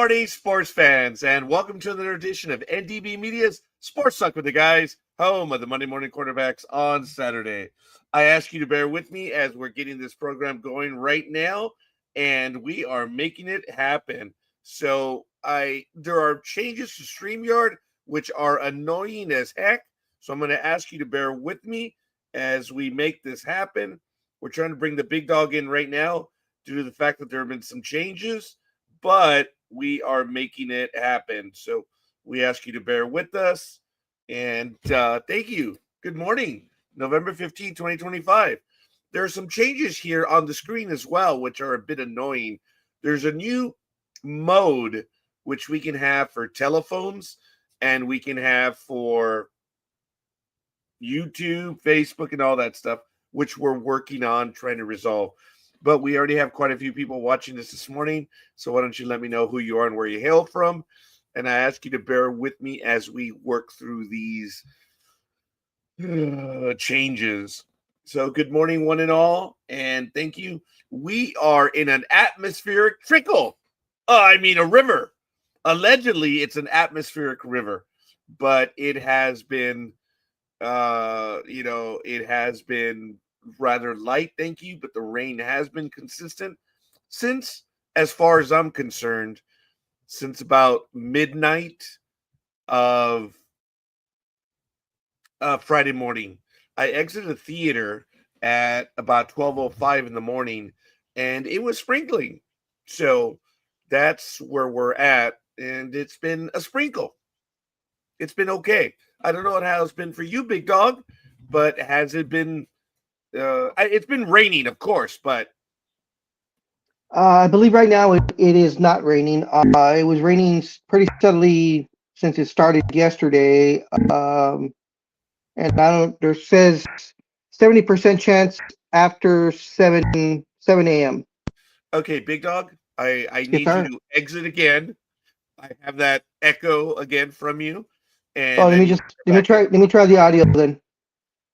morning, sports fans, and welcome to another edition of NDB Media's Sports Talk with the Guys, home of the Monday Morning Quarterbacks on Saturday. I ask you to bear with me as we're getting this program going right now, and we are making it happen. So there are changes to StreamYard, which are annoying as heck. So I'm going to ask you to bear with me as we make this happen. We're trying to bring the big dog in right now due to the fact that there have been some changes, but we are making it happen. So we ask you to bear with us. And thank you. Good morning, November 15, 2025. There are some changes here on the screen as well, which are a bit annoying. There's a new mode which we can have for telephones and we can have for YouTube, Facebook, and all that stuff, which we're working on trying to resolve. But we already have quite a few people watching this morning. So why don't you let me know who you are and where you hail from? And I ask you to bear with me as we work through these changes. So good morning, one and all. And thank you. We are in an atmospheric trickle. A river. Allegedly, it's an atmospheric river. But it has been, it has been rather light, thank you, but the rain has been consistent since, as far as I'm concerned, since about midnight of Friday morning. I exited the theater at about 12:05 in the morning, and it was sprinkling. So that's where we're at, and it's been a sprinkle. It's been okay. I don't know how it's been for you, big dog, but has it been? It's been raining, of course, but I believe right now it is not raining. It was raining pretty steadily since it started yesterday. And there says 70% chance after 7 a.m. Okay, big dog, I Yes, need sir. you to exit again. I have that echo again from you, Oh, and then you let me try the audio then.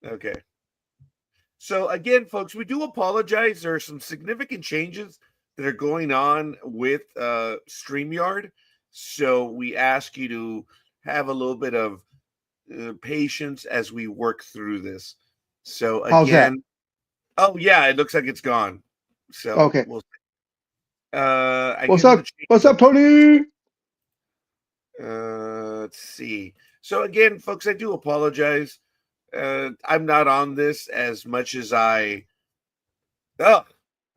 okay. So again, folks, we do apologize. There are some significant changes that are going on with StreamYard. So we ask you to have a little bit of patience as we work through this. So How's that? again, oh yeah, it looks like it's gone. So Okay. we'll I What's give you the up? What's up, Tony? let's see. So again, folks, I do apologize. I'm not on this as much as I. Oh,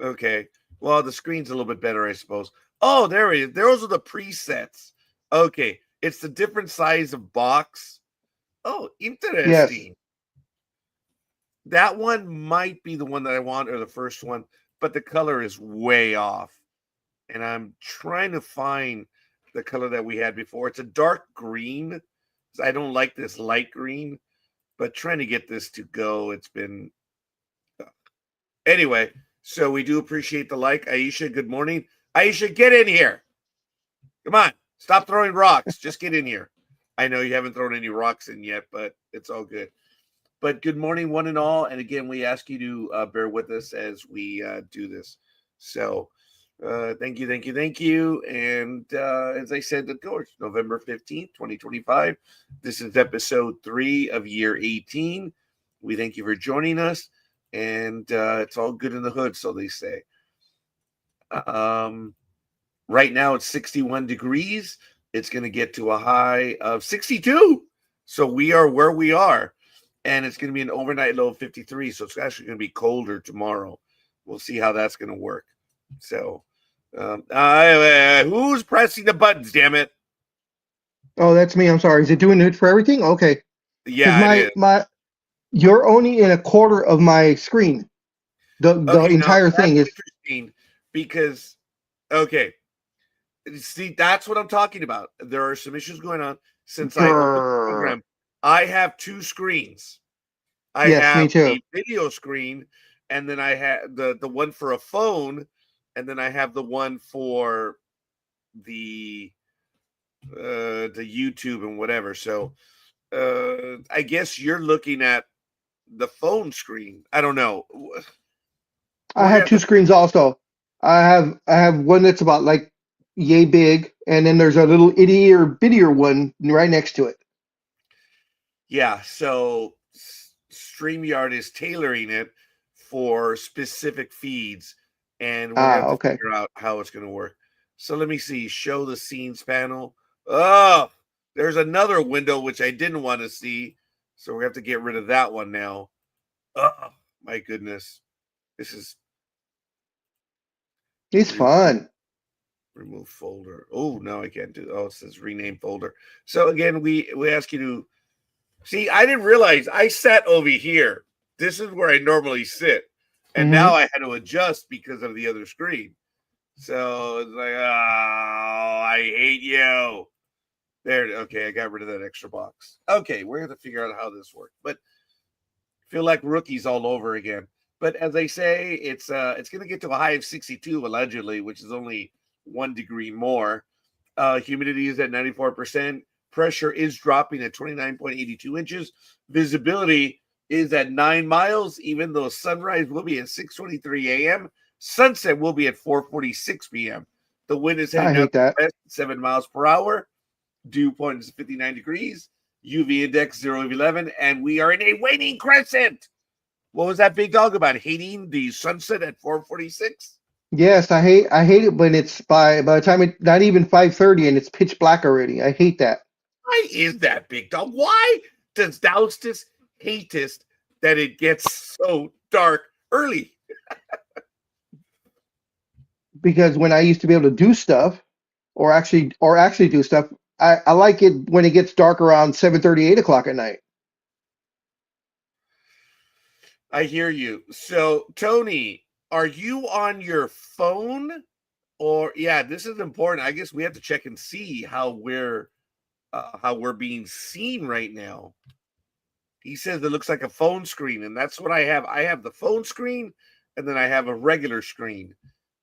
okay. Well, the screen's a little bit better, I suppose. Oh, there it is. Those are the presets. Okay, it's the different size of box. Oh, Yes. interesting. That one might be the one that I want, or the first one, but the color is way off. And I'm trying to find the color that we had before. It's a dark green. I don't like this light green, but trying to get this to go, it's been anyway. So we do appreciate the like. Aisha, good morning. Aisha, get in here. Come on, stop throwing rocks. Just get in here. I know you haven't thrown any rocks in yet, but it's all good. But good morning, one and all. And again, we ask you to bear with us as we do this. So thank you, thank you, thank you. And as I said, of course, November 15th, 2025. This is episode 3 of year 18. We thank you for joining us. And it's all good in the hood, so they say. Right now, it's 61 degrees. It's going to get to a high of 62. So we are where we are. And it's going to be an overnight low of 53. So it's actually going to be colder tomorrow. We'll see how that's going to work. So who's pressing the buttons, damn it? Oh, that's me. I'm sorry. Is it doing it for everything? Okay. Yeah, it is. You're only in a quarter of my screen. The Okay, now entire that's thing is. interesting because, okay, see, that's what I'm talking about. There are some issues going on since I opened the Grrr. program. I have 2 screens. I Yes, me have too. a video screen, and then I have the one for a phone, and then I have the one for the YouTube and whatever. So I guess you're looking at the phone screen. I don't know. I We're have gonna have 2 to. screens also. I have one that's about like yay big, and then there's a little ittier bittier one right next to it. Yeah, so StreamYard is tailoring it for specific feeds, and we're gonna have to Okay. figure out how it's gonna work. So let me see. Show the scenes panel. Oh, there's another window which I didn't want to see, so we have to get rid of that one now. Oh my goodness, this is It's fun. remove folder. Oh no, I can't do. Oh, it says rename folder. So again, we ask you to see. I didn't realize I sat over here. This is where I normally sit, and now I had to adjust because of the other screen. So it's like, oh, I hate you. There. Okay, I got rid of that extra box. Okay, we're gonna figure out how this works, but feel like rookies all over again. But as I say, it's gonna get to a high of 62 allegedly, which is only 1 degree more. Humidity is at 94%. Pressure is dropping at 29.82 inches. Visibility is at 9 miles, even though sunrise will be at 6:23 a.m. Sunset will be at 4:46 p.m. The wind is heading out to west, 7 miles per hour. Dew point is 59 degrees. UV index 0 of 11, and we are in a waning crescent. What was that big dog about hating the sunset at 4:46? Yes, I hate it when it's by the time it's not even 5:30 and it's pitch black already. I hate that. Why is that, big dog? Why does Doustis hatest that it gets so dark early? Because when I used to be able to do stuff, or actually do stuff, I like it when it gets dark around 7:30, 8 o'clock at night. I hear you. So, Tony, are you on your phone? Or yeah, this is important. I guess we have to check and see how we're being seen right now. He says it looks like a phone screen, and that's what I have. I have the phone screen, and then I have a regular screen.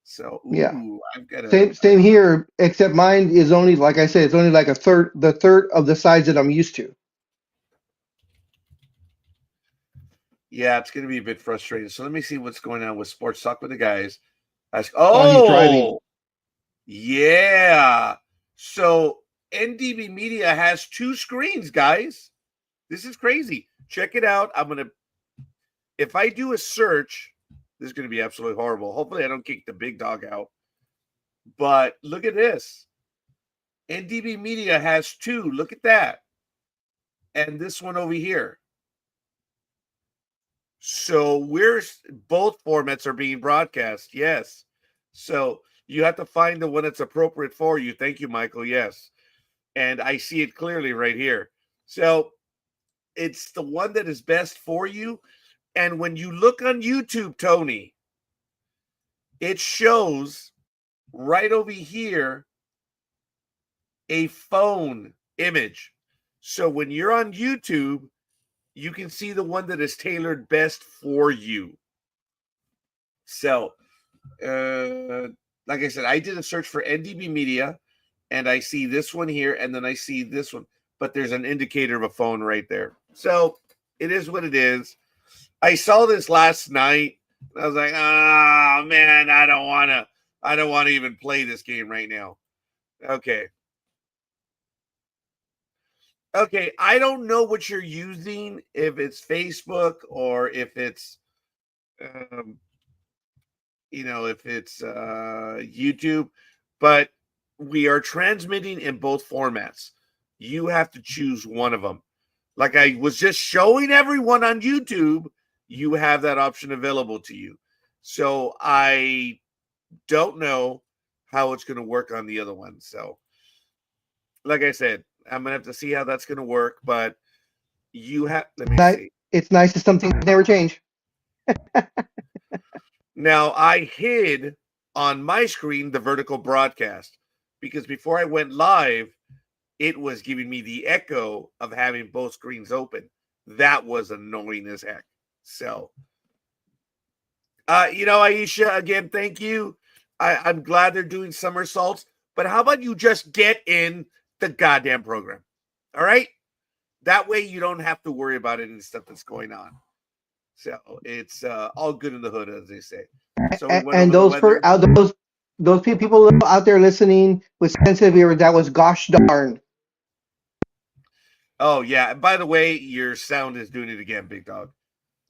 So Yeah, I've got a same here, except mine is only, like I said, it's only like the third of the size that I'm used to. Yeah, it's going to be a bit frustrating. So let me see what's going on with Sports Talk with the guys. He's driving. Yeah. So NDB Media has 2 screens, guys. This is crazy. Check it out. If I do a search, this is going to be absolutely horrible. Hopefully I don't kick the big dog out. But look at this. NDB Media has 2. Look at that. And this one over here. So both formats are being broadcast. Yes. So you have to find the one that's appropriate for you. Thank you, Michael. Yes. And I see it clearly right here. So it's the one that is best for you. And when you look on YouTube, Tony, it shows right over here a phone image. So when you're on YouTube, you can see the one that is tailored best for you. So, like I said, I did a search for NDB Media, and I see this one here, and then I see this one, but there's an indicator of a phone right there. So it is what it is. I saw this last night. I was like, oh man, I don't want to even play this game right now. Okay. Okay, I don't know what you're using, if it's Facebook or if it's if it's YouTube, but we are transmitting in both formats. You have to choose one of them. Like I was just showing everyone on YouTube, you have that option available to you. So I don't know how it's going to work on the other one. So like I said, I'm going to have to see how that's going to work, but let me see. It's nice that some things never change. Now, I hid on my screen the vertical broadcast because before I went live, it was giving me the echo of having both screens open. That was annoying as heck. So, Aisha, again, thank you. I'm glad they're doing somersaults, but how about you just get in the goddamn program? All right? That way you don't have to worry about any stuff that's going on. So it's all good in the hood, as they say. So and those those people out there listening with sensitive ears, that was gosh darn. Oh yeah. By the way, your sound is doing it again, big dog.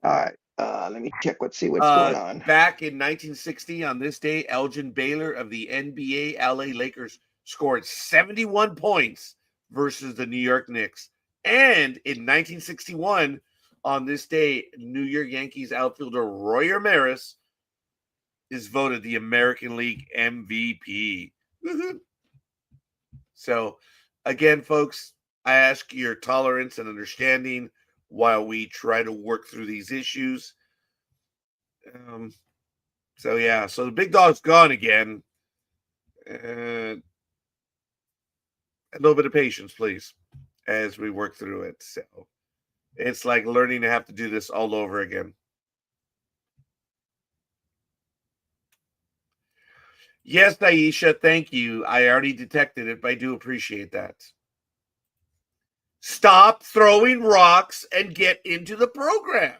All right. Let me check. Let's see what's going on. Back in 1960, on this day, Elgin Baylor of the NBA LA Lakers scored 71 points versus the New York Knicks. And in 1961, on this day, New York Yankees outfielder Roy Ramirez is voted the American League MVP. So, again, folks, I ask your tolerance and understanding while we try to work through these issues. So the big dog's gone again. A little bit of patience, please, as we work through it. So it's like learning to have to do this all over again. Yes, Aisha, thank you. I already detected it, but I do appreciate that. Stop throwing rocks and get into the program.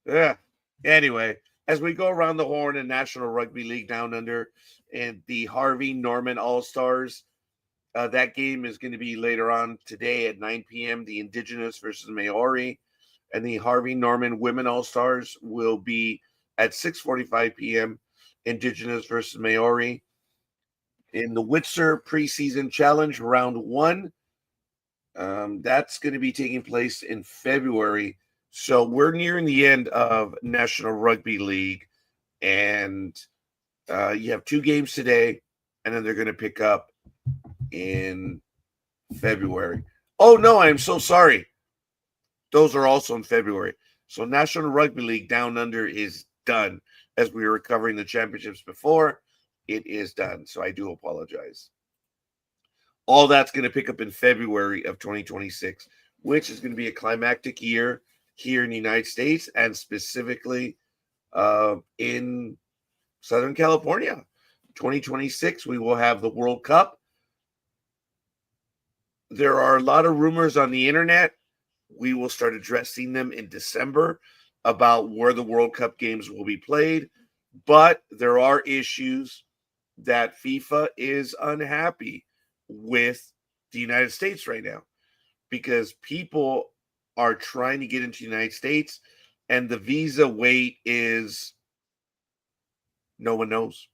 Yeah. Anyway, as we go around the horn in National Rugby League Down Under and the Harvey Norman All-Stars, that game is going to be later on today at 9 p.m. The Indigenous versus Maori, and the Harvey Norman Women All-Stars will be at 6:45 p.m. Indigenous versus Maori. In the Witzer preseason challenge, round 1, that's going to be taking place in February. So we're nearing the end of National Rugby League, and you have 2 games today, and then they're going to pick up in February. Oh, no, I'm so sorry. Those are also in February. So National Rugby League Down Under is done. As we were covering the championships before, it is done. So I do apologize. All that's going to pick up in February of 2026, which is going to be a climactic year here in the United States and specifically in Southern California. 2026, we will have the World Cup. There are a lot of rumors on the internet. We will start addressing them in December about where the World Cup games will be played. But there are issues that FIFA is unhappy with the United States right now because people are trying to get into the United States and the visa wait is no one knows.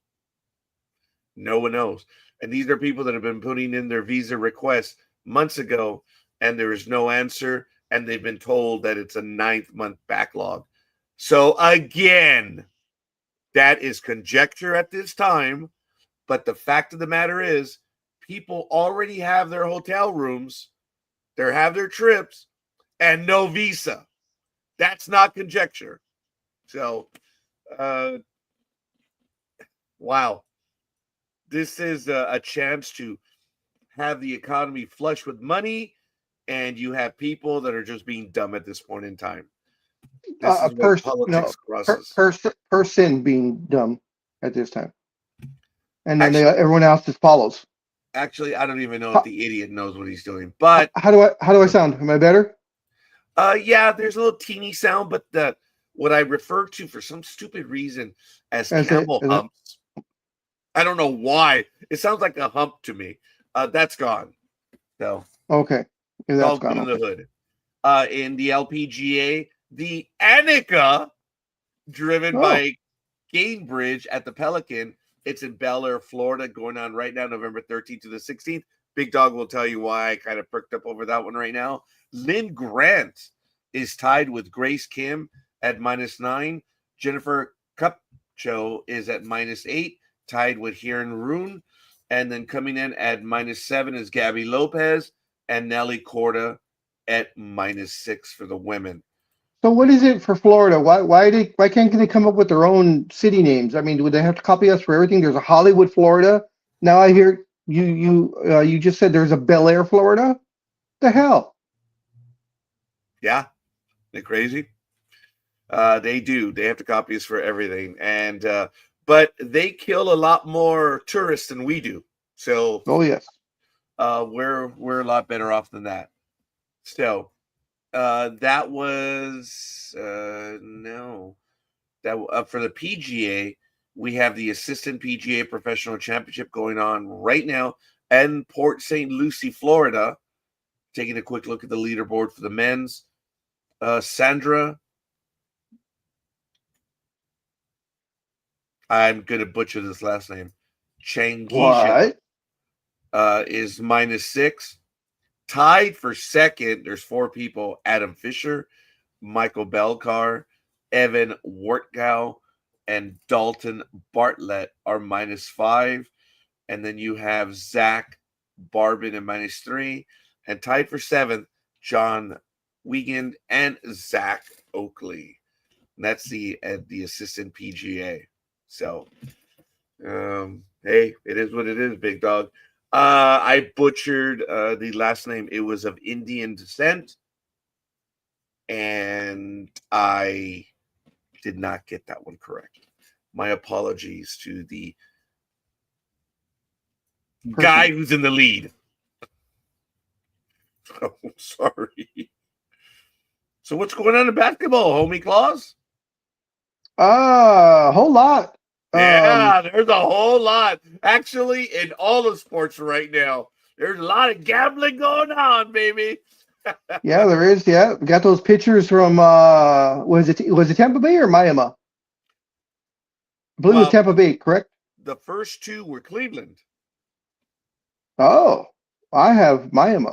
No one knows. And these are people that have been putting in their visa requests months ago and there is no answer and they've been told that it's a 9th-month backlog. So again, that is conjecture at this time, but the fact of the matter is people already have their hotel rooms, they have their trips, and no visa. That's not conjecture. So, wow. This is a chance to have the economy flush with money, and you have people that are just being dumb at this point in time. This is where politics crosses. Person being dumb at this time. And then Actually, everyone else just follows. Actually, I don't even know if the idiot knows what he's doing. But how do I sound? Am I better? Yeah, there's a little teeny sound, but what I refer to for some stupid reason as camel humps. I don't know why. It sounds like a hump to me. That's gone. So okay, yeah, that's all gone. In the hood. In the LPGA, the Annika, driven by Gainbridge at the Pelican. It's in Bel Air, Florida, going on right now, November 13th to the 16th. Big Dog will tell you why I kind of perked up over that one right now. Lynn Grant is tied with Grace Kim at -9. Jennifer Kupcho is at -8, tied with Hiren Rune. And then coming in at -7 is Gabby Lopez and Nelly Corda at -6 for the women. So what is it for Florida? Why can't they come up with their own city names? I mean, would they have to copy us for everything? There's a Hollywood, Florida. Now I hear you just said there's a Bel Air, Florida. The hell? Yeah, they're crazy. They do. They have to copy us for everything, and but they kill a lot more tourists than we do. So yes, we're a lot better off than that. So. That was no. That for the PGA, We have the Assistant PGA Professional Championship going on right now in Port St. Lucie, Florida. Taking a quick look at the leaderboard for the men's. Sandra, I'm going to butcher this last name, Changisha, is -6. Tied for second, there's 4 people: Adam Fisher, Michael Belcar, Evan Wortgau, and Dalton Bartlett are -5. And then you have Zach Barbin at -3. And tied for 7th, John Wiegand and Zach Oakley. And that's the assistant PGA. So, hey, it is what it is, big dog. I butchered the last name. It was of Indian descent. And I did not get that one correct. My apologies to the guy who's in the lead. Oh, sorry. So what's going on in basketball, homie Claus? A whole lot. Yeah, there's a whole lot. Actually, in all the sports right now, there's a lot of gambling going on, baby. Yeah, there is. Yeah, we got those pictures from was it Tampa Bay or Miami? I believe it was Tampa Bay, correct? The first 2 were Cleveland. Oh, I have Miami.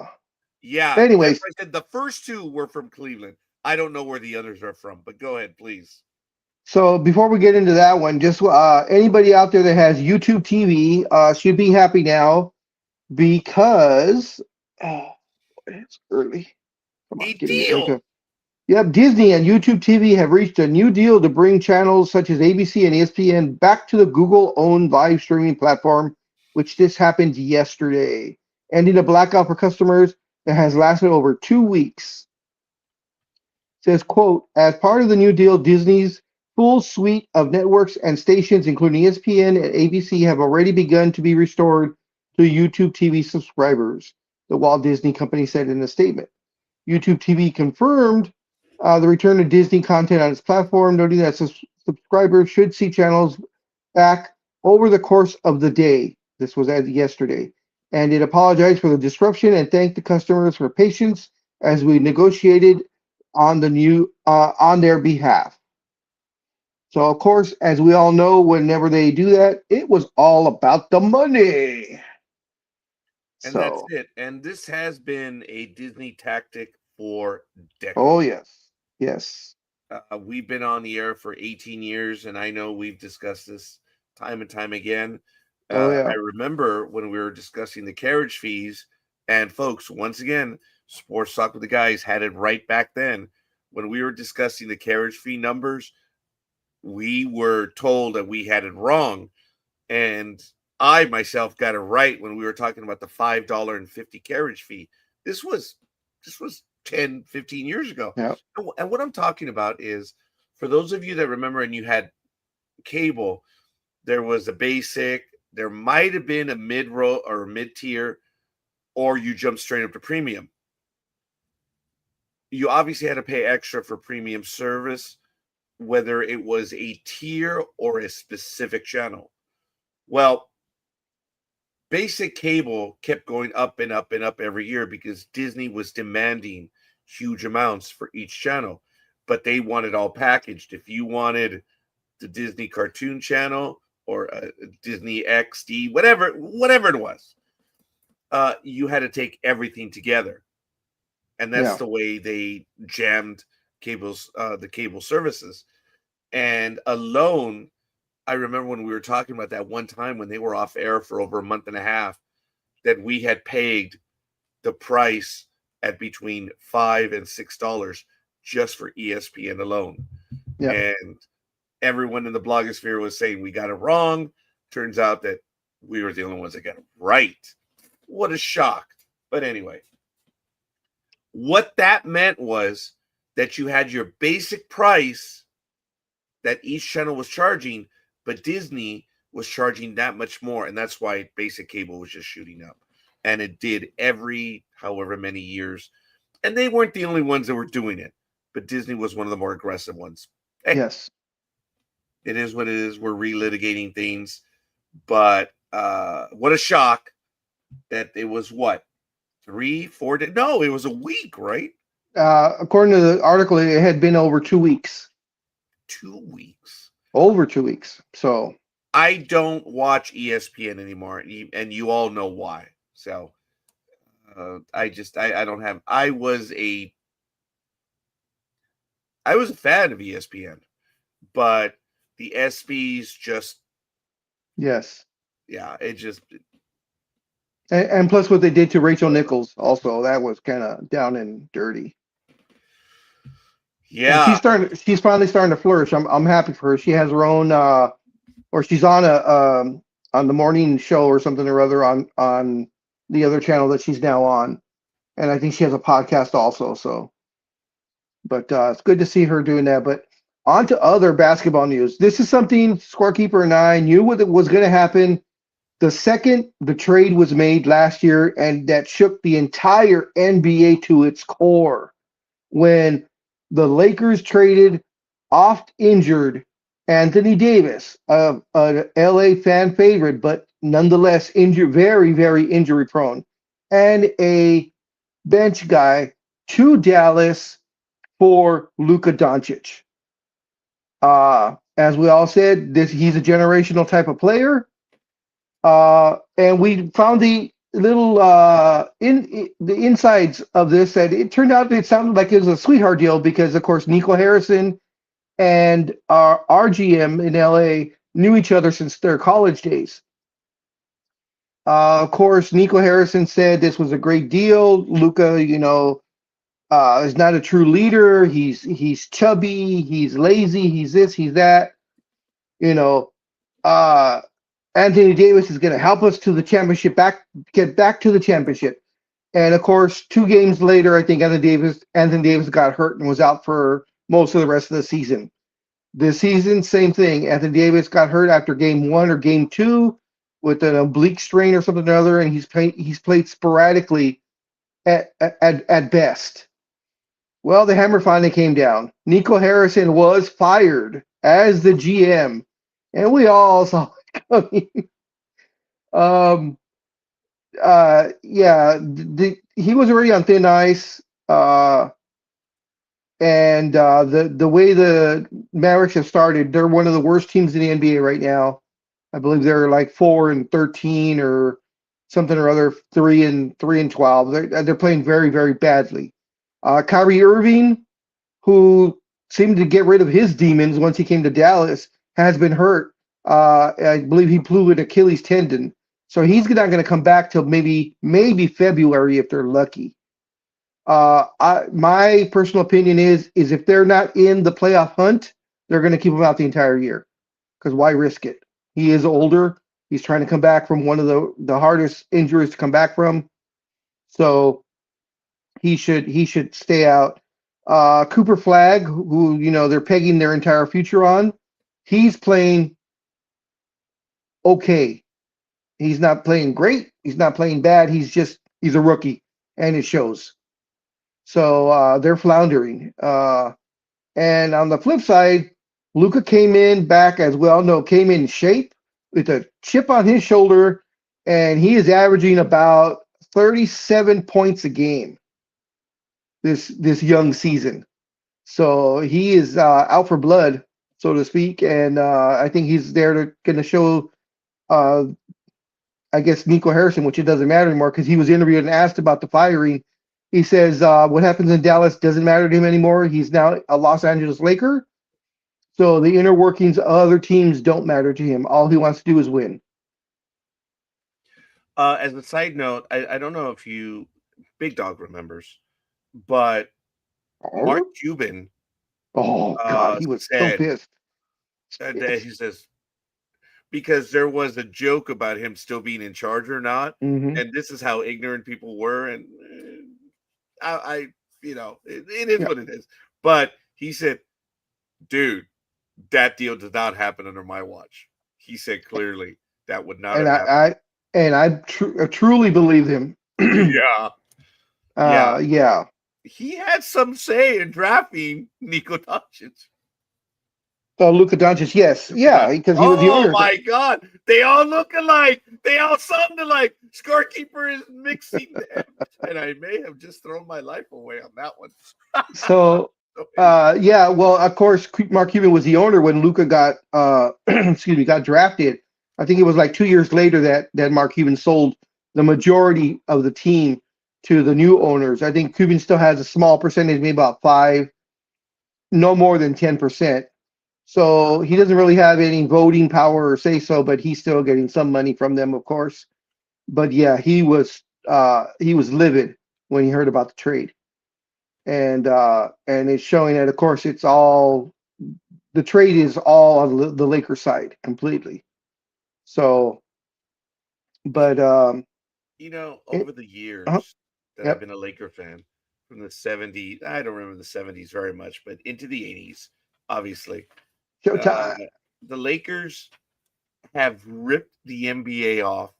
Yeah. But anyways, I said the first 2 were from Cleveland. I don't know where the others are from, but go ahead, please. So before we get into that one, just anybody out there that has YouTube TV should be happy now because it's early. Come on, give me a second. Yep, Disney and YouTube TV have reached a new deal to bring channels such as ABC and ESPN back to the Google-owned live streaming platform, which this happened yesterday, ending a blackout for customers that has lasted over 2 weeks. It says, quote, as part of the new deal, Disney's full suite of networks and stations, including ESPN and ABC, have already begun to be restored to YouTube TV subscribers, the Walt Disney Company said in a statement. YouTube TV confirmed the return of Disney content on its platform, noting that subscribers should see channels back over the course of the day. This was as yesterday. And it apologized for the disruption and thanked the customers for patience as we negotiated on the new on their behalf. So, of course, as we all know, whenever they do that, it was all about the money. And that's it. And this has been a Disney tactic for decades. Oh, yes. Yes. We've been on the air for 18 years, and I know we've discussed this time and time again. I remember when we were discussing the carriage fees, and folks, once again, Sports Talk with the Guys had it right back then. When we were discussing the carriage fee numbers, we were told that we had it wrong. And I myself got it right when we were talking about the $5.50 carriage fee. This was 10, 15 years ago. Yeah. And what I'm talking about is, for those of you that remember and you had cable, there was a basic, there might have been a mid-row or a mid-tier, or you jumped straight up to premium. You obviously had to pay extra for premium service, whether it was a tier or a specific channel. Well, basic cable kept going up and up and up every year because Disney was demanding huge amounts for each channel, but they wanted all packaged. If you wanted the Disney Cartoon Channel or Disney XD, whatever it was, you had to take everything together. And that's the way they jammed the cable services. And alone, I remember when we were talking about that one time when they were off air for over a month and a half, that we had paid the price at between $5 and $6 just for ESPN alone. Yeah. And everyone in the blogosphere was saying we got it wrong. Turns out that we were the only ones that got it right. What a shock. But anyway, what that meant was that you had your basic price that each channel was charging, but Disney was charging that much more. And that's why basic cable was just shooting up. And it did every however many years. And they weren't the only ones that were doing it, but Disney was one of the more aggressive ones. Hey, yes. It is what it is. We're relitigating things, but what a shock that it was what 3-4 days. No, it was a week, right? According to the article, it had been over 2 weeks. 2 weeks. Over 2 weeks. So I don't watch ESPN anymore, and you all know why. So I don't have. I was a fan of ESPN, but the ESPYs just yes, yeah, it just and plus what they did to Rachel Nichols also, that was kind of down and dirty. And yeah. she's finally starting to flourish. I'm happy for her. She has her own or she's on the morning show or something or other on the other channel that she's now on. And I think she has a podcast also. So, but it's good to see her doing that. But on to other basketball news. This is something Scorekeeper and I knew what was going to happen the second the trade was made last year, and that shook the entire NBA to its core when the Lakers traded oft injured Anthony Davis, a LA fan favorite, but nonetheless injured, very, very injury prone, and a bench guy to Dallas for Luka Doncic. As we all said, he's a generational type of player. And we found the little the insides of this, that it turned out it sounded like it was a sweetheart deal because, of course, Nico Harrison and our GM in LA knew each other since their college days. Of course, Nico Harrison said this was a great deal. Luka, is not a true leader. He's chubby. He's lazy. He's this. He's that. You know, uh, Anthony Davis is going to help us to the championship, get back to the championship. And of course, 2 games later, I think Anthony Davis got hurt and was out for most of the rest of the season. This season, same thing. Anthony Davis got hurt after game 1 or game 2 with an oblique strain or something or other, and he's played sporadically at best. Well, the hammer finally came down. Nico Harrison was fired as the GM, and we all saw it coming. Yeah, he was already on thin ice. And the way the Mavericks have started, they're one of the worst teams in the NBA right now. I believe they're like 4-13 or something or other, 3-12. They're playing very, very badly. Kyrie Irving, who seemed to get rid of his demons once he came to Dallas, has been hurt. I believe he blew an Achilles tendon, so he's not going to come back till maybe February if they're lucky. My personal opinion is if they're not in the playoff hunt, they're going to keep him out the entire year. Because why risk it? He is older. He's trying to come back from one of the hardest injuries to come back from. So he should stay out. Cooper Flagg, who they're pegging their entire future on, he's playing okay. He's not playing great. He's not playing bad. He's a rookie, and it shows. So they're floundering. And on the flip side, Luka came in back, as we all know, came in shape with a chip on his shoulder, and he is averaging about 37 points a game this young season. So he is out for blood, so to speak, and I think he's going to show, I guess, Nico Harrison, which it doesn't matter anymore because he was interviewed and asked about the firing. He says what happens in Dallas doesn't matter to him anymore. He's now a Los Angeles Laker. So the inner workings of other teams don't matter to him. All he wants to do is win. As a side note, I don't know if Big Dog remembers, but Mark Cuban. Oh God, he was so pissed. He says because there was a joke about him still being in charge or not, and this is how ignorant people were, and it is what it is. But he said, "Dude, that deal did not happen under my watch." He said clearly that would not have happened. I truly believe him. Yeah. Yeah. He had some say in drafting Nico Doncic. Oh, Luka Doncic, yes, Luka Doncic. yeah, because he was the Oh owner. my God, they all look alike. They all sound alike. Scorekeeper is mixing them, and I may have just thrown my life away on that one. So, So anyway, yeah, well, of course, Mark Cuban was the owner when Luka got, excuse me, got drafted. I think it was like 2 years later that Mark Cuban sold the majority of the team to the new owners. I think Cuban still has a small percentage, maybe about five, no more than 10%. So he doesn't really have any voting power or say so, but he's still getting some money from them, of course. But yeah, he was livid when he heard about the trade. And it's showing that of course it's all the trade is all on the Lakers side completely. So, but over the uh, years that I've yep, been a Laker fan from the 70s, I don't remember the 70s very much, but into the 80s, obviously, uh, Showtime. the Lakers have ripped the NBA off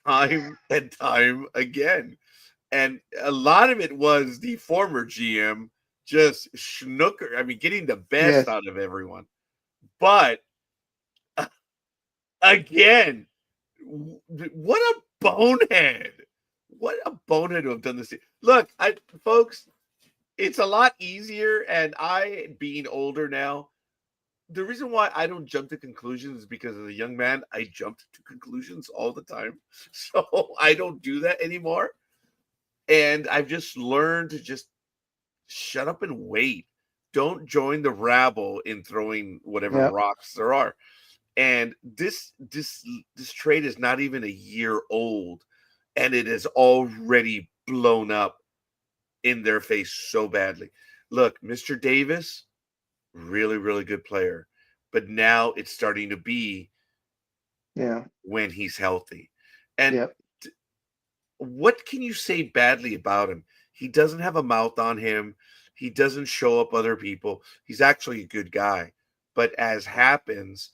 time and time again. And a lot of it was the former GM just schnooker. I mean, getting the best Yes, out of everyone. But again, what a bonehead. What a bonehead to have done this. Look, folks, it's a lot easier. And I, being older now, the reason why I don't jump to conclusions is because as a young man, I jumped to conclusions all the time. So I don't do that anymore. And I've just learned to just shut up and wait. Don't join the rabble in throwing whatever yep, rocks there are. And this trade is not even a year old, and it is already blown up in their face so badly. Look, Mr. Davis, really, really good player, but now it's starting to be yeah, when he's healthy. And yep, what can you say badly about him? He doesn't have a mouth on him. He doesn't show up other people. He's actually a good guy. But as happens,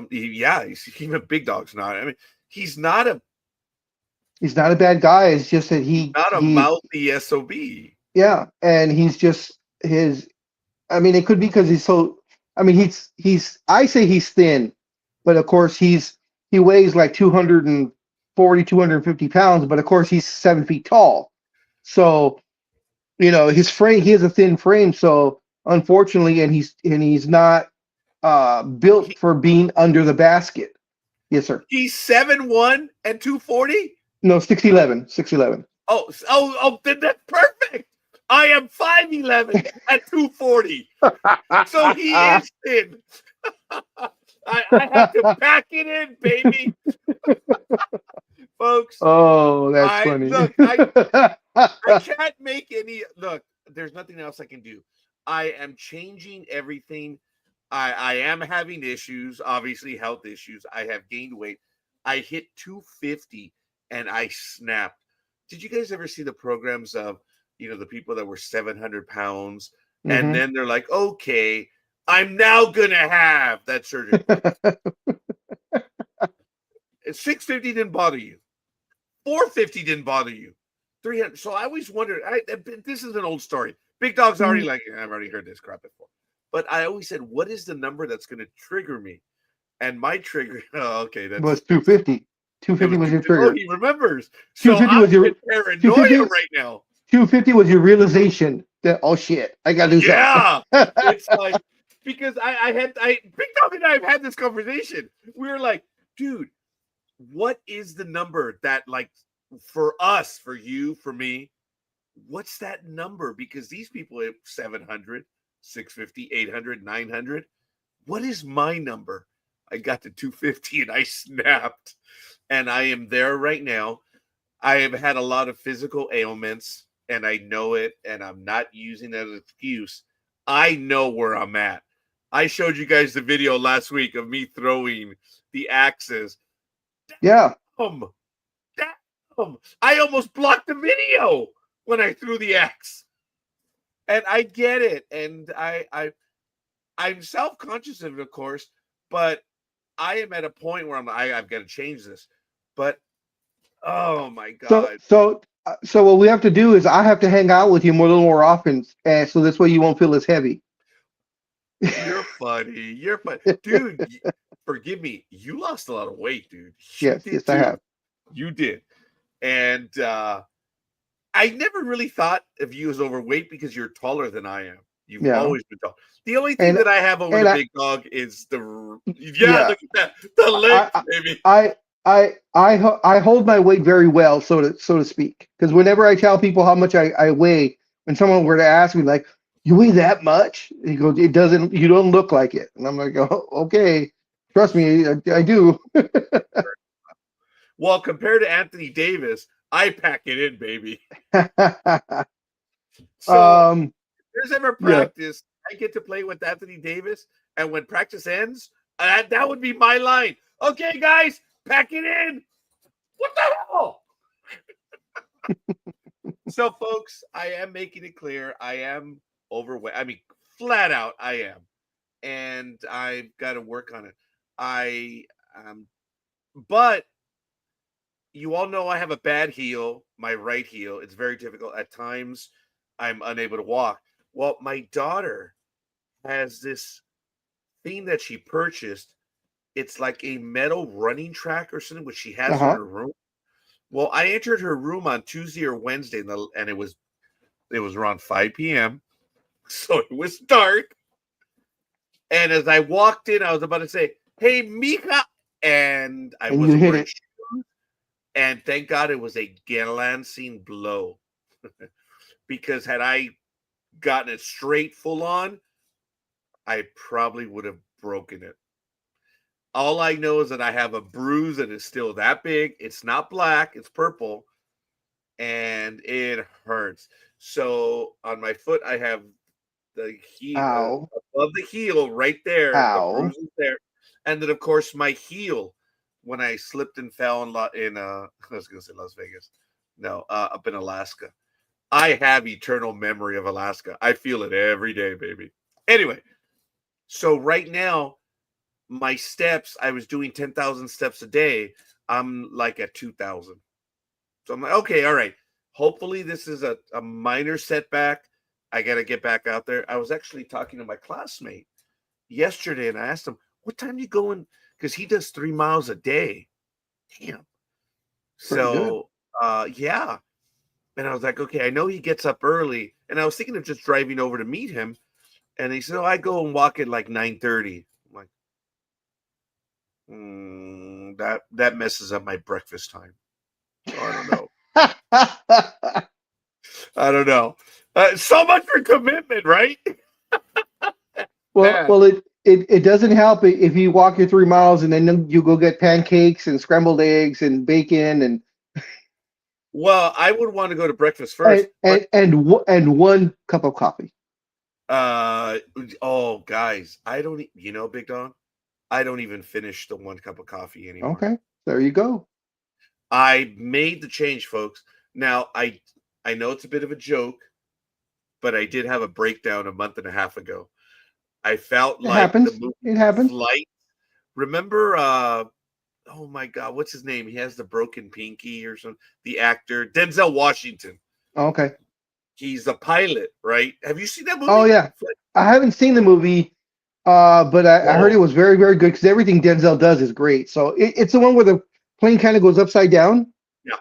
he's even big dog's not. I mean, he's not a he's not a bad guy. It's just that he's not a he mouthy SOB. yeah, and he's just his. I mean, it could be because he's so. I mean, he's. I say he's thin, but of course he weighs like 240, 250 pounds. But of course he's 7 feet tall. So his frame. He has a thin frame. So unfortunately, and he's not built He, for being under the basket. Yes, sir. he's 7'1" and 240. No, 6'11", 6'11". Oh, then that's perfect. I am 5'11" at 240. So he is thin. I have to pack it in, baby. Folks, Oh, that's I funny. look, I can't make any look, there's nothing else I can do. I am changing everything. I am having issues, obviously health issues. I have gained weight. I hit 250 and I snapped. Did you guys ever see the programs of, the people that were 700 pounds and hmm then they're like, okay, I'm now gonna have that surgery. 650 didn't bother you. 450 didn't bother you. 300. So I always wondered. This is an old story. Big Dog's already like, I've already heard this crap before. But I always said, what is the number that's going to trigger me? And my trigger, oh, okay, was that's 250. it 250 was was your 250. Oh, trigger. he remembers. So 250 I'm was in your paranoia 250. right now. 250 was your realization that oh shit, I gotta do something. Yeah, it's like because I Big Dog and I have had this conversation. We were like, dude, what is the number that like for us, for you, for me? What's that number? Because these people have 700, 650, 800, 900. What is my number? I got to 250 and I snapped. And I am there right now. I have had a lot of physical ailments and I know it. And I'm not using that as an excuse. I know where I'm at. I showed you guys the video last week of me throwing the axes. Yeah. Damn, damn. I almost blocked the video when I threw the axe. And I get it. And I'm self-conscious of it, of course, but I am at a point where I've got to change this. But oh my So God. so so what we have to do is I have to hang out with you more, a little more often, and so this way you won't feel as heavy. You're funny. You're funny. Dude, forgive me. You lost a lot of weight, dude. You Yes, did yes, I have. too. You did. And I never really thought of you as overweight because you're taller than I am. You've Yeah, always been tall. The only thing and that I have over and the I big dog is the yeah. yeah Look at that, the I length, baby. I hold my weight very well, so to speak. Because whenever I tell people how much I weigh, when someone were to ask me like, "You weigh that much?" He goes, "It doesn't. You don't look like it." And I'm like, "Oh, okay. Trust me, I do." Well, compared to Anthony Davis, I pack it in, baby. So um, if there's ever yeah. practice, I get to play with Anthony Davis, and when practice ends, that would be my line. Okay, guys, pack it in. What the hell? So, folks, I am making it clear I am overweight. I mean, flat out, I am, and I've got to work on it. I, but you all know I have a bad heel, my right heel. It's very difficult. At times, I'm unable to walk. Well, my daughter has this thing that she purchased. It's like a metal running track or something, which she has in Uh-huh. her room. Well, I entered her room on Tuesday or Wednesday, and it was around 5 p.m. So it was dark. And as I walked in, I was about to say, "Hey, Mika," and I And you wasn't hit wearing it. shoes. And thank God it was a glancing blow, because had I gotten it straight full on, I probably would have broken it. All I know is that I have a bruise that is still that big. It's not black, it's purple, and it hurts. So on my foot, I have the heel Ow. above the heel right there. The Ow. bruise is there, and then of course my heel when I slipped and fell in I was going to say Las Vegas, no, up in Alaska. I have eternal memory of Alaska. I feel it every day, baby. Anyway, so right now my steps, I was doing 10,000 steps a day. I'm like at 2,000. So I'm like, okay, all right. Hopefully, this is a minor setback. I got to get back out there. I was actually talking to my classmate yesterday and I asked him, what time you going? Because he does 3 miles a day. Damn. Pretty good. So, yeah. And I was like, okay, I know he gets up early. And I was thinking of just driving over to meet him. And he said, oh, I go and walk at like 9:30. I'm like, that messes up my breakfast time. So I don't know. I don't know. So much for commitment, right? Well, Man. well, it doesn't help if you walk your 3 miles and then you go get pancakes and scrambled eggs and bacon Well, I would want to go to breakfast and first, but and and, and one cup of coffee. uh oh guys, I don't Big Dog, I don't even finish the one cup of coffee anymore. Okay, there you go. I made the change, folks. Now I know it's a bit of a joke, but I did have a breakdown a month and a half ago. I felt It like the happens. movie It happens. Flight. Remember oh my god, what's his name? He has the broken pinky or something. The actor Denzel Washington. Okay. He's a pilot, right? Have you seen that Oh movie? yeah, I haven't seen the movie, but I heard it Whoa. was very, very good because everything Denzel does is great. So it's the one where the plane kind of goes upside down. Yeah.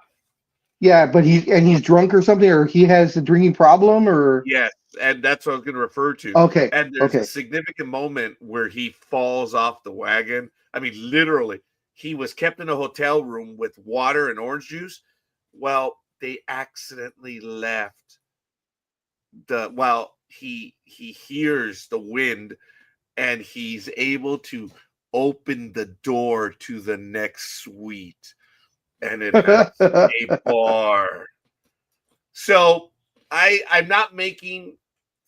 Yeah, but he's drunk or something, or he has a drinking problem, or Yes. And that's what I was going to refer to. okay, And there's a okay. significant moment where he falls off the wagon. I mean, literally, he was kept in a hotel room with water and orange juice. Well, they accidentally left he hears the wind and he's able to open the door to the next suite and it has a bar. So I'm not making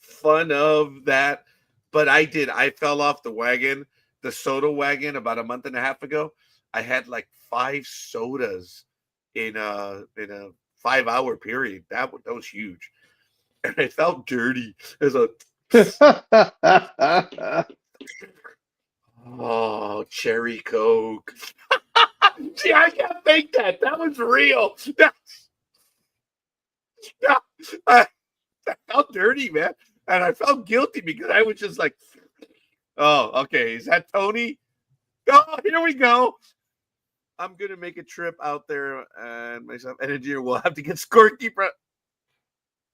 fun of that, but I fell off the wagon, the soda wagon, about a month and a half ago. I had like 5 sodas in a 5 hour period. That was huge. And I felt dirty as a oh, cherry Coke. See, I can't make that. That was real. I, I felt dirty, man. And I felt guilty because I was just like, Oh, okay. Is that Tony? Oh, here we go. I'm gonna make a trip out there, and myself and engineer will have to get scorekeeper.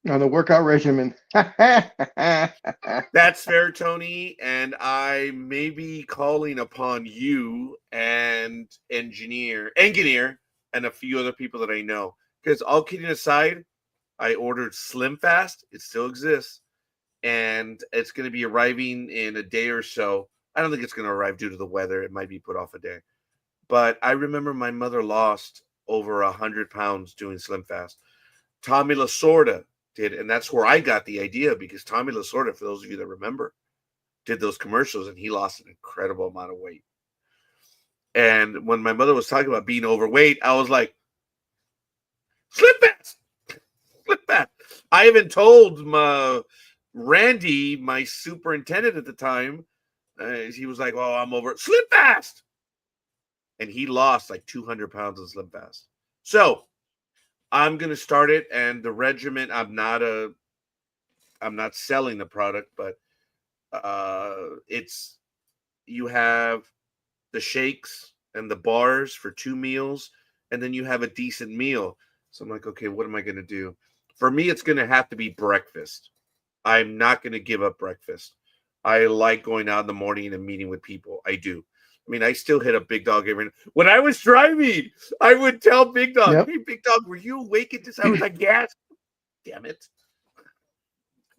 On the workout regimen. That's fair, Tony. And I may be calling upon you and engineer, and a few other people that I know. Because all kidding aside, I ordered Slim Fast. It still exists, and it's going to be arriving in a day or so. I don't think it's going to arrive due to the weather. It might be put off a day. But I remember my mother lost over 100 pounds doing Slim Fast. Tommy Lasorda did, and that's where I got the idea, because Tommy Lasorda, for those of you that remember, did those commercials, and he lost an incredible amount of weight. And when my mother was talking about being overweight, I was like, Slim Fast! Slim Fast! I even told Randy, my superintendent at the time, he was like, oh, I'm over it. Slim Fast! And he lost like 200 pounds of Slim Fast. So I'm going to start it, and the regimen, I'm not selling the product, but you have the shakes and the bars for 2 meals, and then you have a decent meal. So I'm like, okay, what am I going to do? For me, it's going to have to be breakfast. I'm not going to give up breakfast. I like going out in the morning and meeting with people. I do. I mean, I still hit up Big Dog every night. When I was driving, I would tell Big Dog, Hey, Big Dog, were you awake at this? I was like, yes. Damn it.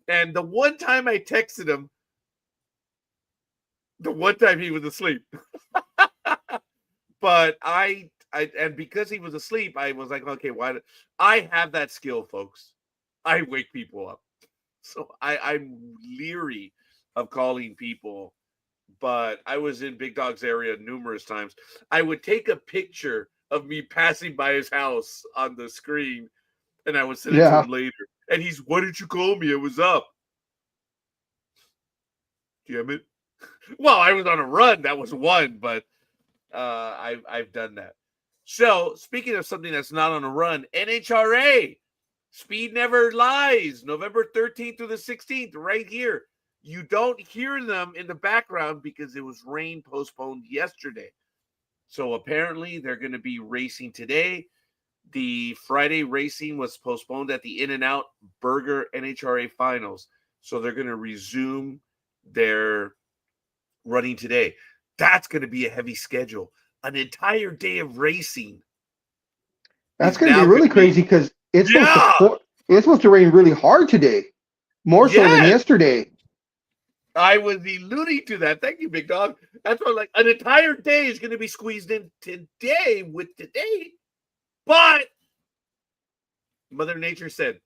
And the one time I texted him, the one time he was asleep. But and because he was asleep, I was like, okay, why? I have that skill, folks. I wake people up. So I'm leery of calling people. But I was in Big Dog's area numerous times. I would take a picture of me passing by his house on the screen, and I would send it to him later. And he's, why didn't you call me? It was up. Damn it. Well, I was on a run. That was one, but I've done that. So, speaking of something that's not on a run, NHRA, Speed Never Lies, November 13th through the 16th, right here. You don't hear them in the background because it was rain postponed yesterday. So apparently they're going to be racing today. The Friday racing was postponed at the In-N-Out Burger NHRA Finals. So they're going to resume their running today. That's going to be a heavy schedule. An entire day of racing. That's going to be really crazy because it's supposed to rain really hard today. More so than yesterday. I was alluding to that. Thank you, Big Dog. That's what, like, an entire day is going to be squeezed in today with today. But Mother Nature said,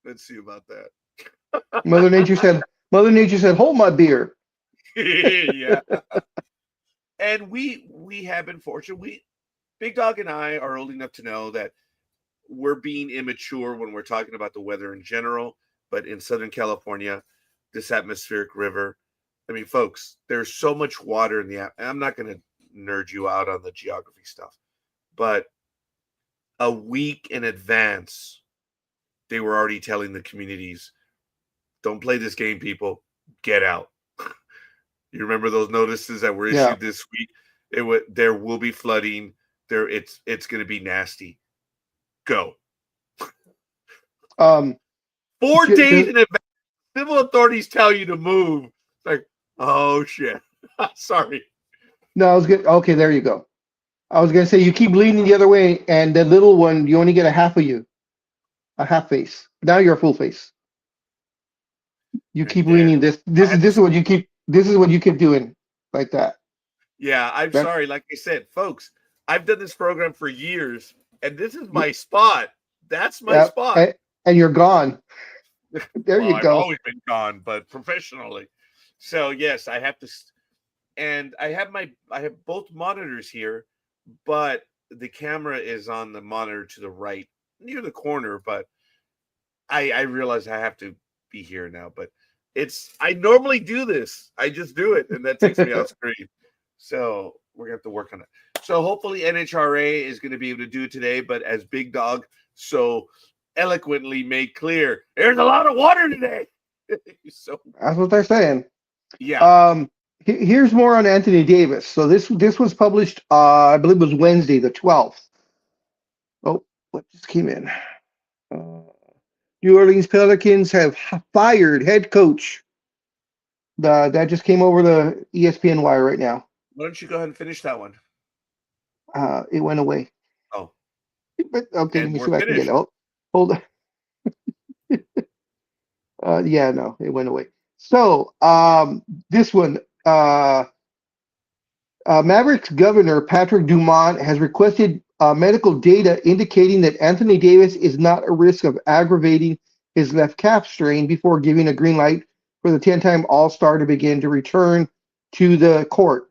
let's see about that. Mother Nature said, hold my beer. Yeah. And we have been fortunate. Big Dog and I are old enough to know that we're being immature when we're talking about the weather in general. But in Southern California, this atmospheric river, I mean, folks, there's so much water in the app. I'm not going to nerd you out on the geography stuff, but a week in advance, they were already telling the communities, don't play this game, people. Get out. You remember those notices that were issued this week? There will be flooding. It's going to be nasty. Go. 4 days in advance, civil authorities tell you to move. Like, oh shit. Sorry. No, I was good. Okay, there you go. I was gonna say you keep leaning the other way, and the little one, you only get a half face. Now you're a full face. You keep leaning this. This is what you keep. This is what you keep doing, like that. Yeah, I'm sorry. Like I said, folks, I've done this program for years, and this is my spot. That's my spot. And you're gone. There you go. I've always been gone, but professionally. So yes, I have to, and I have both monitors here, but the camera is on the monitor to the right, near the corner. But I realize I have to be here now. But I normally do this. I just do it, and that takes me off screen. So we're gonna have to work on it. So hopefully NHRA is going to be able to do it today. But as Big Dog so eloquently made clear, there's a lot of water today. So that's what they're saying. Yeah. Here's more on Anthony Davis. So this was published, I believe it was Wednesday, the 12th. Oh, what just came in? New Orleans Pelicans have fired head coach. That just came over the ESPN wire right now. Why don't you go ahead and finish that one? It went away. Oh, But okay, let and me see we're if I can get finished. it. Oh, hold on. Yeah, no, it went away. So this one, Mavericks governor Patrick Dumont has requested medical data indicating that Anthony Davis is not at risk of aggravating his left calf strain before giving a green light for the 10-time All-Star to begin to return to the court.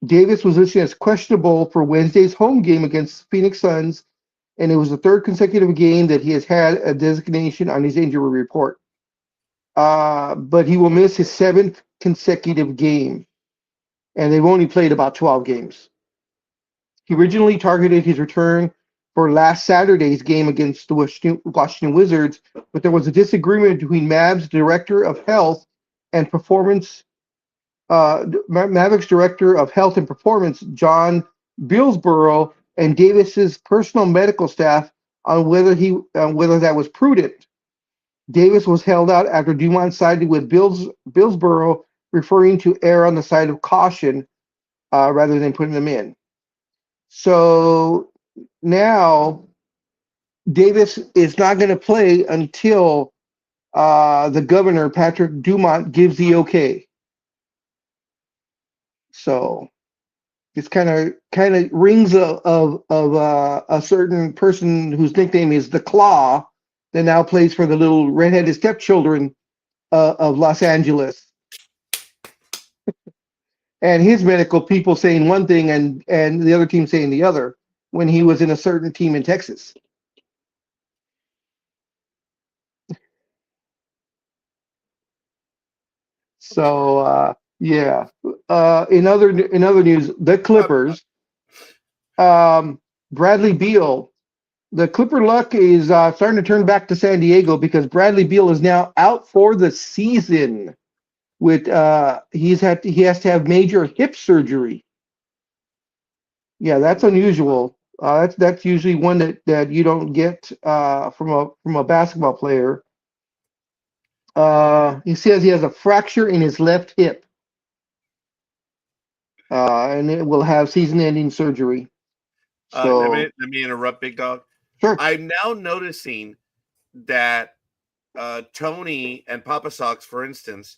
Davis was listed as questionable for Wednesday's home game against Phoenix Suns, and it was the third consecutive game that he has had a designation on his injury report. But he will miss his seventh consecutive game, and they've only played about 12 games. He originally targeted his return for last Saturday's game against the Washington Wizards, but there was a disagreement between Mavs Director of Health and Performance, Mavericks Director of Health and Performance, John Billsborough, and Davis's personal medical staff on whether that was prudent. Davis was held out after Dumont sided with Billsborough, referring to err on the side of caution rather than putting them in. So now Davis is not going to play until the governor, Patrick Dumont, gives the okay. So this kind of rings of a certain person whose nickname is the Claw that now plays for the little redheaded stepchildren of Los Angeles. And his medical people saying one thing and the other team saying the other when he was in a certain team in Texas. So yeah. In other news, the Clippers, Bradley Beal, the Clipper luck is starting to turn back to San Diego because Bradley Beal is now out for the season. With he has to have major hip surgery. Yeah, that's unusual. That's usually one that you don't get from a basketball player. He says he has a fracture in his left hip, and it will have season-ending surgery. So Let me interrupt, Big Dog. sure. I'm now noticing that Tony and Papa Sox, for instance,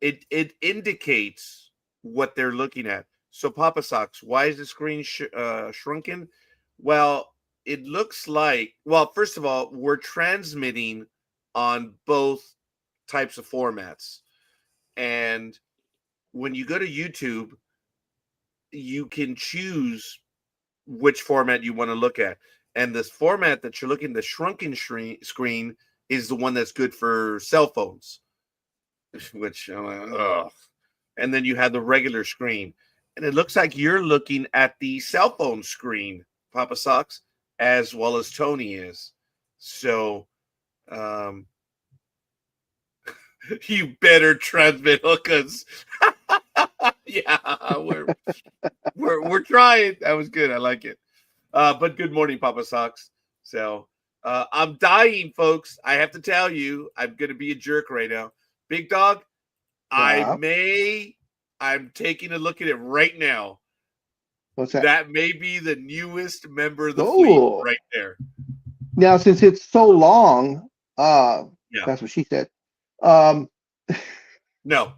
it indicates what they're looking at. So Papa Sox, why is the screen shrunken? Well, it looks like, well, first of all, we're transmitting on both types of formats. And when you go to YouTube, you can choose which format you want to look at. And this format that you're looking, the shrunken screen, is the one that's good for cell phones, which I'm like, ugh. And then you have the regular screen. And it looks like you're looking at the cell phone screen, Papa Sox, as well as Tony is. So you better transmit hookers. Yeah, we're trying. That was good. I like it. But good morning, Papa Sox. So I'm dying, folks. I have to tell you, I'm gonna be a jerk right now. Big Dog, Yeah. I'm taking a look at it right now. What's that? That may be the newest member of the fleet Oh, right there. now since it's so long, Yeah. that's what she said. Um, No.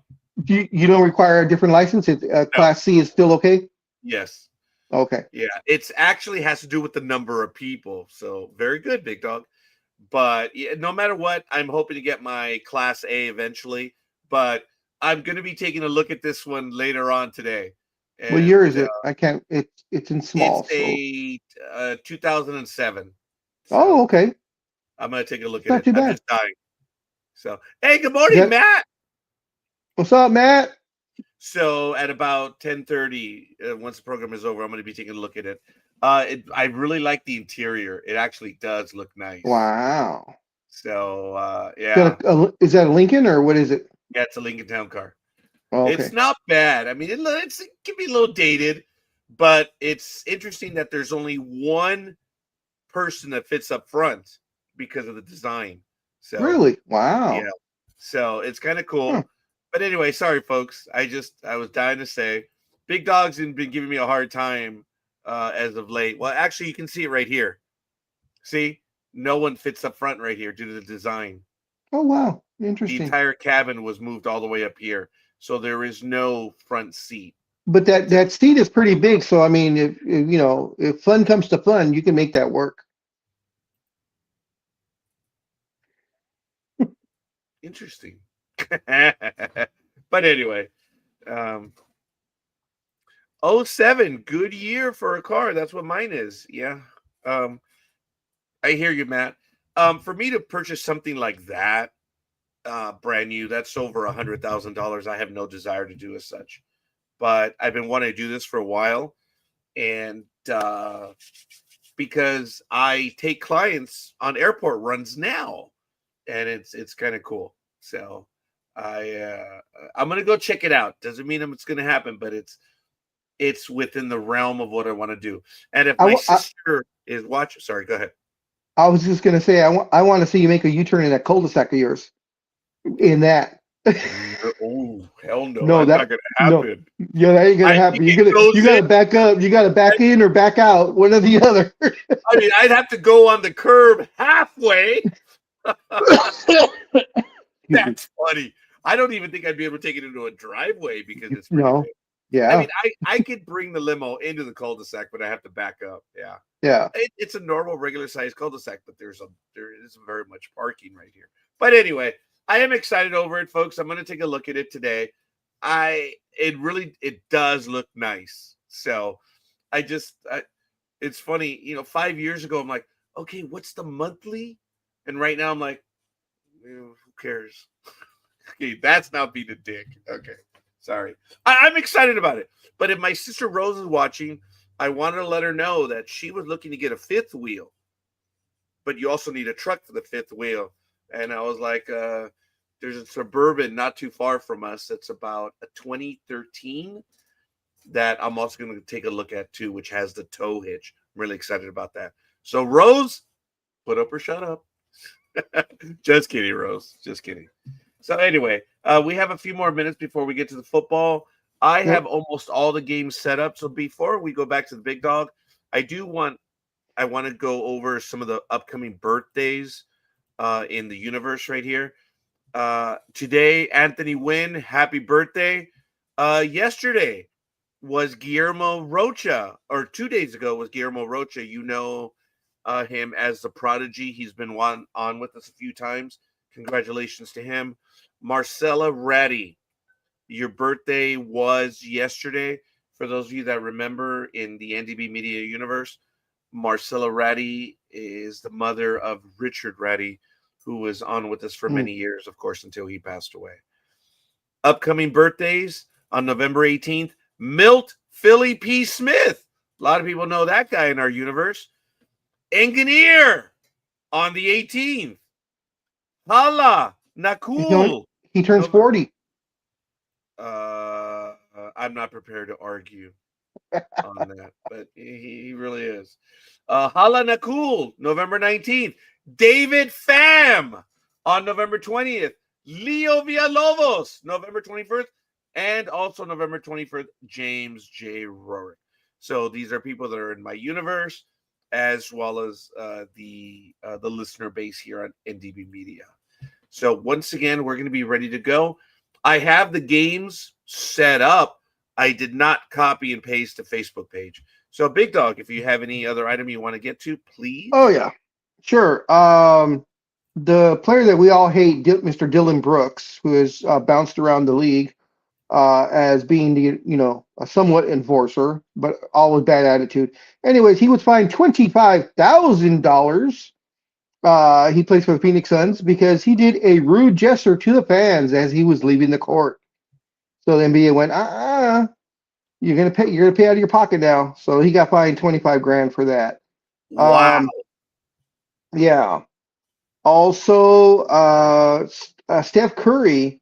you don't require a different license. Class C is still okay. Yes. Okay. Yeah. It's actually has to do with the number of people. So very good, Big Dog. But yeah, no matter what, I'm hoping to get my Class A eventually. But I'm going to be taking a look at this one later on today. What year And is it? I can't. It's in it's small. So. a 2007. Oh, So okay. I'm going to take a look It's at not it. too I'm bad. just dying. So, hey, good Is morning, that, Matt. what's up, Matt? So at about 10:30, once the program is over, I'm going to be taking a look at it. I really like the interior. It actually does look nice. Wow. So yeah, Is that a Lincoln or what is it? yeah, it's a Lincoln Town car. Oh, It's okay. not bad. I mean, it can be a little dated, but it's interesting that there's only one person that fits up front because of the design. So Really? yeah, Wow. so it's kind of Huh. cool. But anyway, sorry folks. I was dying to say, Big Dog's been giving me a hard time as of late. Well, actually, you can see it right here. See, no one fits up front right here due to the design. Oh, wow. The Interesting. entire cabin was moved all the way up here, so there is no front seat. But that seat is pretty big, so I mean, if you know, if fun comes to fun, you can make that work. Interesting. But anyway, um, '07, good year for a car. That's what mine is. Yeah. Um, I hear you, Matt. For me to purchase something like that, brand new, that's over $100,000. I have no desire to do as such. But I've been wanting to do this for a while, and because I take clients on airport runs now, and it's kind of cool. So I'm gonna go check it out. Doesn't mean it's gonna happen, but it's within the realm of what I want to do. And if I, my wa- I, sister is watching, sorry, go ahead. I was just gonna say, I want to see you make a U-turn in that cul-de-sac of yours. In that. No, oh hell no, No, that's not that gonna no. happen. Yeah, that ain't gonna I think happen. it You goes in. gotta back up. You gotta back in or back out, one or the other. I mean, I'd have to go on the curb halfway. Excuse me. That's funny. I don't even think I'd be able to take it into a driveway because it's pretty No. big. I Yeah. mean, I could bring the limo into the cul-de-sac, but I have to back up. Yeah. Yeah. It's a normal, regular sized cul-de-sac, but there isn't very much parking right here. But anyway, I am excited over it, folks. I'm going to take a look at it today. It does look nice. So it's funny, 5 years ago, I'm like, okay, what's the monthly? And right now I'm like, who cares? Okay, that's not being a dick. Okay, sorry. I'm excited about it. But if my sister Rose is watching, I wanted to let her know that she was looking to get a fifth wheel, but you also need a truck for the fifth wheel. And I was like, there's a Suburban not too far from us that's about a 2013 that I'm also going to take a look at too, which has the tow hitch. I'm really excited about that. So, Rose, put up or shut up. Just kidding, Rose. Just kidding. So anyway, we have a few more minutes before we get to the football. I have Yep. almost all the games set up. So before we go back to the big dog, I want to go over some of the upcoming birthdays in the universe right here. Today, Anthony Wynn, happy birthday. Yesterday was Guillermo Rocha, or 2 days ago was Guillermo Rocha. You know him as the prodigy. He's been on with us a few times. Congratulations to him. Marcella Ratty, your birthday was yesterday. For those of you that remember in the NDB Media universe, Marcella Ratty is the mother of Richard Ratty, who was on with us for Mm. many years, of course, until he passed away. Upcoming birthdays on November 18th, Milt Philly P. Smith. A lot of people know that guy in our universe. Engineer on the 18th. Hala He's going, Nakul. he turns November. 40. I'm not prepared to argue on that, but he really is. Hala Nakul, November 19th. David Pham on November 20th. Leo Villalobos, November 21st. And also November 21st, James J. Rorick. So these are people that are in my universe, as well as the listener base here on NDB Media. So once again, we're going to be ready to go. I have the games set up. I did not copy and paste the Facebook page. So Big Dog, if you have any other item you want to get to, please. Oh yeah. Sure. The player that we all hate, Mr. Dylan Brooks, who has bounced around the league as being the a somewhat enforcer, but all with bad attitude. Anyways, he was fined $25,000. He plays for the Phoenix Suns because he did a rude gesture to the fans as he was leaving the court. So the NBA went, you're gonna pay. You're gonna pay out of your pocket now. So he got fined 25 grand for that. Wow. Yeah. Also, Steph Curry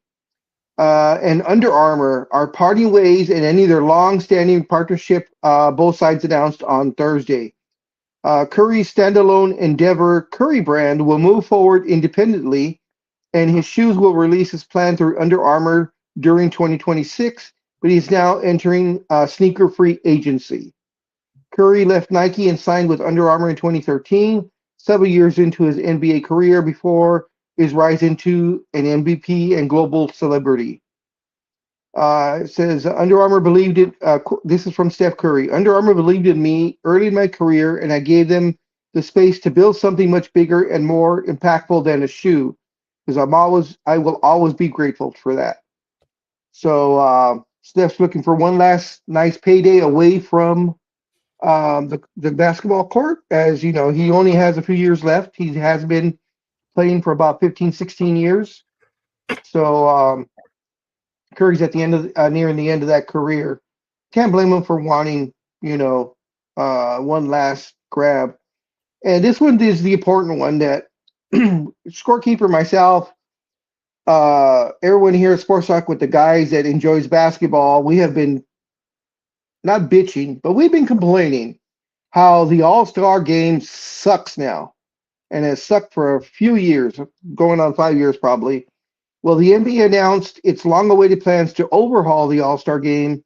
and Under Armour are parting ways and ending their long-standing partnership. Both sides announced on Thursday. Curry's standalone Endeavor Curry brand will move forward independently, and his shoes will release his plan through Under Armour during 2026, but he's now entering sneaker free agency. Curry left Nike and signed with Under Armour in 2013, several years into his NBA career before his rise into an MVP and global celebrity. It says Under Armour believed it. This is from Steph Curry. Under Armour believed in me early in my career, and I gave them the space to build something much bigger and more impactful than a shoe. Because I will always be grateful for that. So Steph's looking for one last nice payday away from the basketball court. As you know, he only has a few years left. He has been playing for about 15, 16 years. So Curry's at the end of nearing the end of that career. Can't blame him for wanting, one last grab. And this one is the important one that scorekeeper myself, everyone here at Sports Talk with the guys that enjoys basketball, we have been not bitching, but we've been complaining how the All-Star game sucks now and has sucked for a few years, going on 5 years probably. Well, the NBA announced its long-awaited plans to overhaul the All-Star game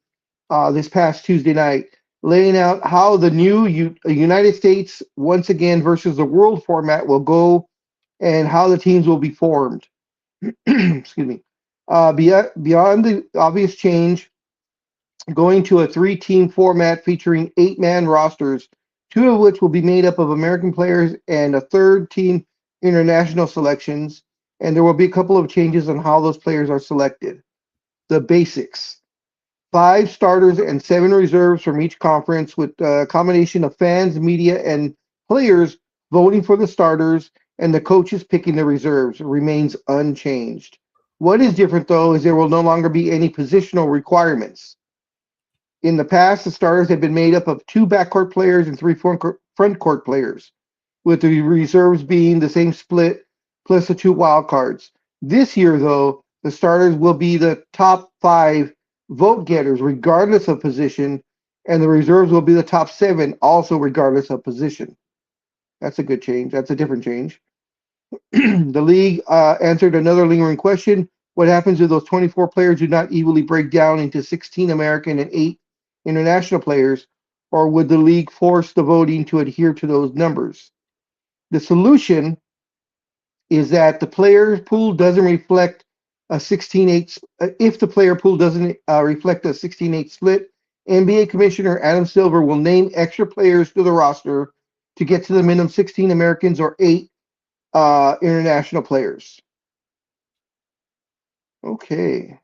this past Tuesday night, laying out how the new United States once again versus the world format will go and how the teams will be formed. Excuse me. Beyond the obvious change, going to a three-team format featuring eight-man rosters, two of which will be made up of American players and a third team international selections. And there will be a couple of changes on how those players are selected. The basics: 5 starters and 7 reserves from each conference, with a combination of fans, media, and players voting for the starters and the coaches picking the reserves remains unchanged. What is different, though, is there will no longer be any positional requirements. In the past, the starters have been made up of 2 backcourt players and 3 front court players, with the reserves being the same split plus the 2 wild cards. This year, though, the starters will be the top 5 vote getters, regardless of position, and the reserves will be the top 7, also regardless of position. That's a good change. That's a different change. The league answered another lingering question: what happens if those 24 players do not evenly break down into 16 American and 8 international players, or would the league force the voting to adhere to those numbers? The solution is that the player pool doesn't reflect a 16-8. If the player pool doesn't reflect a 16-8 split, NBA Commissioner Adam Silver will name extra players to the roster to get to the minimum 16 Americans or 8 international players. Okay.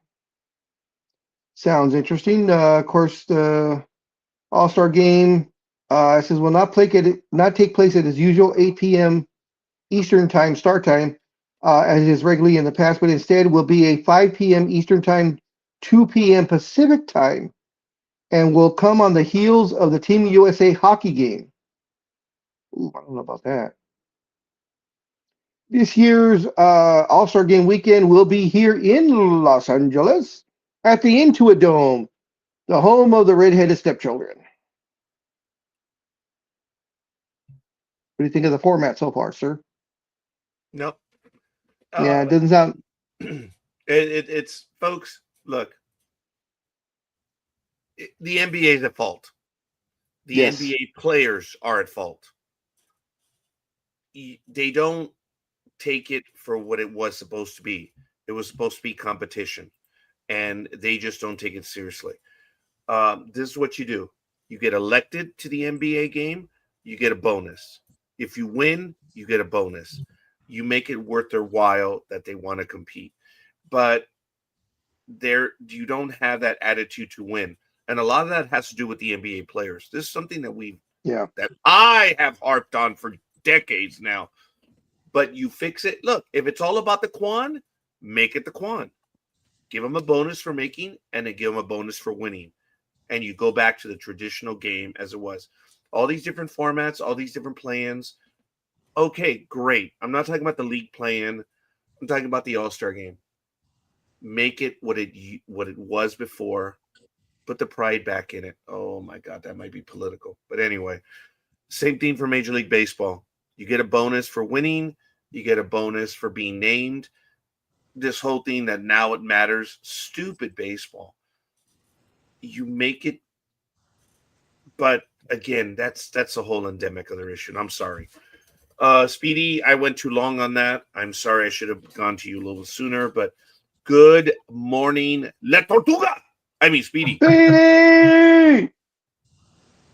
Sounds interesting. Of course, the All-Star game says will not take place at its usual 8 p.m. Eastern time start time, as it is regularly in the past, but instead will be a 5 p.m. Eastern time, 2 p.m. Pacific time, and will come on the heels of the Team USA hockey game. Ooh, I don't know about that. This year's All-Star Game weekend will be here in Los Angeles at the Intuit Dome, the home of the redheaded stepchildren. What do you think of the format so far, sir? No. Yeah, it doesn't sound. It's folks. Look, the NBA is at fault. The Yes. NBA players are at fault. They don't take it for what it was supposed to be. It was supposed to be competition, and they just don't take it seriously. This is what you do: you get elected to the NBA game, you get a bonus. If you win, you get a bonus. You make it worth their while that they want to compete. But you don't have that attitude to win. And a lot of that has to do with the NBA players. This is something that I have harped on for decades now. But you fix it. Look, if it's all about the Quan, make it the Quan. Give them a bonus for making, and then give them a bonus for winning. And you go back to the traditional game as it was. All these different formats, all these different plans. Okay, great. I'm not talking about the league plan. I'm talking about the All-Star game. Make it what it was before. Put the pride back in it. Oh my God, that might be political. But anyway, same thing for Major League Baseball. You get a bonus for winning. You get a bonus for being named. This whole thing that now it matters. Stupid baseball. You make it, but again, that's a whole endemic other issue. And I'm sorry. Speedy, I went too long on that. I'm sorry. I should have gone to you a little sooner, but good morning, La Tortuga. I mean, Speedy. Speedy!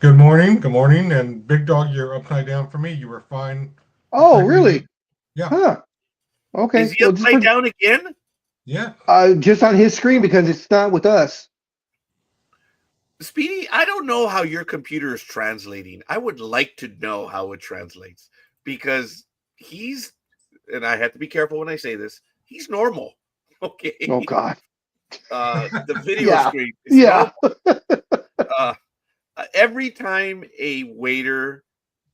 Good morning, and Big Dog, you're upside down for me. You were fine. Oh, really? Yeah. Huh. Okay. Is he upside down again? Yeah. Just on his screen because it's not with us. Speedy, I don't know how your computer is translating. I would like to know how it translates because he's, and I have to be careful when I say this, he's normal. Okay. Oh, God. The video Yeah. screen is normal. Every time a waiter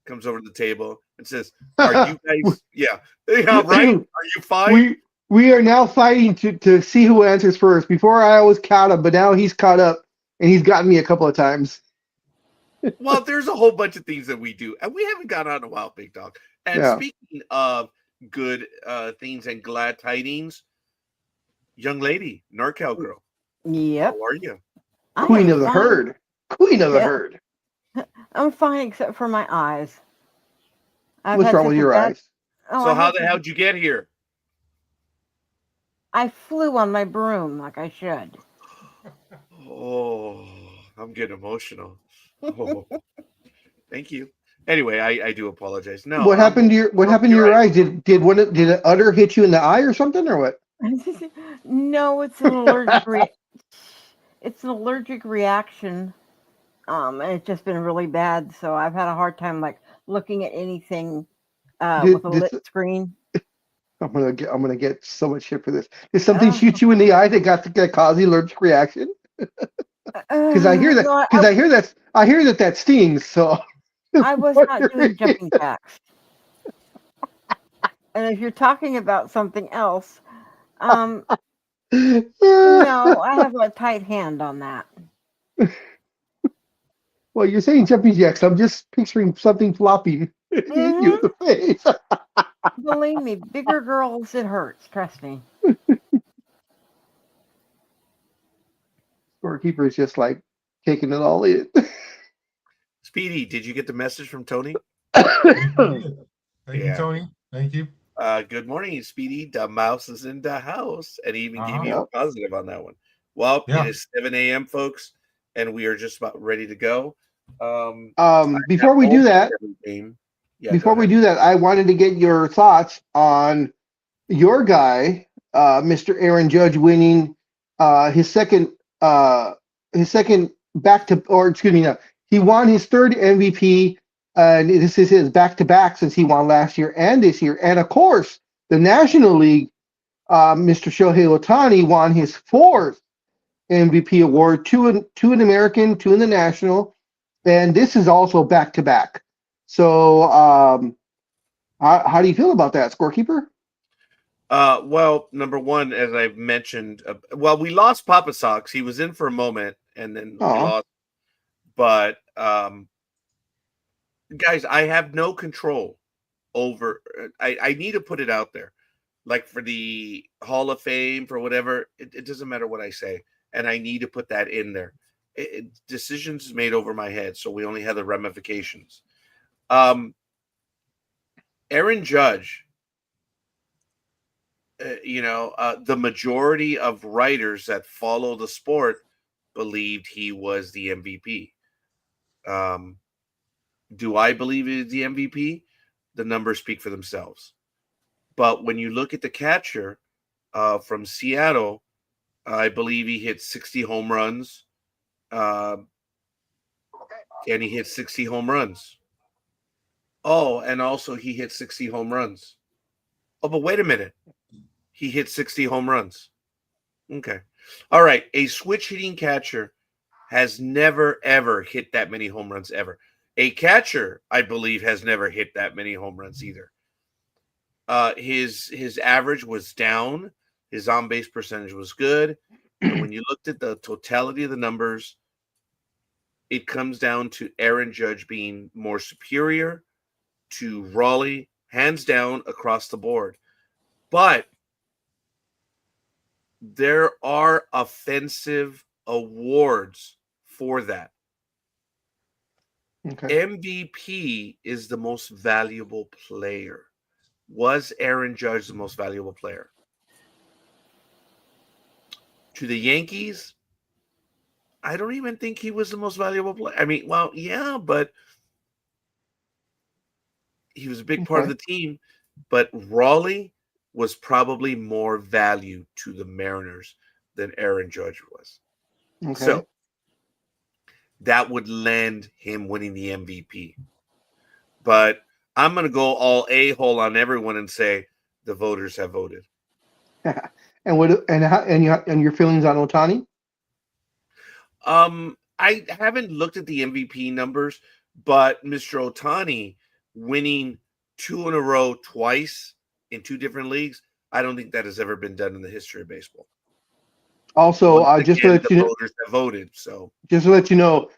comes over to the table and says, "Are you guys? Yeah, right? Are you fine?" We are now fighting to see who answers first. Before I always caught him, but now he's caught up and he's gotten me a couple of times. Well, there's a whole bunch of things that we do, and we haven't got on in a while, Big Dog. And speaking of good things and glad tidings, young lady, NorCal girl. Yep. How are you? Queen of the herd. Queen of the herd. I'm fine except for my eyes. What's wrong with your eyes? Oh, so how the hell did you get here? I flew on my broom like I should. Oh, I'm getting emotional. Oh, thank you. Anyway, I do apologize. No. What happened to your eyes? Did an udder hit you in the eye or something or what? No, it's an allergic it's an allergic reaction. And it's just been really bad, so I've had a hard time like looking at anything with a lit screen. I'm gonna get so much shit for this. Did something shoot you in the eye that caused the allergic reaction? Because I hear that. Because I hear that stings. So I was not doing jumping jacks. And if you're talking about something else, no, I have a tight hand on that. Well, you're saying jumping jacks. I'm just picturing something floppy hit you in the face. Believe me, bigger girls, it hurts. Trust me. Scorekeeper is just like taking it all in. Speedy, did you get the message from Tony? Thank you, Tony. Thank you. Good morning, Speedy. The mouse is in the house, and he even gave you Yep. a positive on that one. Well, it is 7 a.m., folks, and we are just about ready to go. Before we do that, I wanted to get your thoughts on your guy, Mr. Aaron Judge, winning his second back to, or excuse me, no, he won his third MVP, and this is his back-to-back since he won last year and this year. And of course, the National League, Mr. Shohei Ohtani won his fourth MVP award, two in American, two in the National, and this is also back-to-back. So, how do you feel about that, Scorekeeper? Well, number one, as I've mentioned, we lost Papa Sox. He was in for a moment, and then we lost. But guys, I have no control over. I need to put it out there, like for the Hall of Fame, for whatever. It doesn't matter what I say, and I need to put that in there. Decisions made over my head, so we only have the ramifications. Aaron Judge. The majority of writers that follow the sport believed he was the MVP. Do I believe he's the MVP? The numbers speak for themselves. But when you look at the catcher from Seattle, I believe he hit 60 home runs. And he hit 60 home runs. Oh, and also he hit 60 home runs. Oh, but wait a minute. He hit 60 home runs. Okay. All right. A switch hitting catcher has never, ever hit that many home runs ever. A catcher, I believe, has never hit that many home runs either. His average was down. His on-base percentage was good. But when you looked at the totality of the numbers, it comes down to Aaron Judge being more superior to Raleigh, hands down across the board. But there are offensive awards for that. Okay. MVP is the most valuable player. Was Aaron Judge the most valuable player? To the Yankees, I don't even think he was the most valuable player. I mean, well, yeah, but he was a big part of the team. But Raleigh was probably more value to the Mariners than Aaron Judge was. Okay. So that would lend him winning the MVP. But I'm going to go all a-hole on everyone and say the voters have voted. And your feelings on Ohtani? I haven't looked at the MVP numbers, but Mr. Ohtani winning 2 in a row twice in 2 different leagues, I don't think that has ever been done in the history of baseball. Also, just to let you know, voters have voted. So just to let you know,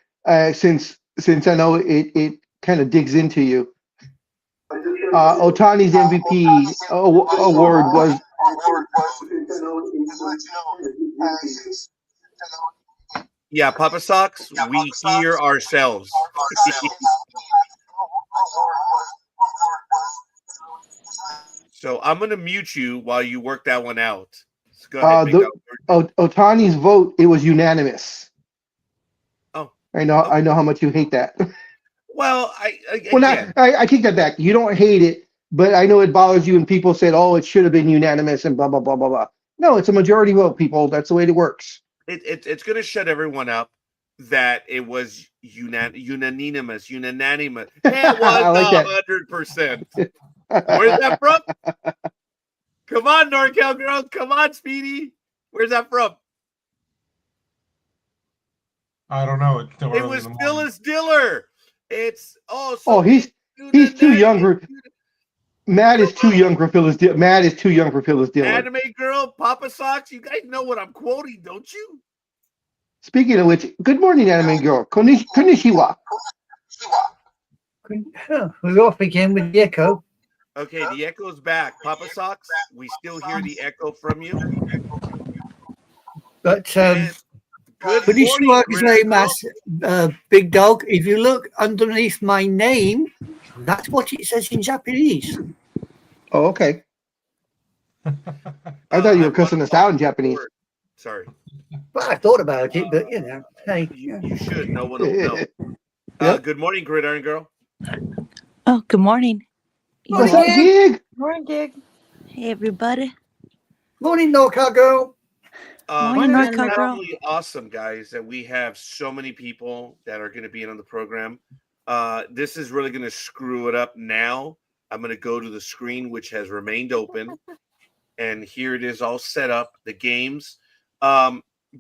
since I know it kind of digs into you, Ohtani's MVP award was. Yeah, Papa Sox, we hear ourselves. So I'm going to mute you while you work that one out. So go ahead, Big Dog. Ohtani's vote, it was unanimous. Oh, I know how much you hate that. Well, I take that back. You don't hate it, but I know it bothers you when people said, "Oh, it should have been unanimous," and blah blah blah blah blah. No, it's a majority vote, people. That's the way it works. It's going to shut everyone up that it was unanimous. Yeah, it was 100%. Where's that from? Come on, NorCal girl. Come on, Speedy. Where's that from? I don't know. It was Phyllis Diller. It's he's too young. Matt is too young for Phyllis Diller. Matt is too young for Phyllis Diller. Anime girl, Papa Sox. You guys know what I'm quoting, don't you? Speaking of which, good morning, anime girl. Konnichiwa. We're off again with the echo. Okay, the echo's back. Papa Sox, we still hear the echo from you. But Konnichiwa gozaimasu, Big Dog. If you look underneath my name, that's what it says in Japanese. Oh, okay. I thought you were cussing us out in Japanese. Sorry. Well, I thought about it, but hey. You should. No one will know. Good morning, Gridiron Girl. Oh, good morning. What's up, Gig? Morning, Gig. Hey, everybody. Morning, NorCal girl. Morning, it's NorCal girl. absolutely awesome, guys, that we have so many people that are going to be in on the program. This is really going to screw it up now. I'm going to go to the screen, which has remained open. And here it is all set up, the games.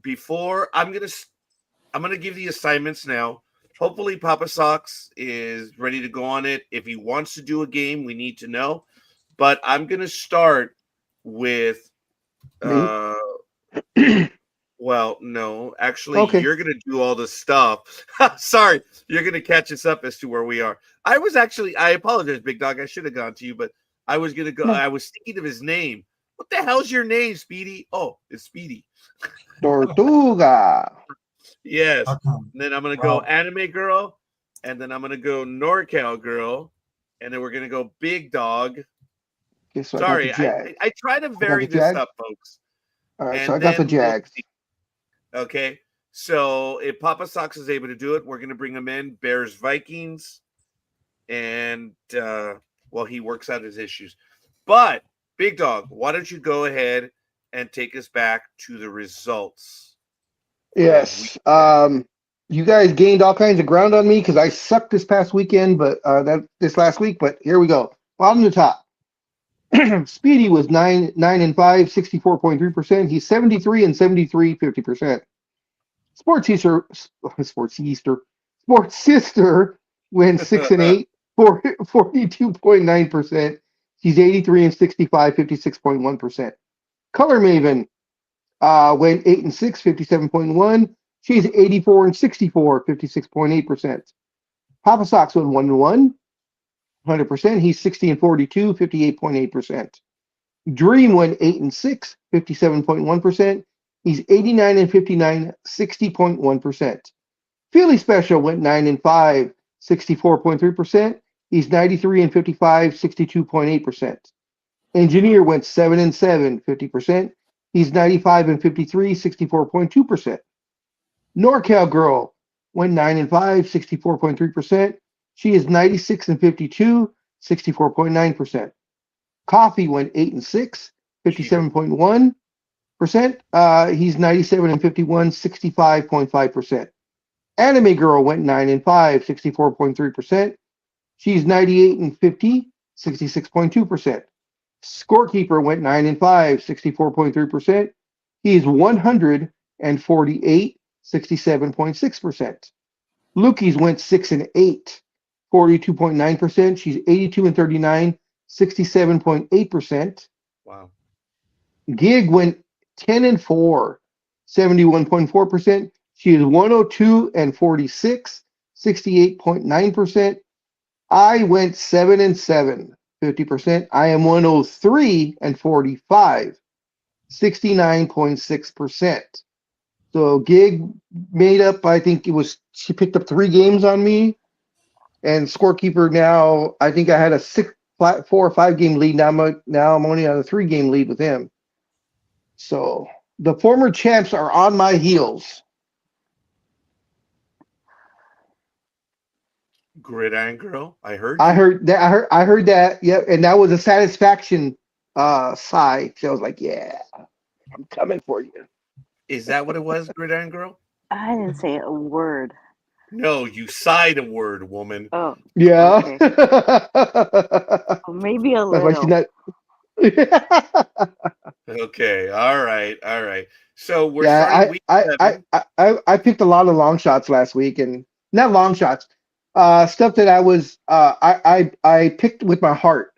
Before I'm going to give the assignments now. Hopefully Papa Sox is ready to go on it. If he wants to do a game, we need to know. But I'm going to start with well, no. Actually, Okay. You're going to do all the stuff. Sorry. You're going to catch us up as to where we are. I apologize, Big Dog. I should have gone to you, but I was going to go. No. I was thinking of his name. What the hell's your name, Speedy? Oh, it's Speedy. Tortuga. Yes. Okay. And then I'm going to go Anime Girl. And then I'm going to go NorCal Girl. And then we're going to go Big Dog. Okay, so Sorry. I try to vary this up, folks. All right, And so I got the Jags. Okay. So if Papa Sox is able to do it, we're going to bring him in. Bears, Vikings. And while he works out his issues. But, Big Dog, why don't you go ahead and take us back to the results? Yes. You guys gained all kinds of ground on me because I sucked this past weekend, but this last week. But here we go. Bottom to top. Speedy was 9-5, 64.3%. He's 73 and 73, 50%. Sports Sister went 6-8, 42.9%. She's 83 and 65, 56.1%. Color Maven went 8-6, 57.1. She's 84-64, 56.8%. Papa Sox went 1-1, 100%. He's 60-42, 58.8%. Dream went 8-6, 57.1%. He's 89-59, 60.1%. Philly Special went 9-5, 64.3%. He's 93-55, 62.8%. Engineer went 7-7, 50%. He's 95-53, 64.2%. NorCal Girl went 9-5, 64.3%. She is 96-52, 64.9%. Coffee went 8-6, 57.1%. He's 97-51, 65.5%. Anime Girl went 9-5, 64.3%. She's 98-50, 66.2%. Scorekeeper went 9-5, 64.3%. He's 148, 67.6%. Lukey's went 6-8, 42.9%. She's 82-39, 67.8%. Wow. Gig went 10-4, 71.4%. She is 102-46, 68.9%. I went 7-7, 50%. I am 103-45, 69.6%. So Gig made up, I think she picked up 3 games on me. And Scorekeeper now, I think I had a 4 or 5 game lead. Now I'm only on a 3 game lead with him. So the former champs are on my heels. Gridiron Girl, I heard. I heard that. Yep, and that was a satisfaction sigh. So I was like, yeah, I'm coming for you. Is that what it was, Gridiron Girl? I didn't say a word. No, you sighed a word, woman. Oh, Yeah. okay. Maybe a That's why she's little. not. Okay, all right. So we're Yeah, starting week 7. I picked a lot of long shots last week, and not long shots, stuff that I was I picked with my heart,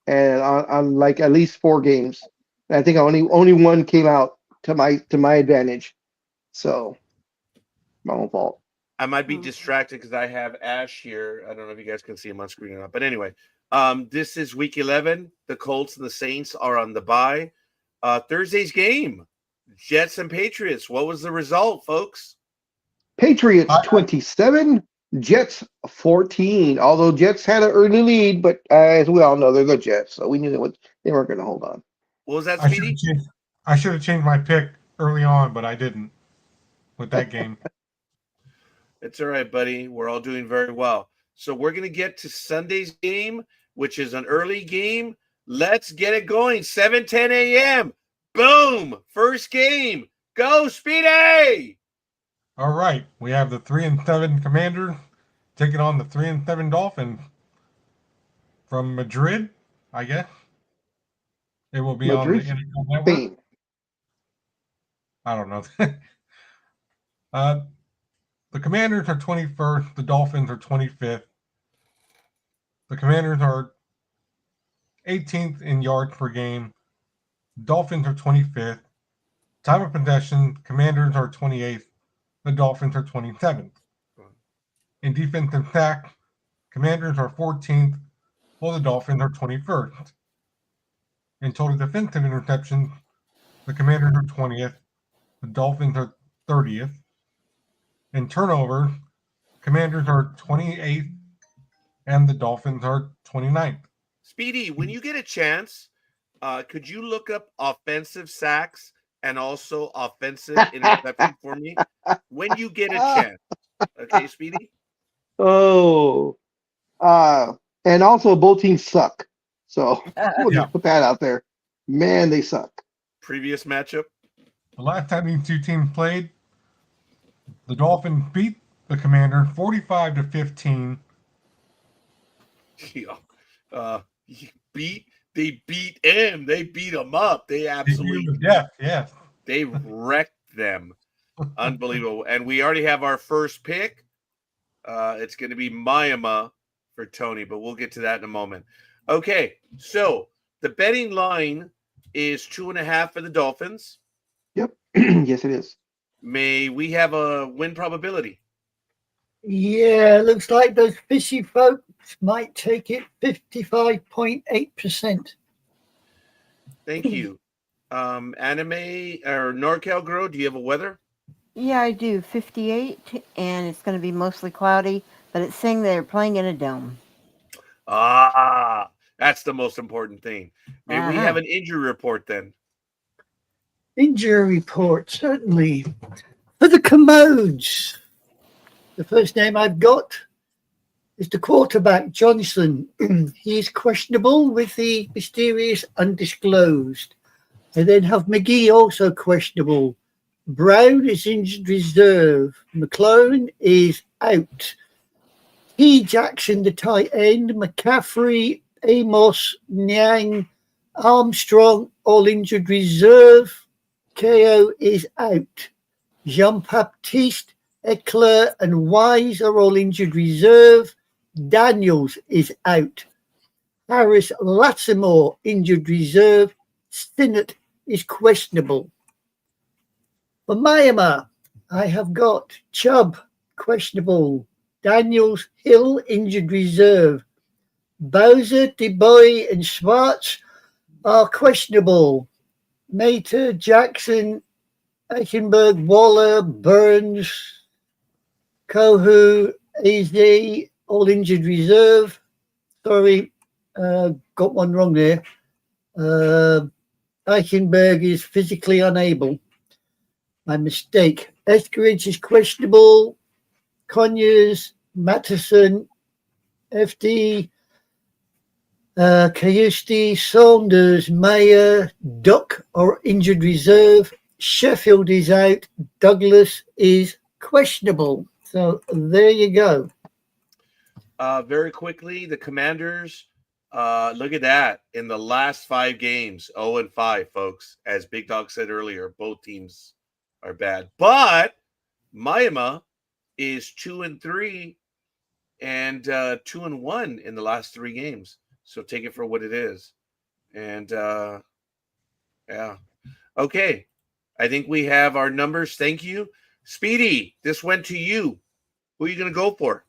and on like at least 4 games. And I think only one came out to my advantage, so my own fault. I might be distracted because I have Ash here. I don't know if you guys can see him on screen or not. But anyway, this is week 11. The Colts and the Saints are on the bye. Thursday's game, Jets and Patriots. What was the result, folks? Patriots 27, Jets 14. Although Jets had an early lead, but as we all know, they're the Jets, so we knew they weren't going to hold on. What was that, I Speedy? should have changed my pick early on, but I didn't with that game. It's all right, buddy. We're all doing very well. So we're going to get to Sunday's game, which is an early game. Let's get it going. 7:10 a.m. Boom. First game. Go, Speedy. All right, we have the 3-7 Commander taking on the 3-7 Dolphin from Madrid, I guess. It will be Madrid, on the NFL Network. Spain. I don't know. The Commanders are 21st. The Dolphins are 25th. The Commanders are 18th in yards per game. Dolphins are 25th. Time of possession, Commanders are 28th. The Dolphins are 27th. In defensive sack, Commanders are 14th, while the Dolphins are 21st. In total defensive interceptions, the Commanders are 20th. The Dolphins are 30th. In turnovers, Commanders are 28th, and the Dolphins are 29th. Speedy, when you get a chance, could you look up offensive sacks and also offensive interception for me? When you get a chance. Okay, Speedy? Oh. And also both teams suck. So we'll just put that out there. Man, they suck. Previous matchup? The last time these two teams played, the Dolphins beat the Commanders 45-15. Yeah. They beat him. They beat him up. They absolutely Yes. They wrecked them. Unbelievable. And we already have our first pick. It's going to be Miami for Tony, but we'll get to that in a moment. Okay, so the betting line is 2.5 for the Dolphins. Yep. Yes, it is. May we have a win probability? Yeah, looks like those fishy folks might take it 55.8%. Thank you. Anime or NorCal Grow, do you have a weather? Yeah, I do. 58, and it's going to be mostly cloudy, but it's saying they're playing in a dome. Ah, that's the most important thing. May we have Uh-huh. an injury report then? Injury report, certainly. For the Commodes, the first name I've got is the quarterback, Johnson. He is questionable with the mysterious undisclosed. I then have McGee, also questionable. Brown is injured reserve. McClone is out. T. Jackson, the tight end. McCaffrey, Amos, Nyang, Armstrong, all injured reserve. KO is out. Jean-Baptiste, Eckler, and Wise are all injured reserve. Daniels is out. Harris Lattimore, injured reserve. Stinnett is questionable. For Myanmar, I have got Chubb, questionable. Daniels, Hill, injured reserve. Bowser, DeBoy, and Schwartz are questionable. Mater, Jackson, Eichenberg, Waller, Burns, Kohu, AZ, all injured reserve. Sorry, got one wrong there. Eichenberg is physically unable. My mistake. Eskridge is questionable. Conyers, Matteson, FD, Cayusti, Saunders, Mayer, Duck are injured reserve. Sheffield is out. Douglas is questionable. So there you go. Very quickly, the Commanders, look at that. In the last 5 games, 0-5, folks. As Big Dog said earlier, both teams are bad. But Miami is 2-3 and 2-1 in the last 3 games. So take it for what it is. And yeah. Okay. I think we have our numbers. Thank you. Speedy, this went to you. Who are you going to go for?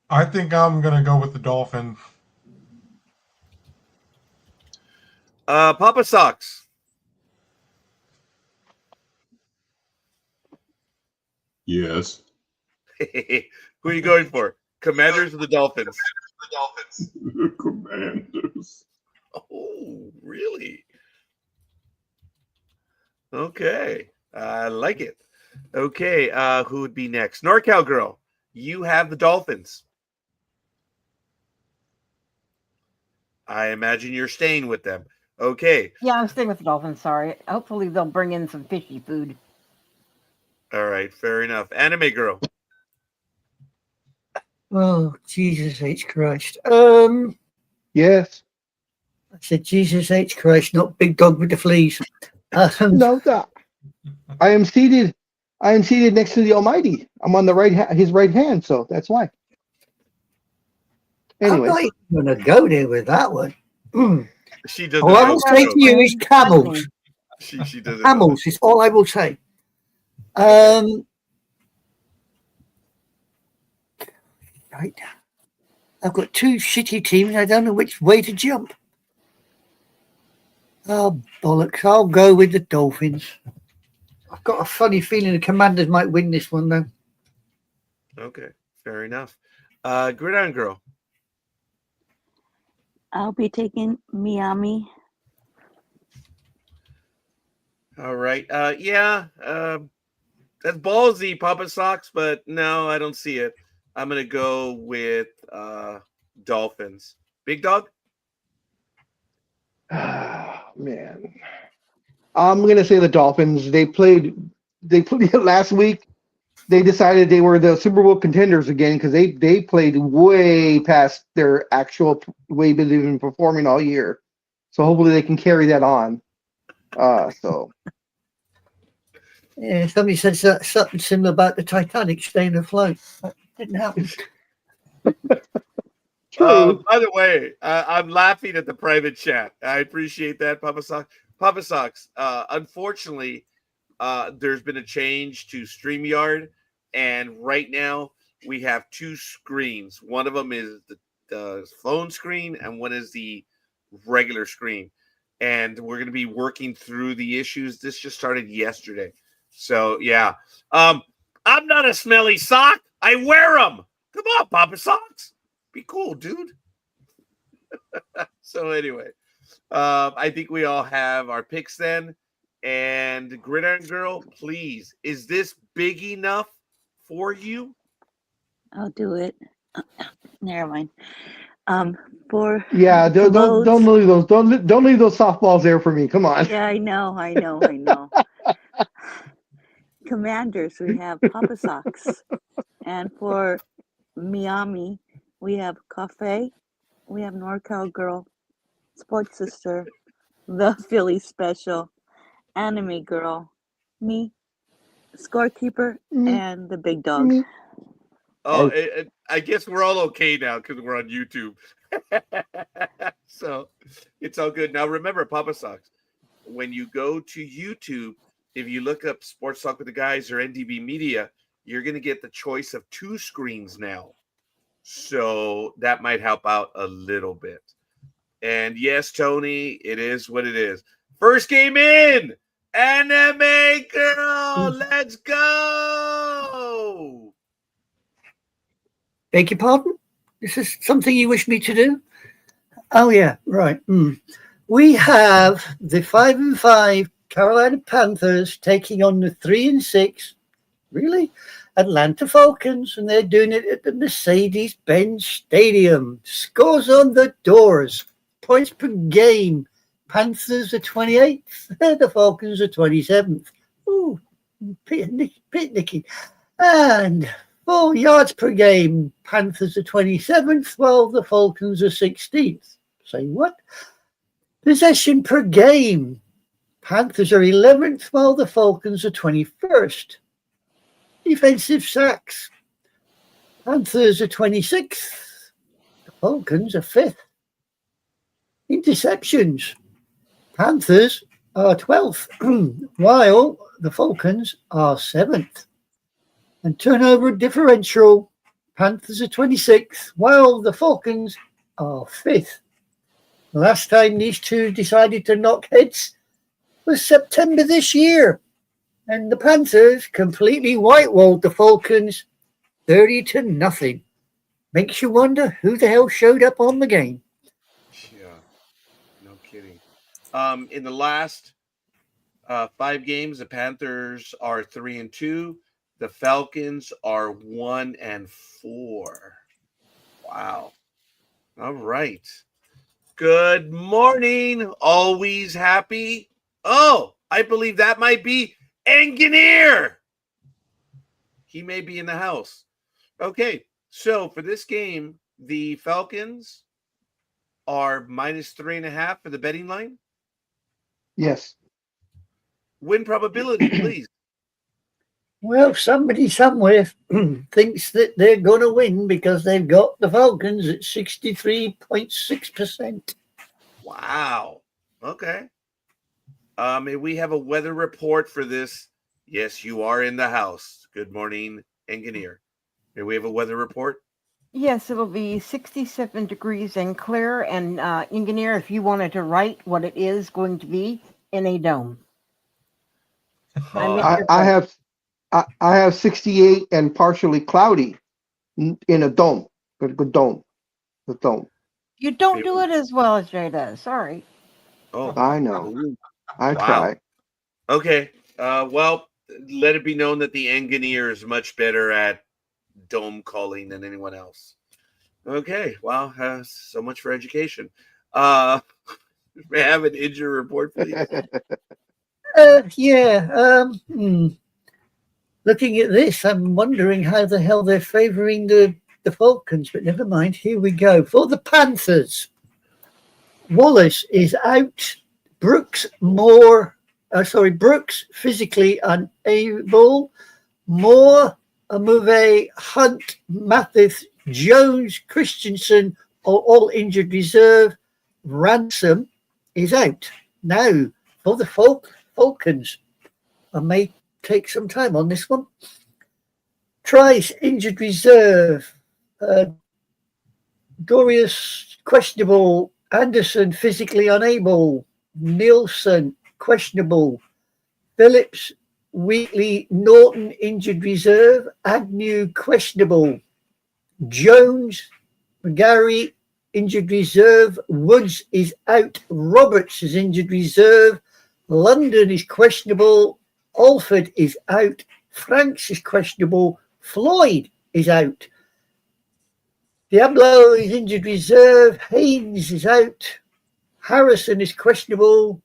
I think I'm going to go with the Dolphins. Papa Sox. Yes. Who are you going for? Commanders or the Dolphins? The Commanders. Oh, really? Okay. I like it. Okay. Who would be next? NorCal Girl, you have the Dolphins. I imagine you're staying with them. Okay. Yeah, I'm staying with the Dolphins. Sorry. Hopefully they'll bring in some fishy food. All right. Fair enough. Anime Girl. Oh, Jesus H. Christ. Yes. I said Jesus H. Christ, not Big Dog with the fleas. No, I am seated. I am seated next to the Almighty. I'm on the his right hand, so that's why. Anyway, I'm not even going to go there with that one. She doesn't All I know. will say to you is camels. She doesn't know. Camels is all I will say. Right. I've got 2 shitty teams. I don't know which way to jump. Oh, bollocks. I'll go with the Dolphins. I've got a funny feeling the Commanders might win this one, though. Okay. Fair enough. Gridiron Girl. I'll be taking Miami. All right. Yeah. That's ballsy, Papa Sox, but no, I don't see it. I'm gonna go with Dolphins. Big Dog. Man, I'm gonna say the Dolphins. They played last week. They decided they were the Super Bowl contenders again because they played way past their actual way they've been performing all year. So hopefully they can carry that on. Yeah, somebody said something similar about the Titanic staying afloat. That didn't happen. True. By the way, I'm laughing at the private chat. I appreciate that, Papa Sox. Papa Sox, unfortunately, there's been a change to StreamYard, and right now we have two screens. One of them is the phone screen, and one is the regular screen. And we're going to be working through the issues. This just started yesterday. So, yeah. I'm not a smelly sock. I wear them. Come on, Papa Sox. Be cool, dude. So anyway, I think we all have our picks then. And Gridiron Girl, please, is this big enough for you? I'll do it. Never mind. For Yeah, don't votes. leave those don't leave those softballs there for me. Come on. Yeah, I know. Commanders, we have Papa Sox. And for Miami, we have Cafe, we have NorCal Girl, Sports Sister, the Philly Special, Anime Girl, me, Scorekeeper, Me. and the Big Dog. Me. Oh, I guess we're all okay now because we're on YouTube. So it's all good. Now remember, Papa Sox, when you go to YouTube, if you look up Sports Talk with the Guys or NDB Media, you're going to get the choice of two screens now. So that might help out a little bit. And yes, Tony, it is what it is. First game in. Anime Girl, let's go. Beg your pardon? This is something you wish me to do? Oh, yeah, right. We have the 5-5 Carolina Panthers taking on the 3-6, really, Atlanta Falcons, and they're doing it at the Mercedes-Benz Stadium. Scores on the doors, points per game. Panthers are 28th, the Falcons are 27th. Ooh, picnicking. And 4 yards per game, Panthers are 27th, while the Falcons are 16th. Say what? Possession per game, Panthers are 11th, while the Falcons are 21st. Defensive sacks, Panthers are 26th, the Falcons are 5th. Interceptions, Panthers are 12th, while the Falcons are 7th. And turnover differential, Panthers are 26th, while the Falcons are 5th. Last time these two decided to knock heads was September this year, and the Panthers completely whitewalled the Falcons 30-0. Makes you wonder who the hell showed up on the game. Yeah, no kidding. In the last 5 games, the Panthers are 3-2. The Falcons are 1-4. Wow. All right. Good morning. Always happy. Oh, I believe that might be Engineer. He may be in the house. Okay. So for this game, the Falcons are -3.5 for the betting line. Yes. Win probability, please. Well, somebody somewhere thinks that they're going to win because they've got the Falcons at 63.6%. Wow. Okay. May we have a weather report for this? Yes, you are in the house. Good morning, Engineer. May we have a weather report? Yes, it'll be 67 degrees and clear. And Engineer, if you wanted to write what it is going to be in a dome. I have 68 and partially cloudy in a dome. Good dome. The dome. You don't do it as well as Jay does. Sorry. Oh, I know. I try. Okay. Well, let it be known that the Engineer is much better at dome calling than anyone else. Okay. Well, so much for education. May I have an injury report, please? Looking at this, I'm wondering how the hell they're favoring the Falcons, but never mind. Here we go. For the Panthers, Wallace is out. Brooks physically unable. Moore, Amuve, Hunt, Mathis, Jones, Christensen, all injured reserve. Ransom is out. Now, for the Falcons, I may take some time on this one. Trice, injured reserve. Dorius, questionable. Anderson, physically unable. Nielsen, questionable. Phillips, Wheatley, Norton, injured reserve. Agnew, questionable. Jones, McGarry, injured reserve. Woods is out. Roberts is injured reserve. London is questionable. Alford is out. Franks is questionable. Floyd is out. Diablo is injured reserve. Haynes is out. Harrison is questionable.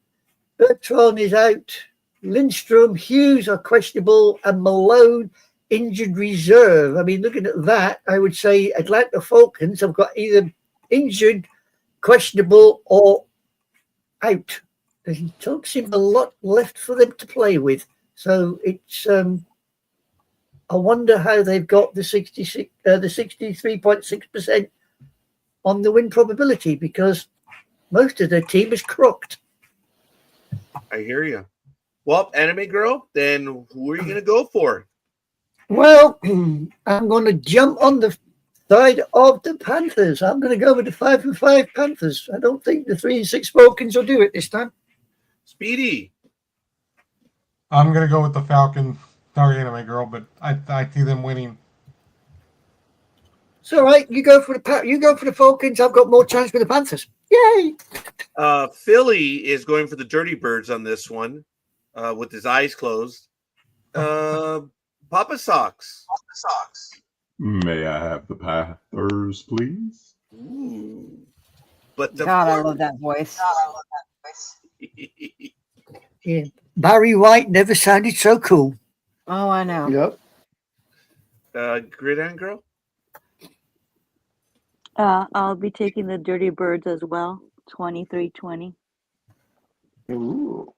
Bertrand is out. Lindstrom, Hughes are questionable, and Malone injured reserve. I mean, looking at that, I would say Atlanta Falcons have got either injured, questionable, or out. There don't seem a lot left for them to play with. So it's I wonder how they've got the 63.6% on the win probability, because most of their team is crocked. I hear you. Well, Anime Girl, then who are you going to go for? Well, I'm going to jump on the side of the Panthers. I'm going to go with the 5-5 Panthers. I don't think the 3-6 Falcons will do it this time. Speedy. I'm going to go with the Falcons. Sorry, Anime Girl, but I see them winning. It's all right. You go for the Falcons. I've got more chance for the Panthers. Yay! Philly is going for the Dirty Birds on this one, with his eyes closed. Papa Sox. May I have the Panthers, please? Ooh. But the God, I love that voice. Yeah. Barry White never sounded so cool. Oh, I know. Yep. Gridiron Girl. I'll be taking the Dirty Birds as well. 23-20. Ooh.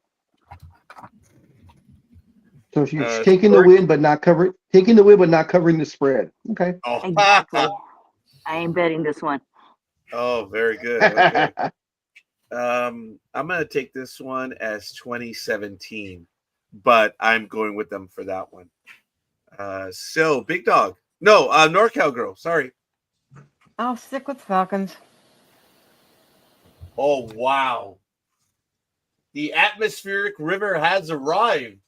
So she's taking the win, but not covering. Taking the win, but not covering the spread. Okay. Oh, Exactly. I ain't betting this one. oh, very good. Okay. I'm gonna take this one as 2017, but I'm going with them for that one. So Big Dog. No, NorCal Girl. Sorry. I'll stick with Falcons. Oh wow. The atmospheric river has arrived.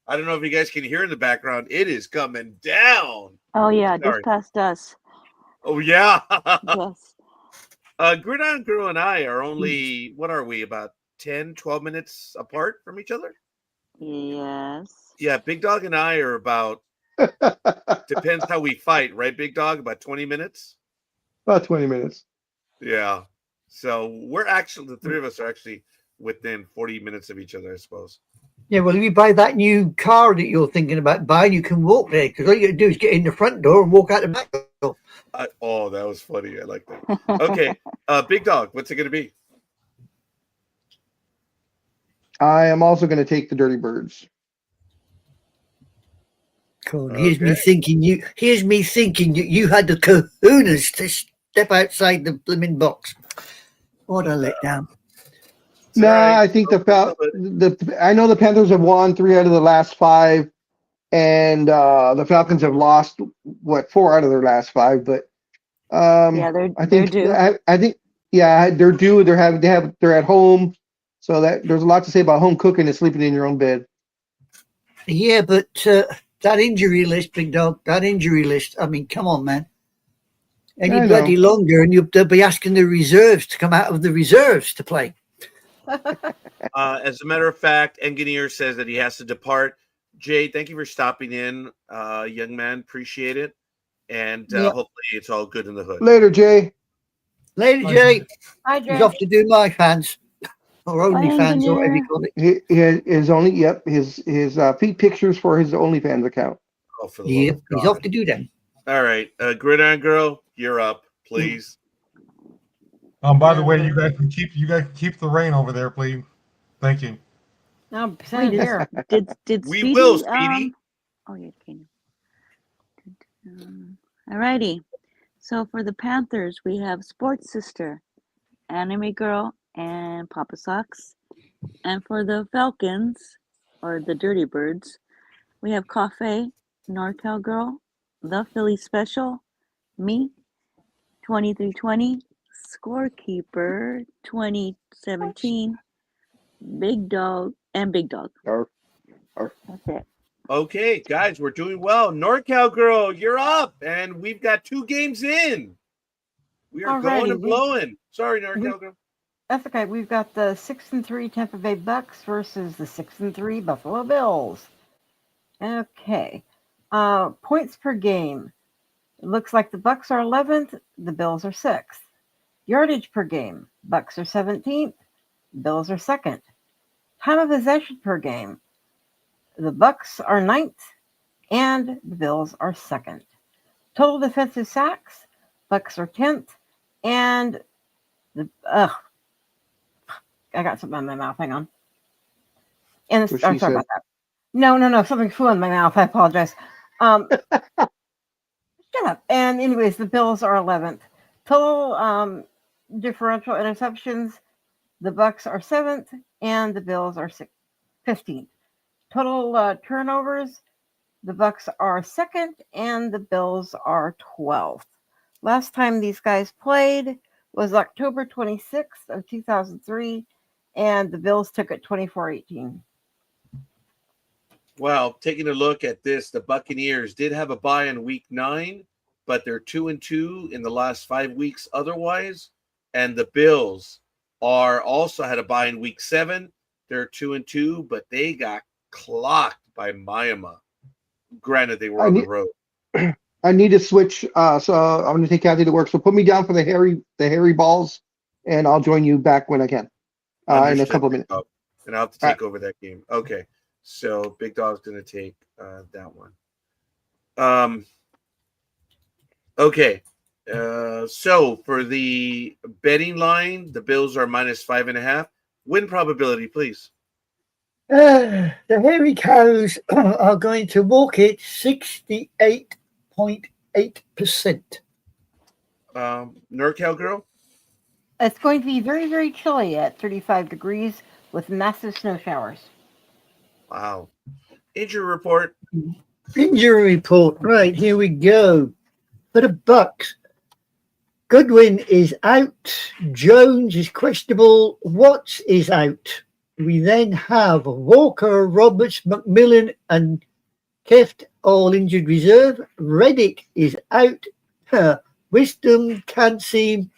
I don't know if you guys can hear in the background. It is coming down. Oh, yeah, Sorry. just past us. Oh yeah. Yes. Gridiron Girl and I are only, what are we, about 10, 12 minutes apart from each other? Yes. Yeah, Big Dog and I are about, depends how we fight, right, Big Dog? About 20 minutes? About 20 minutes. Yeah. So we're actually, the three of us are actually within 40 minutes of each other, I suppose. Yeah, well, if you buy that new car that you're thinking about buying, you can walk there, because all you got to do is get in the front door and walk out the back door. Oh, that was funny. I like that. Okay. Big Dog, what's it going to be? I am also going to take the Dirty Birds. Cool. Here's me thinking that you had the kahunas to step outside the blooming box. What a letdown. Nah, right. I think I know the Panthers have won 3 out of the last 5, and the Falcons have lost 4 out of their last 5. But Yeah, they're due. I think they're due. They're at home, so that there's a lot to say about home cooking and sleeping in your own bed. Yeah, but that injury list, Big Dog, that injury list. I mean, come on, man. Any bloody longer, and they'll be asking the reserves to come out of the reserves to play. As a matter of fact, Engineer says that he has to depart. Jay, thank you for stopping in, young man. Appreciate it. And hopefully it's all good in the hood. Later, Jay. Later, Jay. Hi, Jay. He's off to do my fans. Or only fans, or whatever you call it. His feet pictures for his OnlyFans account. Oh, for the love of He's God. off to do them. All right. Gridiron Girl, you're up, please. By the way, you guys can keep the rain over there, please. Thank you. No, send it here. Did We Speedy, will, Speedy. oh, yeah, okay. All righty. So for the Panthers, we have Sports Sister, Anime Girl, and Papa Socks. And for the Falcons, or the Dirty Birds, we have Cafe, NorCal Girl, The Philly Special, me, 2320, Scorekeeper, 2017, Big Dog, and Big Dog. Arf. That's it. Okay, guys, we're doing well. NorCal Girl, you're up, and we've got 2 games in. We are going Alrighty, and blowing. Sorry, NorCal Girl. That's okay. We've got the 6-3 Tampa Bay Bucks versus the 6-3 Buffalo Bills. Okay. Points per game. It looks like the Bucks are 11th, the Bills are 6th. Yardage per game. Bucks are 17th, Bills are 2nd. Time of possession per game. The Bucks are 9th, and the Bills are 2nd. Total defensive sacks. Bucks are 10th, and the I got something in my mouth. Hang on. And What sorry she said. about that. No, something flew in my mouth. I apologize. Shut up. And anyways, the Bills are 11th. Total differential interceptions. The Bucks are 7th, and the Bills are 15th. Total turnovers. The Bucks are 2nd, and the Bills are 12th. Last time these guys played was October 26th of 2003, and the Bills took it 24-18. Well, taking a look at this, the Buccaneers did have a bye in week 9, but they're 2-2 in the last 5 weeks otherwise. And the Bills are also had a bye in week 7. They're 2-2, but they got clocked by Miami. Granted, they were on the road. I need to switch, so I'm going to take Kathy to work. So put me down for the hairy balls, and I'll join you back when I can in a couple of minutes. And I'll have to take over that game. Okay, so Big Dog's going to take that one. Okay, so for the betting line, the Bills are -5.5. Win probability, please. The Hairy Cows are going to walk it 68.8%. NorCal Girl? It's going to be very, very chilly at 35 degrees with massive snow showers. Wow. Injury report. Injury report. Right, here we go. For the Bucks, Goodwin is out. Jones is questionable. Watts is out. We then have Walker, Roberts, McMillan, and Keft all injured reserve. Reddick is out. Wisdom, Cansey,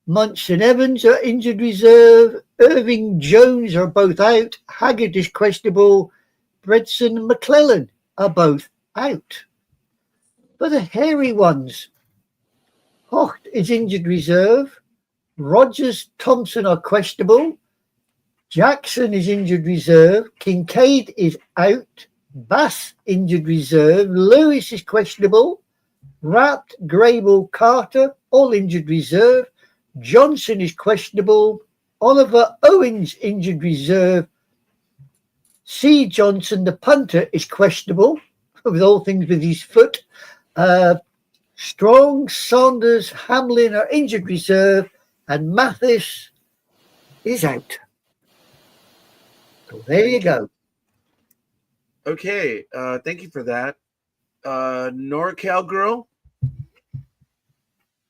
Munch and Evans are injured reserve. Irving, Jones are both out. Haggard is questionable. Bredson and McClellan are both out. For the hairy ones, Hocht is injured reserve. Rogers, Thompson are questionable. Jackson is injured reserve. Kincaid is out. Bass injured reserve. Lewis is questionable. Rapt, Grable, Carter all injured reserve. Johnson is questionable. Oliver Owens injured reserve. C. Johnson, the punter, is questionable with all things with his foot. Strong, Saunders, Hamlin are injured reserve, and Mathis is out. So there you go. Okay, thank you for that. NorCal Girl?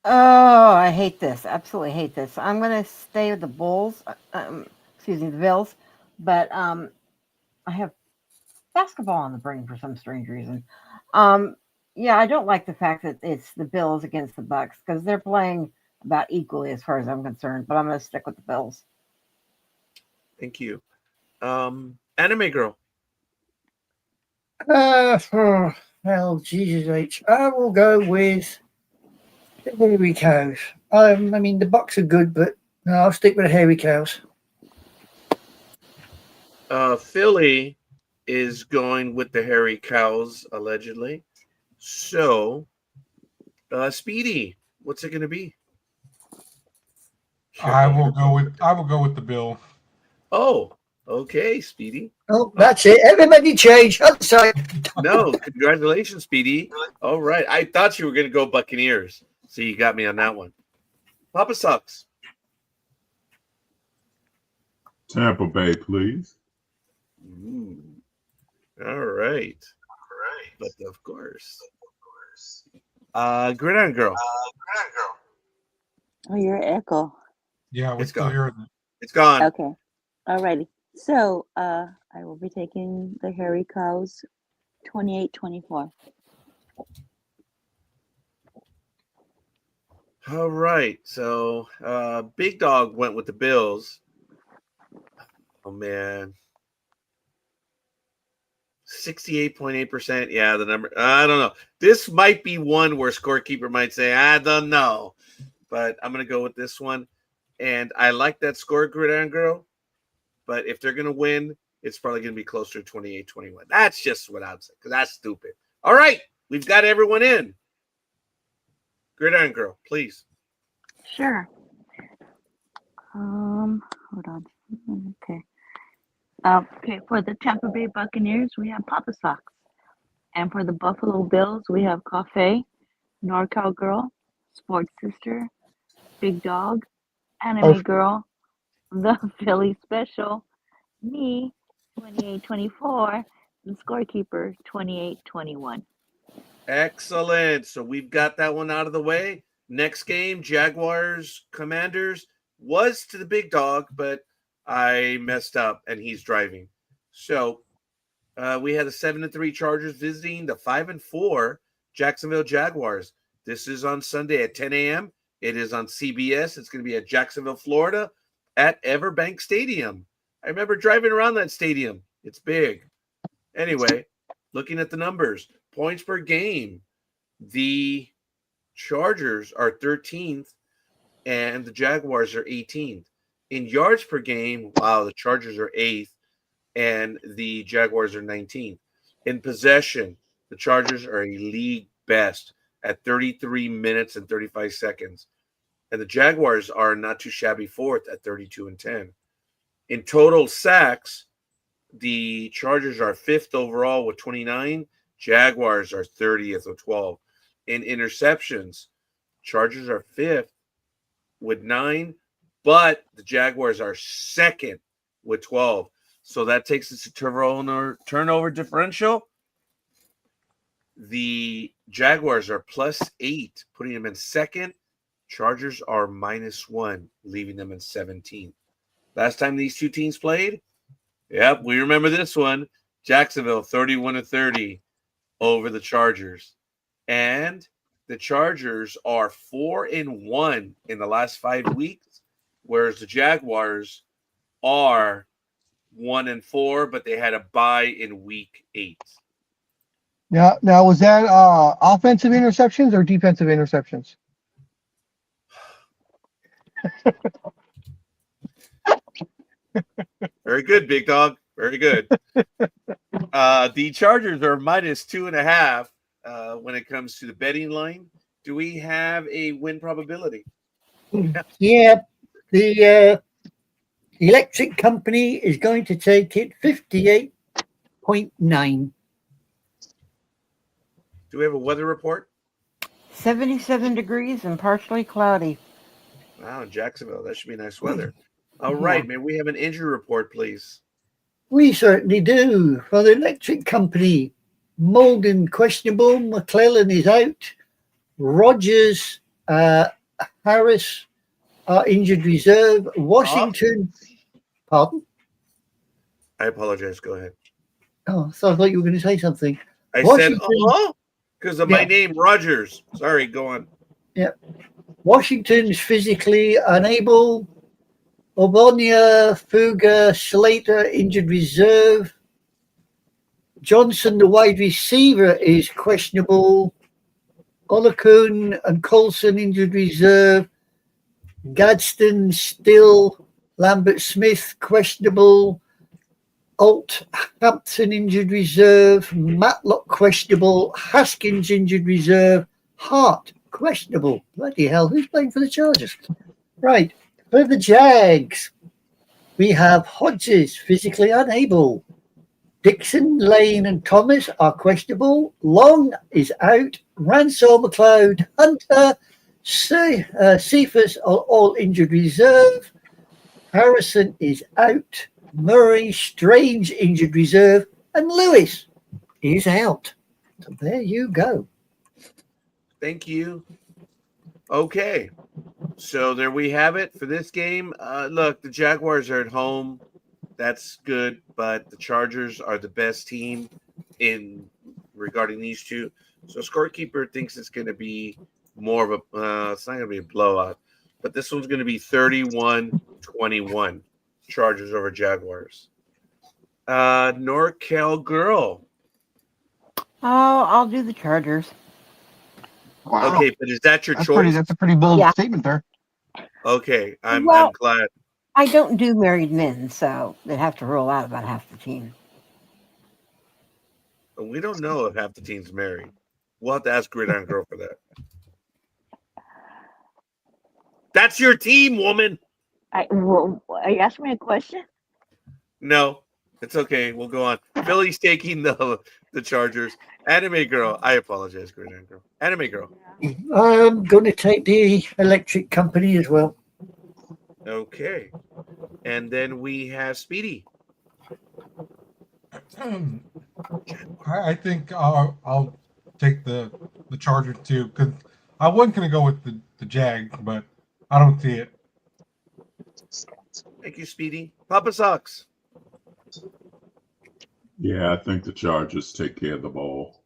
Oh, I hate this. Absolutely hate this. I'm going to stay with the Bulls. The Bills. But I have basketball on the brain for some strange reason. Yeah, I don't like the fact that it's the Bills against the Bucks because they're playing about equally as far as I'm concerned. But I'm going to stick with the Bills. Thank you. Anime Girl? Well, Jesus H. I will go with the Hairy Cows. I mean, the Bucks are good, but no, I'll stick with the Hairy Cows. Philly is going with the Hairy Cows, allegedly. So, Speedy, what's it going to be? I will go with the Bill. Oh, Okay, Speedy. Oh, that's it. Everybody change. Outside. No, congratulations, Speedy. All right. I thought you were going to go Buccaneers. So you got me on that one. Papa Sucks. Tampa Bay, please. Ooh. All right. But of course. Gridiron Girl. Oh, you're echo. Yeah, we It's still gone. hear it. It's gone. Okay. Alrighty. So I will be taking the Hairy Cows 28-24. All right. So Big Dog went with the Bills. Oh, man. 68.8%. Yeah, the number. I don't know. This might be one where scorekeeper might say, I don't know. But I'm going to go with this one. And I like that score, Gridiron Girl. But if they're going to win, it's probably going to be closer to 28-21. That's just what I'd say, because that's stupid. All right. We've got everyone in. Gridiron Girl, please. Sure. Hold on. Okay. Okay, for the Tampa Bay Buccaneers, we have Papa Socks. And for the Buffalo Bills, we have Cafe, NorCal Girl, Sports Sister, Big Dog, Anime Girl, the Philly Special, me, 28-24, and Scorekeeper, 28-21. Excellent. So we've got that one out of the way. Next game, Jaguars Commanders, was to the Big Dog, but I messed up and he's driving. So we had the 7-3 Chargers visiting the 5-4 Jacksonville Jaguars. This is on Sunday at 10 a.m. It is on CBS. It's going to be at Jacksonville, Florida at Everbank Stadium. I remember driving around that stadium. It's big. Anyway, looking at the numbers, points per game, the Chargers are 13th and the Jaguars are 18th. In yards per game, wow, the Chargers are 8th and the Jaguars are 19th. In possession, the Chargers are a league best at 33 minutes and 35 seconds. And the Jaguars are not too shabby fourth at 32-10. In total sacks, the Chargers are 5th overall with 29. Jaguars are 30th with 12. In interceptions, Chargers are 5th with 9, but the Jaguars are 2nd with 12. So that takes us to turnover differential. The Jaguars are +8, putting them in 2nd. Chargers are -1, leaving them in 17th. Last time these two teams played, yep, we remember this one. Jacksonville 31-30 over the Chargers. And the Chargers are 4-1 in the last 5 weeks, whereas the Jaguars are 1-4, but they had a bye in week 8. Now, was that offensive interceptions or defensive interceptions? Very good, Big Dog. Very good. The Chargers are -2.5 when it comes to the betting line. Do we have a win probability? Yeah, the electric company is going to take it 58.9. Do we have a weather report? 77 degrees and partially cloudy. Wow, in Jacksonville. That should be nice weather. All right, may we have an injury report, please? We certainly do. For the electric company, Morgan questionable, McClellan is out, Rogers, Harris are injured reserve, Washington. Pardon? I apologize. Go ahead. Oh, so I thought you were going to say something. I Washington, said, because of my name, Rogers. Sorry, go on. Yeah. Washington's physically unable. Obonia, Fuga, Slater, injured reserve. Johnson, the wide receiver, is questionable. Olakun and Colson, injured reserve. Gadsden, still. Lambert Smith, questionable. Alt, Hampton, injured reserve. Matlock, questionable. Haskins, injured reserve. Hart, questionable. Bloody hell, who's playing for the Chargers? Right. For the Jags, We have Hodges, physically unable. Dixon, Lane, and Thomas are questionable. Long is out. Ransell, McLeod, Hunter, Cephas are all injured reserve. Harrison is out. Murray, Strange, injured reserve. And Lewis is out. So there you go. Thank you. Okay. So there we have it for this game. Look, the Jaguars are at home. That's good, but the Chargers are the best team in regarding these two. So scorekeeper thinks it's going to be more of a it's not going to be a blowout, but this one's going to be 31-21 Chargers over Jaguars. NorCal girl. Oh, I'll do the Chargers. Wow. Okay, but is that your That's choice? that's a pretty bold Yeah. statement there. Okay, I'm Well- glad. I don't do married men, so they have to rule out about half the team. We don't know if half the team's married. We'll have to ask Gridiron Girl for that. That's your team, woman. Are you asking me a question? No, it's okay. We'll go on. Philly's taking the Chargers. Anime Girl. I apologize, Gridiron Girl. Anime Girl. I'm going to take the electric company as well. Okay. And then we have Speedy. I think I'll take the Chargers too, because I wasn't going to go with the Jag, but I don't see it. Thank you, Speedy. Papa Sox. Yeah, I think the Chargers take care of the ball.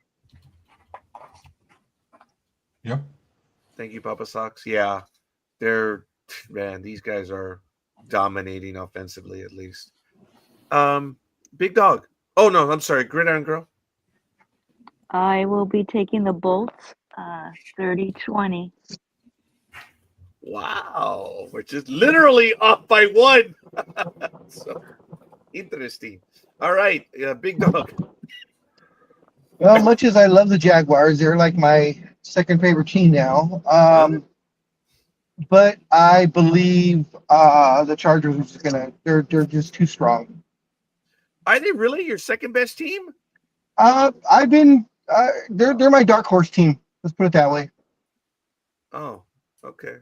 Yep. Thank you, Papa Sox. Yeah. These guys are dominating offensively at least. Big Dog. Oh no, I'm sorry, Gridiron Girl. I will be taking the Bolts, 30-20. Wow, which is literally off by one. So interesting. All right, Big Dog. Well, much as I love the Jaguars, they're like my second favorite team now. But I believe the Chargers are just they're just too strong. Are they really your second best team? I've been they're my dark horse team. Let's put it that way. Oh, okay.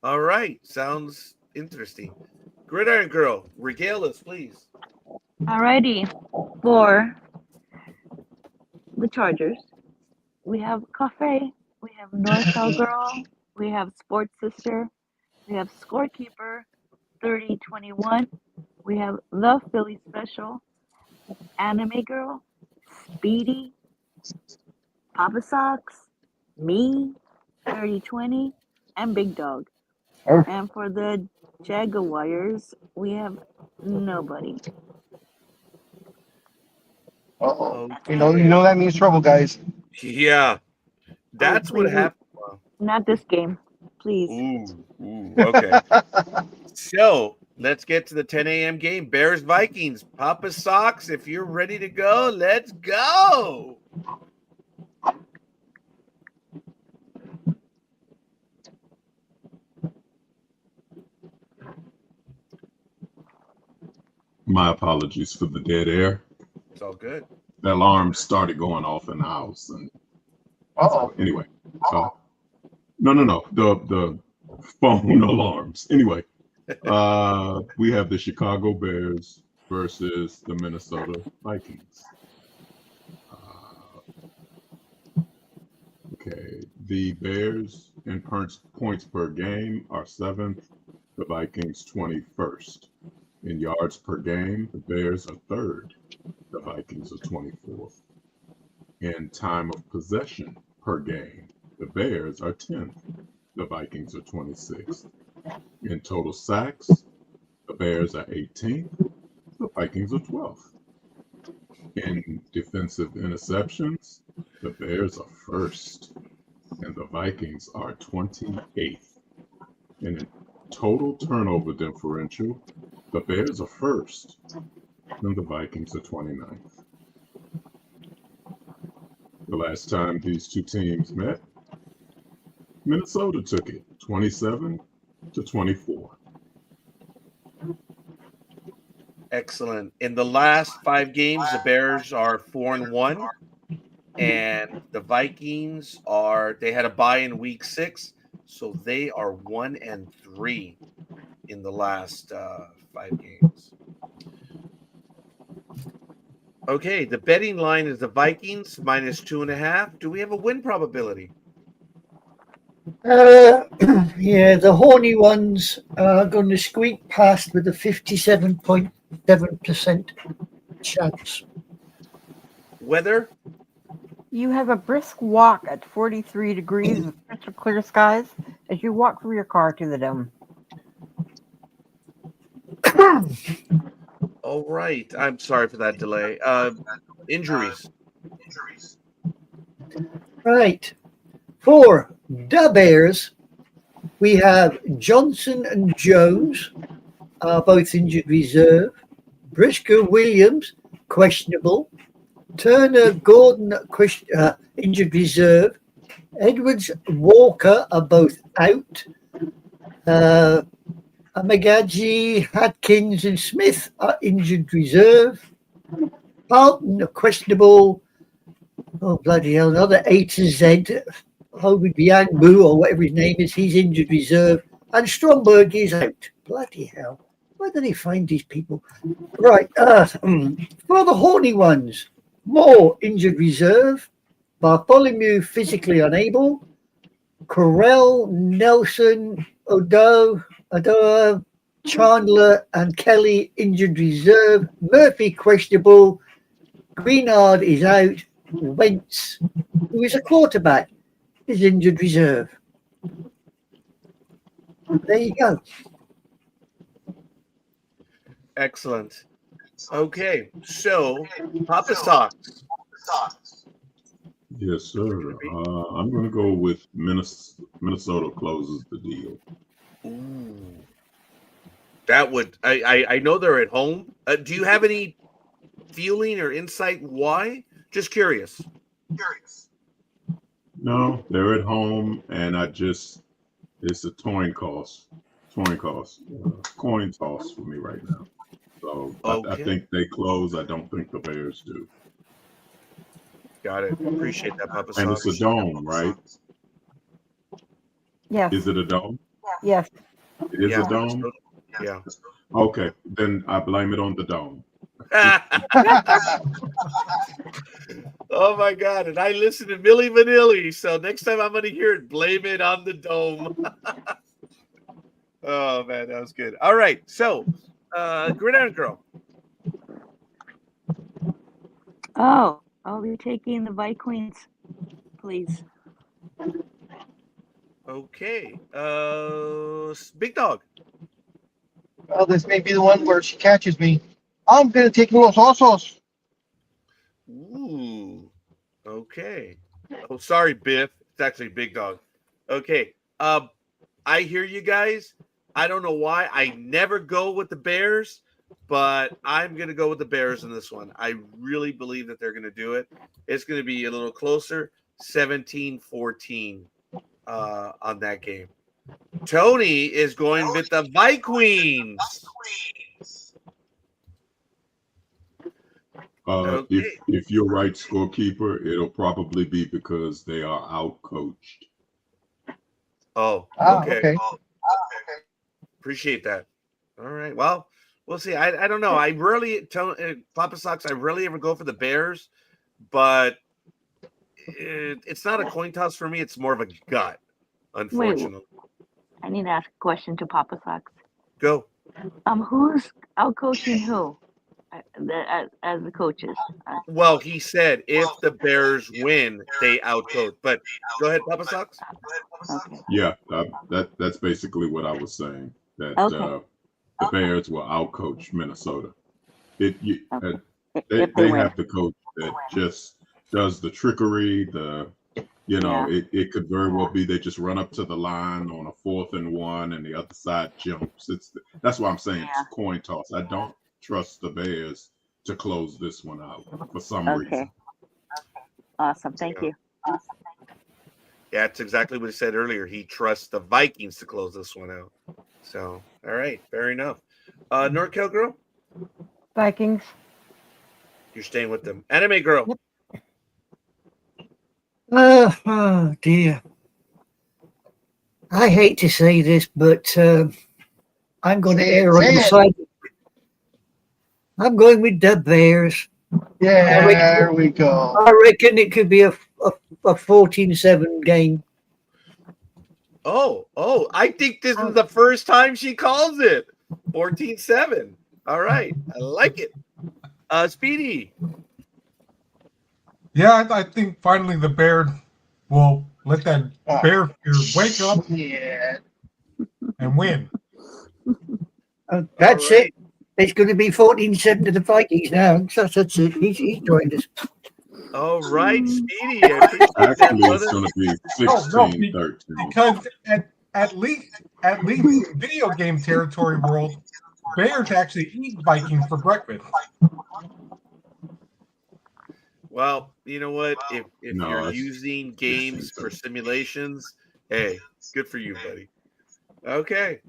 All right, sounds interesting. Gridiron Girl, regale us, please. Alrighty, for the Chargers, we have Cafe, we have NorCal Girl, we have Sports Sister, we have Scorekeeper, 30-21, we have The Philly Special, Anime Girl, Speedy, Papa Sox, me, 30-20, and Big Dog. Oh. And for the Jaguars, we have nobody. Uh-oh. Okay. You know that means trouble, guys. Yeah, that's what please. happened. Not this game, please. Ooh, okay. So let's get to the 10 a.m. game. Bears Vikings. Papa Sox, if you're ready to go, let's go. My apologies for the dead air. It's all good. The alarm started going off in the house, and Uh-oh. anyway, no, the phone alarms. Anyway, we have the Chicago Bears versus the Minnesota Vikings. Okay, the Bears in points per game are 7th, the Vikings 21st. In yards per game, the Bears are 3rd, the Vikings are 24th. In time of possession per game, the Bears are 10th, the Vikings are 26th. In total sacks, the Bears are 18th, the Vikings are 12th. In defensive interceptions, the Bears are 1st, and the Vikings are 28th. And in total turnover differential, the Bears are 1st, and the Vikings are 29th. The last time these two teams met, Minnesota took it 27-24. Excellent. In the last 5 games, the Bears are 4-1, and the Vikings they had a bye in week 6, so they are 1-3 in the last 5 games. Okay, the betting line is the Vikings -2.5. Do we have a win probability? Yeah, the horny ones are going to squeak past with a 57.7% chance. Weather? You have a brisk walk at 43 degrees with crystal clear skies as you walk from your car to the dome. All right. I'm sorry for that delay. Injuries. Right. For the Bears, we have Johnson and Jones are both injured reserve. Briscoe Williams, questionable. Turner Gordon, injured reserve. Edwards Walker are both out. Amagaji, Hatkins, and Smith are injured reserve. Carlton, questionable. Oh, bloody hell, another A to Z. Hobie Biangbu, or whatever his name is, he's injured reserve. And Stromberg is out. Bloody hell. Where do they find these people? Right. For the horny ones, Moore injured reserve. Bartholomew physically unable. Corell, Nelson, Odoa, Chandler, and Kelly injured reserve. Murphy questionable. Greenard is out. Wentz, who is a quarterback, is injured reserve. There you go. Excellent. Okay, so Papa Socks. Yes, sir. I'm going to go with Minnesota closes the deal. Ooh. That would I know they're at home. Do you have any feeling or insight why? Just curious. No, they're at home, and it's a coin toss for me right now. So Okay. I think they close. I don't think the Bears do. Got it. Appreciate that, Papa And it's Socks. a dome, right? Yes. Is it a dome? Yes. It is a dome? Yeah. Okay, then I blame it on the dome. Oh my God! And I listen to Milli Vanilli, so next time I'm going to hear it, blame it on the dome. Oh man, that was good. All right, so Gridiron Girl. Oh, I'll be taking the Vikings, please. Okay, Big Dog. Well, this may be the one where she catches me. I'm going to take Los Osos. Ooh. Okay. Oh, sorry, Biff. It's actually Big Dog. Okay. I hear you guys. I don't know why. I never go with the Bears, but I'm going to go with the Bears in this one. I really believe that they're going to do it. It's going to be a little closer, 17-14 on that game. Tony is going with the Vikings. Okay. If you're right, scorekeeper, it'll probably be because they are out-coached. Oh, okay. Okay. Appreciate that. All right. Well, we'll see. I don't know. I rarely tell Papa Sox. I rarely ever go for the Bears, but it's not a coin toss for me. It's more of a gut, unfortunately. I need to ask a question to Papa Sox. Go. Who's out coaching who? As the coaches. Well, he said if the Bears win, they outcoach. But go ahead, Papa Sox. Okay. Yeah, that's basically what I was saying. That the Bears will outcoach Minnesota. They have the coach that just does the trickery. It could very well be they just run up to the line on a 4th and 1, and the other side jumps. That's why I'm saying it's a coin toss. I don't trust the Bears to close this one out for some reason. Awesome. Thank you. Yeah, that's exactly what he said earlier. He trusts the Vikings to close this one out. So, all right, fair enough. NorCal Girl? Vikings. You're staying with them. Anime girl. Oh dear. I hate to say this, but I'm going to err on the side. I'm going with the Bears. Yeah, there we go. I reckon it could be a 14-7 game. Oh, I think this is the first time she calls it. 14-7. All right. I like it. Speedy. Yeah, I think finally the Bears will let that Bear fear wake up and win. That's it. It's going to be 14-7 to the Vikings now. That's it. He's joined us. All right, Speedy. I appreciate that, Actually, brother. it's going to be 16-13. Because at least in video game territory world, Bears actually eat Vikings for breakfast. Well, you know what? If No, you're it's using games for simulations, hey, good for you, buddy. Okay.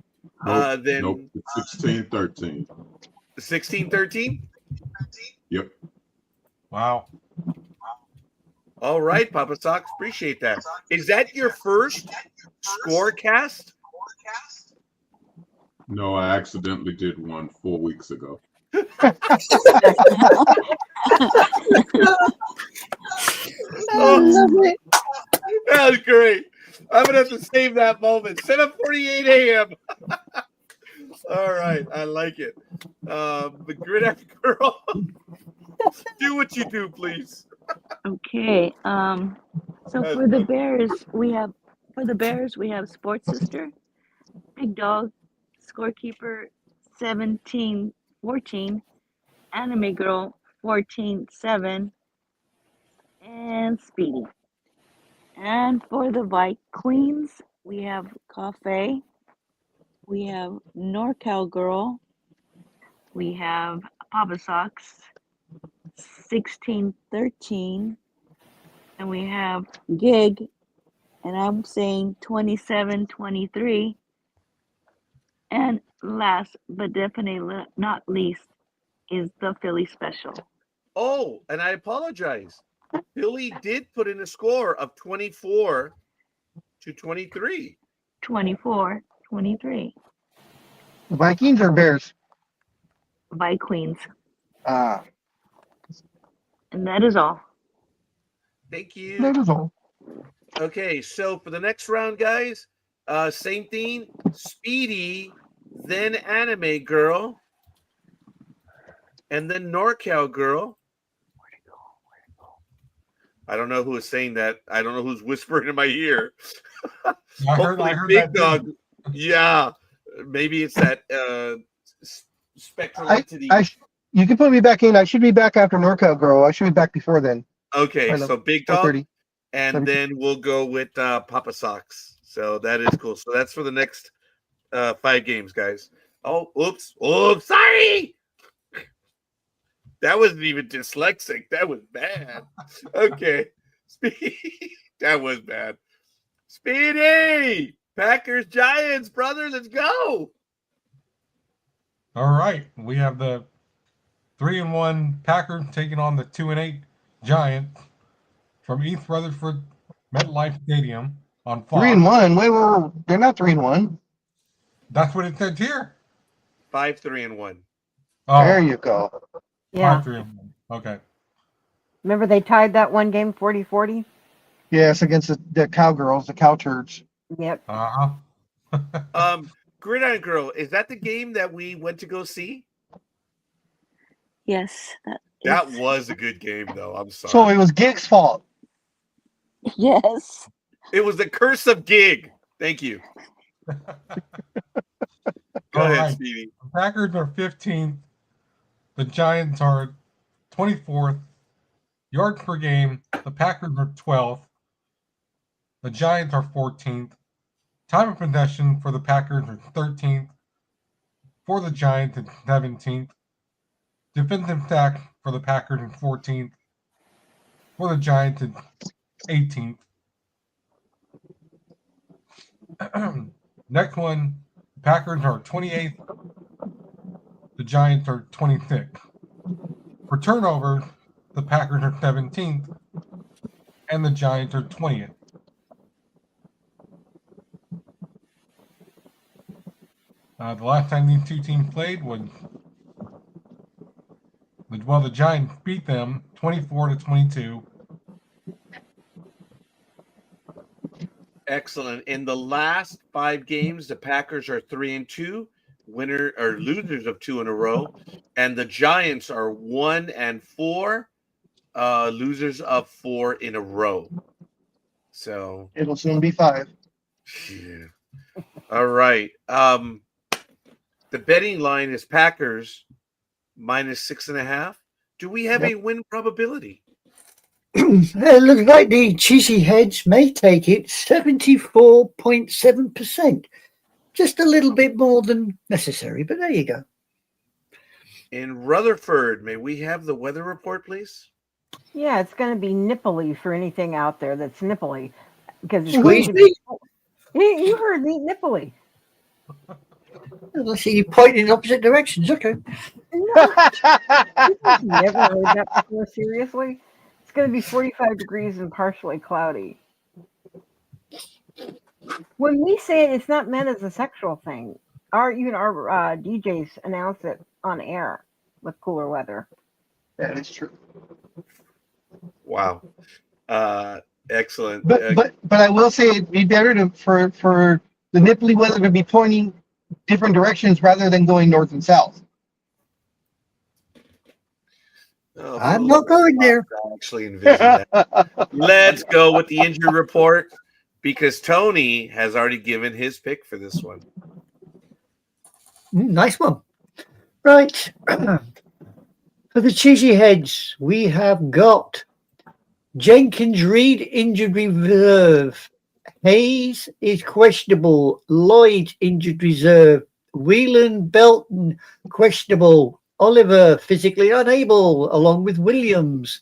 Then Nope. It's 16-13. 16-13? Yep. Wow. All right, Papa Sox. Appreciate that. Is that your first scorecast? No, I accidentally did one 4 weeks ago. Oh, that was great. I'm gonna have to save that moment. 7:48 a.m. All right, I like it. The Gridiron Girl, do what you do, please. Okay. So for the Bears, we have Sports Sister, Big Dog, Scorekeeper 17-14, Anime Girl 14-7, and Speedy. And for the Queens, we have Cafe, we have NorCal Girl, we have Papa Sox 16-13, and we have Gig, and I'm saying 27-23. And last but definitely not least is the Philly special. Oh, and I apologize. Billy did put in a score of 24-23. 24-23. Vikings or Bears? Queens. Ah, And that is all. Thank you. that is all. Okay, so for the next round, guys, same thing. Speedy, then Anime Girl, and then NorCal Girl. I don't know who is saying that. I don't know who's whispering in my ear. I heard Big that Dog. too. Yeah, maybe it's that spectral entity. You can put me back in. I should be back after NorCal Girl. I should be back before then. Okay, so Big Dog, 4:30. and then we'll go with Papa Sox. So that is cool. So that's for the next 5 games, guys. Oh, oops, sorry. That wasn't even dyslexic. That was bad. Okay. That was bad. Speedy! Packers, Giants, brother. Let's go. All right. We have the 3-1 Packers taking on the 2-8 Giants from East Rutherford MetLife Stadium on Fox. 3-1. Wait. They're not 3-1. That's what it says here. 5-3-1. Oh, There you go. Yeah. 5-3-1. Okay. Remember they tied that one game 40-40? Yes, against the Cowgirls, the Cow Turds. Yep. Uh-huh. Gridiron Girl, is that the game that we went to go see? Yes. That was a good game, though. I'm sorry. So it was Gig's fault. Yes. It was the curse of Gig. Thank you. Go All ahead, right. Speedy. The Packers are 15th. The Giants are 24th. Yards per game, the Packers are 12th. The Giants are 14th. Time of possession for the Packers are 13th. For the Giants, it's 17th. Defensive sack for the Packers is 14th. For the Giants, it's 18th. Next one, the Packers are 28th. The Giants are 26th. For turnover, the Packers are 17th, and the Giants are 20th. The last time these two teams played was, the Giants beat them 24-22. Excellent. In the last 5 games, the Packers are 3-2, winner or losers of 2 in a row, and the Giants are 1-4, losers of 4 in a row. So It'll soon be 5. yeah. All right. The betting line is Packers -6.5. Do we have a win probability? It looks like the cheesy heads may take it 74.7%. Just a little bit more than necessary, but there you go. In Rutherford, may we have the weather report, please? Yeah, it's going to be nipply for anything out there that's nipply. Because it's Squeeze going to me. be, you heard me, nipply. I see you pointing in opposite directions. Okay. You've never heard that before, seriously? It's going to be 45 degrees and partially cloudy. When we say it, it's not meant as a sexual thing. Even our DJs announce it on air with cooler weather. That is true. Wow. Excellent. But I will say it'd be better for the nipply weather to be pointing different directions rather than going north and south. I'm not going there. I actually envision that. Let's go with the injury report because Tony has already given his pick for this one. Nice one. Right. For the cheesy heads, we have got Jenkins Reed injured reserve. Hayes is questionable. Lloyd injured reserve. Whelan Belton questionable. Oliver physically unable, along with Williams.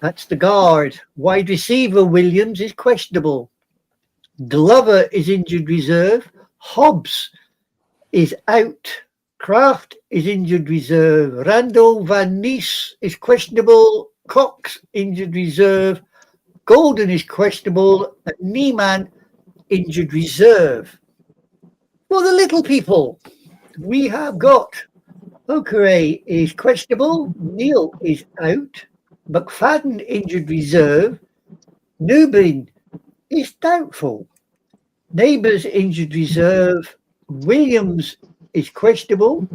That's the guard. Wide receiver Williams is questionable. Glover is injured reserve. Hobbs is out. Kraft is injured reserve. Randall Van Nies is questionable. Cox injured reserve. Golden is questionable. And Niemann injured reserve. For the little people, we have got Okere is questionable. Neal is out. McFadden injured reserve. Newbin is doubtful. Neighbours injured reserve. Williams is questionable.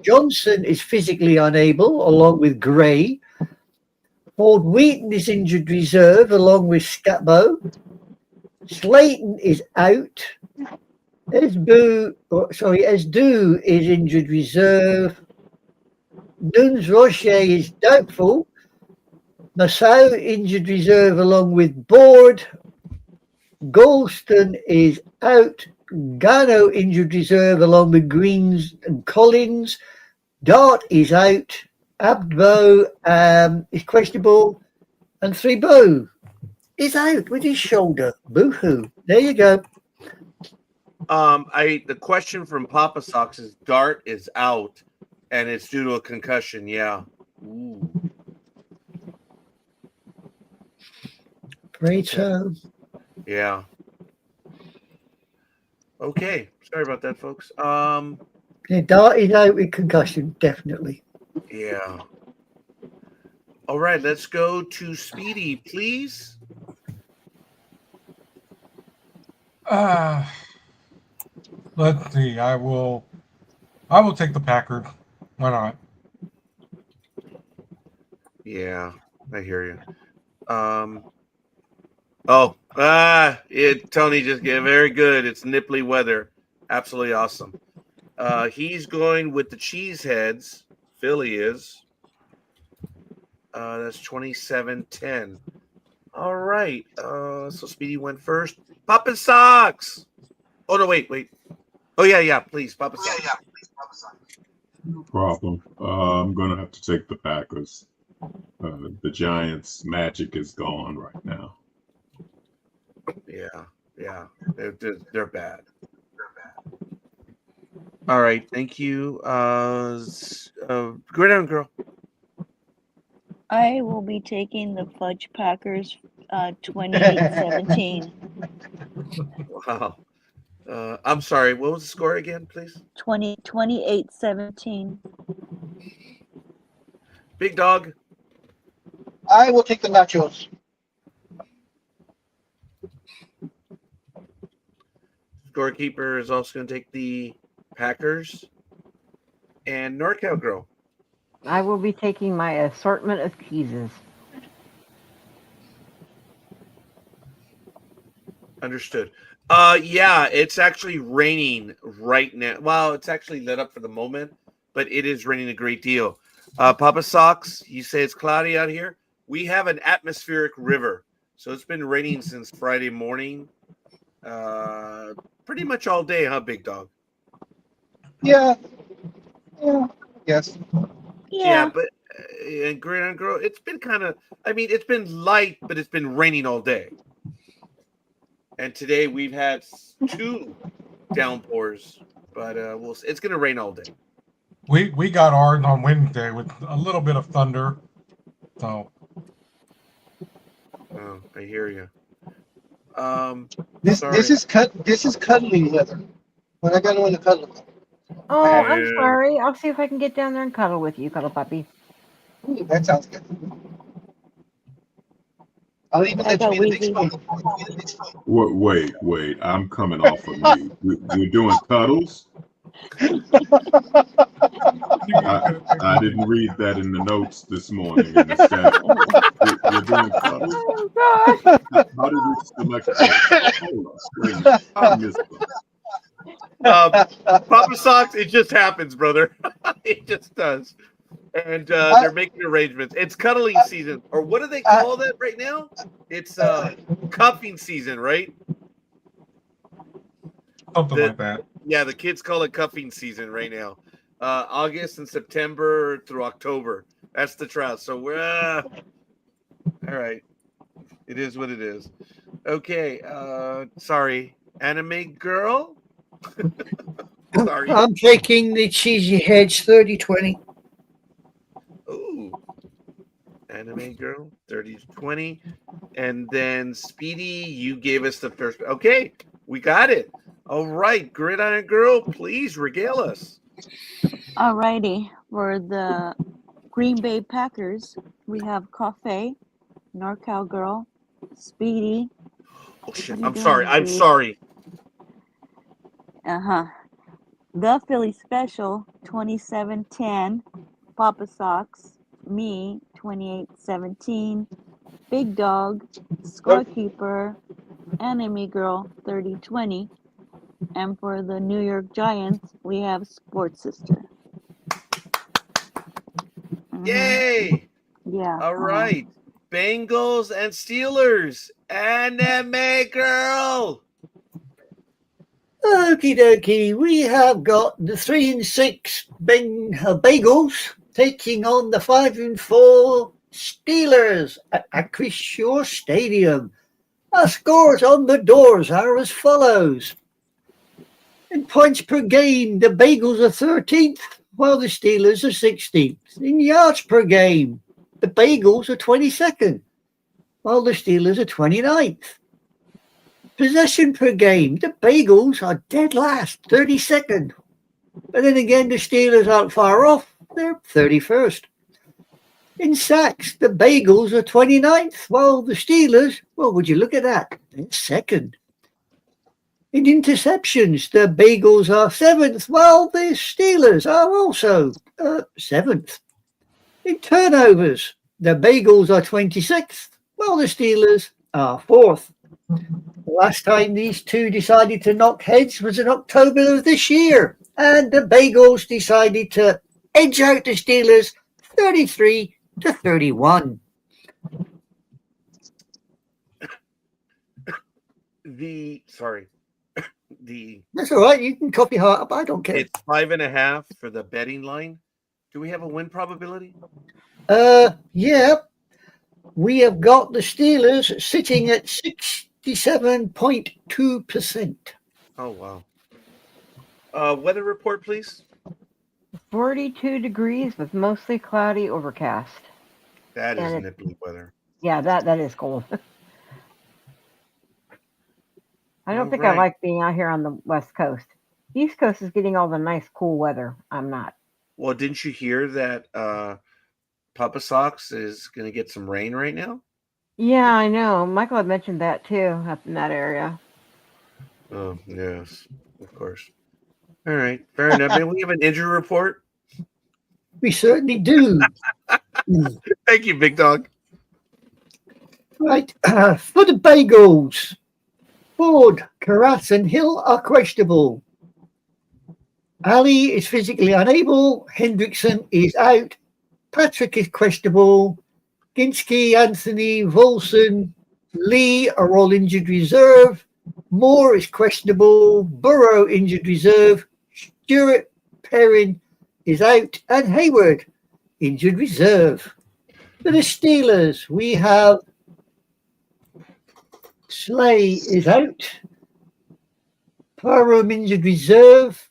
Johnson is physically unable, along with Gray. Ford Wheaton is injured reserve, along with Scatbo. Slayton is out. Esdu is injured reserve. Nunes Rocher is doubtful. Nassau injured reserve, along with Board. Golston is out. Gano injured reserve, along with Greens and Collins. Dart is out. Abbo is questionable. And Thribo is out with his shoulder. Boo-hoo. There you go. The question from Papa Sox is Dart is out and it's due to a concussion. Yeah. Ooh. Great. So. Yeah. Okay. Sorry about that, folks. Yeah, Dart is out with concussion, definitely. Yeah. All right, let's go to Speedy, please. Let's see. I will take the Packers. Why not? Yeah, I hear you. Tony just gave very good. It's nipply weather. Absolutely awesome. He's going with the Cheeseheads. Philly is. That's 27-10. All right. So Speedy went first. Papa Sox. Oh no, wait. Oh yeah, please, Papa Sox. No problem. I'm gonna have to take the Packers. The Giants' magic is gone right now. Yeah. They're bad. All right, thank you. Go down, girl. I will be taking the Fudge Packers 28-17. Wow. I'm sorry. What was the score again, please? 28-17. Big Dog. I will take the nachos. Scorekeeper is also going to take the Packers. And NorCal Girl. I will be taking my assortment of cheeses. Understood. Yeah, it's actually raining right now. Well, it's actually lit up for the moment, but it is raining a great deal. Papa Socks, you say it's cloudy out here. We have an atmospheric river, so it's been raining since Friday morning. Pretty much all day, huh, Big Dog? Yeah. Yes. Yeah, but and Great Aunt Girl, it's been kind of. I mean, it's been light, but it's been raining all day. And today we've had 2 downpours, but it's going to rain all day. We got ours on Wednesday with a little bit of thunder. So Oh, I hear you. This is cuddling weather. When I got on the cuddling. Oh, I'm Yeah. sorry. I'll see if I can get down there and cuddle with you, cuddle puppy. Ooh, that sounds good. I'll even let you be the big spoon. Wait. I'm coming off of mute. You're doing cuddles? I didn't read that in the notes this morning in the chat. You're doing cuddles? Oh, gosh. How did we select that? Hold on, wait a minute. I missed it. Papa Socks, it just happens, brother. It just does. And they're making arrangements. It's cuddling season, or what do they call that right now? It's cuffing season, right? something like that. Yeah, the kids call it cuffing season right now. August and September through October. That's the trial. So we're all right. It is what it is. Okay. Sorry, Anime Girl. Sorry. I'm taking the Cheesy Hedge 30-20. Ooh. Anime Girl, 30-20. And then Speedy, you gave us the first. Okay, we got it. All right, Gridiron Girl, please regale us. Alrighty, for the Green Bay Packers, we have Coffee, NorCal Girl, Speedy. Oh shit! What are you I'm sorry. doing, I'm dude? sorry. The Philly Special, 27-10. Papa Socks, me, 28-17. Big Dog, Scorekeeper, Enemy Girl, 30-20. And for the New York Giants, we have Sports Sister. Yay! Yeah. All right. Bengals and Steelers. Anime Girl. Okie dokie, we have got the 3-6 Bagels taking on the 5-4 Steelers at Chris Shaw Stadium. Our scores on the doors are as follows. In points per game, the Bagels are 13th, while the Steelers are 16th. In yards per game, the Bagels are 22nd, while the Steelers are 29th. Possession per game, the Bagels are dead last, 32nd. But then again, the Steelers aren't far off, they're 31st. In sacks, the Bagels are 29th, while the Steelers, well, would you look at that, they're second. In interceptions, the Bagels are 7th, while the Steelers are also 7th. In turnovers, the Bagels are 26th, while the Steelers are 4th. The last time these two decided to knock heads was in October of this year, and the Bagels decided to edge out the Steelers 33-31. That's all right. You can copy heart up. I don't care. It's 5.5 for the betting line. Do we have a win probability? Yeah. We have got the Steelers sitting at 67.2%. Oh, wow. Weather report, please. 42 degrees with mostly cloudy overcast. That is And nippy weather. yeah, that is cold. I don't All think I right. like being out here on the West Coast. East Coast is getting all the nice, cool weather. I'm not. Well, didn't you hear that Papa Socks is going to get some rain right now? Yeah, I know. Michael had mentioned that too up in that area. Oh, yes, of course. All right, fair enough. Maybe we have an injury report. We certainly do. Thank you, Big Dog. Right. For the Bagels, Ford, Karat, and Hill are questionable. Ali is physically unable. Hendrickson is out. Patrick is questionable. Ginsky, Anthony, Volson, Lee are all injured reserve. Moore is questionable. Burrow injured reserve. Stewart, Perrin is out. And Hayward injured reserve. For the Steelers, we have Slay is out. Parham injured reserve.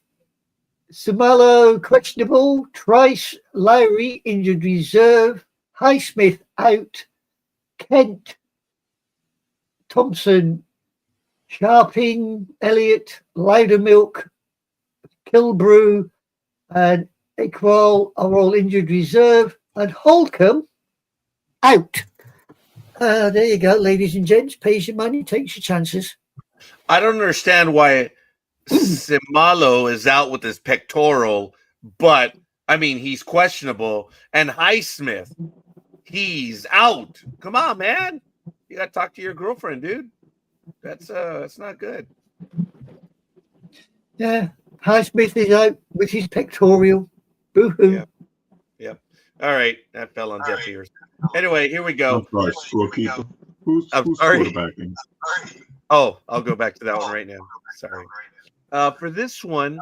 Samalo questionable. Trice, Lowry injured reserve. Highsmith out. Kent, Thompson, Sharping, Elliott, Loudermilk, Kilbrew, and Iqbal are all injured reserve. And Holcomb out. There you go, ladies and gents. Pays your money, takes your chances. I don't understand why Simalo is out with his pectoral, but I mean he's questionable, and Highsmith, he's out. Come on, man. You gotta talk to your girlfriend, dude. That's not good. Yeah, Highsmith is out with his pectoral. Boo-hoo. Yep. Yep. All right, that fell on deaf ears. Anyway, here we go. I'm sorry, scorekeeper. Who's sorry. quarterbacking? Oh, I'll go back to that one right now. Sorry. For this one,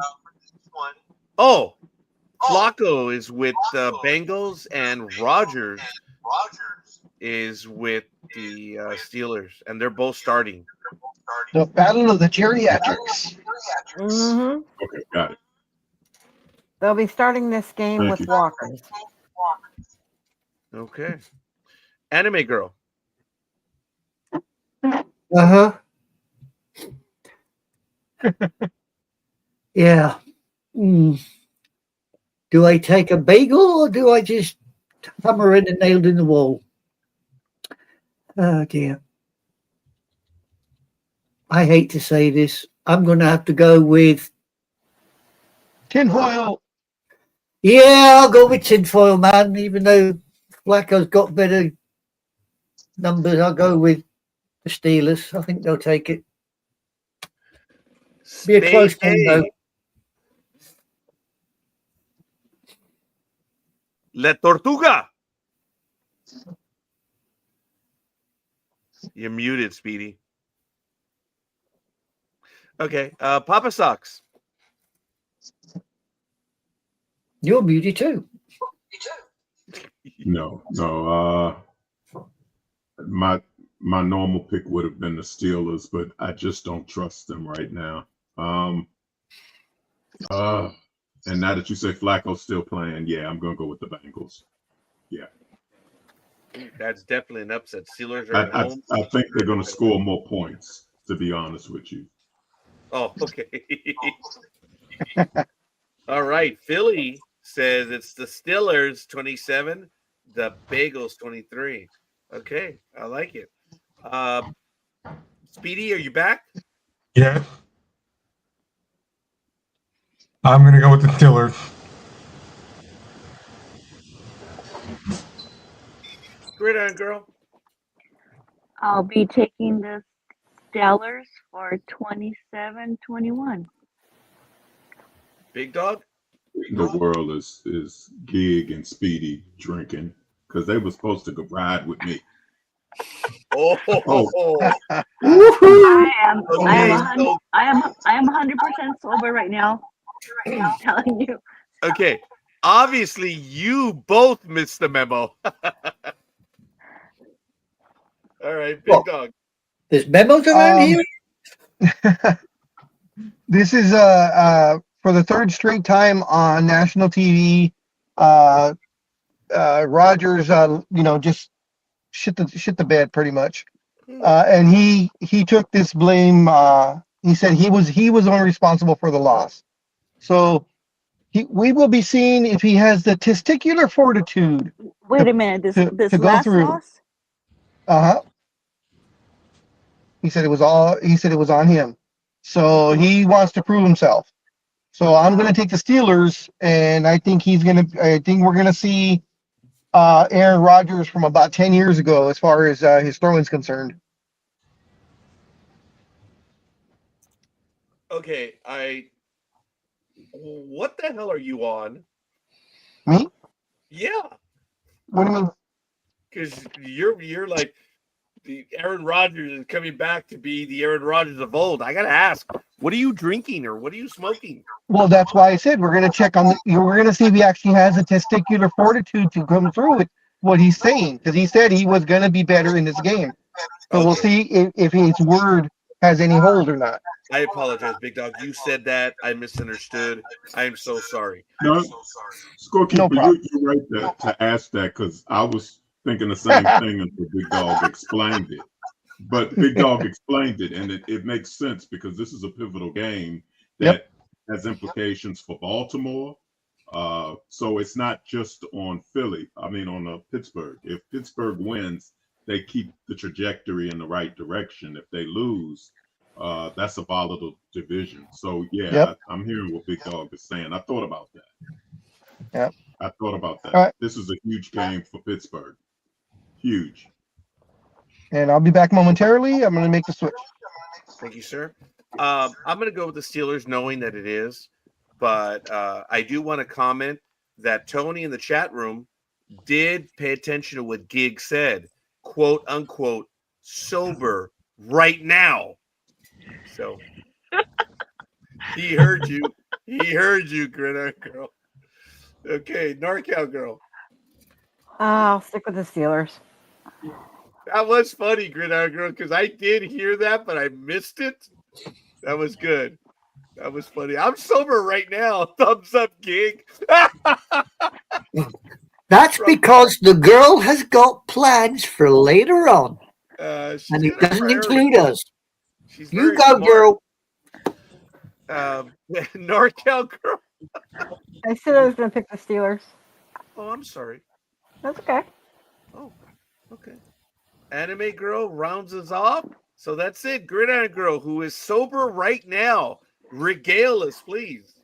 Flacco is with the Bengals, and Rogers is with the Steelers, and they're both starting. The battle of the geriatrics. Mm-hmm. Okay, got it. They'll be starting this game Thank with you. walkers. Okay. Anime Girl. Uh-huh. Yeah. Do I take a bagel or do I just hammer in and nailed in the wall? Oh, dear. I hate to say this. I'm going to have to go with... Tinfoil. Yeah, I'll go with tinfoil, man. Even though Flacco's got better numbers, I'll go with the Steelers. I think they'll take it. Be a close one, though. La Tortuga. You're muted, Speedy. Okay. Papa Socks. You're muted too. No. My normal pick would have been the Steelers, but I just don't trust them right now. And now that you say Flacco's still playing, yeah, I'm gonna go with the Bengals. Yeah. That's definitely an upset. Steelers are at home. I think they're gonna score more points, to be honest with you. Oh, okay. All right. Philly says it's the Steelers 27, the Bagels 23. Okay, I like it. Speedy, are you back? Yeah. I'm going to go with the Steelers. Gridiron Girl. I'll be taking the Steelers for 27-21. Big Dog. The world is Gig and Speedy drinking because they were supposed to go ride with me. Oh. I am 100% sober right now. I'm telling you. Okay. Obviously, you both missed the memo. All right, Big Dog. There's memos around here. This is for the third straight time on national TV. Rogers, just shit the bed pretty much. And he took this blame. He said he was only responsible for the loss. So we will be seeing if he has the testicular fortitude Wait a minute. This to go last through. loss? He said it was on him. So he wants to prove himself. So I'm going to take the Steelers, and I think we're going to see Aaron Rodgers from about 10 years ago as far as his throwing's concerned. Okay, what the hell are you on? Me? Yeah, What do you mean? because you're like the Aaron Rodgers is coming back to be the Aaron Rodgers of old. I gotta ask, what are you drinking or what are you smoking? Well, that's why I said we're going to check on we're going to see if he actually has the testicular fortitude to come through with what he's saying, because he said he was going to be better in this game. So we'll see if his word has any hold or not. I apologize, Big Dog. You said that. I misunderstood. I am so sorry. No, Scorekeeper, No problem. you're right to ask that, because I was thinking the same thing until Big Dog explained it. But Big Dog explained it, and it makes sense because this is a pivotal game that has implications for Baltimore. So it's not just on Pittsburgh. If Pittsburgh wins, they keep the trajectory in the right direction. If they lose, that's a volatile division. So I'm hearing what Big Dog is saying. I thought about that. Yep. I thought about that. Right. This is a huge game for Pittsburgh. Huge. And I'll be back momentarily. I'm going to make the switch. Thank you, sir. I'm going to go with the Steelers, knowing that it is. But I do want to comment that Tony in the chat room did pay attention to what Gig said, quote unquote, sober right now. So he heard you. He heard you, Gridiron Girl. Okay, NorCal Girl. I'll stick with the Steelers. That was funny, Gridiron Girl, because I did hear that, but I missed it. That was good. That was funny. I'm sober right now. Thumbs up, Gig. That's because the girl has got plans for later on. And it doesn't include us. You go, smart. girl. NorCal Girl. I said I was going to pick the Steelers. Oh, I'm sorry. That's okay. Oh, okay. Anime Girl rounds us off. So that's it. Gridiron Girl, who is sober right now. Regale us, please.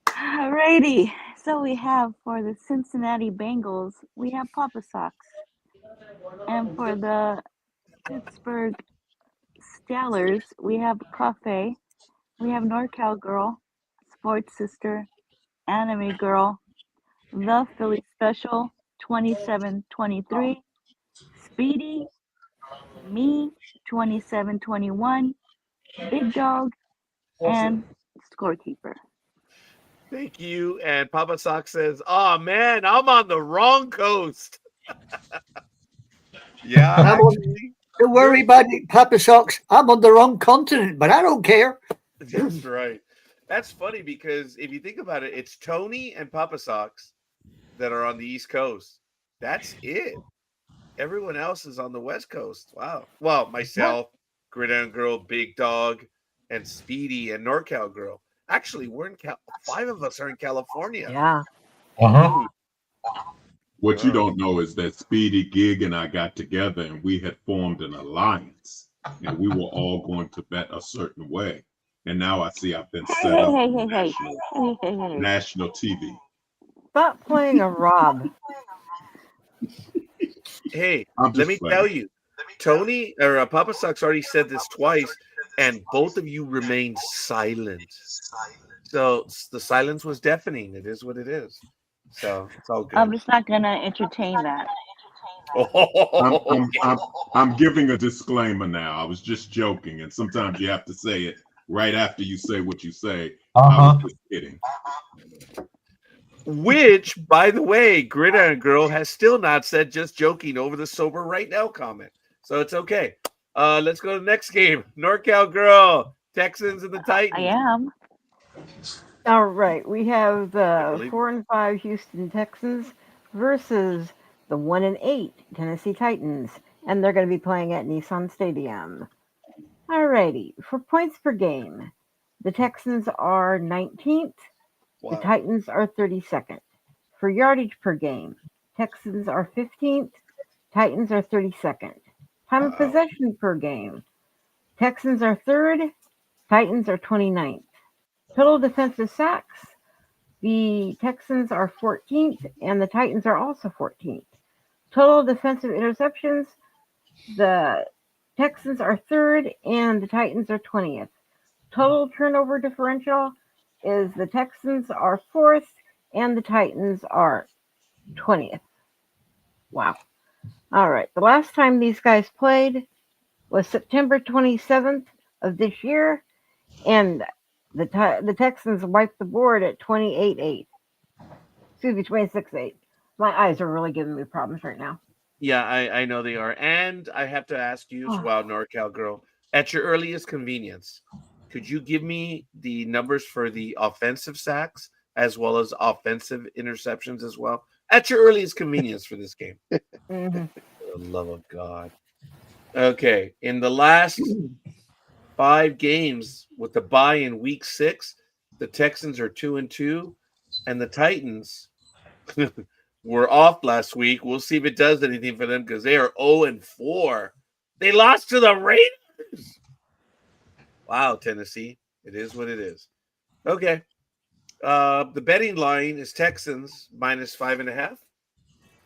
Alrighty. So we have for the Cincinnati Bengals, we have Papa Socks. And for the Pittsburgh Steelers, we have Cafe. We have NorCal Girl, Sports Sister, Anime Girl, The Philly Special, 2723, Speedy, me, 2721, Big Dog, and Scorekeeper. Thank you. And Papa Sock says, "Oh man, I'm on the wrong coast." Yeah, don't worry about it, Papa Socks. I'm on the wrong continent, but I don't care. That's right. That's funny because if you think about it, it's Tony and Papa Socks that are on the East Coast. That's it. Everyone else is on the West Coast. Wow. Well, myself, Gridiron Girl, Big Dog, and Speedy and NorCal Girl. Actually, we're in 5 of us are in California. Yeah. What you don't know is that Speedy, Gig, and I got together and we had formed an alliance, and we were all going to bet a certain way. And now I see I've been set up on national TV. Stop playing a Rob. Hey, let me tell you, Tony or Papa Sock's already said this twice, and both of you remained silent. So the silence was deafening. It is what it is. So it's all good. I'm just not gonna entertain that. I'm giving a disclaimer now. I was just joking, and sometimes you have to say it right after you say what you say. I was just kidding. Which, by the way, Gridiron Girl has still not said just joking over the sober right now comment. So it's okay. Let's go to the next game. NorCal Girl, Texans and the Titans. I am. All right. We have the 4-5 Houston Texans versus the 1-8 Tennessee Titans, and they're going to be playing at Nissan Stadium. Alrighty, for points per game, the Texans are 19th, the Titans are 32nd. For yardage per game, Texans are 15th, Titans are 32nd. Time of possession per game, Texans are 3rd, Titans are 29th. Total defensive sacks, the Texans are 14th and the Titans are also 14th. Total defensive interceptions, the Texans are 3rd and the Titans are 20th. Total turnover differential is the Texans are 4th and the Titans are 20th. Wow. All right. The last time these guys played was September 27th of this year, and the Texans wiped the board at 28-8. Excuse me, 26-8. My eyes are really giving me problems right now. Yeah, I know they are. And I have to ask you as well, NorCal girl, at your earliest convenience, could you give me the numbers for the offensive sacks as well as offensive interceptions as well? At your earliest convenience for this game. Mhm. For the love of God. Okay, in the last 5 games with the bye in week 6, the Texans are 2-2, and the Titans were off last week. We'll see if it does anything for them because they are 0-4. They lost to the Raiders. Wow, Tennessee. It is what it is. Okay. The betting line is Texans -5.5.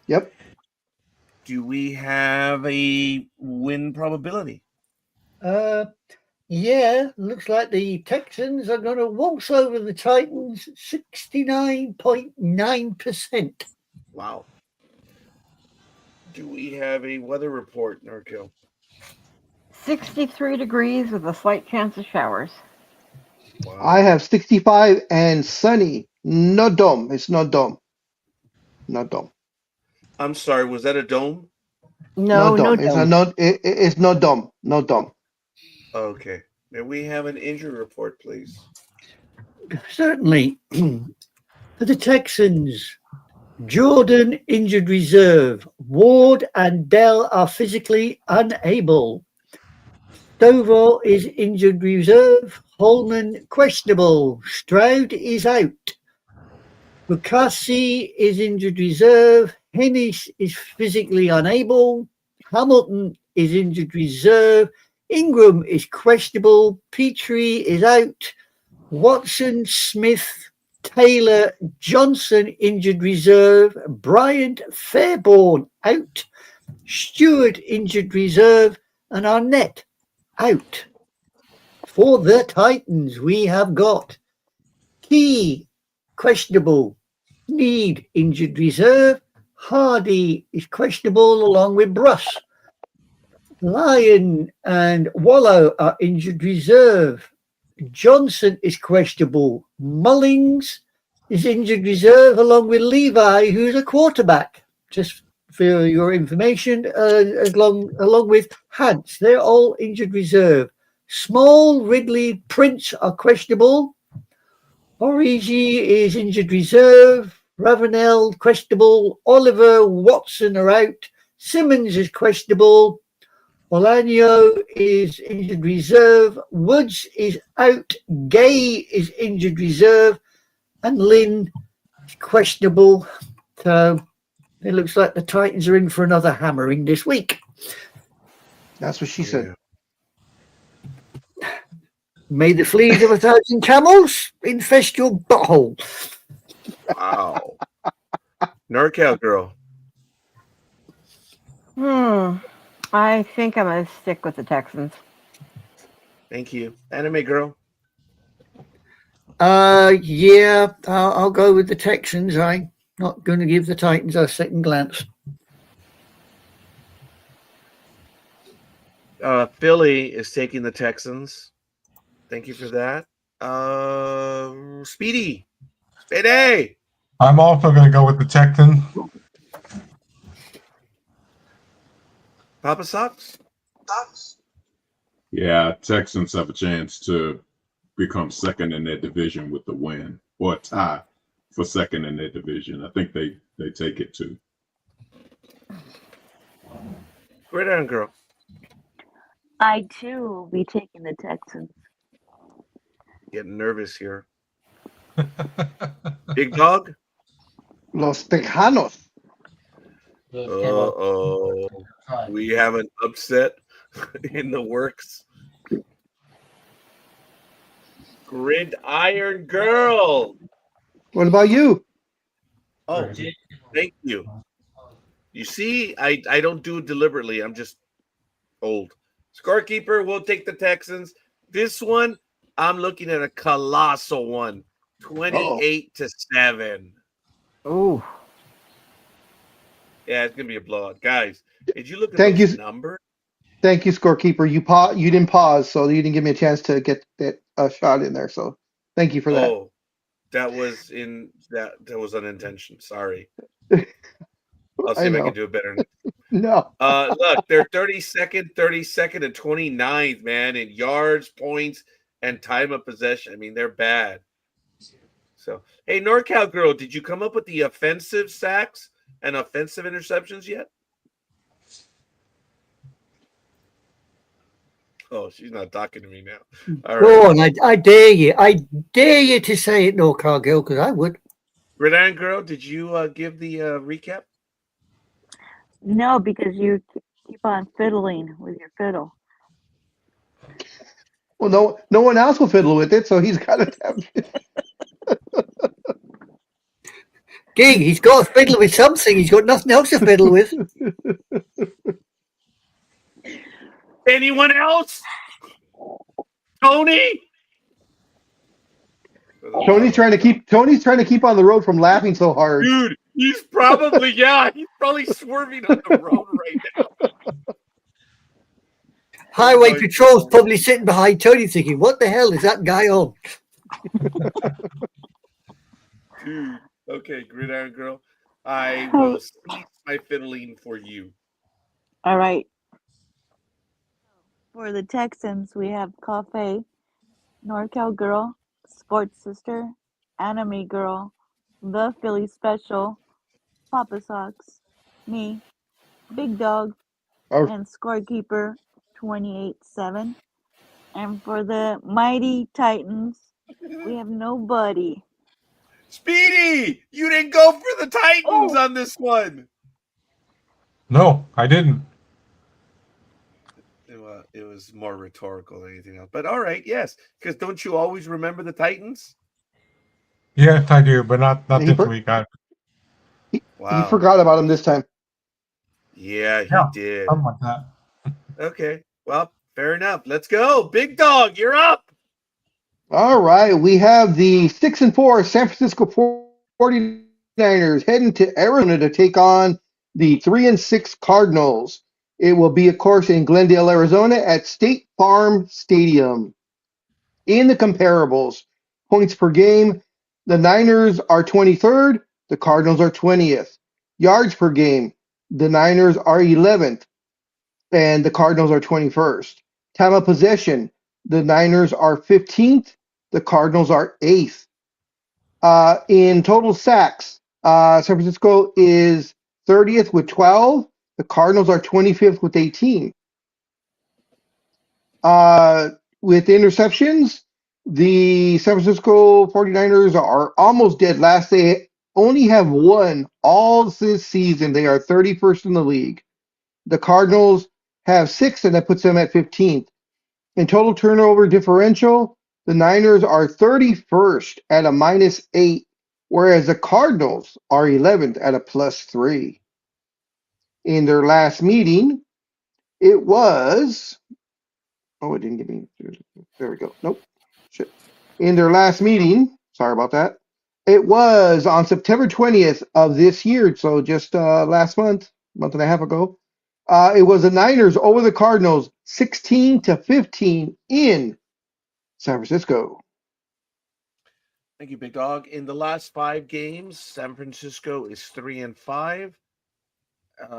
Yep. Do we have a win probability? Yeah, looks like the Texans are going to waltz over the Titans 69.9%. Wow. Do we have a weather report, Norco? 63 degrees with a slight chance of showers. Wow. I have 65 and sunny. No dome. It's not dome. Not dome. I'm sorry, was that a dome? No, no It's dome. it's no dome. No dome. Okay. May we have an injury report, please? Certainly. For the Texans, Jordan injured reserve. Ward and Dell are physically unable. Stovall is injured reserve. Holman questionable. Stroud is out. Bukasi is injured reserve. Hennis is physically unable. Hamilton is injured reserve. Ingram is questionable. Petrie is out. Watson, Smith, Taylor, Johnson injured reserve. Bryant, Fairborn out. Stewart injured reserve. And Arnett out. For the Titans, we have got Key questionable. Need injured reserve. Hardy is questionable along with Bruss. Lyon and Wallow are injured reserve. Johnson is questionable. Mullings is injured reserve along with Levi, who's a quarterback. Just for your information, along with Hance. They're all injured reserve. Small, Ridley, Prince are questionable. Origi is injured reserve. Ravenel questionable. Oliver, Watson are out. Simmons is questionable. Olanio is injured reserve. Woods is out. Gay is injured reserve. And Lynn is questionable. So it looks like the Titans are in for another hammering this week. That's what she said. May the fleas of 1,000 camels infest your butthole. Wow. NorCal girl. I think I'm going to stick with the Texans. Thank you. Anime girl. Yeah, I'll go with the Texans. I'm not going to give the Titans a second glance. Philly is taking the Texans. Thank you for that. Speedy. I'm also going to go with the Texans. Papa Sox? Yeah, Texans have a chance to become second in their division with the win, or tie for second in their division. I think they They take it too. Great on, girl. I too will be taking the Texans. Getting nervous here. Big dog. Los Tejanos. Uh-oh. We have an upset in the works. Gridiron girl. What about you? Oh, thank you. You see, I don't do it deliberately. I'm just old. Scorekeeper, we'll take the Texans. This one, I'm looking at a colossal one. 28-7. Ooh. Yeah, it's gonna be a blowout. Guys, did you look at Thank those you. numbers? Thank you, scorekeeper. You didn't pause, so you didn't give me a chance to get that shot in there. So thank you for that. Oh, that was unintentional. Sorry. I'll see I if I know. can do it better. No. Look, they're 32nd, and 29th, man, in yards, points, and time of possession. I mean, they're bad. So, hey, NorCal girl, did you come up with the offensive sacks and offensive interceptions yet? Oh, she's not talking to me now. All Go right. on, I dare you. I dare you to say it, no, Cargill, because I would. Gridiron girl, did you give the recap? No, because you keep on fiddling with your fiddle. Well, no one else will fiddle with it, so he's got to have. Gee, he's got to fiddle with something. He's got nothing else to fiddle with. Anyone else? Tony? Tony's trying to keep on the road from laughing so hard. Dude, he's probably swerving on the road right now. Highway Patrol's probably sitting behind Tony thinking, what the hell is that guy on? Dude, okay, Gridiron girl. I will cease my fiddling for you. All right. For the Texans, we have Cafe, NorCal Girl, Sports Sister, Anime Girl, The Philly Special, Papa Socks, me, Big Dog, and Scorekeeper 28-7. And for the Mighty Titans, we have nobody. Speedy, you didn't go for the Titans on this one. No, I didn't. It was more rhetorical than anything else. But all right, yes, because don't you always remember the Titans? Yes, I do, but not this week. He forgot about him this time. Yeah, he did. Something like that. Okay, well, fair enough. Let's go. Big Dog, you're up. All right, we have the 6-4 San Francisco 49ers heading to Arizona to take on the 3-6 Cardinals. It will be, of course, in Glendale, Arizona at State Farm Stadium. In the comparables, points per game, the Niners are 23rd, the Cardinals are 20th. Yards per game, the Niners are 11th, and the Cardinals are 21st. Time of possession, the Niners are 15th, the Cardinals are 8th. In total sacks, San Francisco is 30th with 12. The Cardinals are 25th with 18. With interceptions, the San Francisco 49ers are almost dead last. They only have one all this season. They are 31st in the league. The Cardinals have 6, and that puts them at 15th. In total turnover differential, the Niners are 31st at a -8, whereas the Cardinals are 11th at a +3. In their last meeting, it was. Oh, it didn't give me. There we go. Nope. Shit. In their last meeting, sorry about that. It was on September 20th of this year, so just last month and a half ago. It was the Niners over the Cardinals, 16-15 in San Francisco. Thank you, Big Dog. In the last 5 games, San Francisco is 3-5.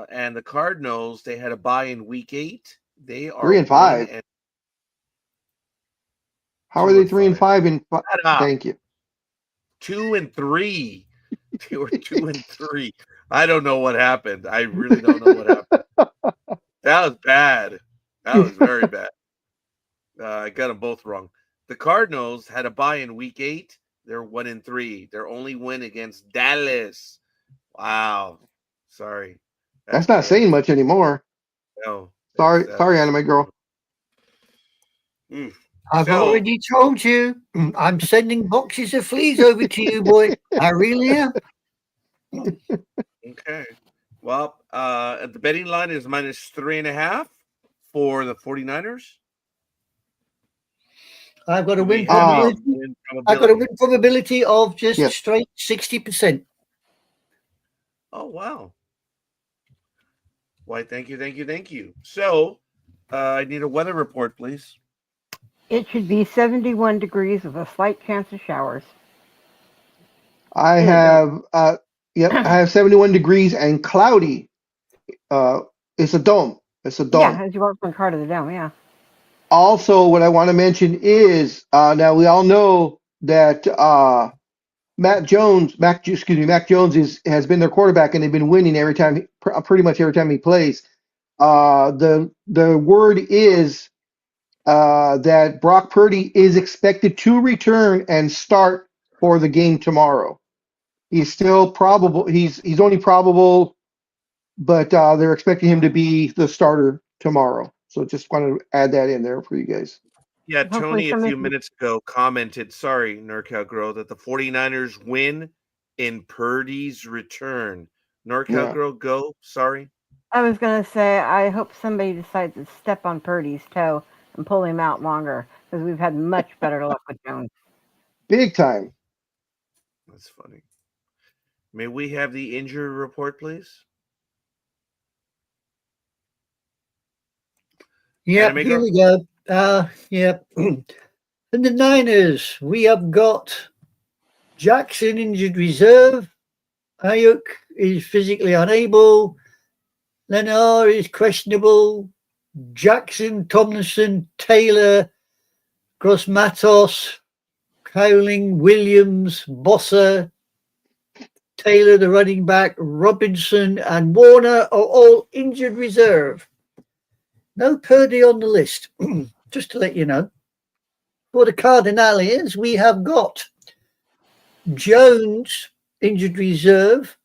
And the Cardinals, they had a bye in week 8. They are 3-5. How are they 3-5 in? Thank you. 2-3. They were 2-3. I don't know what happened. I really don't know what happened. That was bad. That was very bad. I got them both wrong. The Cardinals had a bye in week 8. They're 1-3. Their only win against Dallas. Wow. Sorry. That's not saying much anymore. No. Sorry, anime girl. I've already told you. I'm sending boxes of fleas over to you, boy. I really am. Okay. Well, the betting line is -3.5 for the 49ers. I've got a win probability. probability. I've got a win probability of just straight 60%. Oh, wow. Why, thank you. So, I need a weather report, please. It should be 71 degrees with a slight chance of showers. I have I have 71 degrees and cloudy. It's a dome. Yeah, as you walk from car to the dome, yeah. Also, what I want to mention is now we all know that Mac Jones has been their quarterback and they've been winning pretty much every time he plays. The word is that Brock Purdy is expected to return and start for the game tomorrow. He's still probable. He's only probable, but they're expecting him to be the starter tomorrow. So just want to add that in there for you guys. Yeah, Tony a few minutes ago commented, sorry, NorCal Girl, that the 49ers win in Purdy's return. NorCal Girl, go. Sorry. I was going to say, I hope somebody decides to step on Purdy's toe and pull him out longer, because we've had much better luck with Jones. Big time. That's funny. May we have the injury report, please? Yep, here we go. Yep. In the Niners, we have got Jackson injured reserve. Ayuk is physically unable. Leonard is questionable. Jackson, Tomlinson, Taylor, Gross-Matos, Cowling, Williams, Bossa, Taylor, the running back, Robinson, and Warner are all injured reserve. No Purdy on the list, just to let you know. For the Cardinalians, we have got Jones, injured reserve.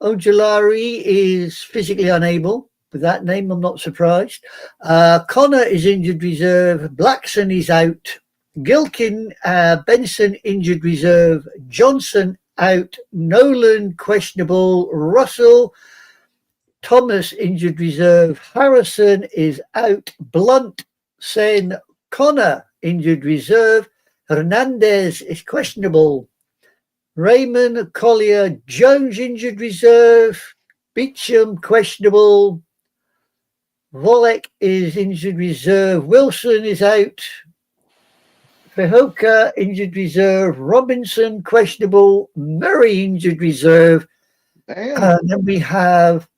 Ojolari is physically unable. With that name, I'm not surprised. Connor is injured reserve. Blackson is out. Gilkin, Benson injured reserve. Johnson out. Nolan questionable. Russell, Thomas injured reserve. Harrison is out. Blunt, Sen, Connor injured reserve. Hernandez is questionable. Raymond, Collier, Jones injured reserve. Beecham questionable. Volek is injured reserve. Wilson is out. Fehoka injured reserve. Robinson questionable. Murray injured reserve. And then we have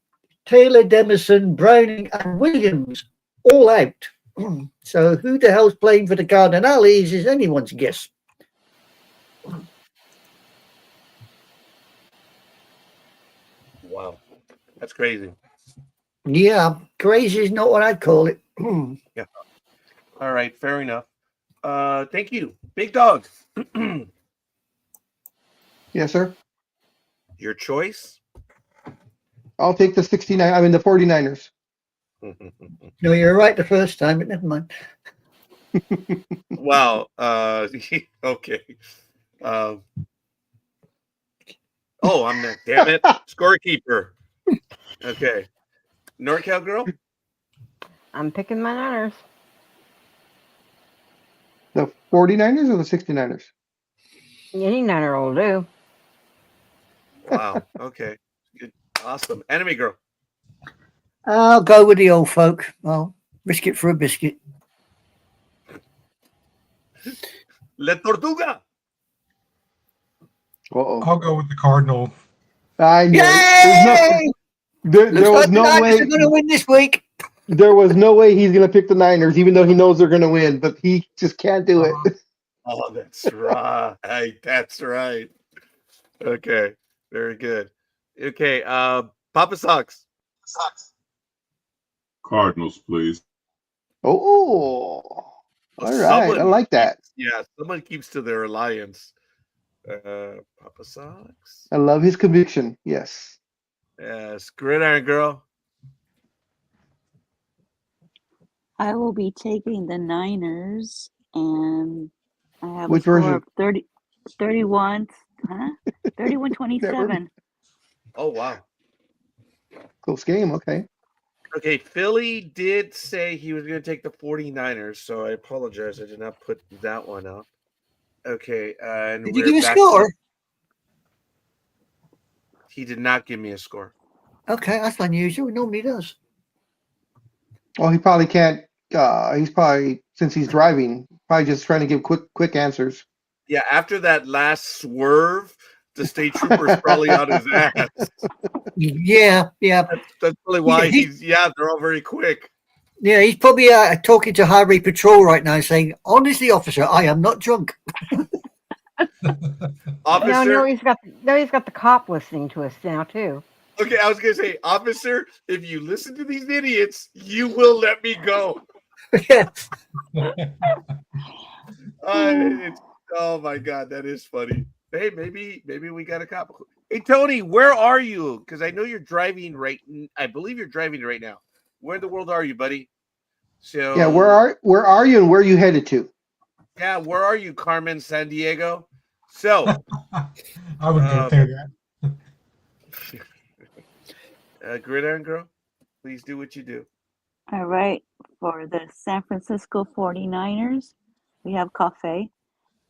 Taylor, Demerson, Browning, and Williams all out. So who the hell's playing for the Cardinals is anyone's guess. Wow. That's crazy. Yeah, crazy is not what I'd call it. Yeah. All right, fair enough. Thank you. Big Dog. Yes, sir. Your choice? I'll take the 49ers. No, you're right the first time, but never mind. Wow. Okay. Oh, I'm not. Damn it. Scorekeeper. Okay. NorCal Girl? I'm picking my Niners. The 49ers or the 69ers? Any Niner will do. Wow. Okay. Good. Awesome. Enemy Girl. I'll go with the old folk. I'll risk it for a biscuit. La Tortuga. I'll go with the Cardinals. I know. Yay! There was no way. They're going to win this week. There was no way he's going to pick the Niners, even though he knows they're going to win, but he just can't do it. Oh, that's right. That's right. Okay. Very good. Okay, Papa Sox. Cardinals, please. Oh, all right. I like that. Someone keeps to their alliance. Papa Sox. I love his conviction. Yes. Yes, Gridiron Girl. I will be taking the Niners, and I have Which a score version? of 31, 31-27. Oh, wow. Close game. Okay. Okay, Philly did say he was going to take the 49ers, so I apologize. I did not put that one up. Okay, and Did you we're give a back score? He did not give me a score. Okay, that's unusual. He normally does. Well, he probably can't. He's probably, since he's driving, probably just trying to give quick answers. Yeah, after that last swerve, the state trooper's probably on his ass. Yeah. That's probably why they're all very quick. Yeah, he's probably talking to Highway Patrol right now, saying, "Honestly, officer, I am not drunk." Officer, No, he's got the cop listening to us now too. Okay, I was gonna say, officer, if you listen to these idiots, you will let me go. Yeah. Oh my god, that is funny. Hey, maybe we got a cop. Hey Tony, where are you? Because I know you're driving I believe you're driving right now. Where in the world are you, buddy? So Yeah, where are you and where are you headed to? Yeah, where are you, Carmen San Diego? So I would go say that. Gridiron Girl, please do what you do. All right. For the San Francisco 49ers, we have Cafe,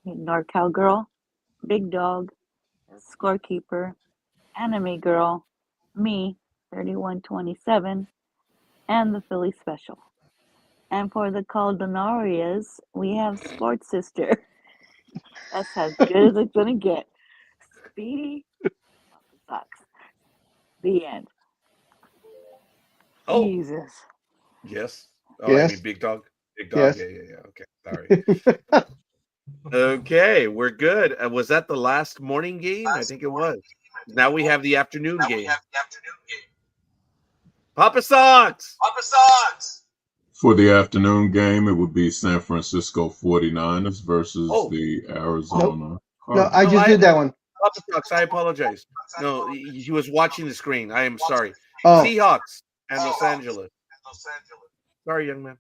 NorCal Girl, Big Dog, Scorekeeper, Anime Girl, me, 31-27, and the Philly Special. And for the Caldonarias, we have Sports Sister. That's as good as it's going to get. Speedy sucks. The end. Oh. Jesus. Yes. Oh, Yes. I mean Big Dog. Big Dog. Yes. Yeah. Okay. Sorry. Okay, we're good. Was that the last morning game? I think it was. Now we have the afternoon game. Papa Sox! For the afternoon game, it would be San Francisco 49ers versus the Arizona No, I just did that one. Papa Sox, I apologize. No, he was watching the screen. I am sorry. Oh. Seahawks and Los Angeles. Sorry, young man.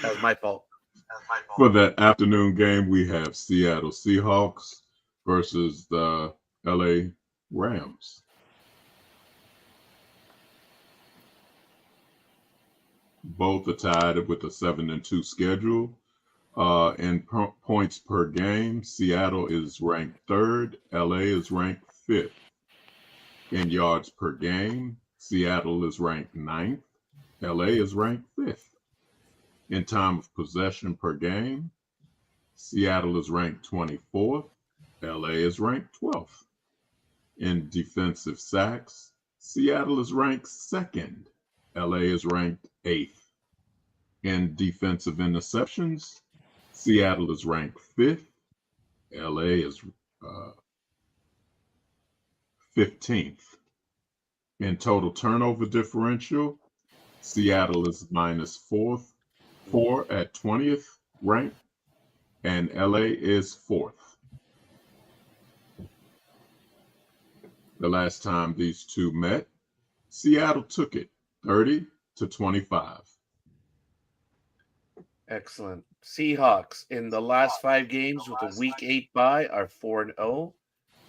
That was my fault. For the afternoon game, we have Seattle Seahawks versus the LA Rams. Both are tied with a 7-2 schedule. In points per game, Seattle is ranked 3rd. LA is ranked 5th. In yards per game, Seattle is ranked 9th. LA is ranked 5th. In time of possession per game, Seattle is ranked 24th. LA is ranked 12th. In defensive sacks, Seattle is ranked 2nd. LA is ranked 8th. In defensive interceptions, Seattle is ranked 5th. LA is 15th. In total turnover differential, Seattle is -4 at 20th rank, and LA is 4th. The last time these two met, Seattle took it 30-25. Excellent. Seahawks in the last 5 games with a Week 8 bye are 4-0,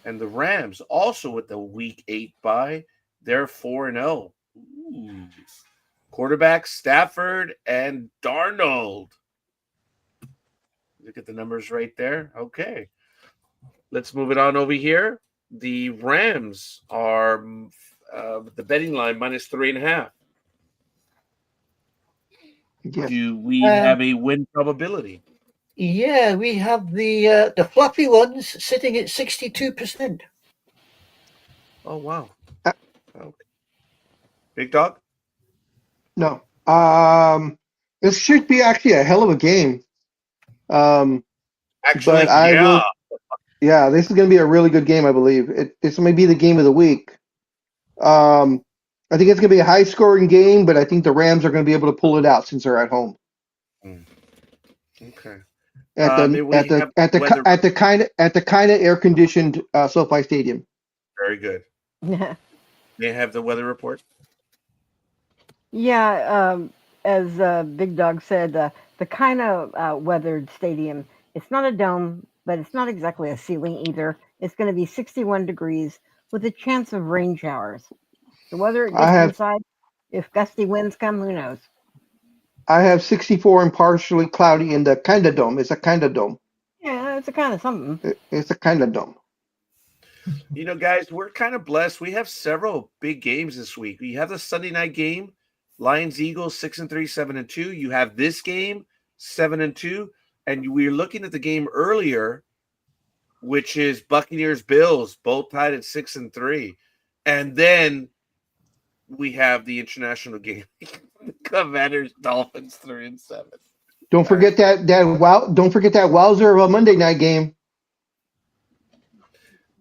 and the Rams also with the Week 8 bye, they're 4-0. Ooh. Quarterbacks Stafford and Darnold. Look at the numbers right there. Okay. Let's move it on over here. The Rams are the betting line -3.5. Yes. Do we have a win probability? Yeah, we have the fluffy ones sitting at 62%. Oh, wow. Okay. Big Dog? No. This should be actually a hell of a game. Actually, But I yeah. Yeah, this is going to be a really good game, I believe. This may be the game of the week. I think it's going to be a high-scoring game, but I think the Rams are going to be able to pull it out since they're at home. Okay. At the Maybe we at the have at the weather. at the kind of air-conditioned SoFi Stadium. Very good. Yeah. May I have the weather report? Yeah, as Big Dog said, the kind of weathered stadium, it's not a dome, but it's not exactly a ceiling either. It's going to be 61 degrees with a chance of rain showers. So whether it I gets have inside, if gusty winds come, who knows? I have 64 and partially cloudy in the kind of dome. It's a kind of dome. Yeah, it's a kind of something. It's a kind of dome. You know, guys, we're kind of blessed. We have several big games this week. We have the Sunday night game, Lions Eagles 6-3, 7-2. You have this game 7-2, and we're looking at the game earlier, which is Buccaneers Bills, both tied at 6-3, and then we have the international game, Commanders Dolphins 3-7. Don't forget Don't forget that wowzer of a Monday night game.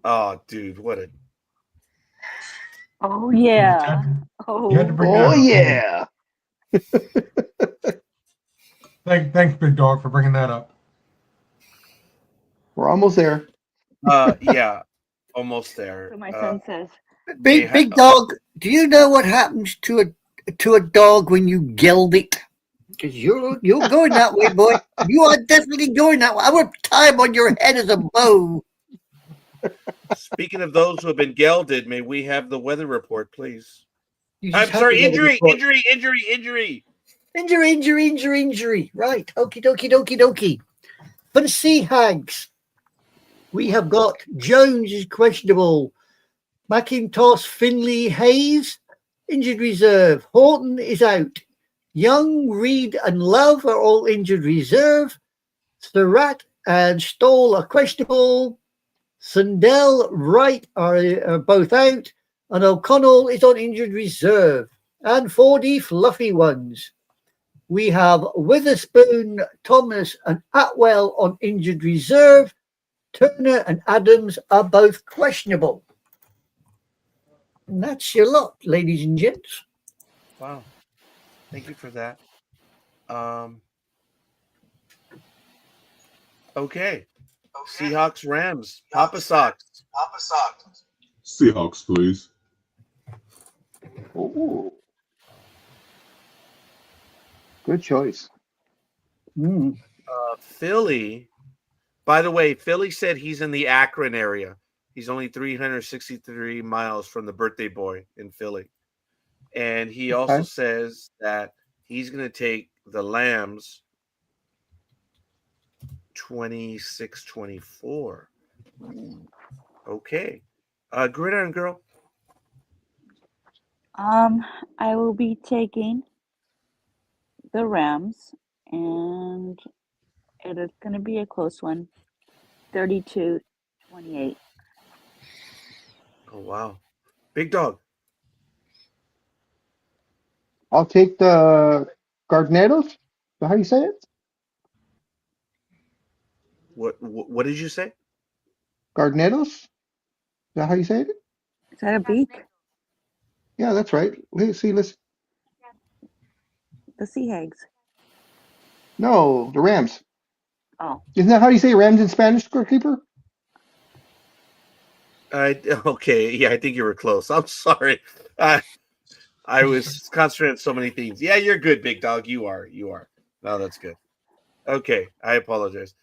Oh, dude, what a Oh yeah. You had to bring that Oh up, didn't you? yeah. Thanks, Big Dog, for bringing that up. We're almost there. yeah, almost there. So my son says. Big Dog, do you know what happens to a dog when you geld it? Because you're going that way, boy. You are definitely going that way. I would tie him on your head as a bow. Speaking of those who have been gelded, may we have the weather report, please? You I'm just have sorry, to get a injury. report. Injury. Right. Okie dokie. For the Sea Hags, we have got Jones is questionable. McIntosh, Finley, Hayes, injured reserve. Horton is out. Young, Reed, and Love are all injured reserve. Surratt and Stoll are questionable. Sundell, Wright are both out. And O'Connell is on injured reserve. And 4D fluffy ones. We have Witherspoon, Thomas, and Atwell on injured reserve. Turner and Adams are both questionable. And that's your lot, ladies and gents. Wow. Thank you for that. Okay. Seahawks, Rams, Papa Sox. Seahawks, please. Ooh. Good choice. Philly. By the way, Philly said he's in the Akron area. He's only 363 miles from the birthday boy in Philly. And he also says that he's going to take the Lambs 26-24. Okay. Gridiron Girl. I will be taking the Rams, and it is going to be a close one, 32-28. Oh, wow. Big Dog. I'll take the Gardneros. Is that how you say it? What did you say? Gardneros? Is that how you say it? Is that a beak? Yeah, that's right. Listen. The Sea Hags. No, the Rams. Oh. Isn't that how you say Rams in Spanish, Scorekeeper? Okay, yeah, I think you were close. I'm sorry. I was concentrating on so many things. Yeah, you're good, Big Dog. You are. No, that's good. Okay, I apologize.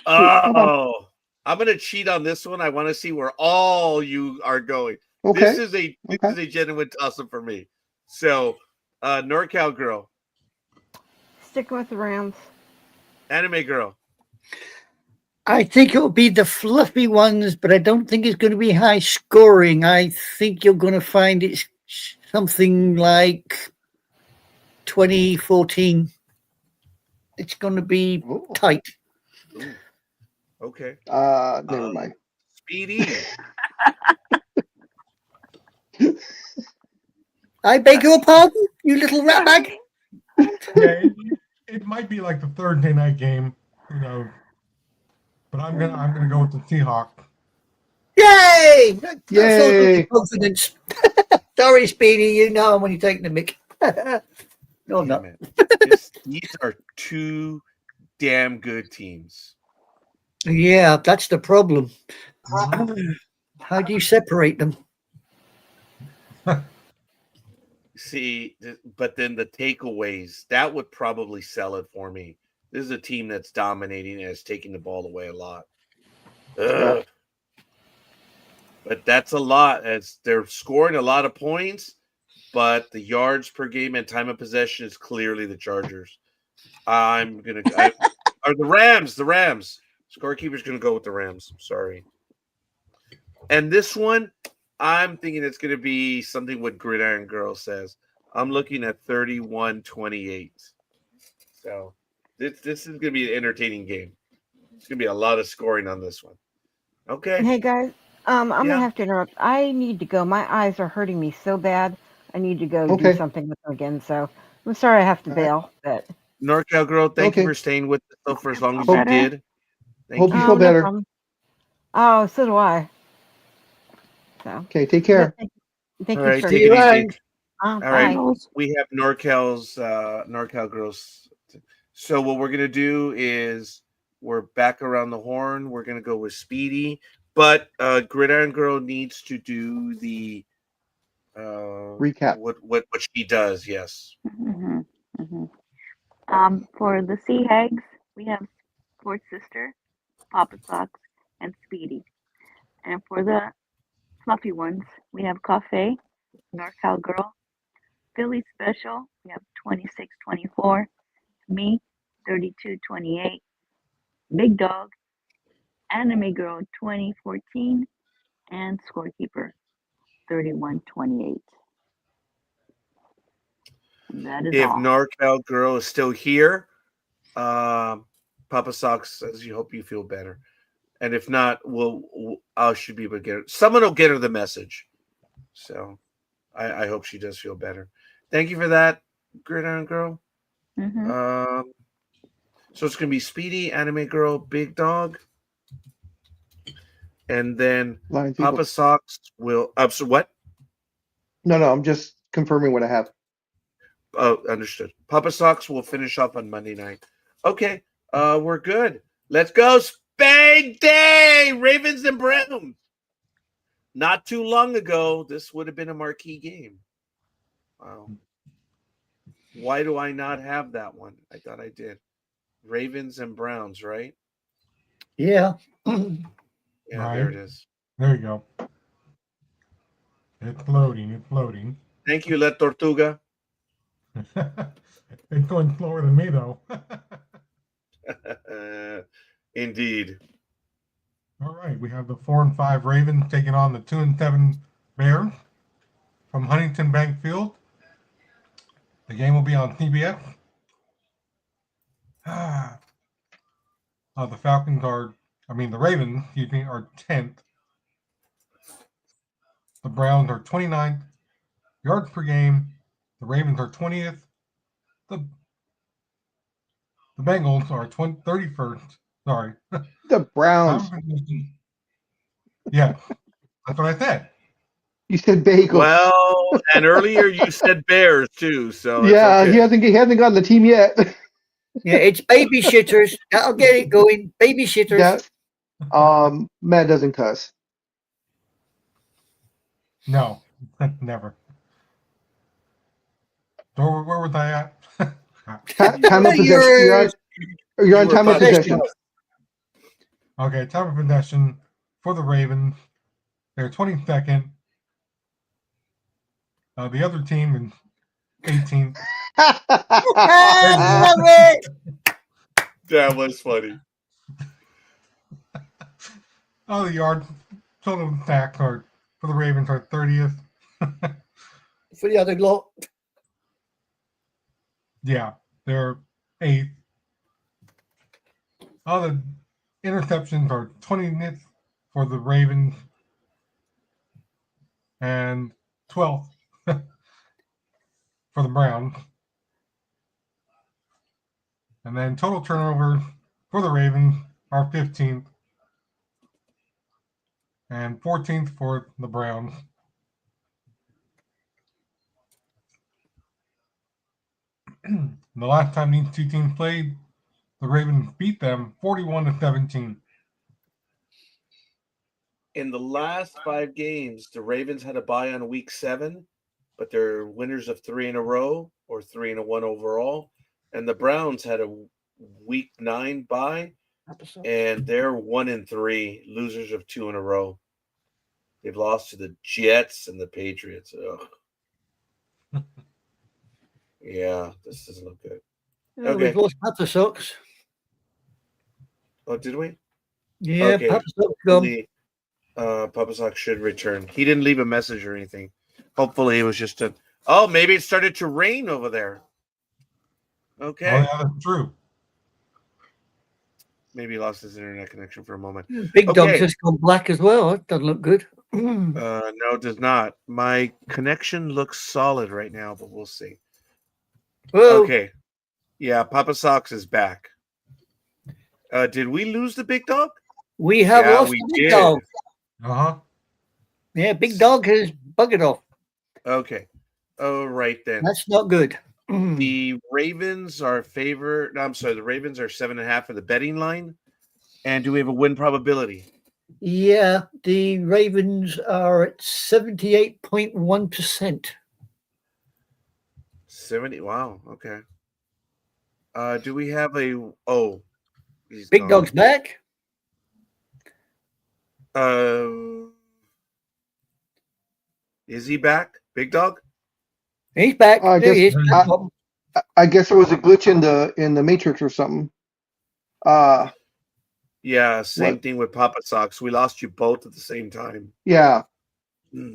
Oh, I'm gonna cheat on this one. I want to see where all you are going. Okay. This is a genuine toss-up for me. So, NorCal Girl, Sticking with the Rams. Anime Girl. I think it'll be the fluffy ones, but I don't think it's going to be high scoring. I think you're going to find it's something like 2014. It's going to be tight. Ooh. Okay. Never mind. Speedy. I beg your pardon, you little ratbag. Yeah, it might be like the Thursday night game, but I'm gonna go with the Seahawks. Yay! That's all the Yay! confidence. Sorry, Speedy, you know when you're taking the mic. No, I'm not. Damn it. These are two damn good teams. Yeah, that's the problem. How do you separate them? See, but then the takeaways, that would probably sell it for me. This is a team that's dominating and is taking the ball away a lot. Yeah. But that's a lot, as they're scoring a lot of points, but the yards per game and time of possession is clearly the Chargers. Or the Rams. The Rams. Scorekeeper's going to go with the Rams. Sorry. And this one, I'm thinking it's going to be something what Gridiron Girl says. I'm looking at 31-28. So this is going to be an entertaining game. It's going to be a lot of scoring on this one. Okay. Hey guys, I'm gonna have to interrupt. I need to go. My eyes are hurting me so bad. I need to go Okay. do something with them again. So I'm sorry I have to bail. But NorCal Girl, thank you Okay. for staying with us for as long as Feel you better? did. Thank Hope you. you feel no better. problem. Oh, so do I. So Okay, take care. thank All you right, for take See you it easy. around. All right. bye. We have NorCal Girls. So what we're gonna do is we're back around the horn. We're gonna go with Speedy, but Gridiron Girl needs to do the Recap. what she does. Yes. Mm-hmm. Mm-hmm. For the Sea Hags, we have Sports Sister, Papa Socks, and Speedy. And for the fluffy ones, we have Cafe, NorCal Girl, Philly Special, we have 2624, me, 3228, Big Dog, Anime Girl, 2014, and Scorekeeper, 3128. And that is If all. NorCal Girl is still here, Papa Socks says you hope you feel better. And if not, I should be able to get her. Someone will get her the message. So I hope she does feel better. Thank you for that, Gridiron Girl. Mm-hmm. So it's gonna be Speedy, Anime Girl, Big Dog, and then Lions people. Papa Socks will. So what? No, I'm just confirming what I have. Oh, understood. Papa Socks will finish up on Monday night. Okay, we're good. Let's go, Spade Day, Ravens and Browns. Not too long ago, this would have been a marquee game. Wow. Why do I not have that one? I thought I did. Ravens and Browns, right? Yeah. Yeah, Right. there it is. There you go. It's loading. It's loading. Thank you, La Tortuga. It's going slower than me, though. Indeed. All right. We have the 4-5 Ravens taking on the 2-7 Bears from Huntington Bank Field. The game will be on CBS. The Ravens, are 10th. The Browns are 29th. Yards per game, the Ravens are 20th. The Bengals are 31st. Sorry. The Browns. Yeah, that's what I said. You said bagels. Well, and earlier you said Bears too, so yeah, it's okay. he hasn't gotten the team yet. Yeah, it's babyshitters. That'll get it going. Babyshitters. Matt doesn't cuss. No, never. So where was I at? Time of possession. You're on time of possession. Okay, time of possession for the Ravens. They're 22nd. The other team is 18th. That was funny. The yards total sacks are for the Ravens are 30th. For the other lot. Yeah, they're 8th. All the interceptions are 20th for the Ravens and 12th for the Browns. And then total turnovers for the Ravens are 15th. and 14th for the Browns. The last time these two teams played, the Ravens beat them 41-17. In the last 5 games, the Ravens had a bye on week 7, but they're winners of 3 in a row or 3-1 overall. And the Browns had a week 9 bye, and they're 1-3, losers of 2 in a row. They've lost to the Jets and the Patriots. Ugh. Yeah, this doesn't look good. Yeah, Okay. we've lost Papa Socks. Oh, did we? Yeah, Okay. Papa Socks gone. Papa Sock should return. He didn't leave a message or anything. Hopefully, it was just a. Oh, maybe it started to rain over there. Okay. Oh, yeah, that's true. Maybe he lost his internet connection for a moment. Big Dog's Okay. just gone black as well. That doesn't look good. No, it does not. My connection looks solid right now, but we'll see. Whoa. Okay. Yeah, Papa Socks is back. Did we lose the big dog? We have Yeah, lost we the Big did. Dog. Uh-huh. Yeah, Big Dog has buggered off. Okay. All right then. That's not good. The Ravens are favored. No, I'm sorry. The Ravens are 7.5 for the betting line. And do we have a win probability? Yeah, the Ravens are at 78.1%. 70. Wow. Okay. Do we have a? Oh, he's Big gone. Dog's back. Is he back? Big Dog? He's back. I There he is. guess I guess it was a glitch in the matrix or something. Yeah, same What? thing with Papa Socks. We lost you both at the same time. Yeah. All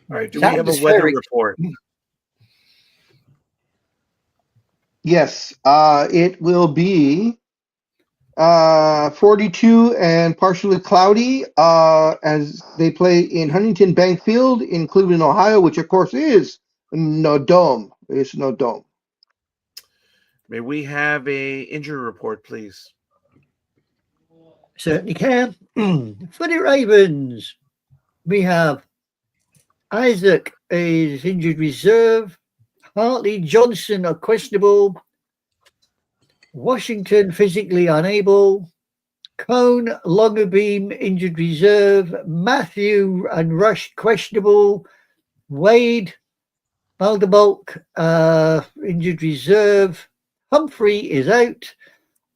right. Do we Sound have a is weather very- report? Yes. It will be 42 and partially cloudy as they play in Huntington Bank Field in Cleveland, Ohio, which of course is no dome. It's no dome. May we have a injury report, please? Certainly can. For the Ravens, we have Isaac is injured reserve. Hartley Johnson are questionable. Washington physically unable. Cone Longerbeam injured reserve. Matthew and Rush questionable. Wade Balderbalk injured reserve. Humphrey is out.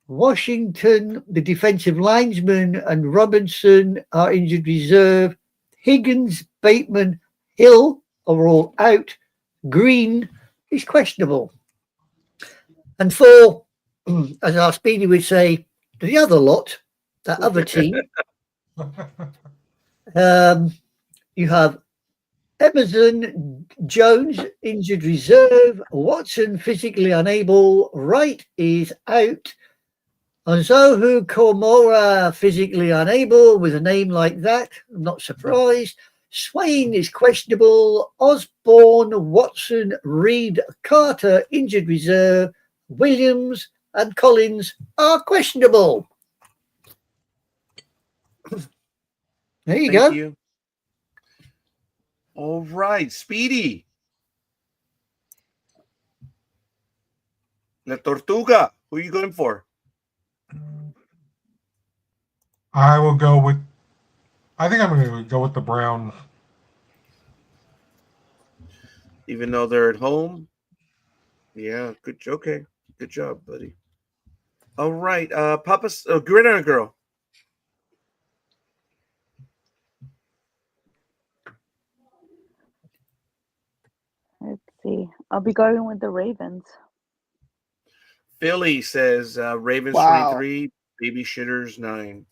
Washington, the defensive linesman, and Robinson are injured reserve. Higgins, Bateman, Hill are all out. Green is questionable. And for, as our Speedy would say, the other lot, that other team, you have Emerson Jones, injured reserve. Watson, physically unable. Wright is out. Onzohu Komora, physically unable. With a name like that, I'm not surprised. Swain is questionable. Osborne, Watson, Reed, Carter, injured reserve. Williams and Collins are questionable. There you go. Thank you. All right, Speedy. La Tortuga. Who are you going for? I will go with. I think I'm going to go with the Browns. Even though they're at home? Yeah, good. Okay, good job, buddy. All right, Papa's Gridiron Girl. Let's see. I'll be going with the Ravens. Philly says Ravens Wow. 23, Baby Shitters 9.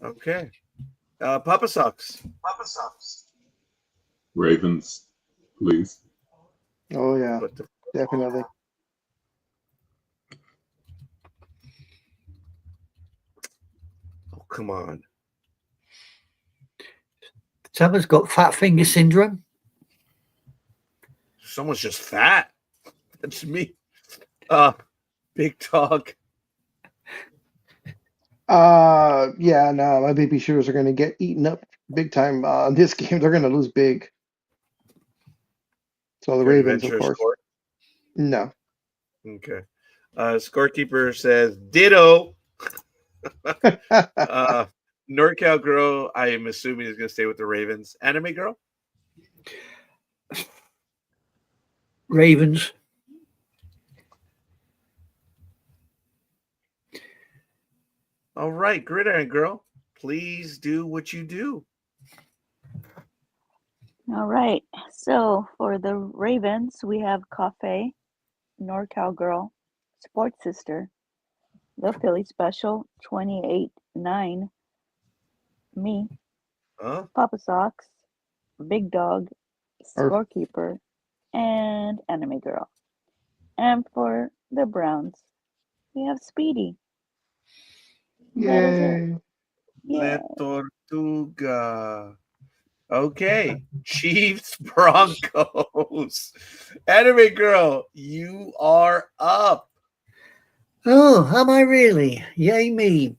Okay. Papa Socks. Ravens, please. Oh yeah, What the definitely. Oh, come on. Someone's got fat finger syndrome. Someone's just fat. That's me. Big Dog. Yeah, no, my baby shooters are going to get eaten up big time in this game. They're going to lose big. So the Care to Ravens, of venture a course. score? No. Okay. Scorekeeper says ditto. NorCal girl, I am assuming is going to stay with the Ravens. Anime girl? Ravens. All right, Gridiron girl, please do what you do. All right. So for the Ravens, we have Cafe, NorCal Girl, Sports Sister, The Philly Special, 28-9, me, Huh? Papa Socks, Big Dog, Or Scorekeeper, and Anime Girl. And for the Browns, we have Speedy. That is it. yay. Le Tortuga. Okay. Chiefs Broncos. Anime girl, you are up. Oh, am I really? Yay me.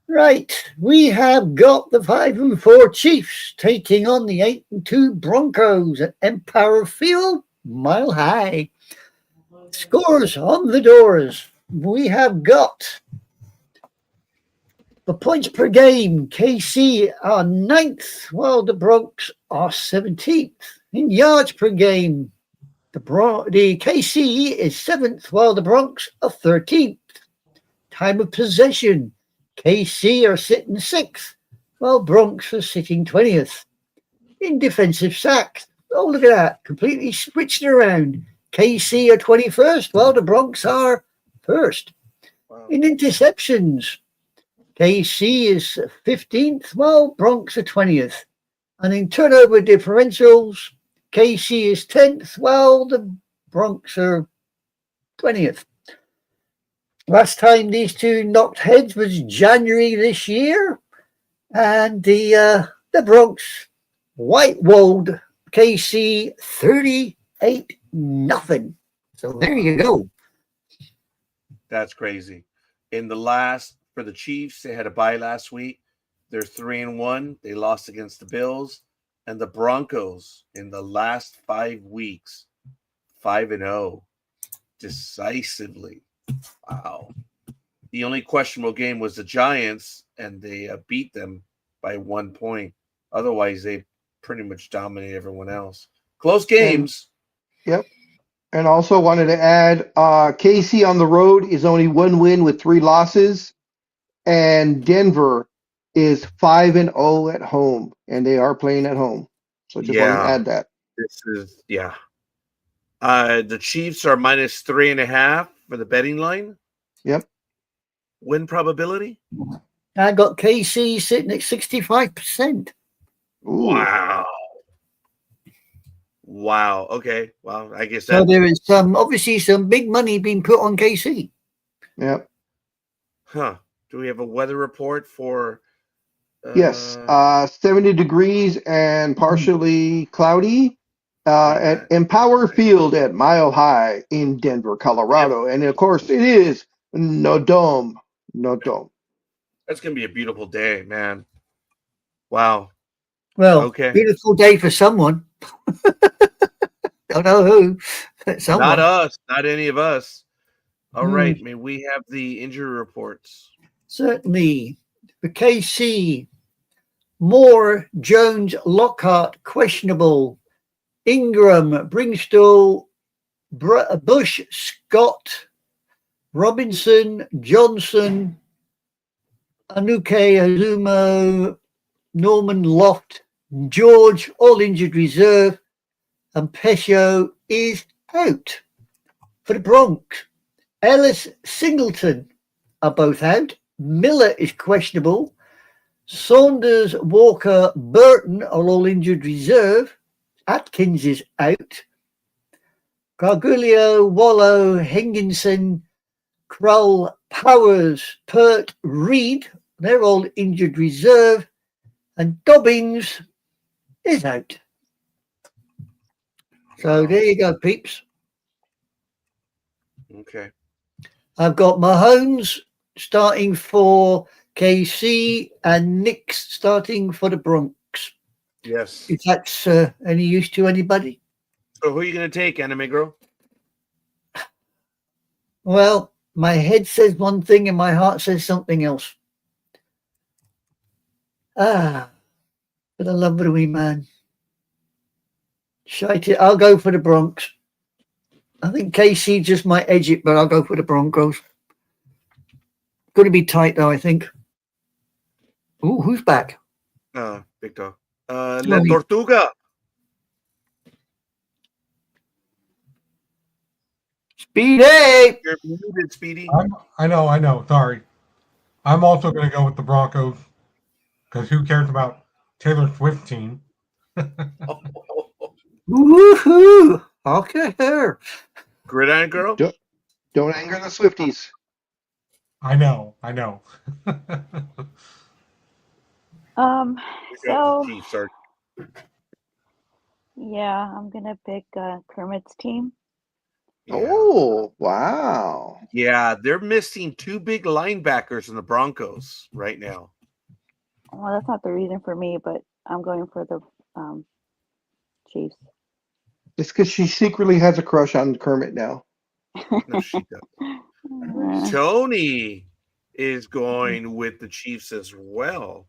Right, we have got the 5-4 Chiefs taking on the 8-2 Broncos at Empower Field, Mile High. Scores on the doors. We have got the points per game. KC are 9th, while the Bronx are 17th. In yards per game, the KC is 7th, while the Bronx are 13th. Time of possession, KC are sitting 6th, while Bronx are sitting 20th. In defensive sacks, oh, look at that, completely switched around. KC are 21st, while the Bronx are 1st. Wow. In interceptions, KC is 15th, while Bronx are 20th. And in turnover differentials, KC is 10th, while the Bronx are 20th. Last time these two knocked heads was January this year, and the Bronx white-walled KC 38-0. So there you go. That's crazy. In the last for the Chiefs, they had a bye last week. They're 3-1. They lost against the Bills, and the Broncos in the last 5 weeks, 5-0, decisively. Wow. The only questionable game was the Giants, and they beat them by 1 point. Otherwise, they pretty much dominate everyone else. Close games. Yep. And also wanted to add, KC on the road is only 1 win with 3 losses, and Denver is 5-0 at home, and they are playing at home. So just wanted to add that. This is the Chiefs are minus 3.5 for the betting line. Yep. Win probability. I got KC sitting at 65%. Ooh. Wow. Okay. Well, I guess So there is obviously some big money being put on KC. Yep. Huh. Do we have a weather report for? Yes. 70 degrees and partially cloudy at Empower Field at Mile High in Denver, Colorado. And of course, it is no dome. No dome. That's gonna be a beautiful day, man. Wow. Well, Okay. beautiful day for someone. Don't know who. Someone. Not us. Not any of us. All right. May we have the injury reports? Certainly. For KC, Moore, Jones, Lockhart, questionable. Ingram, Bringstall, Bush, Scott, Robinson, Johnson, Anuke, Azumo, Norman Loft, George, all injured reserve, and Pescio is out. For the Bronx, Ellis, Singleton are both out. Miller is questionable. Saunders, Walker, Burton are all injured reserve. Atkins is out. Gargulio, Wallow, Henginson, Kroll, Powers, Pert, Reed, they're all injured reserve. And Dobbins is out. So there you go, peeps. Okay. I've got Mahomes starting for KC and Nick's starting for the Bronx. Yes. If that's any use to anybody. So who are you going to take, Anime Girl? Well, my head says one thing and my heart says something else. But I love the wee man. Shite it. I'll go for the Bronx. I think KC just might edge it, but I'll go for the Broncos. Going to be tight, though, I think. Ooh, who's back? Big dog. La Tortuga. Speedy! You're muted, Speedy. I know. Sorry. I'm also going to go with the Broncos because who cares about Taylor Swift's team? Woohoo! Okay, here. Gridiron Girl? Don't anger the Swifties. I know. So Chiefs are... yeah, I'm gonna pick Kermit's team. Yeah. Oh, wow. Yeah, they're missing two big linebackers in the Broncos right now. Well, that's not the reason for me, but I'm going for the Chiefs. It's because she secretly has a crush on Kermit now. No, she doesn't. Tony is going with the Chiefs as well.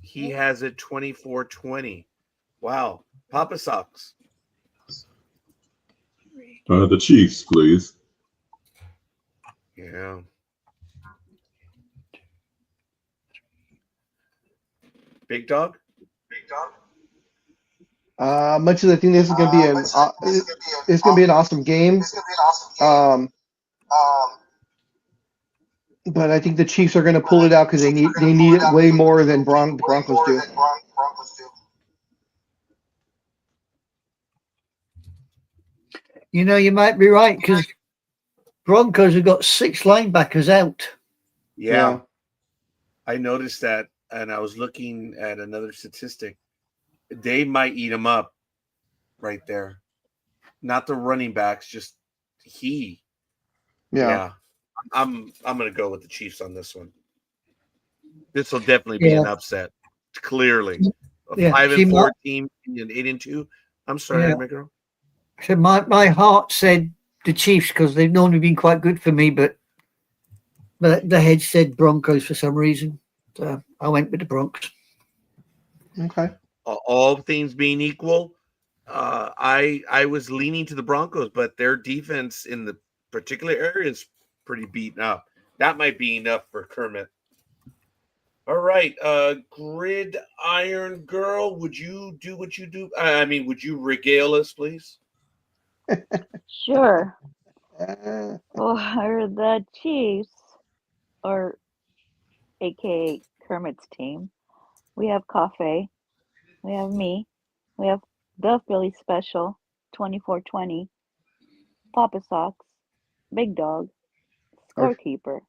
He has it 24-20. Wow. Papa Sox. The Chiefs, please. Yeah. Big dog? Much as I think this is going to be it's going to be an awesome game. But I think the Chiefs are going to pull it out because they need it way more than the Broncos do. You know, you might be right because Broncos have got 6 linebackers out. Yeah. I noticed that, and I was looking at another statistic. They might eat him up right there. Not the running backs, just he. Yeah. I'm going to go with the Chiefs on this one. This will definitely be an upset. Clearly. A 5-4 team and 8-2. I'm sorry, my girl. So my heart said the Chiefs because they've normally been quite good for me, but the head said Broncos for some reason. So I went with the Broncos. Okay. All things being equal, I was leaning to the Broncos, but their defense in the particular area is pretty beaten up. That might be enough for Kermit. All right, Gridiron Girl, would you do what you do? I mean, would you regale us, please? Sure. For the Chiefs, or aka Kermit's team, we have Coffee, we have me, we have the Philly Special, 24-20, Papa Sox, Big Dog, Scorekeeper.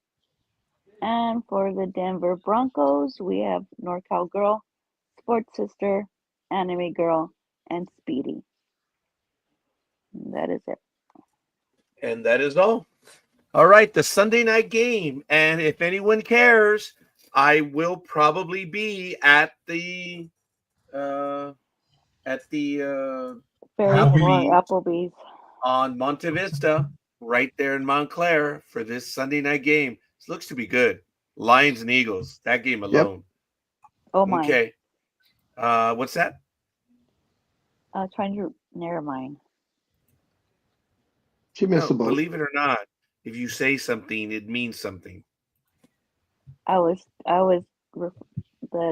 And for the Denver Broncos, we have NorCal Girl, Sports Sister, Anime Girl, and Speedy. And that is it. And that is all. All right, the Sunday night game. And if anyone cares, I will probably be at the Applebee's on Monte Vista, right there in Montclair for this Sunday night game. This looks to be good. Lions and Eagles, that game alone. Yep. Oh my. Okay. What's that? Trying to narrow mine. She missed the boat. Believe it or not, if you say something, it means something. I was the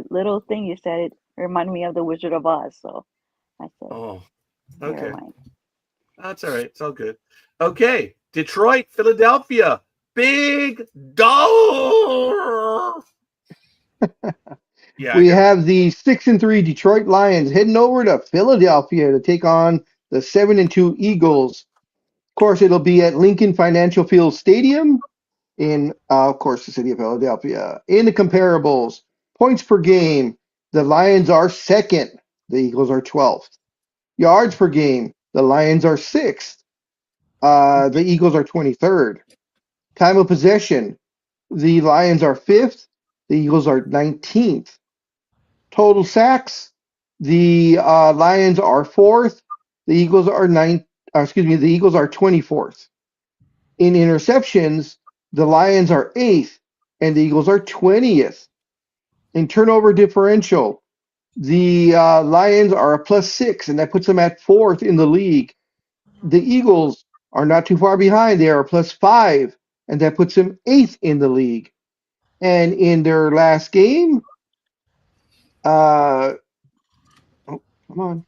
little thing you said, it reminded me of the Wizard of Oz, so I said, oh, okay. Never mind. That's all right. It's all good. Okay. Detroit, Philadelphia. Big dog. We have the 6-3 Detroit Lions heading over to Philadelphia to take on the 7-2 Eagles. Of course, it'll be at Lincoln Financial Field Stadium in, of course, the city of Philadelphia. In the comparables, points per game, the Lions are 2nd. The Eagles are 12th. Yards per game, the Lions are 6th. The Eagles are 23rd. Time of possession, the Lions are 5th. The Eagles are 19th. Total sacks, the Lions are 4th. The Eagles are the Eagles are 24th. In interceptions, the Lions are 8th and the Eagles are 20th. In turnover differential, the Lions are a +6, and that puts them at 4th in the league. The Eagles are not too far behind. They are a +5, and that puts them 8th in the league. And in their last game, oh, come on,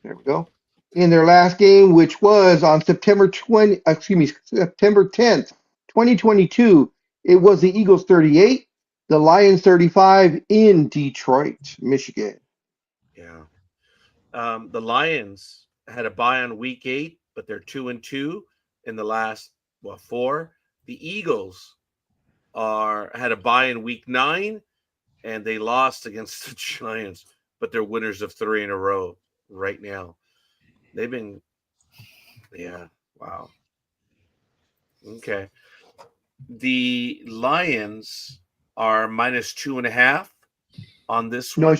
there we go. In their last game, which was on September 10th, 2022, it was the Eagles 38, the Lions 35 in Detroit, Michigan. Yeah. The Lions had a bye on week 8, but they're 2-2 in the last 4. The Eagles had a bye in week 9, and they lost against the Giants, but they're winners of 3 in a row right now. They've been, yeah, wow. Okay. The Lions are -2.5 on this one.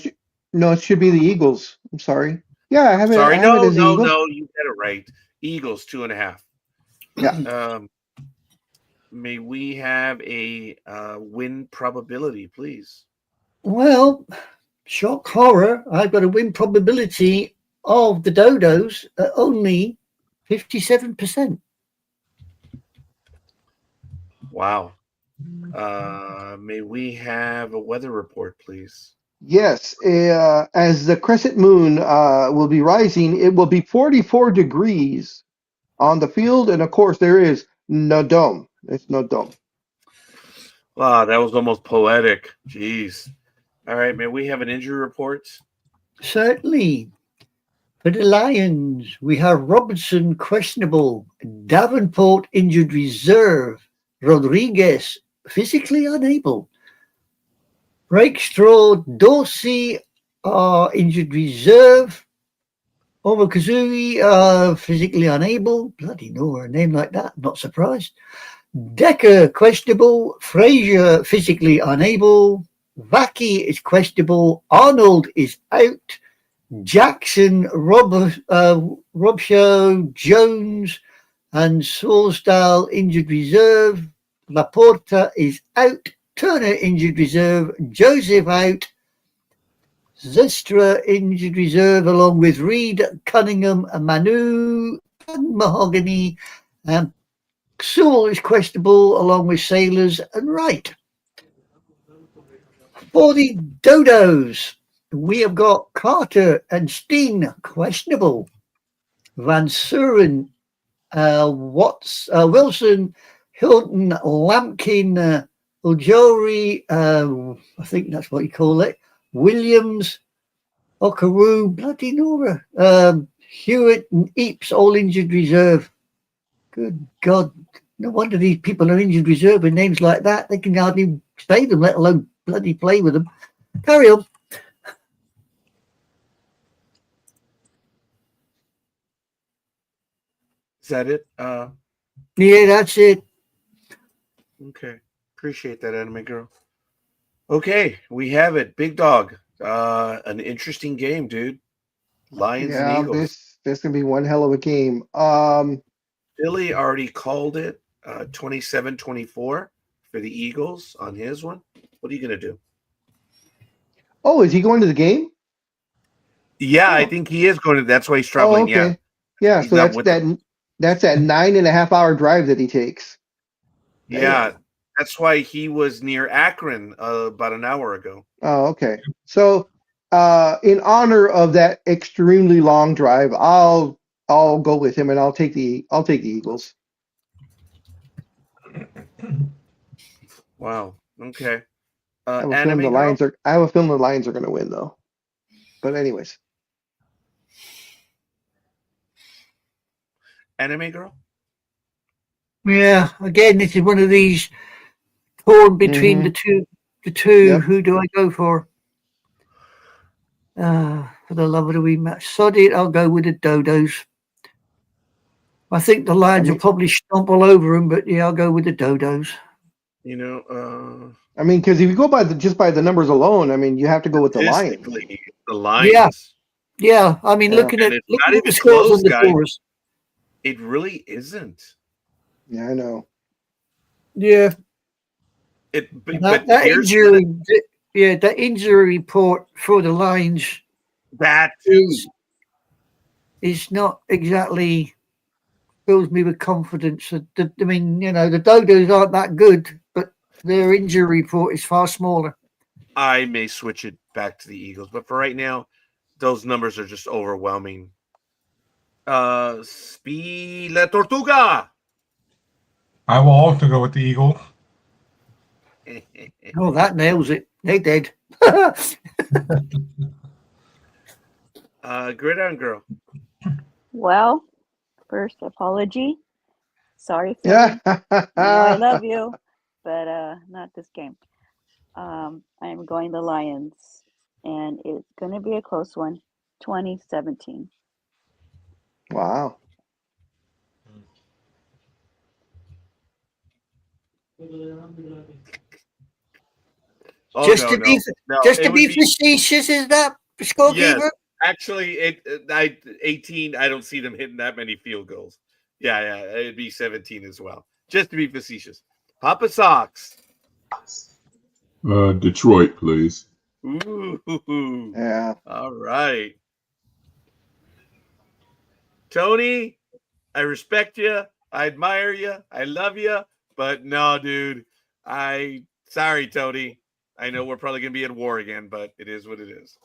No, it should be the Eagles. I'm sorry. Yeah, I have it. Sorry, I have it as the no, Eagles. you get it right. Eagles 2.5. Yeah. May we have a win probability, please? Well, shock horror, I've got a win probability of the Dodos at only 57%. Wow. May we have a weather report, please? Yes, as the crescent moon will be rising, it will be 44 degrees on the field, and of course there is no dome. It's no dome. Wow, that was almost poetic. Jeez. All right, may we have an injury report? Certainly. For the Lions, we have Robertson questionable, Davenport injured reserve, Rodriguez physically unable, Rakestraw, Dorsey injured reserve, Omokazui physically unable. Bloody no, a name like that, not surprised. Decker questionable, Frazier physically unable, Vaki is questionable, Arnold is out, Jackson, Robshaw, Jones, and Swarsdale injured reserve. Laporta is out. Turner injured reserve. Joseph out. Zestra injured reserve, along with Reed, Cunningham, and Manu, and Mahogany. And Sewell is questionable, along with Sailors and Wright. For the Dodos, we have got Carter and Steen questionable, Van Suren, Wilson, Hilton, Lampkin, Ujori, I think that's what you call it, Williams, Okaru, bloody Nora, Hewitt and Eaps, all injured reserve. Good God, no wonder these people are injured reserve with names like that. They can hardly stay them, let alone bloody play with them. Carry on. Is that it? Yeah, that's it. Okay. Appreciate that, anime girl. Okay, we have it. Big dog. An interesting game, dude. Lions and Eagles. This gonna be one hell of a game. Billy already called it 27-24 for the Eagles on his one. What are you gonna do? Oh, is he going to the game? Yeah, I think he is going to. That's why he's traveling. Oh, okay. Yeah, He's so not that's that 9.5-hour drive that he takes. Yeah, that's why he was near Akron about an hour ago. Oh, okay. So, in honor of that extremely long drive, I'll go with him and I'll take the Eagles. Wow. Okay. I have a feeling the Lions are going to win though. But anyways, anime girl. Yeah, again, this is one of these torn between the two. Yep. Who do I go for? For the love of the wee match, sod it, I'll go with the Dodos. I think the Lions will probably stomp all over them, but yeah, I'll go with the Dodos. You know, I mean, because if you go by just by the numbers alone, I mean, you have to go with the Lions. Statistically, the Lions. Yeah. I mean, Yeah. looking And at it's not the even scores close, on the guys. fours. It really isn't. Yeah, I know. Yeah. But That here's injury, that injury report for the Lions that too. is not exactly fills me with confidence. I mean, the Dodos aren't that good, but their injury report is far smaller. I may switch it back to the Eagles, but for right now, those numbers are just overwhelming. La Tortuga. I will also go with the Eagles. Oh, that nails it. They did. Gridiron Girl. Well, first apology. Sorry, Philly. Yeah. You know I love you, but not this game. I'm going the Lions, and it's going to be a close one, 2017. Wow. Oh, just no, to no. be No, just it to would be facetious, is that scorekeeper? Yes, actually, 18. I don't see them hitting that many field goals. Yeah, it'd be 17 as well. Just to be facetious. Papa Sox. Detroit, please. Ooh. Yeah. All right. Tony, I respect you. I admire you. I love you. But no, dude. Sorry, Tony. I know we're probably going to be at war again, but it is what it is.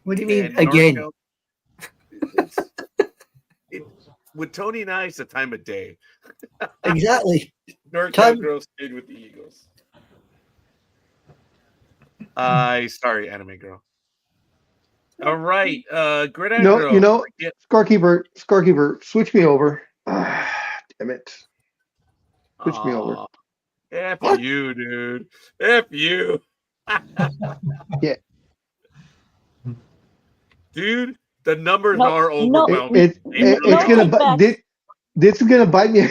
What do you mean And again? With Tony and I, it's the time of day. Exactly. NorCal girl stayed with the Eagles. Sorry, anime girl. All right, Gridiron Girl. Scorekeeper, switch me over. Damn it. Switch me over. F What? you, dude. F you. Yeah. Dude, the numbers are no, overwhelming. It's gonna this is gonna bite me.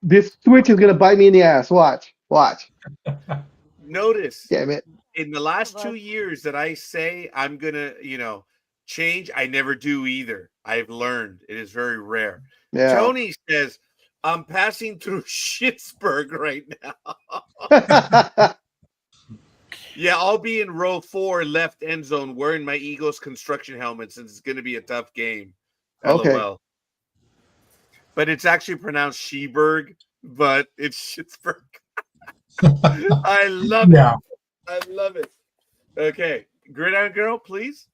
This switch is gonna bite me in the ass. Watch. Notice, Damn it. in the last 2 years that I say I'm gonna, change, I never do either. I've learned it is very rare. Yeah. Tony says, I'm passing through Schittsburg right now. Yeah, I'll be in row 4, left end zone, wearing my Eagles construction helmet since it's going to be a tough game. Okay. LOL. But it's actually pronounced Sheberg, but it's Schittsburg. I love it. I love it. Okay, Gridiron Girl, please.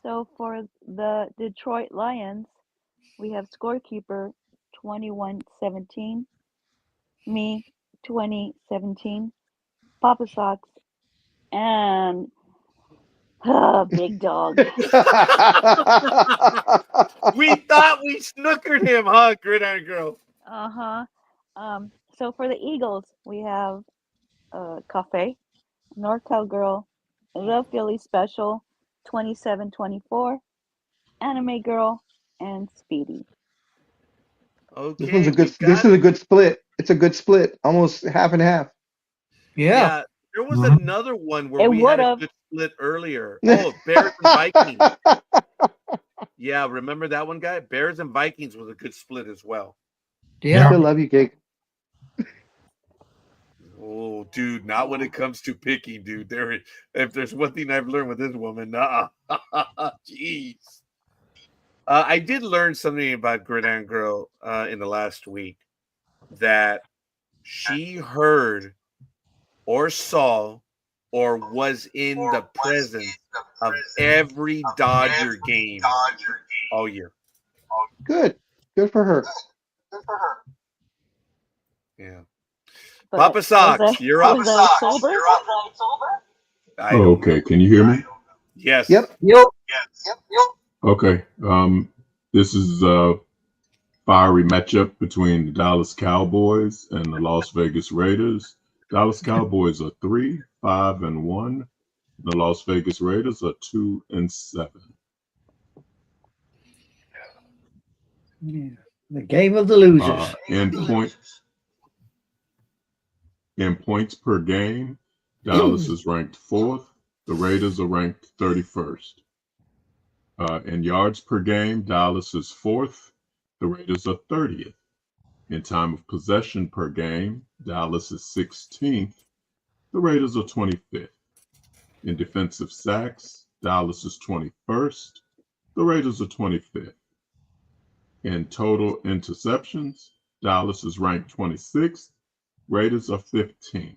So for the Detroit Lions, we have scorekeeper 21-17, me 2017, Papa Sox, and Big Dog. We thought we snookered him, huh, Gridiron Girl? So for the Eagles, we have Cafe, NorCal Girl, The Philly Special, 27-24, Anime Girl, and Speedy. Okay, this is a good split. It's a good split. Almost half and half. Yeah. There was another one where we had a good split earlier. Oh, Bears and Vikings. Yeah, remember that one, guy? Bears and Vikings was a good split as well. Yeah. I still love you, Cake. Oh, dude, not when it comes to picking, dude. If there's one thing I've learned with this woman, jeez. I did learn something about Gridiron Girl in the last week, that she heard or saw or was in the presence of every Dodger game all year. Good for her. Yeah. Papa Sox, you're up. Okay, can you hear me? Yes. Yep. Okay. This is a fiery matchup between the Dallas Cowboys and the Las Vegas Raiders. Dallas Cowboys are 3-5-1. The Las Vegas Raiders are 2-7. Yeah. The game of the losers. In points per game, Dallas is ranked 4th. The Raiders are ranked 31st. In yards per game, Dallas is 4th. The Raiders are 30th. In time of possession per game, Dallas is 16th. The Raiders are 25th. In defensive sacks, Dallas is 21st. The Raiders are 25th. In total interceptions, Dallas is ranked 26th. Raiders are 15th.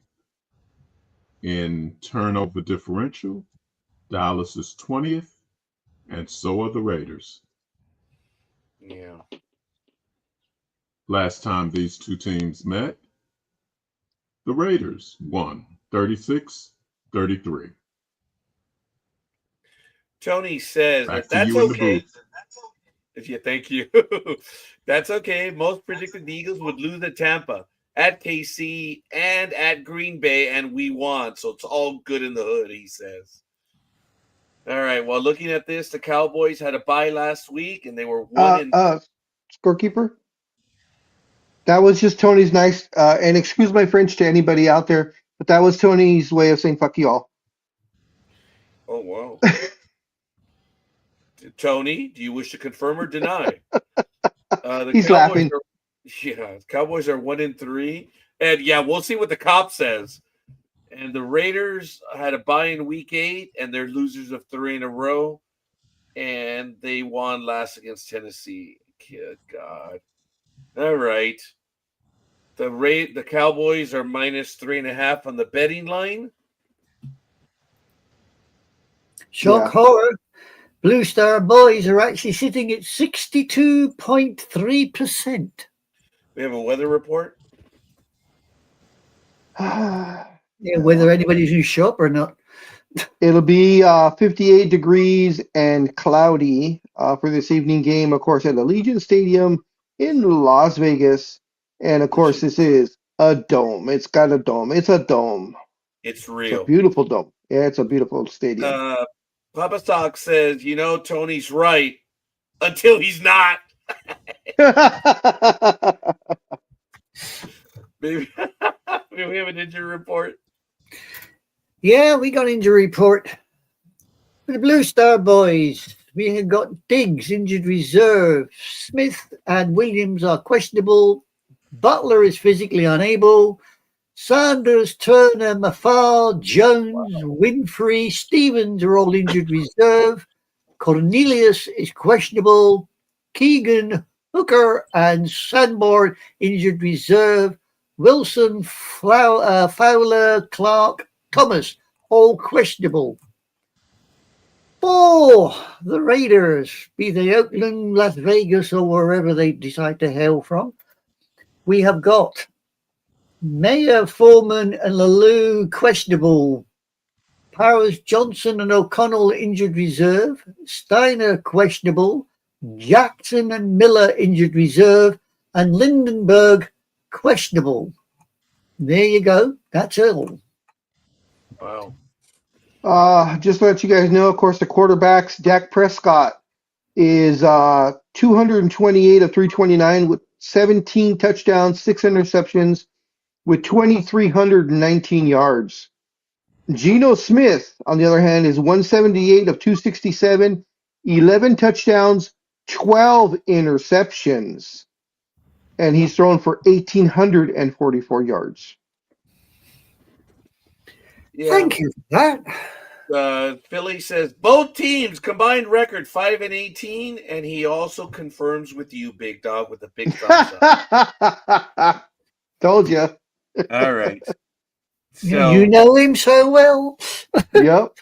In turnover differential, Dallas is 20th, and so are the Raiders. Yeah. Last time these two teams met, the Raiders won 36-33. Tony says Back that to that's you in the okay. booth. Yeah, thank you. That's okay. Most predicted the Eagles would lose at Tampa, at KC, and at Green Bay, and we won. So it's all good in the hood, he says. All right. Well, looking at this, the Cowboys had a bye last week, and they were Scorekeeper. That was just Tony's nice, and excuse my French to anybody out there, but that was Tony's way of saying "fuck you all." Oh wow. Tony, do you wish to confirm or deny? He's Cowboys laughing. The Cowboys are 1-3, and yeah, we'll see what the cop says. And the Raiders had a bye in week 8, and they're losers of 3 in a row, and they won last against Tennessee. Good God! All right, the Cowboys are -3.5 on the betting line. Shock horror. Blue Star Boys are actually sitting at 62.3%. We have a weather report. Yeah, whether anybody's in shop or not. It'll be 58 degrees and cloudy for this evening game, of course, at Allegiant Stadium in Las Vegas. And of course, this is a dome. It's got a dome. It's a dome. It's real. It's a beautiful dome. Yeah, it's a beautiful stadium. Papa Sock says, Tony's right until he's not. Maybe we have an injury report. Yeah, we got injury report. For the Blue Star Boys, we have got Diggs, injured reserve. Smith and Williams are questionable. Butler is physically unable. Sanders, Turner, Mafar, Jones, Winfrey, Stevens are all injured reserve. Cornelius is questionable. Keegan, Hooker, and Sanborn injured reserve. Wilson, Fowler, Clark, Thomas, all questionable. For the Raiders, be they Oakland, Las Vegas, or wherever they decide to hail from, we have got Mayer, Foreman, and Lalou questionable. Powers, Johnson, and O'Connell injured reserve. Steiner questionable. Jackson and Miller injured reserve. And Lindenberg questionable. There you go. That's all. Wow. Just to let you guys know, of course, the quarterbacks, Dak Prescott is 228 of 329 with 17 touchdowns, 6 interceptions, with 2,319 yards. Geno Smith, on the other hand, is 178 of 267, 11 touchdowns, 12 interceptions. And he's thrown for 1,844 yards. Yeah. Thank you for that. Philly says both teams combined record 5-18, and he also confirms with you, Big Dog, with a big thumbs up. Told you. All right. So, you know him so well. Yep.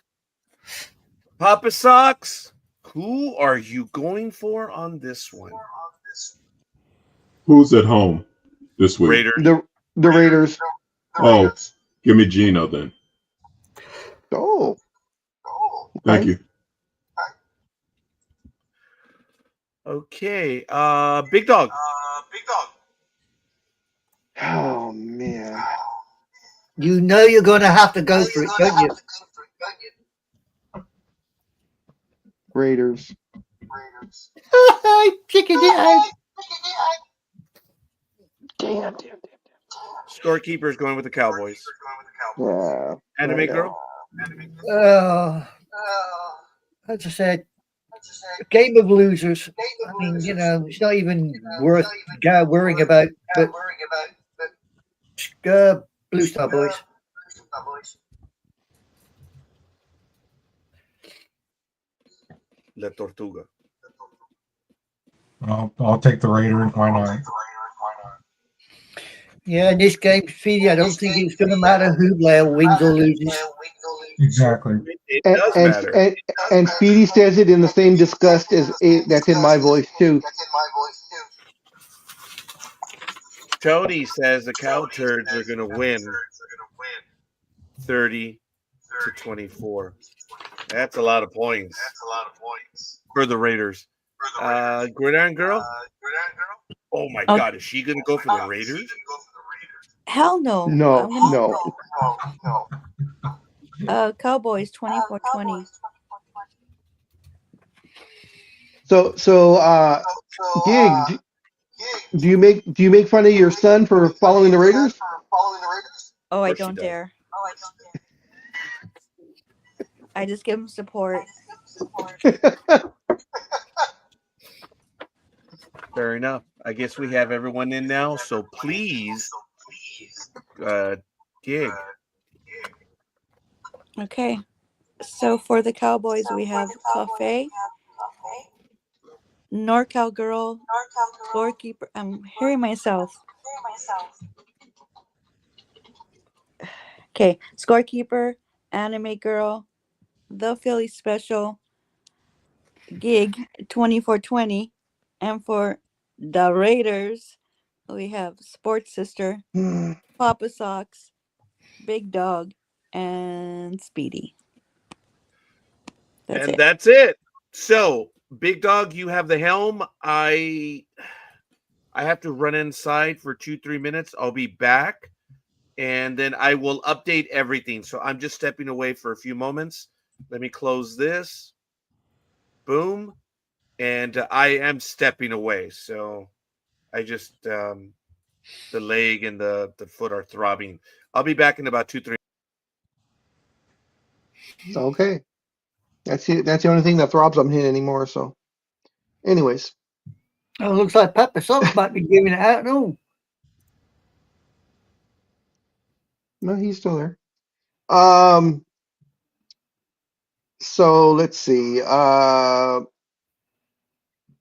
Papa Sox, who are you going for on this one? Who's at home this week? Raiders. The Raiders. Oh, give me Geno then. Oh. Thank you. Okay. Big Dog. Oh, man. You know you're going to have to go for it, don't you? Raiders. I figured it out. Damn. Scorekeeper is going with the Cowboys. Yeah. Anime I know. girl. As I said, a game of losers. I mean, you know, it's not even worth worrying about. But Blue Star Boys. La Tortuga. I'll take the Raiders. Why not? Yeah, in this game, Speedy, I don't think it's going to matter who Blair wins or loses. Exactly. It does matter. And Speedy says it in the same disgust as that's in my voice too. Tony says the Cow Turds are going to win 30-24. That's a lot of points for the Raiders. Gridiron Girl? Oh my God, is she going to go for the Raiders? Hell no. No. Cowboys 24-20. So Gig, do you make fun of your son for following the Raiders? Oh, I course she don't does. dare. I just give him support. Fair enough. I guess we have everyone in now. So please, Gig. Okay. So for the Cowboys, we have Cafe, NorCal Girl, Scorekeeper. I'm hearing myself. Okay. Scorekeeper, Anime Girl, The Philly Special, Gig 24-20. And for the Raiders, we have Sports Sister, Papa Socks, Big Dog, and Speedy. That's it. So, Big Dog, you have the helm. I have to run inside for 2-3 minutes. I'll be back, and then I will update everything. So I'm just stepping away for a few moments. Let me close this. Boom. And I am stepping away. So I just the leg and the foot are throbbing. I'll be back in about 2-3. Okay. That's it. That's the only thing that throbs I'm hitting anymore. So, anyways. Oh, looks like Papa Sock might be giving it out. No. No, he's still there. So let's see.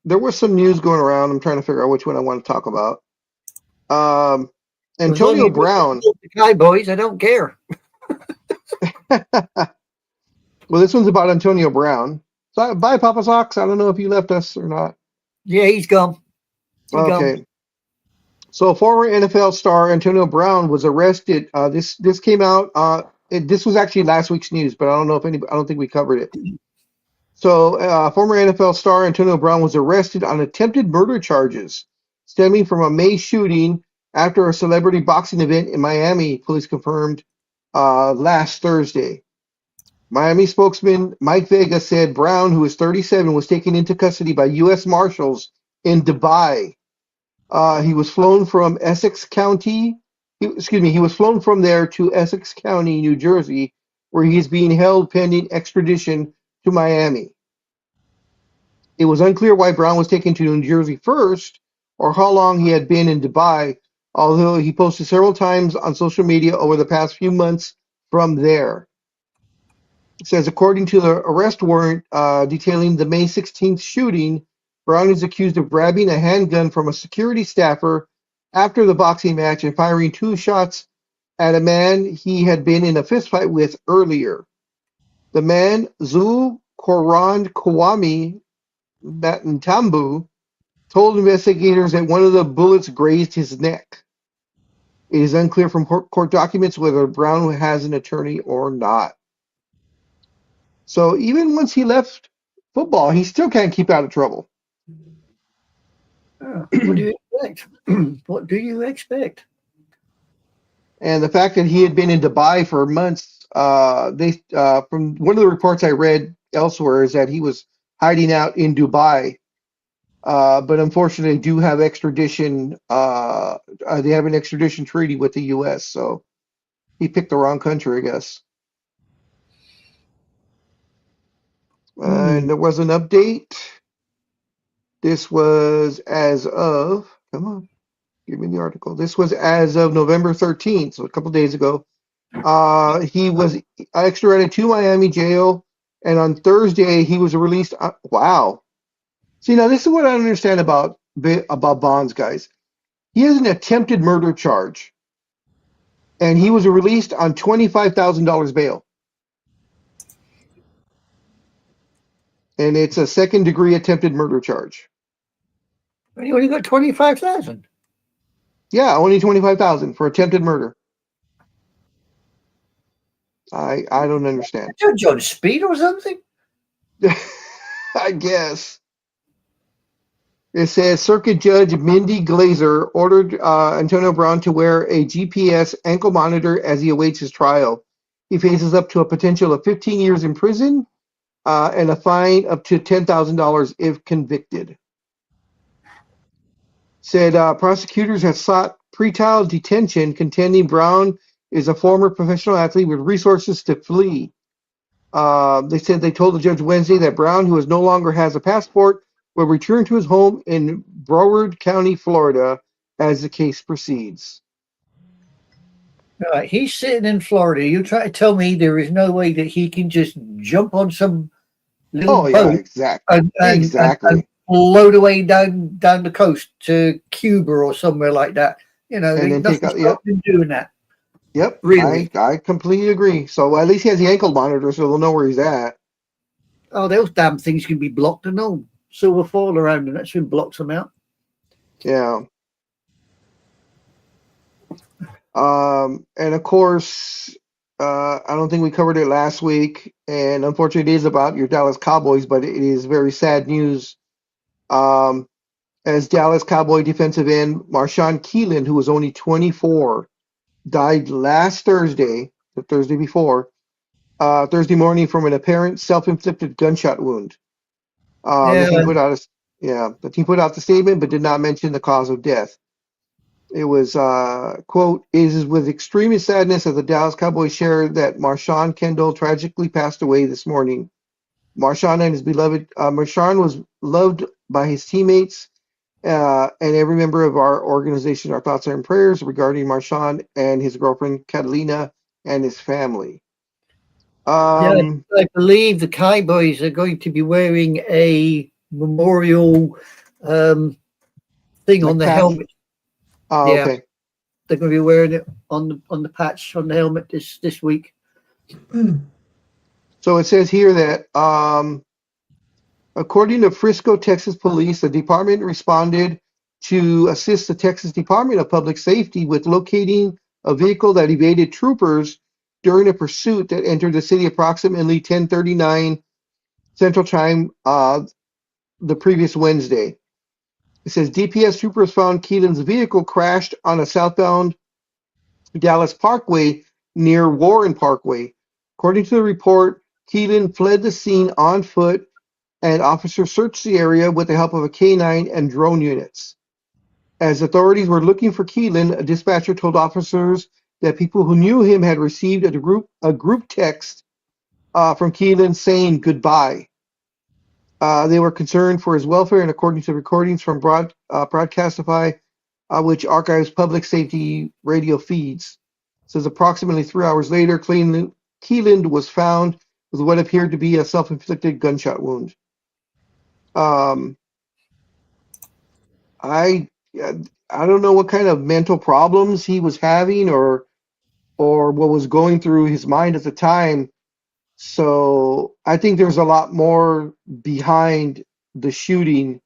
There was some news going around. I'm trying to figure out which one I want to talk about. Antonio Brown. The Cowboys, I don't care. Well, this one's about Antonio Brown. So, bye, Papa Sox. I don't know if you left us or not. Yeah, he's gone. Okay. So, former NFL star Antonio Brown was arrested. This came out. This was actually last week's news, but I don't think we covered it. So, former NFL star Antonio Brown was arrested on attempted murder charges stemming from a May shooting after a celebrity boxing event in Miami. Police confirmed last Thursday. Miami spokesman Mike Vega said Brown, who is 37, was taken into custody by U.S. Marshals in Dubai. He was flown from Essex County. He was flown from there to Essex County, New Jersey, where he is being held pending extradition to Miami. It was unclear why Brown was taken to New Jersey first or how long he had been in Dubai, although he posted several times on social media over the past few months from there. It says, according to the arrest warrant detailing the May 16th shooting, Brown is accused of grabbing a handgun from a security staffer after the boxing match and firing 2 shots at a man he had been in a fistfight with earlier. The man, Zul Koran Kwame Ntambu, told investigators that one of the bullets grazed his neck. It is unclear from court documents whether Brown has an attorney or not. So even once he left football, he still can't keep out of trouble. What do you expect? What do you expect? And the fact that he had been in Dubai for months, from one of the reports I read elsewhere, is that he was hiding out in Dubai But unfortunately, they do have extradition. They have an extradition treaty with the U.S., so he picked the wrong country, I guess. And there was an update. This was as of, come on, give me the article. This was as of November 13th, so a couple days ago. He was extradited to Miami jail, and on Thursday he was released. Wow. See, now this is what I don't understand about bonds, guys. He has an attempted murder charge, and he was released on $25,000 bail. And it's a second-degree attempted murder charge. You only got 25,000. Yeah, only 25,000 for attempted murder. I don't understand. Judge on speed or something? I guess. It says Circuit Judge Mindy Glazer ordered Antonio Brown to wear a GPS ankle monitor as he awaits his trial. He faces up to a potential of 15 years in prison and a fine up to $10,000 if convicted. Said prosecutors have sought pretrial detention, contending Brown is a former professional athlete with resources to flee. They said they told the judge Wednesday that Brown, who no longer has a passport, will return to his home in Broward County, Florida, as the case proceeds. Right, he's sitting in Florida. You try to tell me there is no way that he can just jump on some little boat exactly. and float away down the coast to Cuba or somewhere like that. You know, and then nothing stops him doing that. Yep, really. I completely agree. So at least he has the ankle monitor, so they'll know where he's at. Oh, those damn things can be blocked and all silver foil around, and that soon blocks them out. Yeah. And of course, I don't think we covered it last week, and unfortunately, it is about your Dallas Cowboys, but it is very sad news. As Dallas Cowboy defensive end Marshawn Keelan, who was only 24, died last Thursday, the Thursday before, Thursday morning from an apparent self-inflicted gunshot wound. The team put out the statement, but did not mention the cause of death. It was, quote, "It is with extreme sadness that the Dallas Cowboys share that Marshawn Kendall tragically passed away this morning. Marshawn and his beloved, Marshawn was loved by his teammates and every member of our organization. Our thoughts are in prayers regarding Marshawn and his girlfriend, Catalina, and his family." I believe the Cowboys are going to be wearing a memorial thing on the helmet. Oh, yeah, okay. They're going to be wearing it on the patch on the helmet this week. So it says here that according to Frisco, Texas police, the department responded to assist the Texas Department of Public Safety with locating a vehicle that evaded troopers during a pursuit that entered the city approximately 10:39 Central Time the previous Wednesday. It says DPS troopers found Keelan's vehicle crashed on a southbound Dallas Parkway near Warren Parkway. According to the report, Keelan fled the scene on foot, and officers searched the area with the help of a K9 and drone units. As authorities were looking for Keelan, a dispatcher told officers that people who knew him had received a group text from Keelan saying goodbye. They were concerned for his welfare, and according to recordings from Broadcastify, which archives public safety radio feeds, says approximately 3 hours later, Keelan was found with what appeared to be a self-inflicted gunshot wound. I don't know what kind of mental problems he was having or what was going through his mind at the time. So I think there's a lot more behind the shooting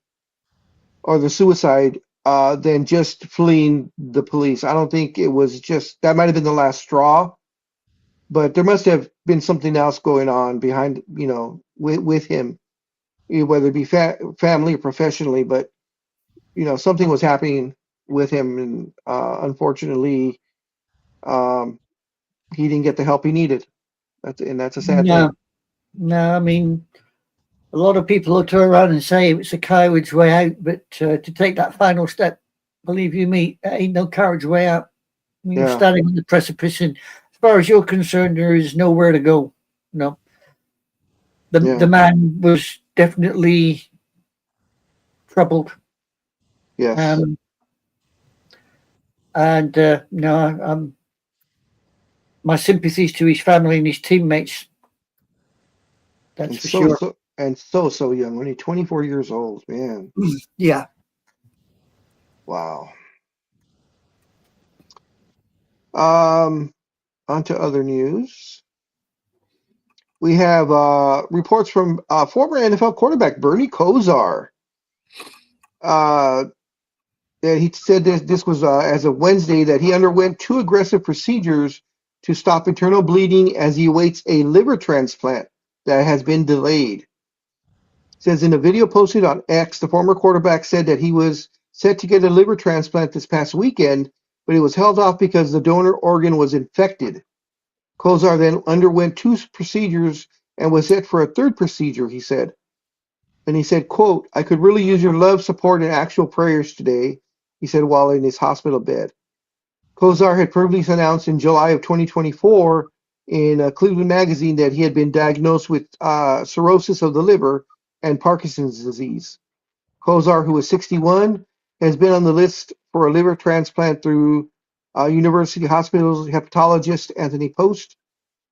or the suicide than just fleeing the police. I don't think it was just that might have been the last straw, but there must have been something else going on behind, with him, whether it be family or professionally. But something was happening with him, and unfortunately, he didn't get the help he needed. That's a sad thing. No, I mean, A lot of people will turn around and say it's a coward's way out, but to take that final step, believe you me, ain't no coward's way out. You're standing on the precipice, and as far as you're concerned, there is nowhere to go. No. The man was definitely troubled. Yes. No, my sympathies to his family and his teammates. That's for sure. So young, only 24 years old, man. Yeah. Wow. On to other news. We have reports from former NFL quarterback Bernie Kosar. He said this was as of Wednesday that he underwent 2 aggressive procedures to stop internal bleeding as he awaits a liver transplant that has been delayed. It says in a video posted on X, the former quarterback said that he was set to get a liver transplant this past weekend, but it was held off because the donor organ was infected. Kosar then underwent 2 procedures and was set for a 3rd procedure, he said. And he said, quote, "I could really use your love, support, and actual prayers today," he said while in his hospital bed. Kosar had previously announced in July of 2024 in Cleveland Magazine that he had been diagnosed with cirrhosis of the liver and Parkinson's disease. Kosar, who is 61, has been on the list for a liver transplant through University Hospital's hepatologist Anthony Post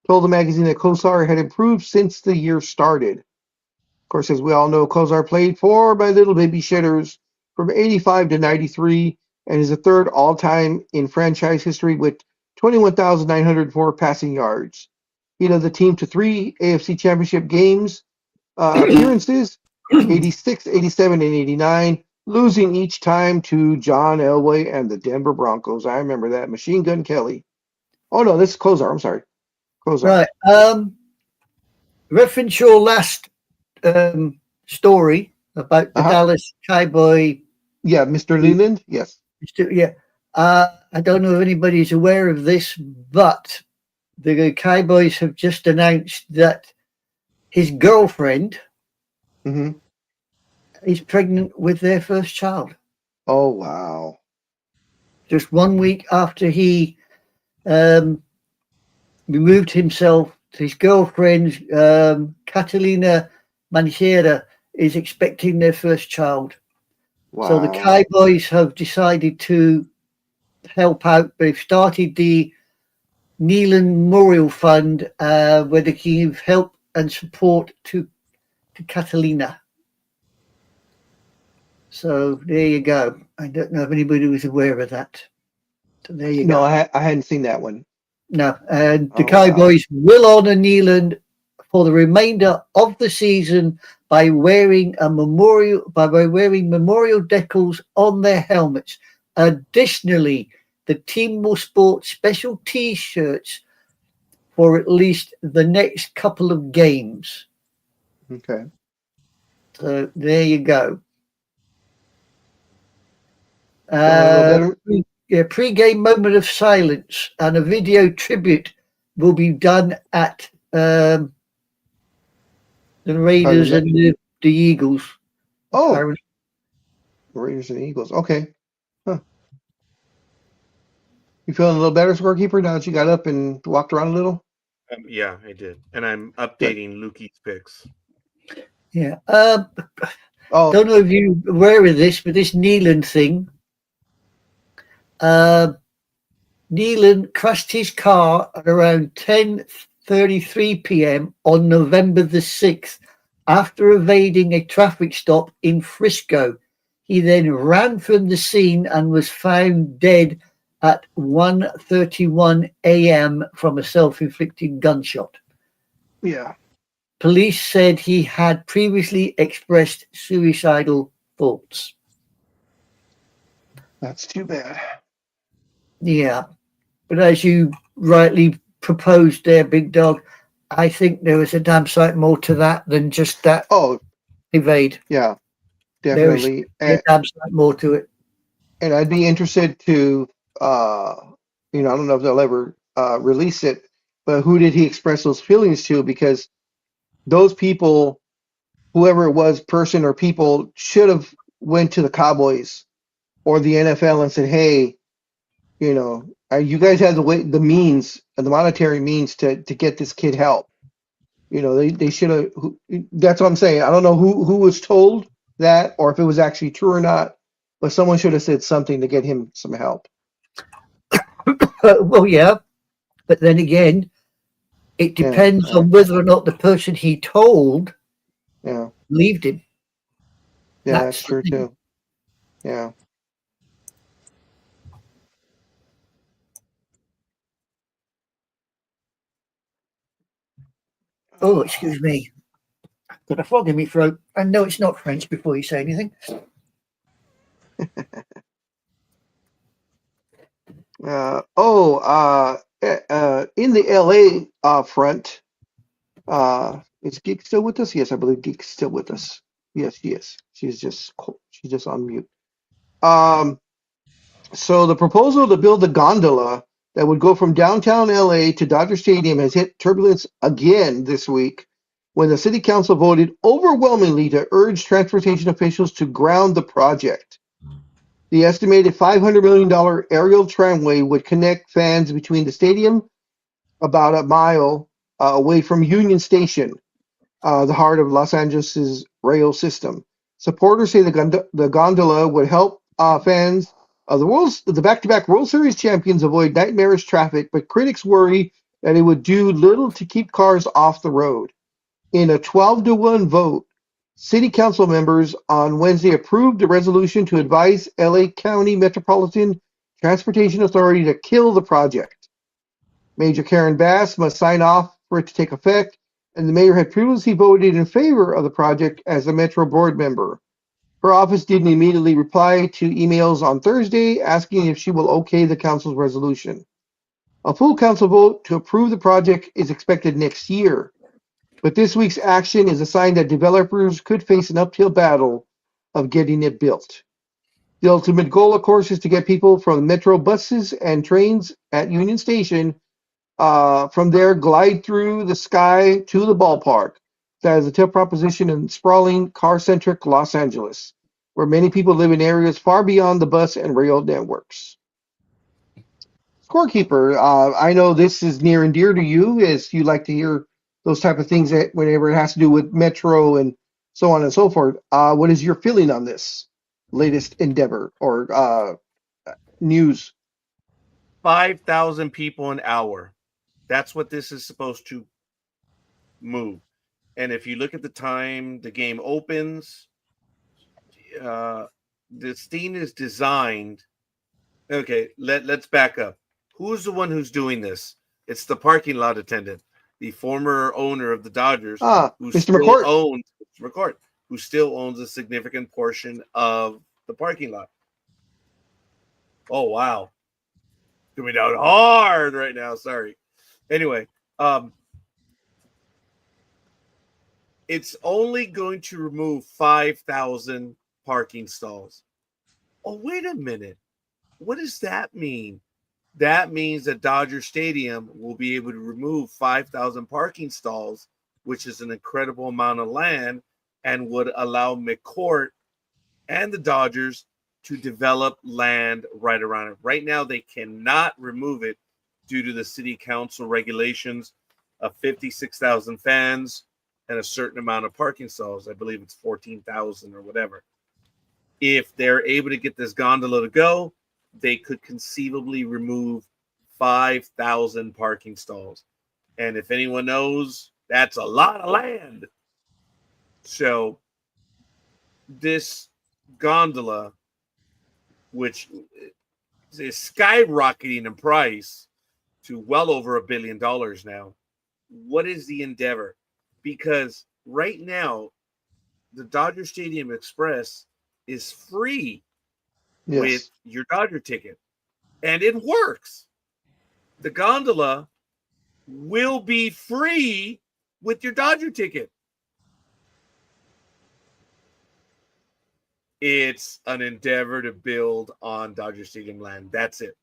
told the magazine that Kosar had improved since the year started. Of course, as we all know, Kosar played for my little baby shitters from 85 to 93 and is the 3rd all-time in franchise history with 21,904 passing yards. He led the team to 3 AFC Championship games appearances, 86, 87, and 89, losing each time to John Elway and the Denver Broncos. I remember that. Machine Gun Kelly. Oh, no, this is Kosar. I'm sorry. Kosar. Right. Reference your last story about the Dallas Cowboy. Yeah, Mr. Leland. Yes. Yeah. I don't know if anybody's aware of this, but the Cowboys have just announced that his girlfriend is pregnant with their first child. Oh, wow. Just 1 week after he removed himself, his girlfriend, Catalina Manchera, is expecting their first child. Wow. So the Cowboys have decided to help out. They've started the Nealon Memorial Fund where they can give help and support to Catalina. So there you go. I don't know if anybody was aware of that. So there you go. No, I hadn't seen that one. No, and the Cowboys will honor Nealon for the remainder of the season by wearing memorial decals on their helmets. Additionally, the team will sport special T-shirts for at least the next couple of games. Okay. So there you go. Pre-game moment of silence and a video tribute will be done at the Raiders and the Eagles. Oh, Raiders and Eagles. Okay. Huh. You feeling a little better, scorekeeper, now that you got up and walked around a little? Yeah, I did. And I'm updating Lukey's picks. Yeah. Don't know if you're aware of this, but this Nealon thing. Nealon crashed his car at around 10:33 p.m. on November the 6th after evading a traffic stop in Frisco. He then ran from the scene and was found dead at 1:31 a.m. from a self-inflicted gunshot. Yeah. Police said he had previously expressed suicidal thoughts. That's too bad. Yeah. But as you rightly proposed there, Big Dog, I think there was a damn sight more to that than just that. Oh, evade. Yeah, definitely. There's a damn sight more to it. And I'd be interested to, I don't know if they'll ever release it, but who did he express those feelings to? Because those people whoever it was, person or people, should have went to the Cowboys or the NFL and said, "Hey, you know, you guys have the means, the monetary means to get this kid help." You know, they should have. That's what I'm saying. I don't know who was told that or if it was actually true or not, but someone should have said something to get him some help. Well, yeah, but then again, it depends on whether or not the person he told believed him. Yeah, that's true too. Yeah. Oh, excuse me. Got a frog in my throat. I know it's not French before you say anything. In the LA front, is Geek still with us? Yes, I believe Geek's still with us. Yes, she is. She's just on mute. So the proposal to build the gondola that would go from downtown LA to Dodger Stadium has hit turbulence again this week when the city council voted overwhelmingly to urge transportation officials to ground the project. The estimated $500 million aerial tramway would connect fans between the stadium, about a mile away from Union Station, the heart of Los Angeles' rail system. Supporters say the gondola would help fans of the back-to-back World Series champions avoid nightmarish traffic, but critics worry that it would do little to keep cars off the road. In a 12-1 vote, City Council members on Wednesday approved a resolution to advise LA County Metropolitan Transportation Authority to kill the project. Major Karen Bass must sign off for it to take effect, and the mayor had previously voted in favor of the project as a Metro board member. Her office didn't immediately reply to emails on Thursday asking if she will okay the council's resolution. A full council vote to approve the project is expected next year, but this week's action is a sign that developers could face an uphill battle of getting it built. The ultimate goal, of course, is to get people from Metro buses and trains at Union Station from there glide through the sky to the ballpark. That is a tough proposition in sprawling, car-centric Los Angeles, where many people live in areas far beyond the bus and rail networks. Scorekeeper, I know this is near and dear to you, as you like to hear those type of things that whenever it has to do with Metro and so on and so forth. What is your feeling on this latest endeavor or news? 5,000 people an hour. That's what this is supposed to move. And if you look at the time the game opens, this thing is designed. Okay, let's back up. Who's the one who's doing this? It's the parking lot attendant, the former owner of the Dodgers, who Mr. still McCourt. owns McCourt, who still owns a significant portion of the parking lot. Oh wow, coming down hard right now. Sorry. Anyway, it's only going to remove 5,000 parking stalls. Oh, wait a minute. What does that mean? That means that Dodger Stadium will be able to remove 5,000 parking stalls, which is an incredible amount of land, and would allow McCourt and the Dodgers to develop land right around it. Right now, they cannot remove it due to the city council regulations of 56,000 fans and a certain amount of parking stalls. I believe it's 14,000 or whatever. If they're able to get this gondola to go, they could conceivably remove 5,000 parking stalls. And if anyone knows, that's a lot of land. So this gondola, which is skyrocketing in price to well over $1 billion now, what is the endeavor? Because right now, the Dodger Stadium Express is free with your Dodger ticket, and it works. The gondola will be free with your Dodger ticket. It's an endeavor to build on Dodger Stadium land. That's it.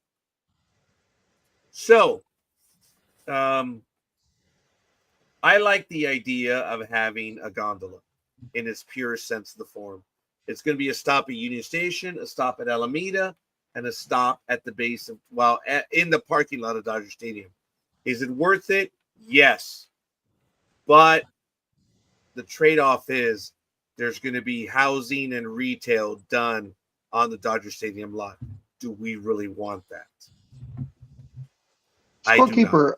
So, I like the idea of having a gondola. in its purest sense of the form. It's going to be a stop at Union Station, a stop at Alameda, and a stop at the base of, in the parking lot of Dodger Stadium. Is it worth it? Yes. But the trade-off is there's going to be housing and retail done on the Dodger Stadium lot. Do we really want that? Scorekeeper,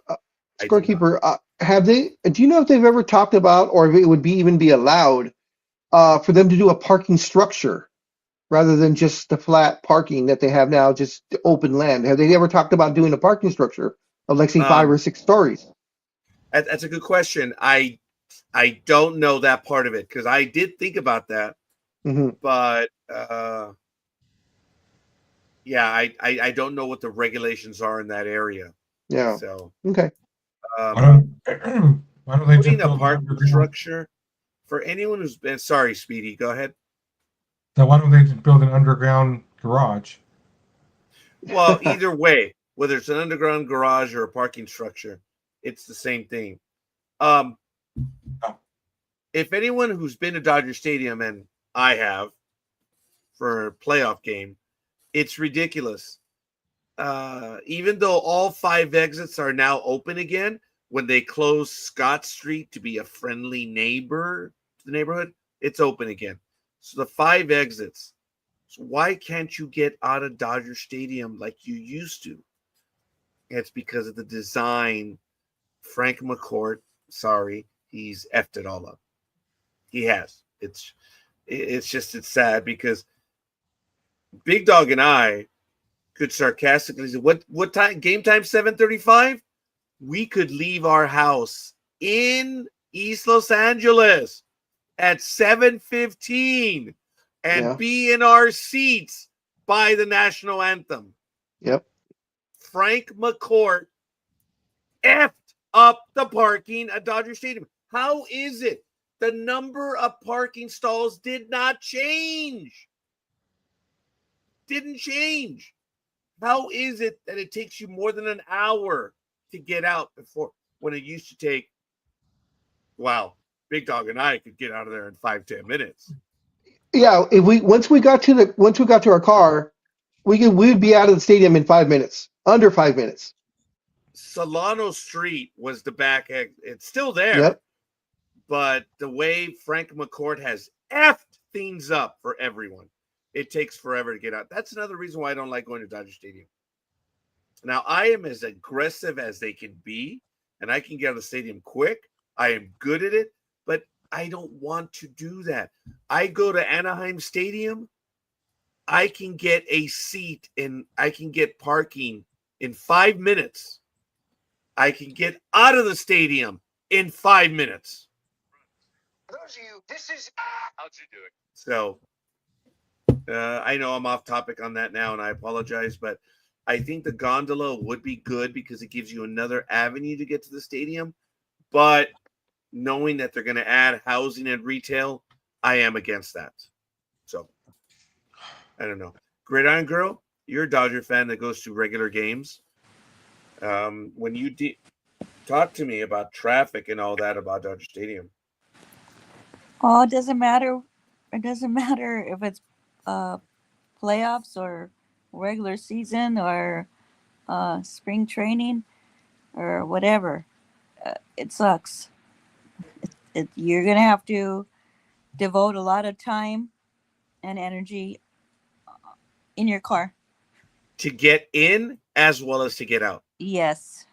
do you know if they've ever talked about, or if it would even be allowed for them to do a parking structure rather than just the flat parking that they have now, just open land? Have they ever talked about doing a parking structure of like say 5 or 6 stories? That's a good question. I don't know that part of it because I did think about that, but yeah, I don't know what the regulations are in that area. Yeah. So okay. Why don't they just putting a build parking structure for anyone who's been sorry, Speedy, go ahead. So why don't they just build an underground garage? Well, either way, whether it's an underground garage or a parking structure, it's the same thing. If anyone who's been to Dodger Stadium, and I have, for a playoff game, it's ridiculous. Even though all 5 exits are now open again, when they close Scott Street to be a friendly neighbor to the neighborhood, it's open again. So the 5 exits. So why can't you get out of Dodger Stadium like you used to? It's because of the design. Frank McCourt, sorry, he's effed it all up. He has. It's sad because Big Dog and I could sarcastically say, what time? Game time 7:35? We could leave our house in East Los Angeles at 7:15 and be in our seats by the national anthem. Yep. Frank McCourt effed up the parking at Dodger Stadium. How is it the number of parking stalls did not change? Didn't change. How is it that it takes you more than an hour to get out before, when it used to take, Big Dog and I could get out of there in 5-10 minutes. Yeah, if once we got to our car, we'd be out of the stadium in 5 minutes, under 5 minutes. Solano Street was the back end. It's still there. Yep. But the way Frank McCourt has effed things up for everyone, it takes forever to get out. That's another reason why I don't like going to Dodger Stadium. Now, I am as aggressive as they can be, and I can get out of the stadium quick. I am good at it, but I don't want to do that. I go to Anaheim Stadium, I can get a seat and I can get parking in 5 minutes. I can get out of the stadium in 5 minutes. For those of you, this is how'd you do it? So I know I'm off topic on that now, and I apologize, but I think the gondola would be good because it gives you another avenue to get to the stadium. But knowing that they're going to add housing and retail, I am against that. So I don't know. Gridiron Girl, you're a Dodger fan that goes to regular games. When you talk to me about traffic and all that about Dodger Stadium. Oh, it doesn't matter. It doesn't matter if it's playoffs or regular season or spring training or whatever. It sucks. You're going to have to devote a lot of time and energy in your car. To get in as well as to get out. Yes.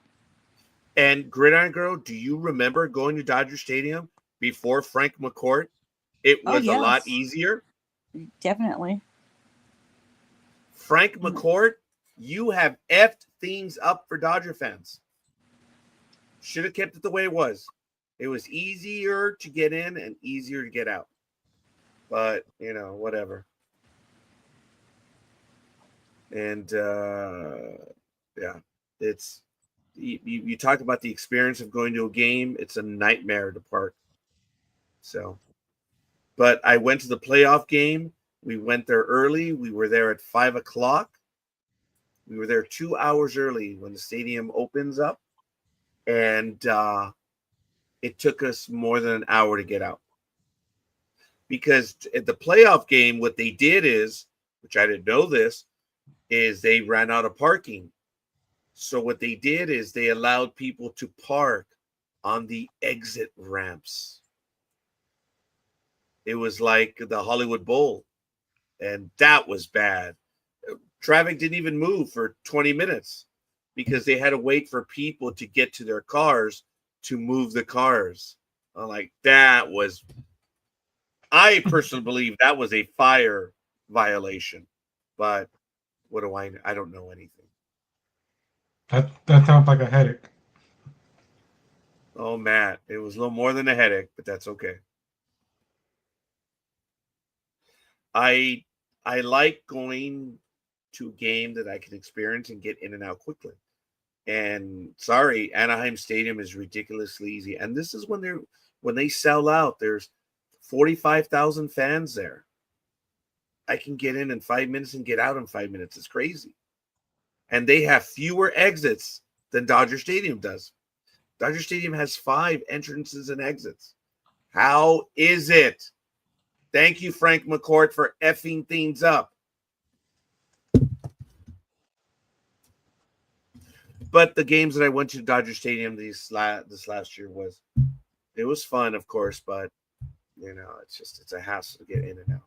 And Gridiron Girl, do you remember going to Dodger Stadium before Frank McCourt? It was a lot easier. Definitely. Frank McCourt, you have effed things up for Dodger fans. Should have kept it the way it was. It was easier to get in and easier to get out. But, whatever. And, it's you talk about the experience of going to a game. It's a nightmare to park. So, but I went to the playoff game. We went there early. We were there at 5:00. We were there 2 hours early when the stadium opens up. And it took us more than an hour to get out. because at the playoff game, what they did is, which I didn't know this, is they ran out of parking. So what they did is they allowed people to park on the exit ramps. It was like the Hollywood Bowl, and that was bad. Traffic didn't even move for 20 minutes because they had to wait for people to get to their cars to move the cars. I'm like, that was, I personally believe that was a fire violation, but what do I know? I don't know anything. That sounds like a headache. Oh, Matt, it was a little more than a headache, but that's okay. I like going to a game that I can experience and get in and out quickly. And sorry, Anaheim Stadium is ridiculously easy. And this is when they sell out, there's 45,000 fans there. I can get in 5 minutes and get out in 5 minutes. It's crazy. And they have fewer exits than Dodger Stadium does. Dodger Stadium has 5 entrances and exits. How is it? Thank you, Frank McCourt, for effing things up. But the games that I went to Dodger Stadium this last year was fun, of course, but it's a hassle to get in and out.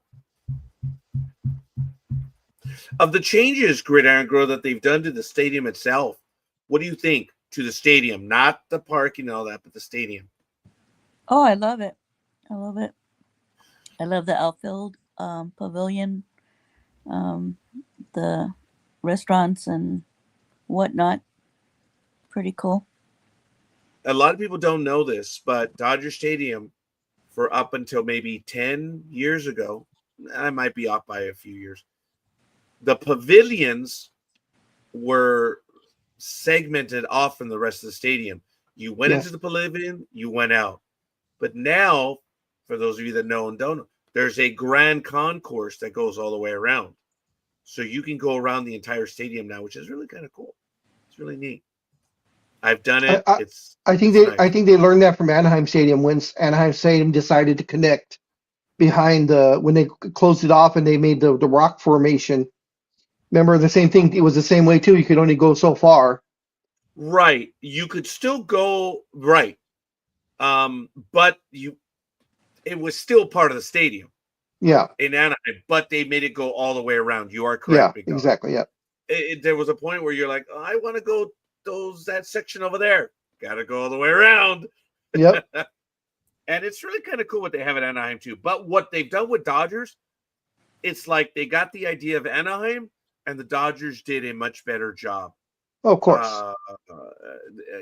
Of the changes, Gridiron Girl, that they've done to the stadium itself, what do you think to the stadium? Not the parking and all that, but the stadium. Oh, I love it. I love it. I love the outfield pavilion, the restaurants and whatnot. Pretty cool. A lot of people don't know this, but Dodger Stadium, for up until maybe 10 years ago, I might be off by a few years, the pavilions were segmented off from the rest of the stadium. You went into the pavilion, you went out. But now, for those of you that know and don't know, there's a grand concourse that goes all the way around. So you can go around the entire stadium now, which is really kind of cool. It's really neat. I've done it. I think they learned that from Anaheim Stadium when Anaheim Stadium decided to connect behind when they closed it off and they made the rock formation. Remember the same thing? It was the same way too. You could only go so far. Right. You could still go right. But it was still part of the stadium. Yeah. In Anaheim, but they made it go all the way around. You are correct. Yeah, exactly. Yeah. There was a point where you're like, oh, I want to go that section over there. Got to go all the way around. Yep. And it's really kind of cool what they have at Anaheim too. But what they've done with Dodgers, it's like they got the idea of Anaheim, and the Dodgers did a much better job. Oh, of course.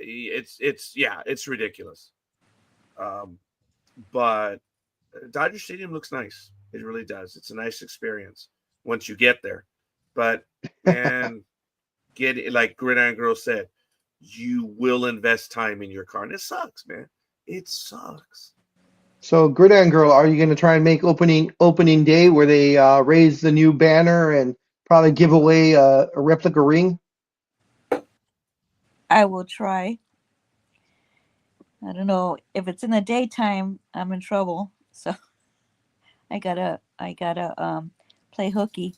It's ridiculous. But Dodger Stadium looks nice. It really does. It's a nice experience once you get there. But man, like Gridiron Girl said, you will invest time in your car, and it sucks, man. It sucks. So, Gridiron Girl, are you going to try and make opening day where they raise the new banner and probably give away a replica ring? I will try. I don't know if it's in the daytime. I'm in trouble, so I gotta play hooky.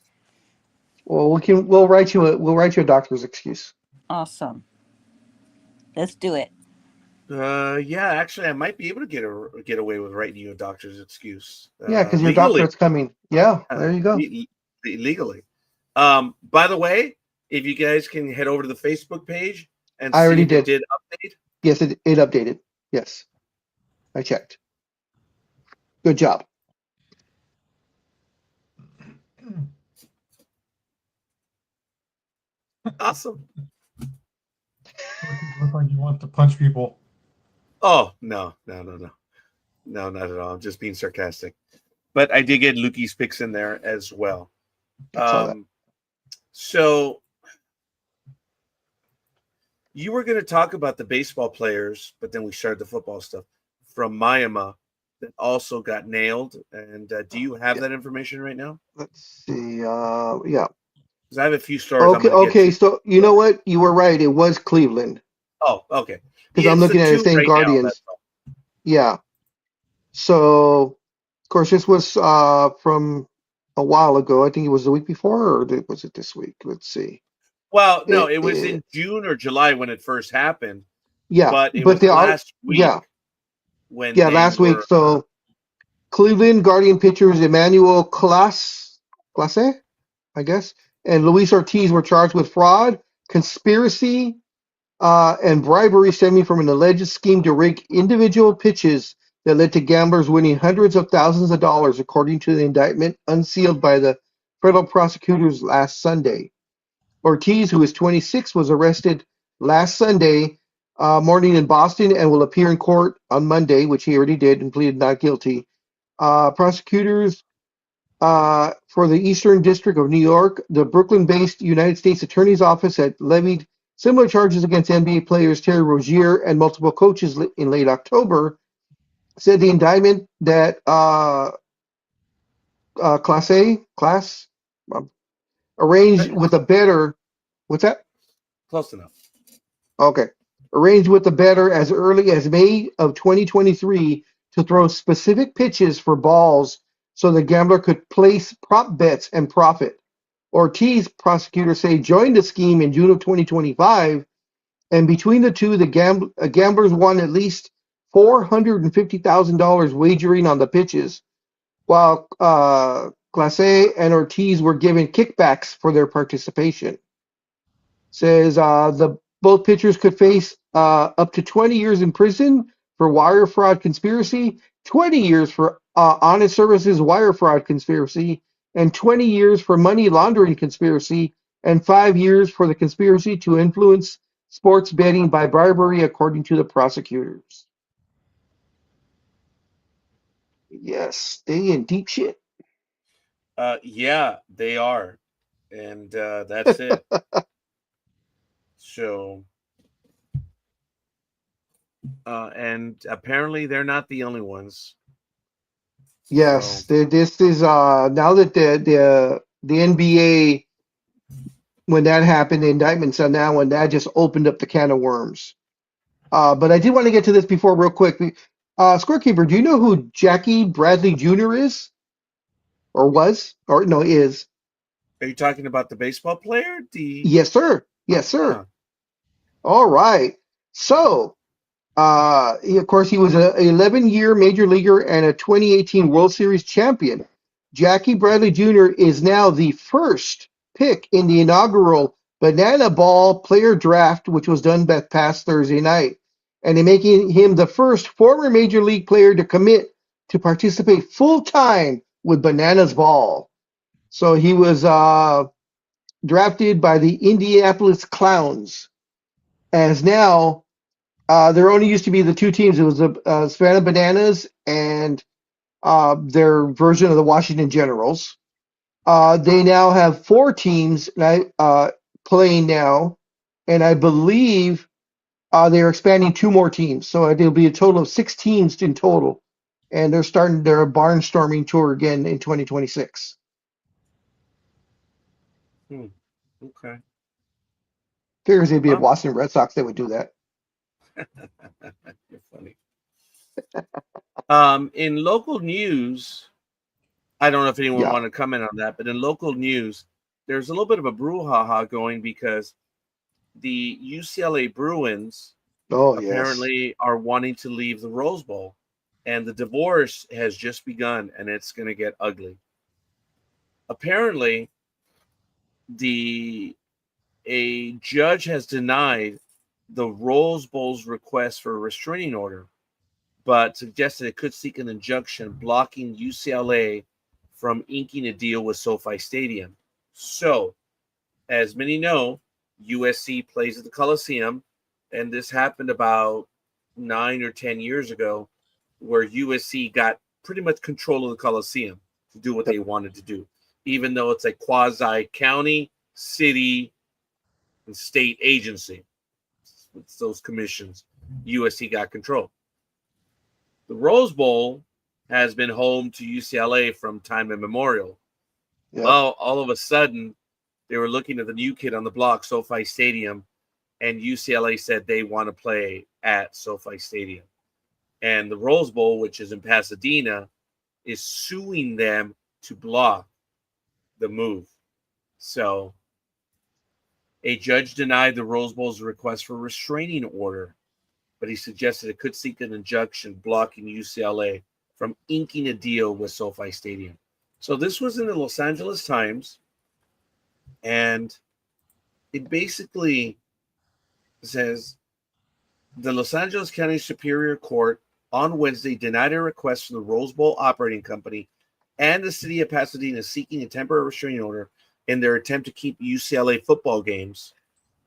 Well, we'll write you a doctor's excuse. Awesome. Let's do it. Yeah, actually, I might be able to get away with writing you a doctor's excuse. Yeah, because your doctorate's coming. Yeah, there you go. Legally. By the way, if you guys can head over to the Facebook page and I already see if did. it did update. Yes, it updated. Yes, I checked. Good job. Awesome. Looks like you want to punch people. Oh, no, not at all. I'm just being sarcastic. But I did get Lukey's picks in there as well. So you were going to talk about the baseball players, but then we started the football stuff from Miami that also got nailed. And do you have that information right now? Let's see. Yeah. Because I have a few stories. Okay. So you know what? You were right. It was Cleveland. Oh, okay. Because I'm looking at the same Guardians. Yeah. So Of course, this was from a while ago. I think it was the week before, or was it this week? Let's see. Well, no, it was in June or July when it first happened, Yeah, but it but was they are, last week when yeah, they last week. were. So Cleveland Guardian pitchers Emmanuel Clase, I guess, and Luis Ortiz were charged with fraud, conspiracy, and bribery stemming from an alleged scheme to rig individual pitches that led to gamblers winning hundreds of thousands of dollars, according to the indictment unsealed by the federal prosecutors last Sunday. Ortiz, who is 26, was arrested last Sunday morning in Boston and will appear in court on Monday, which he already did and pleaded not guilty. Prosecutors for the Eastern District of New York, the Brooklyn-based United States Attorney's Office had levied similar charges against NBA players Terry Rozier and multiple coaches in late October. Said the indictment that class arranged with a bettor. What's that? Close enough. Okay. Arranged with the bettor as early as May of 2023 to throw specific pitches for balls so the gambler could place prop bets and profit. Ortiz, prosecutors say, joined the scheme in June of 2025, and between the two, the gamblers won at least $450,000 wagering on the pitches, while Clase and Ortiz were given kickbacks for their participation. Says the both pitchers could face up to 20 years in prison for wire fraud conspiracy, 20 years for honest services wire fraud conspiracy, and 20 years for money laundering conspiracy, and 5 years for the conspiracy to influence sports betting by bribery, according to the prosecutors. Yes, they in deep shit. Yeah, they are, and that's it. So, and apparently they're not the only ones. Yes, So, this is now that the NBA, when that happened, the indictments on that one, that just opened up the can of worms. But I did want to get to this before real quick. Scorekeeper, do you know who Jackie Bradley Jr. is? Or was? Or no, is. are you talking about the baseball player? Yes, sir. Yes, sir. Huh. All right. So, of course, he was an 11-year major leaguer and a 2018 World Series champion. Jackie Bradley Jr. is now the first pick in the inaugural Banana Ball player draft, which was done that past Thursday night, and in making him the first former major league player to commit to participate full time with Bananas Ball. So he was drafted by the Indianapolis Clowns, as now there only used to be the two teams. It was the Savannah Bananas and their version of the Washington Generals. They now have four teams playing now, and I believe they're expanding two more teams. So it'll be a total of 6 teams in total, and they're starting their barnstorming tour again in 2026. Okay. Figures it'd be the Well, Boston Red Sox that would do that. you're funny. In local news, I don't know if anyone Yeah. want to comment on that, but in local news, there's a little bit of a brouhaha going because the UCLA Bruins Oh, yes. apparently are wanting to leave the Rose Bowl, and the divorce has just begun, and it's going to get ugly. Apparently, a judge has denied the Rose Bowl's request for a restraining order, but suggested it could seek an injunction blocking UCLA from inking a deal with SoFi Stadium. So, as many know, USC plays at the Coliseum, and this happened about 9 or 10 years ago, where USC got pretty much control of the Coliseum to do what they wanted to do, even though it's a quasi county, city, and state agency. It's those commissions. USC got control. The Rose Bowl has been home to UCLA from time immemorial. Yep. Well, all of a sudden, they were looking at the new kid on the block, SoFi Stadium, and UCLA said they want to play at SoFi Stadium. And the Rose Bowl, which is in Pasadena, is suing them to block the move. So a judge denied the Rose Bowl's request for a restraining order, but he suggested it could seek an injunction blocking UCLA from inking a deal with SoFi Stadium. So this was in the Los Angeles Times, and it basically says the Los Angeles County Superior Court on Wednesday denied a request from the Rose Bowl operating company and the city of Pasadena seeking a temporary restraining order in their attempt to keep UCLA football games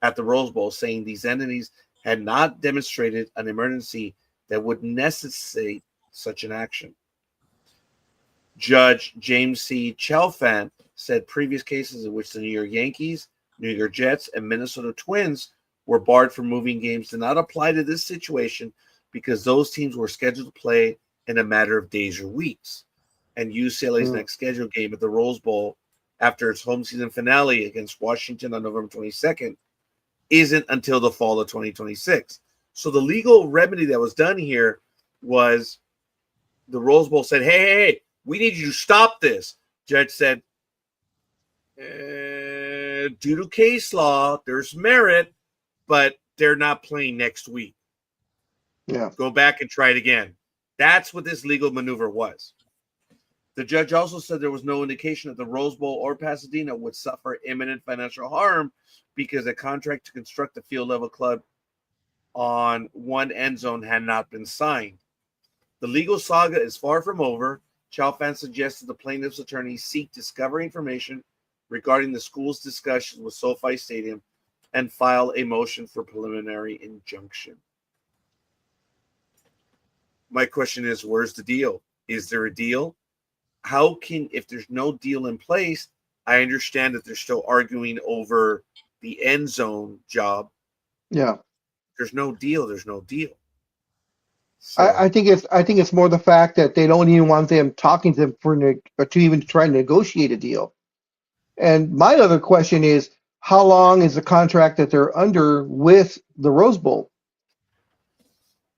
at the Rose Bowl, saying these entities had not demonstrated an emergency that would necessitate such an action. Judge James C. Chalfant said previous cases in which the New York Yankees, New York Jets, and Minnesota Twins were barred from moving games did not apply to this situation because those teams were scheduled to play in a matter of days or weeks. And UCLA's next scheduled game at the Rose Bowl after its home season finale against Washington on November 22nd isn't until the fall of 2026. So the legal remedy that was done here was the Rose Bowl said, hey, we need you to stop this. Judge said, due to case law, there's merit, but they're not playing next week. Yeah. Go back and try it again. That's what this legal maneuver was. The judge also said there was no indication that the Rose Bowl or Pasadena would suffer imminent financial harm because a contract to construct the field level club on one end zone had not been signed. The legal saga is far from over. Chalfant suggested the plaintiff's attorneys seek discovery information regarding the school's discussions with SoFi Stadium and file a motion for preliminary injunction. My question is, where's the deal? Is there a deal? How can, if there's no deal in place, I understand that they're still arguing over the end zone job. Yeah. There's no deal. There's no deal. So, I think it's more the fact that they don't even want them talking to them or to even try to negotiate a deal. And my other question is, how long is the contract that they're under with the Rose Bowl?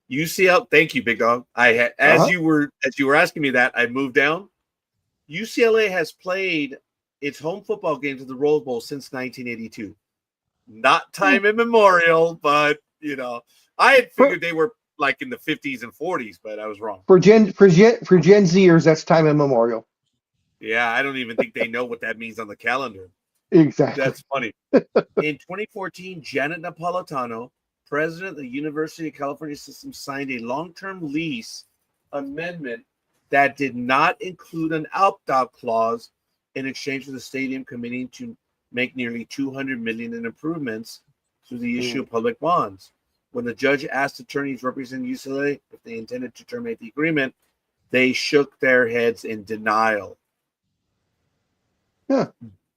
UCLA, thank you, Big Dog. As you were asking me that, I moved down. UCLA has played its home football games at the Rose Bowl since 1982. Not time immemorial, but I had figured they were like in the 50s and 40s, but I was wrong. For Gen Zers, that's time immemorial. Yeah, I don't even think they know what that means on the calendar. Exactly. That's funny. In 2014, Janet Napolitano, president of the University of California System, signed a long-term lease amendment that did not include an opt-out clause in exchange for the stadium committing to make nearly $200 million in improvements through the issue of public bonds. When the judge asked attorneys representing UCLA if they intended to terminate the agreement, they shook their heads in denial. Yeah.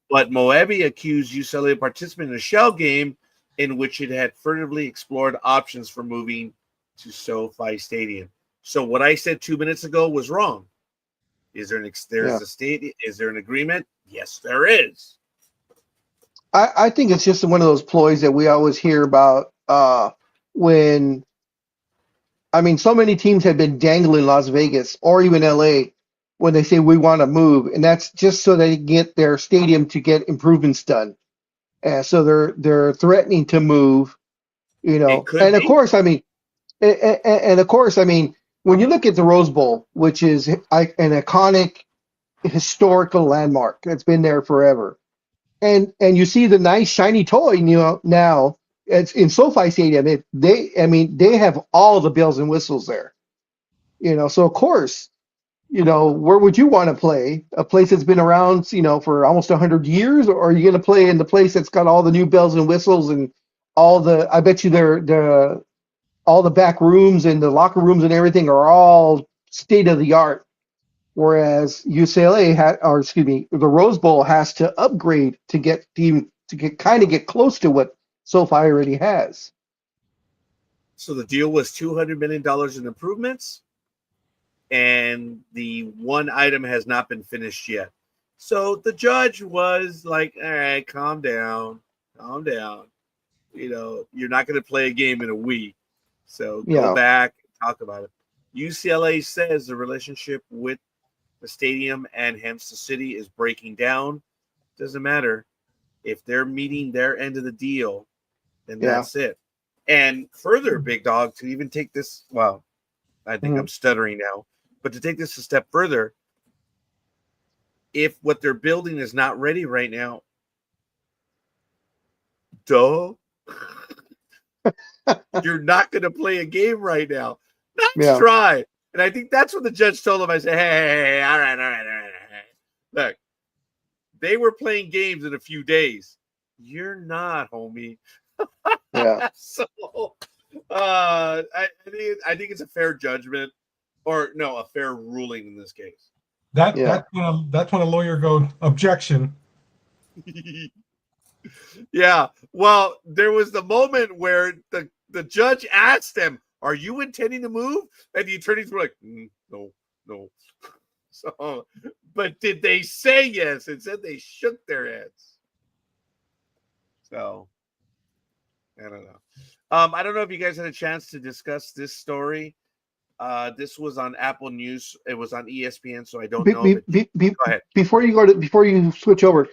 But Moebi accused UCLA of participating in a shell game in which it had furtively explored options for moving to SoFi Stadium. So what I said 2 minutes ago was wrong. Is there is there an agreement? Yes, there is. I think it's just one of those ploys that we always hear about when, so many teams have been dangling Las Vegas or even LA when they say we want to move, and that's just so they get their stadium to get improvements done. And so they're threatening to move, and of course, when you look at the Rose Bowl, which is an iconic historical landmark that's been there forever, and you see the nice shiny toy, now it's in SoFi Stadium. They have all the bells and whistles there, so of course, where would you want to play? A place that's been around, for almost 100 years, or are you going to play in the place that's got all the new bells and whistles and I bet you all the back rooms and the locker rooms and everything are all state of the art. Whereas the Rose Bowl has to upgrade to get close to what SoFi already has. So the deal was $200 million in improvements, and the one item has not been finished yet. So the judge was like, all right, calm down. You're not going to play a game in a week. So go back and talk about it. UCLA says the relationship with the stadium and hence the city is breaking down. Doesn't matter. If they're meeting their end of the deal, then that's it. And further, big dog, to even take this, well, I think I'm stuttering now, but to take this a step further, if what they're building is not ready right now, you're not going to play a game right now. Nice try. And I think that's what the judge told him. I said, hey, all right. Look, they were playing games in a few days. You're not, homie. So I think it's a fair judgment, or no, a fair ruling in this case. That's when a lawyer goes, objection. Yeah. Well, there was the moment where the judge asked him, "Are you intending to move?" And the attorneys were like, "No." So, but did they say yes? It said they shook their heads. So, I don't know. I don't know if you guys had a chance to discuss this story. This was on Apple News. It was on ESPN, so I don't know. Go ahead. Before you switch over,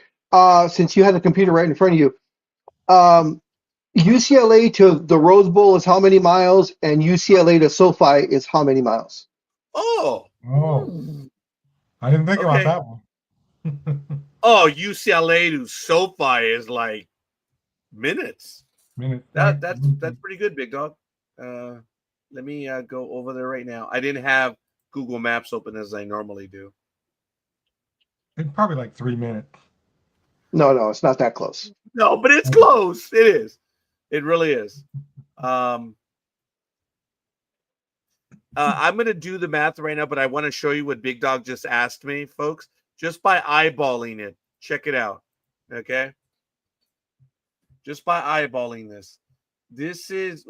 since you had the computer right in front of you, UCLA to the Rose Bowl is how many miles, and UCLA to SoFi is how many miles? Oh, I didn't think about that one. Oh, UCLA to SoFi is like minutes. That's pretty good, big dog. Let me go over there right now. I didn't have Google Maps open as I normally do. It's probably like 3 minutes. No, it's not that close. No, but it's close. It is. It really is. I'm going to do the math right now, but I want to show you what Big Dog just asked me, folks, just by eyeballing it. Check it out. Okay. Just by eyeballing this. This is,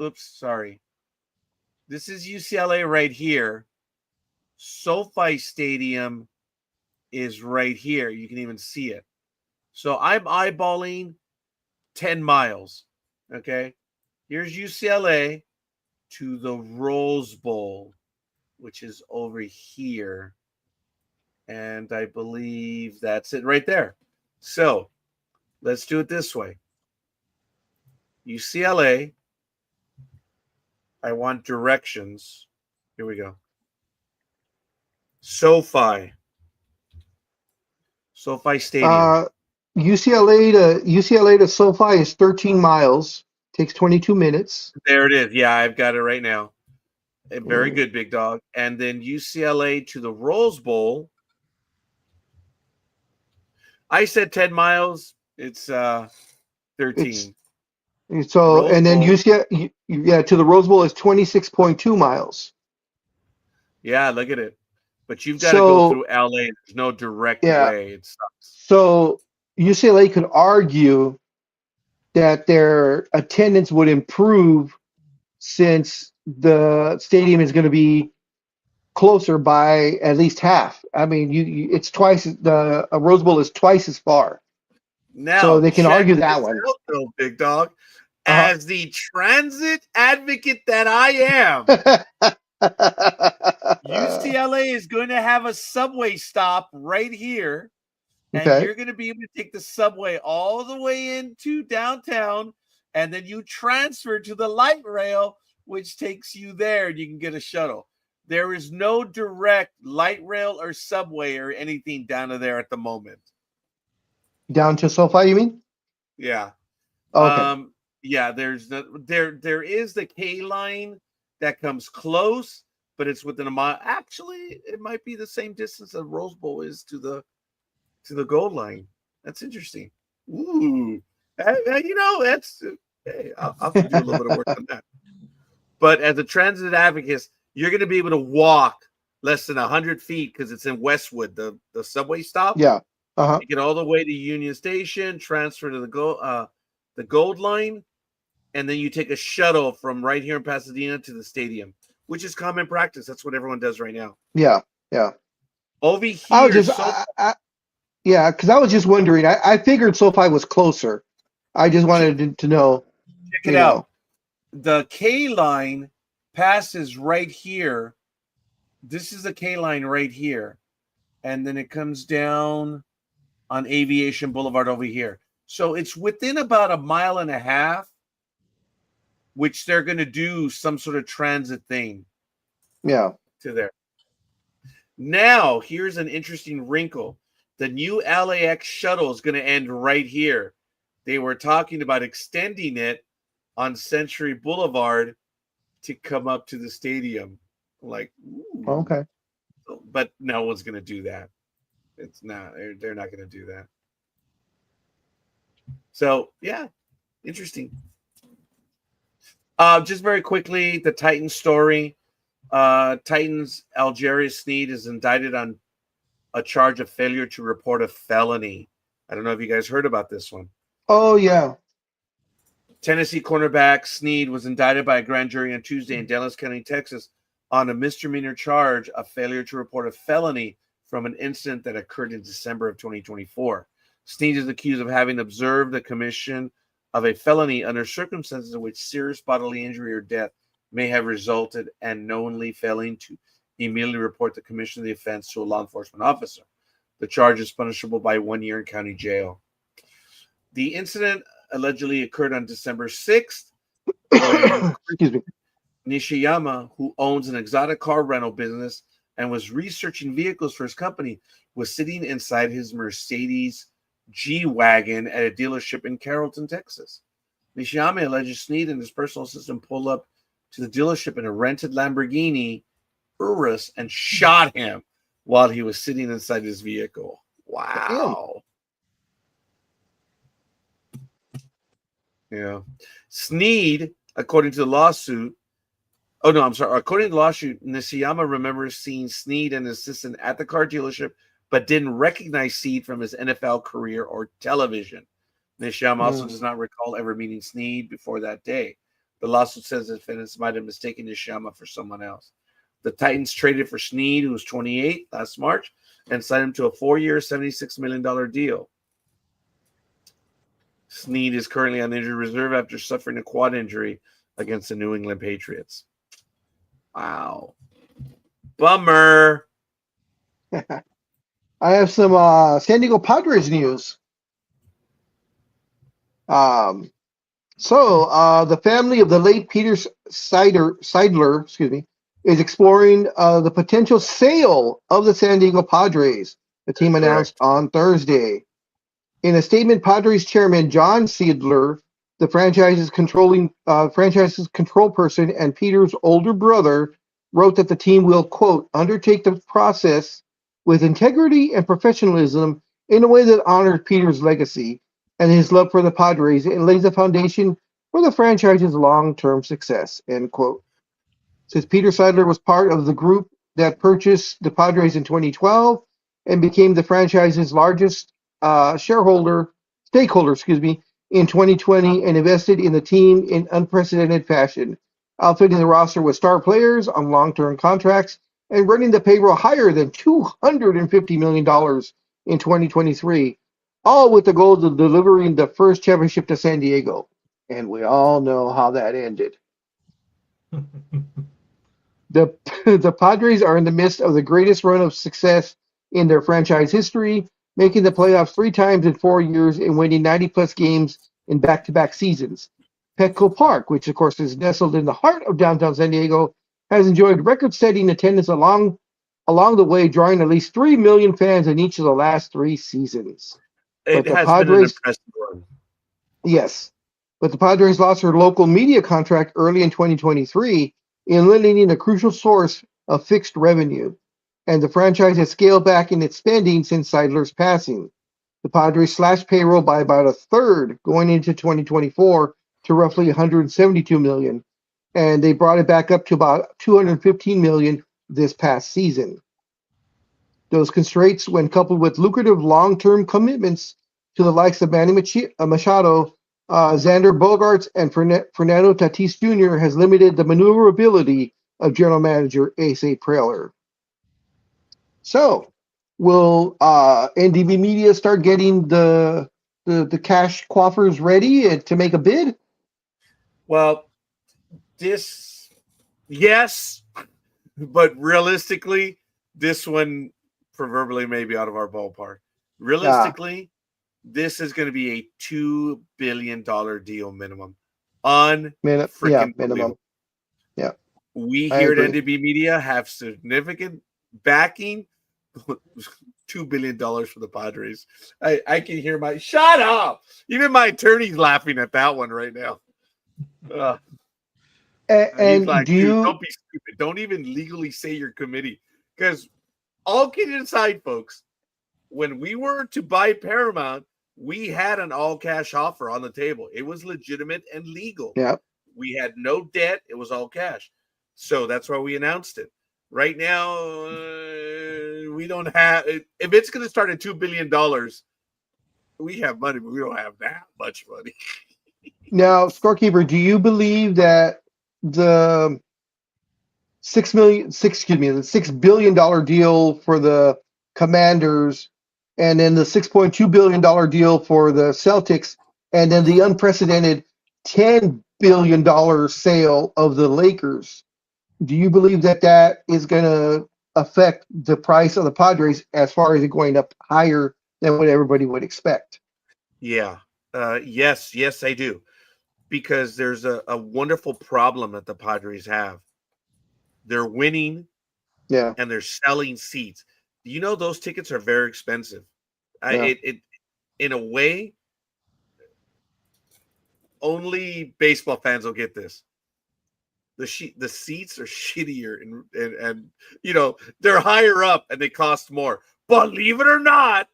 this is UCLA right here. SoFi Stadium is right here. You can even see it. So I'm eyeballing 10 miles. Okay. Here's UCLA to the Rose Bowl, which is over here. And I believe that's it right there. So let's do it this way. UCLA. I want directions. Here we go. SoFi Stadium. UCLA to SoFi is 13 miles. Takes 22 minutes. There it is. Yeah, I've got it right now. Very good, big dog. And then UCLA to the Rose Bowl. I said 10 miles. It's 13. So, and then UCLA, to the Rose Bowl is 26.2 miles. Yeah, look at it. But you've got to go through LA. There's no direct way. It sucks. So UCLA could argue that their attendance would improve since the stadium is going to be closer by at least half. I mean, it's twice. The Rose Bowl is twice as far. Now, so they can argue that one. Though, big dog, as the transit advocate that I am, UCLA is going to have a subway stop right here, and you're going to be able to take the subway all the way into downtown, and then you transfer to the light rail, which takes you there, and you can get a shuttle. There is no direct light rail or subway or anything down to there at the moment. Down to SoFi, you mean? Yeah. Okay. Yeah, there is the K line that comes close, but it's within a mile. Actually, it might be the same distance that Rose Bowl is to the goal line. That's interesting. Ooh. I'll have to do a little bit of work on that. But as a transit advocate, you're going to be able to walk less than 100 feet because it's in Westwood, the subway stop. Yeah. You get all the way to Union Station, transfer to the Gold Line, and then you take a shuttle from right here in Pasadena to the stadium, which is common practice. That's what everyone does right now. Yeah. Over here, because I was just wondering. I figured SoFi was closer. I just wanted to know. Check it out. The K line passes right here. This is the K line right here. and then it comes down on Aviation Boulevard over here. So it's within about a mile and a half, which they're going to do some sort of transit thing. Yeah. To there. Now, here's an interesting wrinkle. The new LAX shuttle is going to end right here. They were talking about extending it on Century Boulevard to come up to the stadium. Like, ooh. Okay. But no one's going to do that. It's not. They're not going to do that. So, yeah, interesting. Just very quickly, the Titans story. Titans Algerius Sneed is indicted on a charge of failure to report a felony. I don't know if you guys heard about this one. Oh, yeah. Tennessee cornerback Sneed was indicted by a grand jury on Tuesday in Dallas County, Texas, on a misdemeanor charge of failure to report a felony from an incident that occurred in December of 2024. Sneed is accused of having observed the commission of a felony under circumstances in which serious bodily injury or death may have resulted and knowingly failing to immediately report the commission of the offense to a law enforcement officer. The charge is punishable by 1 year in county jail. The incident allegedly occurred on December 6th when Excuse me. Nishiyama, who owns an exotic car rental business and was researching vehicles for his company, was sitting inside his Mercedes G-Wagon at a dealership in Carrollton, Texas. Nishiyama alleges Sneed and his personal assistant pulled up to the dealership in a rented Lamborghini Urus and shot him while he was sitting inside his vehicle. Wow. Yeah. Sneed, according to the lawsuit, according to the lawsuit, Nishiyama remembers seeing Sneed and his assistant at the car dealership, but didn't recognize Sneed from his NFL career or television. Nishiyama also does not recall ever meeting Sneed before that day. The lawsuit says the defendants might have mistaken Nishiyama for someone else. The Titans traded for Sneed, who was 28 last March, and signed him to a 4-year, $76 million deal. Sneed is currently on injured reserve after suffering a quad injury against the New England Patriots. Wow. Bummer. I have some San Diego Padres news. The family of the late Peter Seidler, is exploring the potential sale of the San Diego Padres. The team announced on Thursday. In a statement, Padres chairman John Seidler, the franchise's control person and Peter's older brother, wrote that the team will, quote, undertake the process with integrity and professionalism in a way that honors Peter's legacy and his love for the Padres and lays the foundation for the franchise's long-term success, end quote. Since Peter Seidler was part of the group that purchased the Padres in 2012 and became the franchise's largest stakeholder, in 2020 and invested in the team in unprecedented fashion, outfitting the roster with star players on long-term contracts and running the payroll higher than $250 million in 2023, all with the goal of delivering the first championship to San Diego. And we all know how that ended. The Padres are in the midst of the greatest run of success in their franchise history, making the playoffs 3 times in 4 years and winning 90-plus games in back-to-back seasons. Petco Park, which of course is nestled in the heart of downtown San Diego, has enjoyed record-setting attendance along the way, drawing at least 3 million fans in each of the last 3 seasons. It has been an impressive run. Yes, but the Padres lost their local media contract early in 2023, eliminating a crucial source of fixed revenue, and the franchise has scaled back in its spending since Seidler's passing. The Padres slashed payroll by about a third going into 2024 to roughly $172 million, and they brought it back up to about $215 million this past season. Those constraints, when coupled with lucrative long-term commitments to the likes of Manny Machado, Xander Bogaerts, and Fernando Tatis Jr., has limited the maneuverability of general manager Asa Preller. So, will NDB Media start getting the cash coffers ready to make a bid? Well, yes, but realistically, this one proverbially maybe out of our ballpark. Realistically, this is going to be a $2 billion deal minimum. Minimum. Yeah. We I here at agree. NDB Media have significant backing. $2 billion for the Padres. I can hear shut up. Even my attorney's laughing at that one right now. He's And like, do dude, you? don't be stupid. Don't even legally say your committee. Because all kidding aside, folks, when we were to buy Paramount, we had an all-cash offer on the table. It was legitimate and legal. Yeah. We had no debt. It was all cash. So that's why we announced it. Right now, we don't have – if it's going to start at $2 billion, we have money, but we don't have that much money. Now, Scorekeeper, do you believe that the $6 billion deal for the Commanders, and then the $6.2 billion deal for the Celtics, and then the unprecedented $10 billion sale of the Lakers, do you believe that that is going to affect the price of the Padres as far as it going up higher than what everybody would expect? Yeah. Yes, I do. Because there's a wonderful problem that the Padres have. They're winning, Yeah. and they're selling seats. You know, those tickets are very expensive. Yeah. In a way, only baseball fans will get this. The seats are shittier, and you know, they're higher up and they cost more. Believe it or not,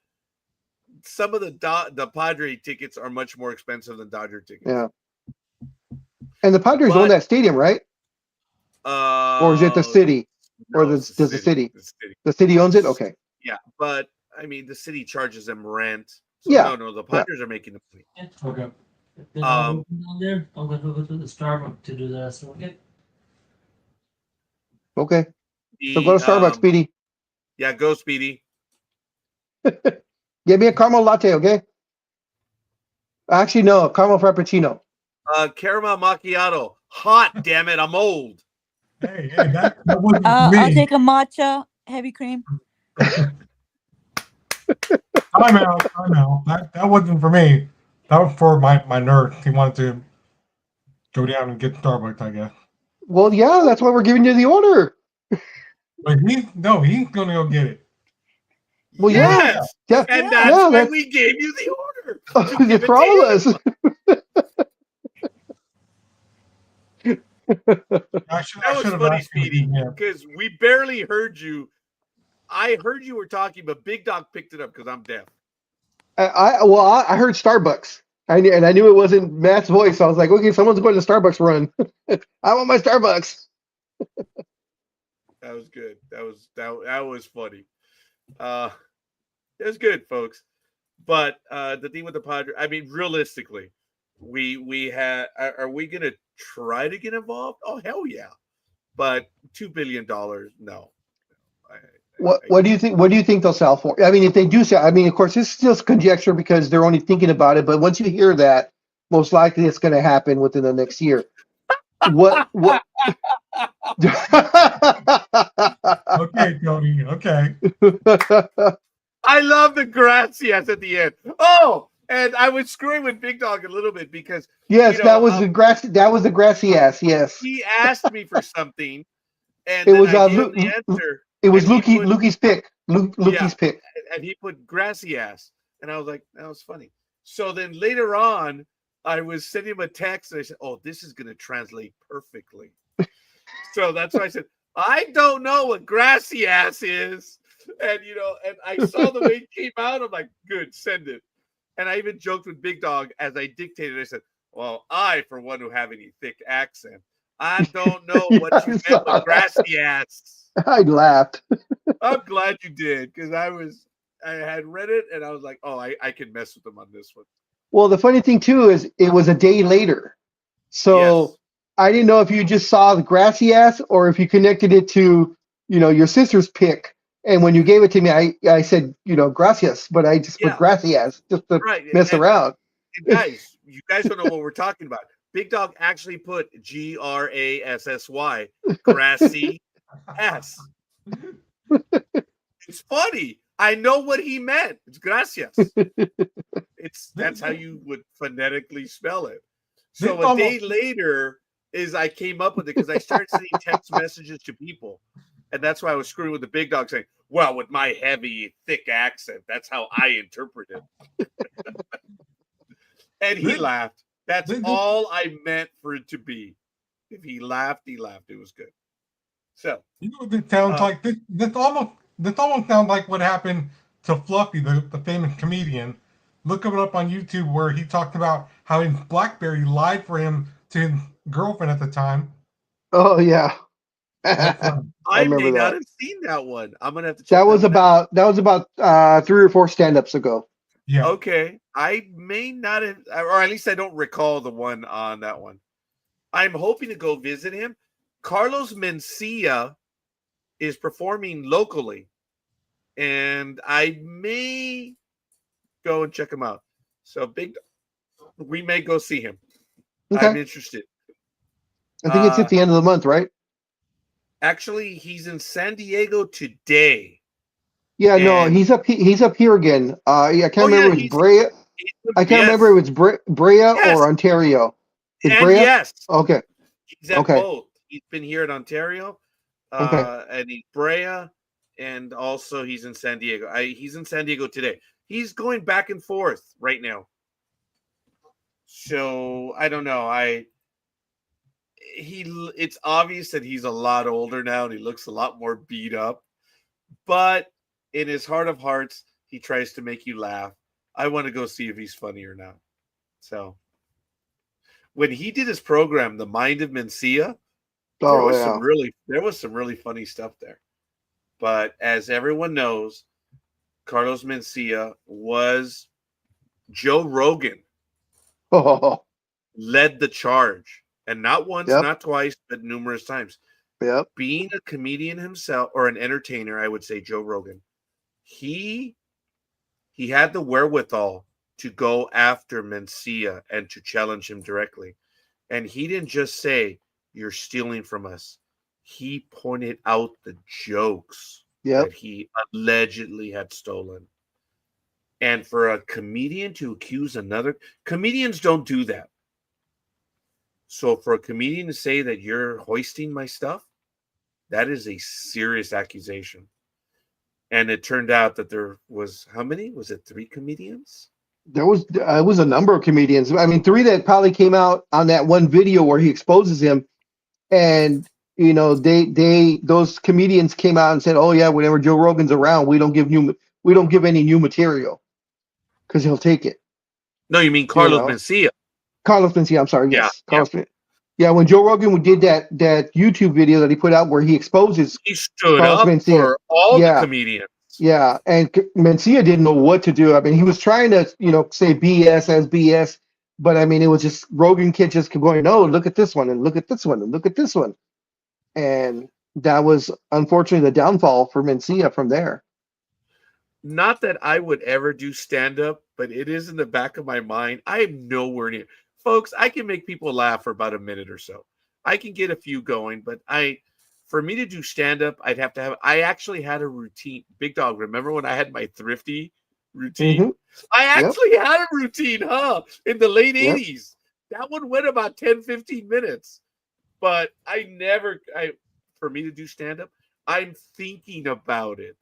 some of the Padre tickets are much more expensive than Dodger tickets. Yeah. And the Padres own that stadium, right? Or is it the city? No, Or does the city? The city. The city owns it? Okay. Yeah, but I mean, the city charges them rent. So Yeah. no, the Padres are making the money. Okay. Then I'll go down there. I'm going to go to the Starbucks to do the rest. Okay. Okay. So go to Starbucks, Speedy. Yeah, go, Speedy. Give me a caramel latte, okay? Actually, no, caramel frappuccino. Caramel macchiato. Hot, damn it, I'm old. Hey, that wasn't me. I'll take a matcha heavy cream. Time out. That wasn't for me. That was for my nurse. He wanted to go down and get Starbucks, I guess. Well, yeah, that's why we're giving you the order. But he's gonna go get it. Well, yes. Yeah. And that's why we gave you the order. For all of us. That was funny, Speedy, because we barely heard you. I heard you were talking, but Big Dog picked it up because I'm deaf. I heard Starbucks. I knew it wasn't Matt's voice. So I was like, okay, someone's going to Starbucks run. I want my Starbucks. That was good. That was funny. It was good, folks. But the thing with the Padres, I mean, realistically, we are we gonna try to get involved? Oh, hell yeah. But $2 billion, no. What do you think? What do you think they'll sell for? I mean, if they do sell, I mean, of course, this is still conjecture because they're only thinking about it. But once you hear that, most likely it's going to happen within the next year. What? Okay, Tony. Okay. I love the gracias at the end. Oh, and I was screwing with Big Dog a little bit because that was the grass. That was the grassy ass. Yes. He asked me for something, and it then was I gave him the answer. It was Lukey's pick. Lukey's pick. And he put grassy ass. And I was like, that was funny. So then later on, I was sending him a text and I said, oh, this is going to translate perfectly. So that's why I said, I don't know what grassy ass is. And, and I saw the way it came out. I'm like, good, send it. And I even joked with Big Dog as I dictated. I said, well, I, for one who have any thick accent, I don't know what you meant with grassy ass. I laughed. I'm glad you did because I had read it and I was like, oh, I can mess with them on this one. Well, the funny thing too is it was a day later, so I didn't know if you just saw the grassy ass or if you connected it to your sister's pick. And when you gave it to me, I said gracias, but I just put grassy ass just to mess around. And guys, you guys don't know what we're talking about. Big Dog actually put GRASSY, grassy ass. It's funny. I know what he meant. It's gracias. That's how you would phonetically spell it. So a day later is I came up with it because I started sending text messages to people. And that's why I was screwing with the big dog saying, well, with my heavy, thick accent, that's how I interpret it. And he laughed. That's all I meant for it to be. If he laughed, he laughed. It was good. So you know what this sounds like? This almost sounds like what happened to Fluffy, the famous comedian. Look it up on YouTube where he talked about how his BlackBerry lied for him to his girlfriend at the time. Oh yeah. I remember may not that. have seen that one. I'm gonna have to check That was one out. about 3 or 4 stand-ups ago. Yeah. Okay. I may not have, or at least I don't recall the one on that one. I'm hoping to go visit him. Carlos Mencia is performing locally, and I may go and check him out. So we may go see him. Okay. I'm interested. I think it's at the end of the month, right? Actually, he's in San Diego today. Yeah, no, he's up here again. I can't remember if it's Brea. I can't remember if it's Brea or Ontario. Is and Brea? Yes. Okay. He's at both. He's been here at Ontario, Okay. and he's Brea, and also he's in San Diego. He's in San Diego today. He's going back and forth right now. So I don't know. It's obvious that he's a lot older now and he looks a lot more beat up. But in his heart of hearts, he tries to make you laugh. I want to go see if he's funny or not. So when he did his program, The Mind of Mencia, there was some really funny stuff there. But as everyone knows, Carlos Mencia was Joe Rogan. Led the charge, and not once, not twice, but numerous times. Yep. Being a comedian himself or an entertainer, I would say Joe Rogan, he had the wherewithal to go after Mencia and to challenge him directly. And he didn't just say, "You're stealing from us." He pointed out the jokes that he allegedly had stolen. And for a comedian to accuse another, comedians don't do that. So for a comedian to say that you're hoisting my stuff, that is a serious accusation. And it turned out that there was, how many? Was it 3 comedians? There was a number of comedians. I mean, 3 that probably came out on that one video where he exposes him. And you know, those comedians came out and said, "Oh yeah, whenever Joe Rogan's around, we don't give any new material because he'll take it." No, you mean Carlos Mencia. Carlos Mencia, I'm sorry. Yes. Carlos Mencia. Yeah, when Joe Rogan did that YouTube video that he put out where he exposes he stood Carlos up Mencia. for all the comedians. Yeah, and Mencia didn't know what to do. I mean, he was trying to, say BS as BS, but I mean, it was just Rogan kid just kept going, "No, look at this one and look at this one and look at this one." And that was unfortunately the downfall for Mencia from there. Not that I would ever do stand-up, but it is in the back of my mind. I am nowhere near. Folks, I can make people laugh for about a minute or so. I can get a few going, but for me to do stand-up, I actually had a routine. Big Dog, remember when I had my thrifty routine? Mm-hmm. I actually had a routine, in the late 80s. That one went about 10, 15 minutes. But for me to do stand-up, I'm thinking about it.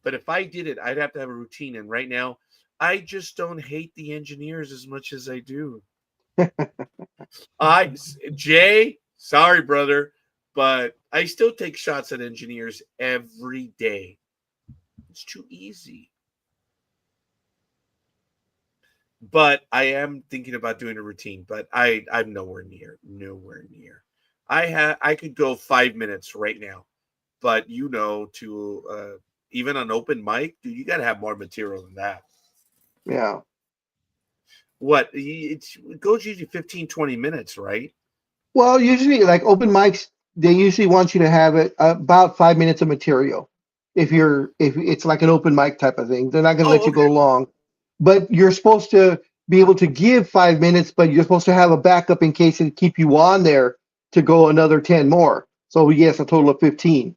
But if I did it, I'd have to have a routine. And right now, I just don't hate the engineers as much as I do. Jay, sorry, brother, but I still take shots at engineers every day. It's too easy. But I am thinking about doing a routine, but I'm nowhere near. I could go 5 minutes right now, but to even on open mic, dude, you got to have more material than that. Yeah. What? It goes usually 15, 20 minutes, right? Well, usually like open mics, they usually want you to have it about 5 minutes of material. If it's like an open mic type of thing, they're not going to let you go long. But you're supposed to be able to give 5 minutes, but you're supposed to have a backup in case it keep you on there to go another 10 more. So yes, a total of 15.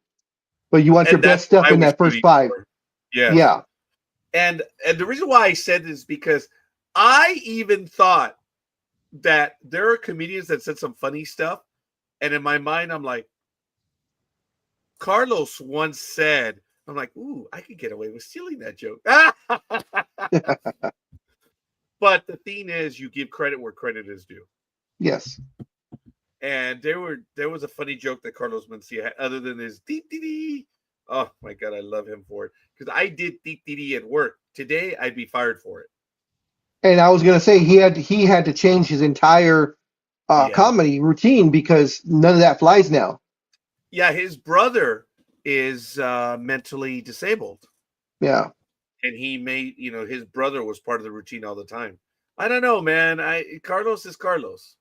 But you want your best stuff in that first 5. Yes. Yeah. And the reason why I said this is because I even thought that there are comedians that said some funny stuff, and in my mind, I'm like, Carlos once said, I'm like, ooh, I could get away with stealing that joke. But the thing is, you give credit where credit is due. Yes. And there was a funny joke that Carlos Mencia had, other than his dee dee dee. Oh my god, I love him for it. Because I did dee dee dee at work. Today I'd be fired for it. And I was gonna say he had to change his entire Yeah. comedy routine because none of that flies now. Yeah, his brother is mentally disabled. Yeah. And he made, his brother was part of the routine all the time. I don't know, man. Carlos is Carlos.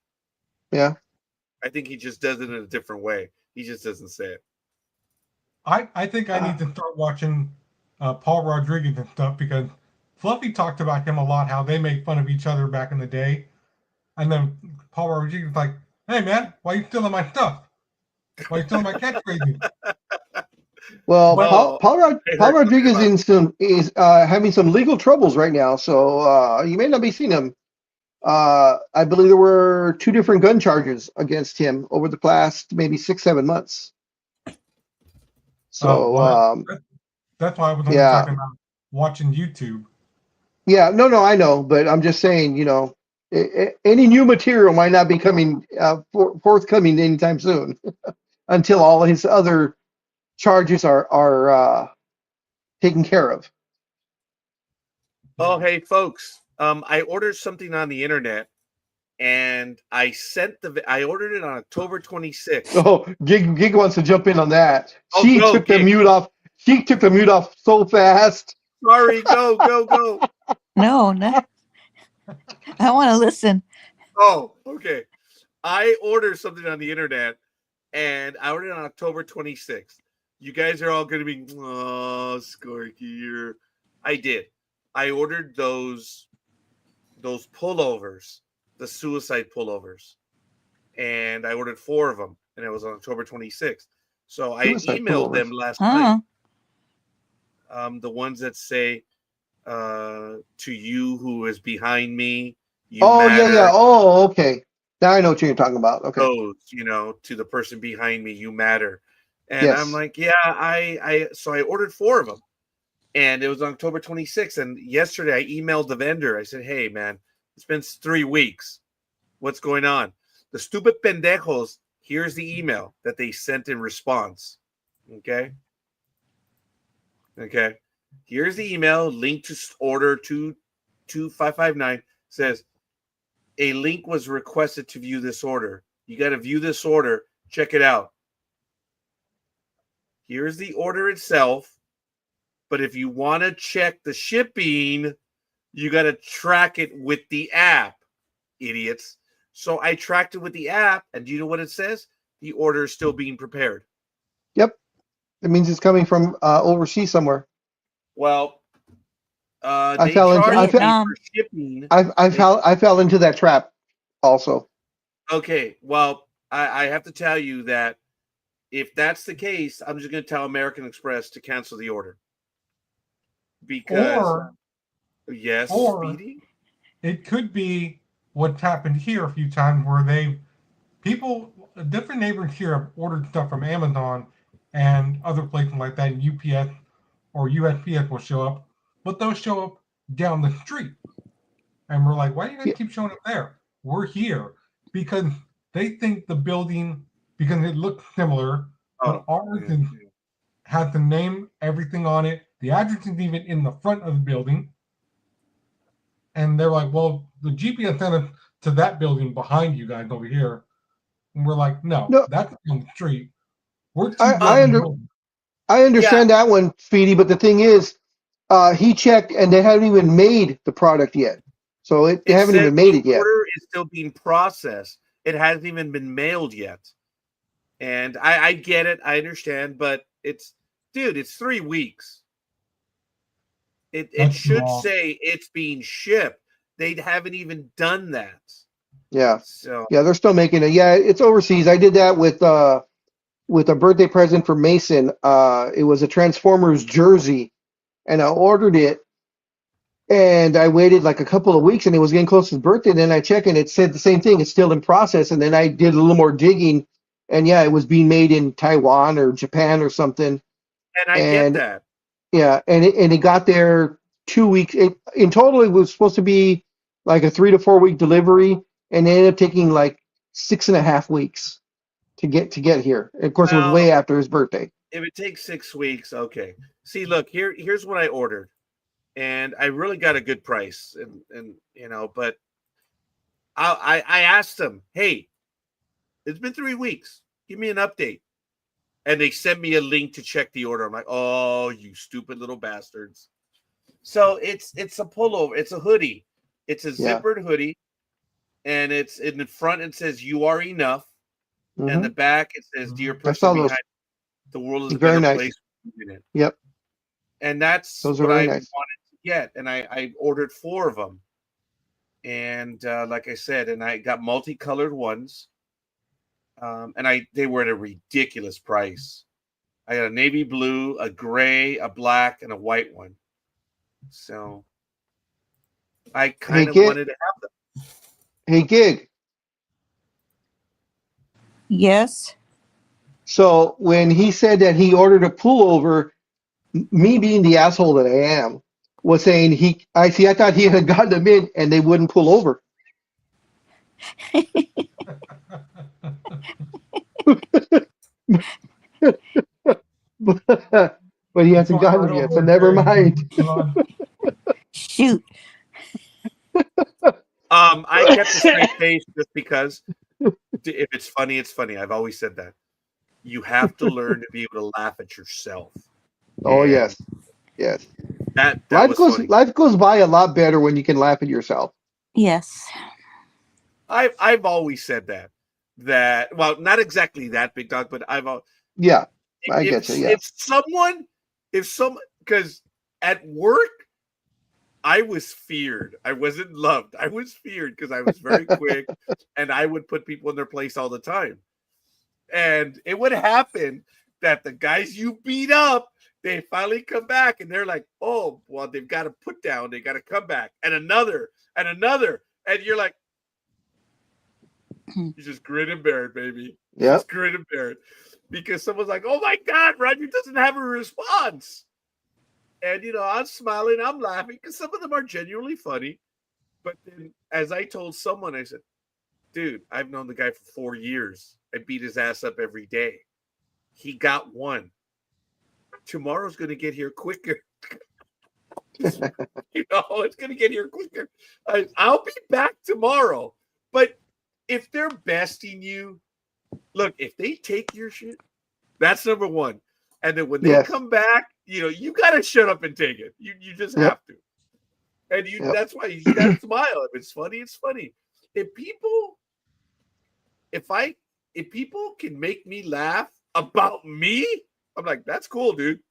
Yeah. I think he just does it in a different way. He just doesn't say it. I think I need to start watching Paul Rodriguez and stuff because Fluffy talked about him a lot, how they made fun of each other back in the day. And then Paul Rodriguez was like, hey, man, why are you stealing my stuff? Why are you stealing my catchphrases? Well, Well, Paul Rodriguez is having some legal troubles right now, so you may not be seeing him. I believe there were 2 different gun charges against him over the past maybe 6-7 months. So that's why I was only talking about watching YouTube. Yeah, no, I know, but I'm just saying, any new material might not be coming forthcoming anytime soon until all his other charges are taken care of. Oh, hey, folks. I ordered something on the internet, and I ordered it on October 26th. Oh, Gig wants to jump in on that. Oh, She go, took the Gig. mute off. She took the mute off so fast. Sorry, go. No. I want to listen. Oh, okay. I ordered something on the internet, and I ordered it on October 26th. You guys are all going to be, oh, Scorky. I did. I ordered those pullovers, the suicide pullovers, and I ordered 4 of them, and it was on October 26th. So I emailed them last night. The ones that say, to you who is behind me, you matter. Yeah. Oh, okay. Now I know what you're talking about. Okay. Those, to the person behind me, you matter. And Yes. I'm like, yeah, so I ordered 4 of them. And it was on October 26th. And yesterday I emailed the vendor. I said, hey, man, it's been 3 weeks. What's going on? The stupid pendejos, here's the email that they sent in response. Okay. Here's the email, link to order 22559. Says, a link was requested to view this order. You got to view this order. Check it out. Here's the order itself. But if you want to check the shipping, you got to track it with the app, idiots. So I tracked it with the app, and do you know what it says? The order is still being prepared. Yep. It means it's coming from overseas somewhere. Well, I they fell into charged me for shipping. I fell into that trap also. Okay, well, I have to tell you that if that's the case, I'm just going to tell American Express to cancel the order. Because, yes, Speedy? It could be what's happened here a few times where different neighbors here have ordered stuff from Amazon and other places like that, and UPS or USPS will show up, but they'll show up down the street. And we're like, why do you guys keep showing up there? We're here. Because they think the building, because it looks similar, but ours has the name, everything on it. The address is even in the front of the building. And they're like, well, the GPS sent us to that building behind you guys over here. And we're like, no. That's on the street. We're I understand that one, Speedy, but the thing is, he checked and they haven't even made the product yet. So they haven't even made it yet. The order is still being processed. It hasn't even been mailed yet. And I get it. I understand. But it's 3 weeks. It should say it's being shipped. They haven't even done that. Yeah. So yeah, they're still making it. Yeah, it's overseas. I did that with a birthday present for Mason. It was a Transformers jersey and I ordered it, and I waited like a couple of weeks, and it was getting close to his birthday. Then I checked, and it said the same thing. It's still in process. And then I did a little more digging, and yeah, it was being made in Taiwan or Japan or something. And I get And that. yeah, and it got there 2 weeks. In total, it was supposed to be like a 3 to 4 week delivery, and it ended up taking like 6.5 weeks to get here. And of course, it was Well, way after his birthday. if it takes 6 weeks, okay. See, look, here's what I ordered. And I really got a good price. And you know, but I asked them, hey, it's been 3 weeks. Give me an update. And they sent me a link to check the order. I'm like, oh, you stupid little bastards. So it's a pullover, it's a hoodie, it's a Yeah. zippered hoodie, and it's in the front. It says "You are enough," and the Mhm. back it says "Dear I person saw those. behind, the world is a Very better nice. place in it." Yep, And that's those are what I very wanted nice. to get, and I ordered 4 of them, and like I said, and I got multicolored ones, and they were at a ridiculous price. I got a navy blue, a gray, a black, and a white one. So I kind of wanted to have them. Hey, Gig. Yes. So when he said that he ordered a pullover, me being the asshole that I am, was saying I thought he had gotten them in and they wouldn't pull over. But he hasn't gotten them yet, so never mind. Shoot. I kept a straight face just because if it's funny, it's funny. I've always said that. You have to learn to be able to laugh at yourself. Oh And yes, yes. that Life was goes funny. life goes by a lot better when you can laugh at yourself. Yes. I've always said that well, not exactly that, big dog, but Yeah, I get you. Yeah. if someone because at work I was feared. I wasn't loved. I was feared because I was very quick and I would put people in their place all the time. And it would happen that the guys you beat up, they finally come back and they're like, oh, well, they've got to put down. They got to come back. And another. And you're like, you just grin and bear it, baby. Yep. Just grin and bear it. Because someone's like, oh my God, Roger doesn't have a response. And, I'm smiling, I'm laughing because some of them are genuinely funny. But then, as I told someone, I said, dude, I've known the guy for 4 years. I beat his ass up every day. He got one. Tomorrow's going to get here quicker. It's going to get here quicker. I'll be back tomorrow. But if they're besting you, look, if they take your shit, that's number one. And then when they come back, you got to shut up and take it. You just have to. And that's why you got to smile. If it's funny, it's funny. If people can make me laugh about me, I'm like, that's cool, dude.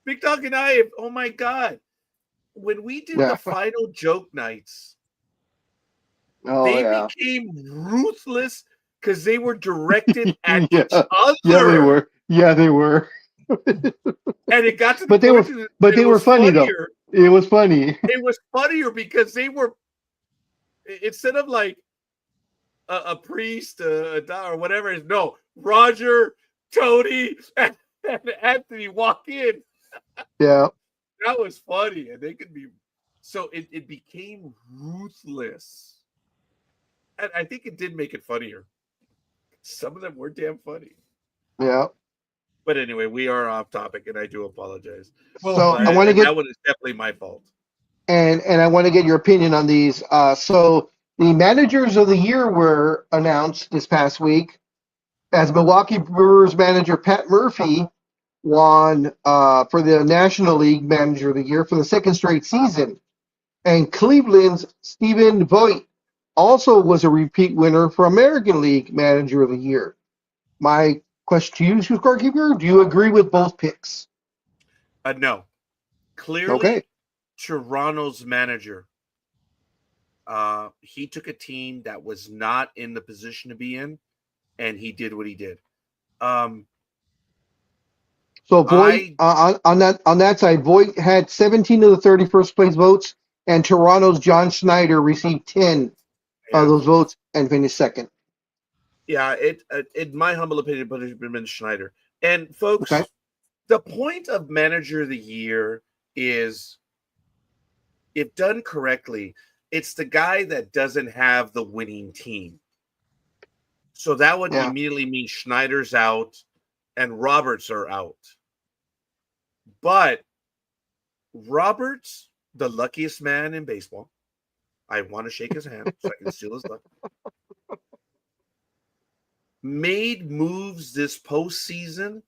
Big Dog and I, oh my God, when we did the final joke nights, they became ruthless because they were directed at each other. Yeah, they were. Yeah, they were. And it got to the but they were funny funnier. Though. It was funny. It was funnier because they were, instead of like a priest, or whatever, no, Roger, Tony, and Anthony walk in. Yeah. That was funny. And they could be, so it became ruthless. And I think it did make it funnier. Some of them were damn funny. Yeah. But anyway, we are off topic, and I do apologize. So I want to get that one is definitely my fault. And I want to get your opinion on these. So the managers of the year were announced this past week, as Milwaukee Brewers manager Pat Murphy won for the National League Manager of the Year for the second straight season, and Cleveland's Stephen Vogt also was a repeat winner for American League Manager of the Year. My question to you, scorekeeper, do you agree with both picks? No. Clearly, Toronto's manager, he took a team that was not in the position to be in, and he did what he did. So Voight on that side, Voight had 17 of the 30 first place votes, and Toronto's John Schneider received 10 of those votes and finished second. Yeah, in my humble opinion, but it's been Schneider. And folks, the point of Manager of the Year is, if done correctly, it's the guy that doesn't have the winning team. So that would immediately mean Schneider's out and Roberts are out. But Roberts, the luckiest man in baseball, I want to shake his hand so I can steal his luck, made moves this postseason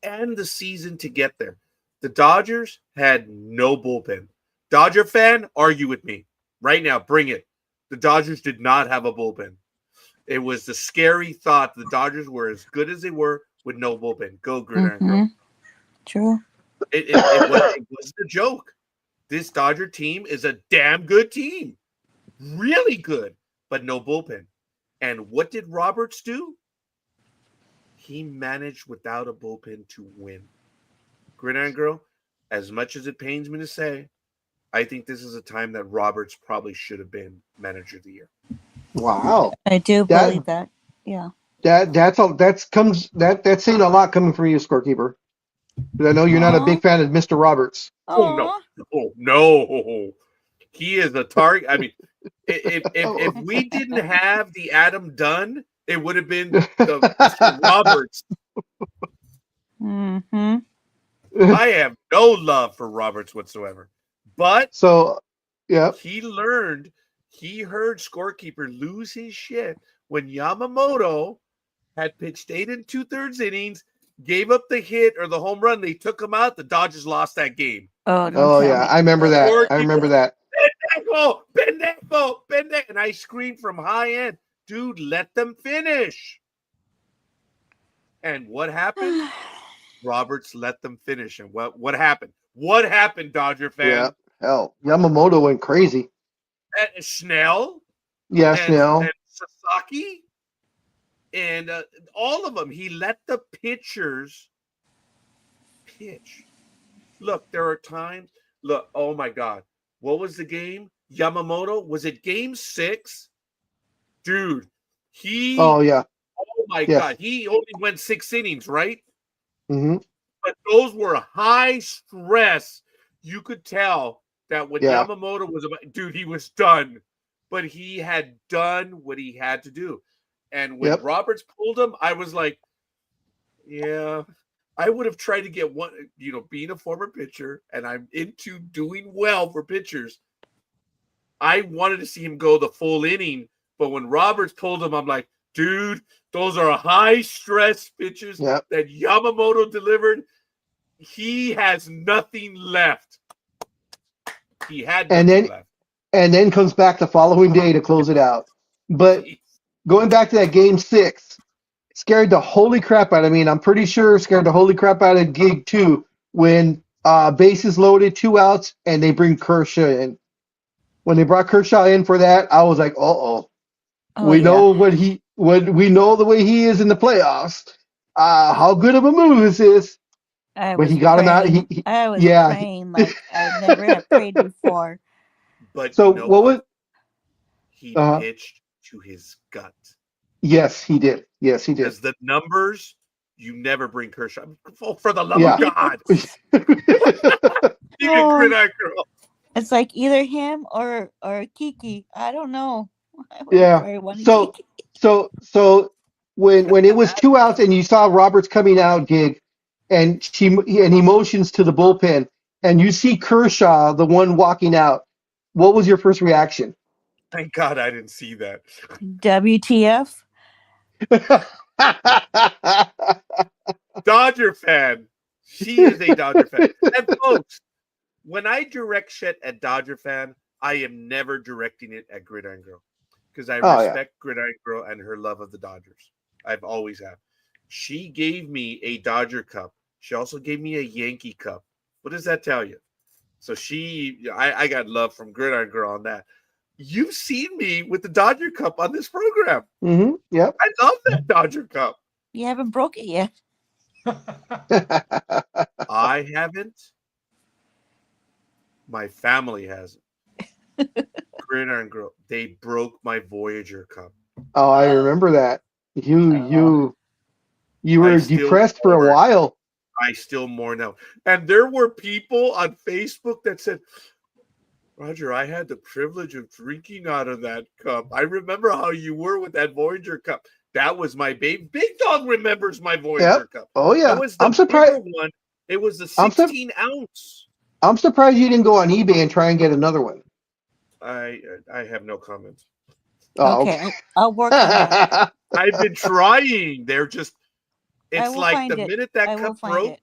and the season to get there. The Dodgers had no bullpen. Dodger fan, argue with me right now. Bring it. The Dodgers did not have a bullpen. It was the scary thought the Dodgers were as good as they were with no bullpen. Go, Gridiron Girl. True. It was a joke. This Dodger team is a damn good team. Really good, but no bullpen. And what did Roberts do? He managed without a bullpen to win. Gridiron Girl, as much as it pains me to say, I think this is a time that Roberts probably should have been Manager of the Year. Wow. I do believe that. Yeah. That's saying a lot coming from you, scorekeeper. Because I know you're not a big fan of Mr. Roberts. Oh no. He is a target. I mean, if we didn't have the Adam Dunn, it would have been the Mr. Roberts. I have no love for Roberts whatsoever. But he learned, he heard scorekeeper lose his shit when Yamamoto had pitched 8 2/3 innings, gave up the hit or the home run. They took him out. The Dodgers lost that game. Oh yeah, I remember that. I remember that. Pendejo. And I screamed from high end, dude, let them finish. And what happened? Roberts let them finish. And what happened? What happened, Dodger fan? Yeah, hell, Yamamoto went crazy. And Snell. Yeah, Snell. And Sasaki. And all of them. He let the pitchers pitch. Look, there are times. Look, oh my God. What was the game? Yamamoto? Was it game 6? Dude, Oh, yeah. Oh my God. He only went 6 innings, right? Mm-hmm. But those were high stress. You could tell that when Yamamoto was about, dude, he was done. But he had done what he had to do. And when Roberts pulled him, I was like, yeah, I would have tried to get one, being a former pitcher, and I'm into doing well for pitchers. I wanted to see him go the full inning. But when Roberts pulled him, I'm like, dude, those are high stress pitches that Yamamoto delivered. He has nothing left. He had nothing left. And then comes back the following day to close it out. But going back to that game 6, scared the holy crap out of me. And I'm pretty sure scared the holy crap out of Gig too when bases loaded, 2 outs, and they bring Kershaw in. When they brought Kershaw in for that, I was like, we know we know the way he is in the playoffs. How good of a move is this? But he got him out. I was praying like I never have prayed before. But so what was he pitched to his gut? Yes, he did. Because the numbers, you never bring Kershaw. For the love of God. Gridiron Girl. It's like either him or Kiki. I don't know. So when it was 2 outs and you saw Roberts coming out, Gig, and he motions to the bullpen, and you see Kershaw, the one walking out, what was your first reaction? Thank God I didn't see that. WTF? Dodger fan. She is a Dodger fan. And folks, when I direct shit at Dodger fan, I am never directing it at Gridiron Girl because I respect Gridiron Girl and her love of the Dodgers. I've always have. She gave me a Dodger cup. She also gave me a Yankee cup. What does that tell you? So I got love from Gridiron Girl on that. You've seen me with the Dodger cup on this program. Mm-hmm. Yep. I love that Dodger cup. You haven't broke it yet. I haven't. My family hasn't. Gridiron Girl, they broke my Voyager cup. Oh, I remember that. You I were still depressed for a mourn. while. I still mourn now. And there were people on Facebook that said, Roger, I had the privilege of drinking out of that cup. I remember how you were with that Voyager cup. That was my baby. Big Dog remembers my Voyager Yep. cup. Oh yeah. That was the I'm surprised. bigger one. It was the I'm 16 ounce. I'm surprised you didn't go on eBay and try and get another one. I have no comments. Oh, Okay, I'll work on that. I've been trying. They're just, I it's will like find the it. minute that I will cup find broke. it.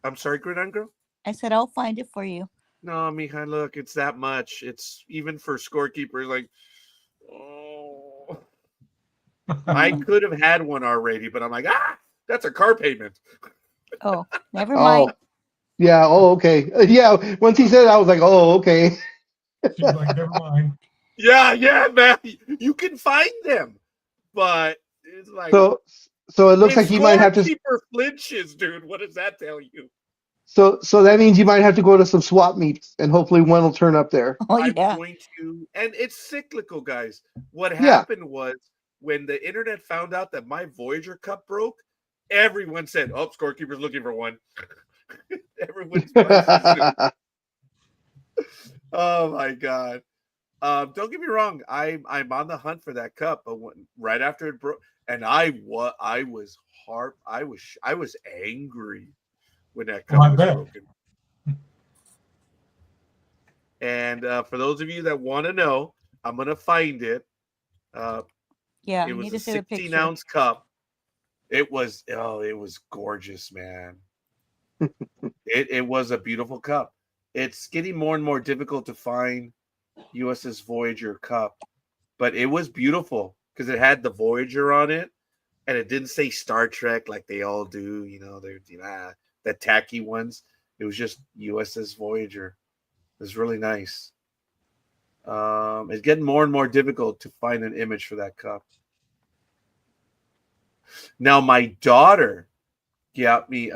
I'm sorry, Gridiron Girl? I said I'll find it for you. No, Mija, look, it's that much. It's even for scorekeepers, like, oh. I could have had one already, but I'm like, that's a car payment. Oh, never mind. oh, yeah. Oh, okay. Yeah. Once he said it, I was like, oh, okay. She's like, never mind. Yeah, man. You can find them, but it's like, So it looks if like you might have to. scorekeeper flinches, dude, what does that tell you? So that means you might have to go to some swap meets, and hopefully one will turn up there. Oh I'm yeah. going to, and it's cyclical, guys. What Yeah. happened was when the internet found out that my Voyager cup broke, everyone said, "Oh, scorekeeper's looking for one." Everyone's oh my god! Don't get me wrong. I'm on the hunt for that cup, but right after it broke, and I was angry when that cup was broken. And for those of you that want to know, I'm gonna find it. Yeah, it you was need a to see the 16-ounce cup. It was gorgeous, man. It was a beautiful cup. It's getting more and more difficult to find USS Voyager cup, but it was beautiful because it had the Voyager on it, and it didn't say Star Trek like they all do. They're the tacky ones. It was just USS Voyager. It was really nice. It's getting more and more difficult to find an image for that cup. Now, my daughter got me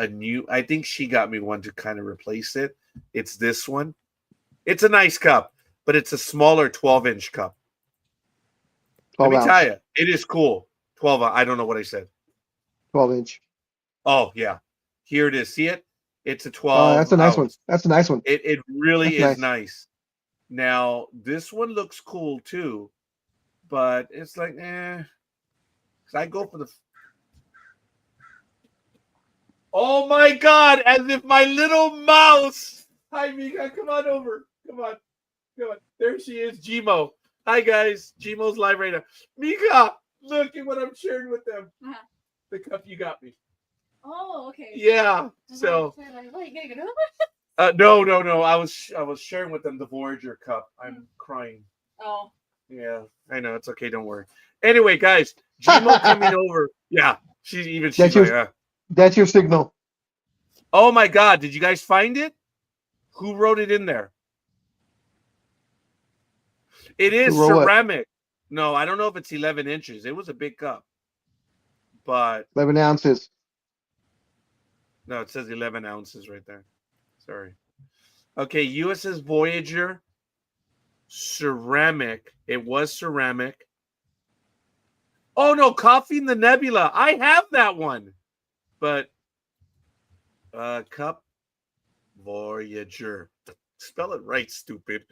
I think she got me one to kind of replace it. It's this one. It's a nice cup, but it's a smaller 12-inch cup. Let me tell you, it is cool. 12, I don't know what I said. 12-inch. Oh, yeah. Here it is. See it? It's a 12 Oh, that's a nice one. ounce. That's a nice one. It really That's is nice. Now, this one looks cool too, but it's like, because I go for the. Oh my God! As if my little mouse. Hi, Mika. Come on over. Come on. There she is, Gmo. Hi, guys. Gmo's live right now. Mika, look at what I'm sharing with them. The cup you got me. Oh, okay. Yeah. So. No. I was sharing with them the Voyager cup. I'm crying. Oh. Yeah, I know. It's okay. Don't worry. Anyway, guys, Gmo coming over. Yeah, she's that's your signal. Oh my God! Did you guys find it? Who wrote it in there? It is ceramic. No, I don't know if it's 11 inches. It was a big cup, but 11 ounces. No, it says 11 ounces right there. Sorry. Okay, USS Voyager, ceramic. It was ceramic. Oh, no, Coffee in the Nebula. I have that one. But cup Voyager. Spell it right, stupid.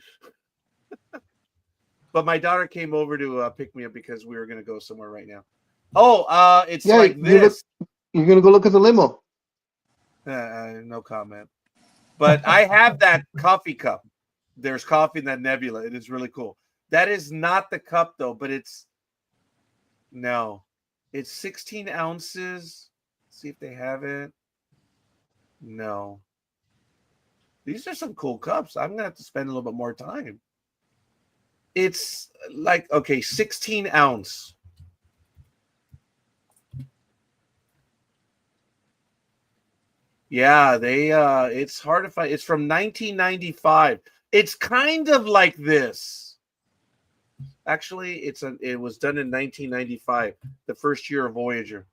But my daughter came over to pick me up because we were going to go somewhere right now. Oh, it's like this. You're going to go look at the limo. No comment. But I have that coffee cup. There's coffee in that nebula. It is really cool. That is not the cup, though, but it's 16 ounces. Let's see if they have it. No. These are some cool cups. I'm going to have to spend a little bit more time. It's like, 16 ounce. Yeah, it's hard to find. It's from 1995. It's kind of like this. Actually, it was done in 1995, the first year of Voyager.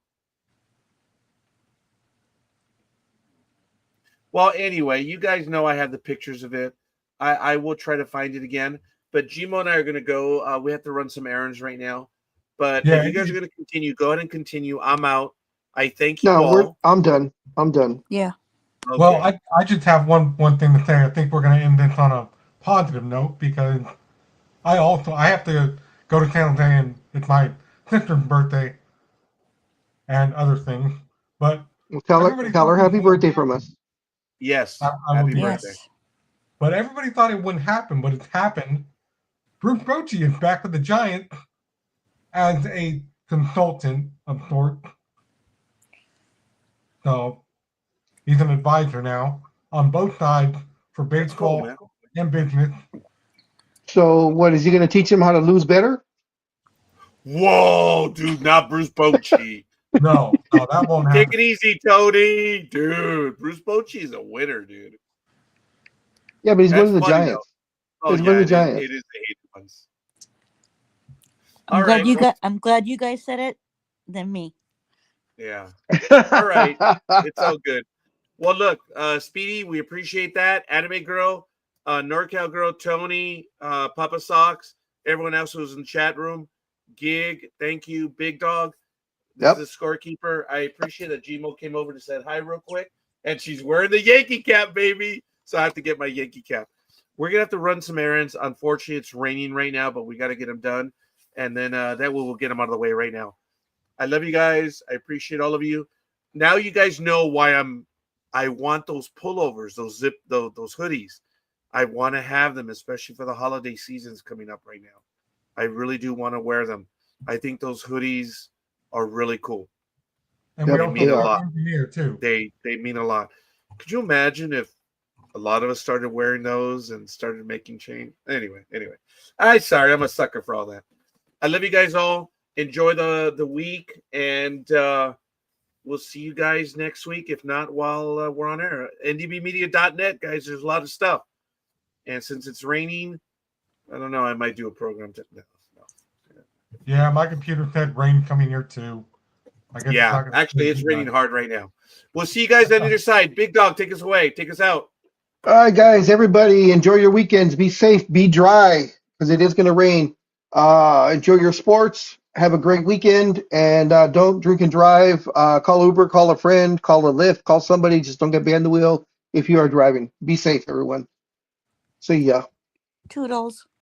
Well, anyway, you guys know I have the pictures of it. I will try to find it again. But Gmo and I are going to go. We have to run some errands right now. But Yeah, if you guys are going to continue, go ahead and continue. I'm out. I thank you No, all. I'm done. I'm done. Yeah. Okay. Well, I just have one thing to say. I think we're going to end this on a positive note because I have to go to San Jose and it's my sister's birthday and other things. But Well, tell her happy birthday from us. Yes. I will Happy do birthday. Yes. But everybody thought it wouldn't happen, but it's happened. Bruce Bochy is back with the Giants as a consultant of sorts. So he's an advisor now on both sides for That's cool, baseball man. and business. So, what is he going to teach him how to lose better? Whoa, dude, not Bruce Bochy. No, that won't Take happen. it easy, Tony. Dude, Bruce Bochy is a winner, dude. Yeah, but he's That's one of the funny, Giants. though. Oh, He's yeah, one of the it Giants. is the hated ones. I'm All glad right. you got. I'm glad you guys said it than me. Yeah. All right. It's all good. Well, look, Speedy, we appreciate that. Anime Girl, NorCal Girl, Tony, Papa Socks, everyone else who's in the chat room. Gig, thank you. Big Dog, this Yep. is the scorekeeper. I appreciate that Gmo came over to say hi real quick. And she's wearing the Yankee cap, baby. So I have to get my Yankee cap. We're going to have to run some errands. Unfortunately, it's raining right now, but we got to get them done. And then that way we'll get them out of the way right now. I love you guys. I appreciate all of you. Now you guys know why I want those pullovers, those hoodies. I want to have them, especially for the holiday seasons coming up right now. I really do want to wear them. I think those hoodies are really cool. And Yep, we also mean a have lot. an engineer too. They mean a lot. Could you imagine if a lot of us started wearing those and started making change? Anyway. I'm sorry, I'm a sucker for all that. I love you guys all. Enjoy the week, and we'll see you guys next week. If not, while we're on air, ndbmedia.net, guys. There's a lot of stuff, and since it's raining, I don't know. I might do a program. No. Yeah, my computer said rain coming here too. I guess Yeah, actually, it's raining hard right now. We'll see you guys on either side. Big Dog, take us away. Take us out. All right, guys, everybody, enjoy your weekends. Be safe, be dry, because it is going to rain. Enjoy your sports. Have a great weekend, and don't drink and drive. Call Uber, call a friend, call a Lyft, call somebody. Just don't get behind the wheel if you are driving. Be safe, everyone. See ya. Toodles.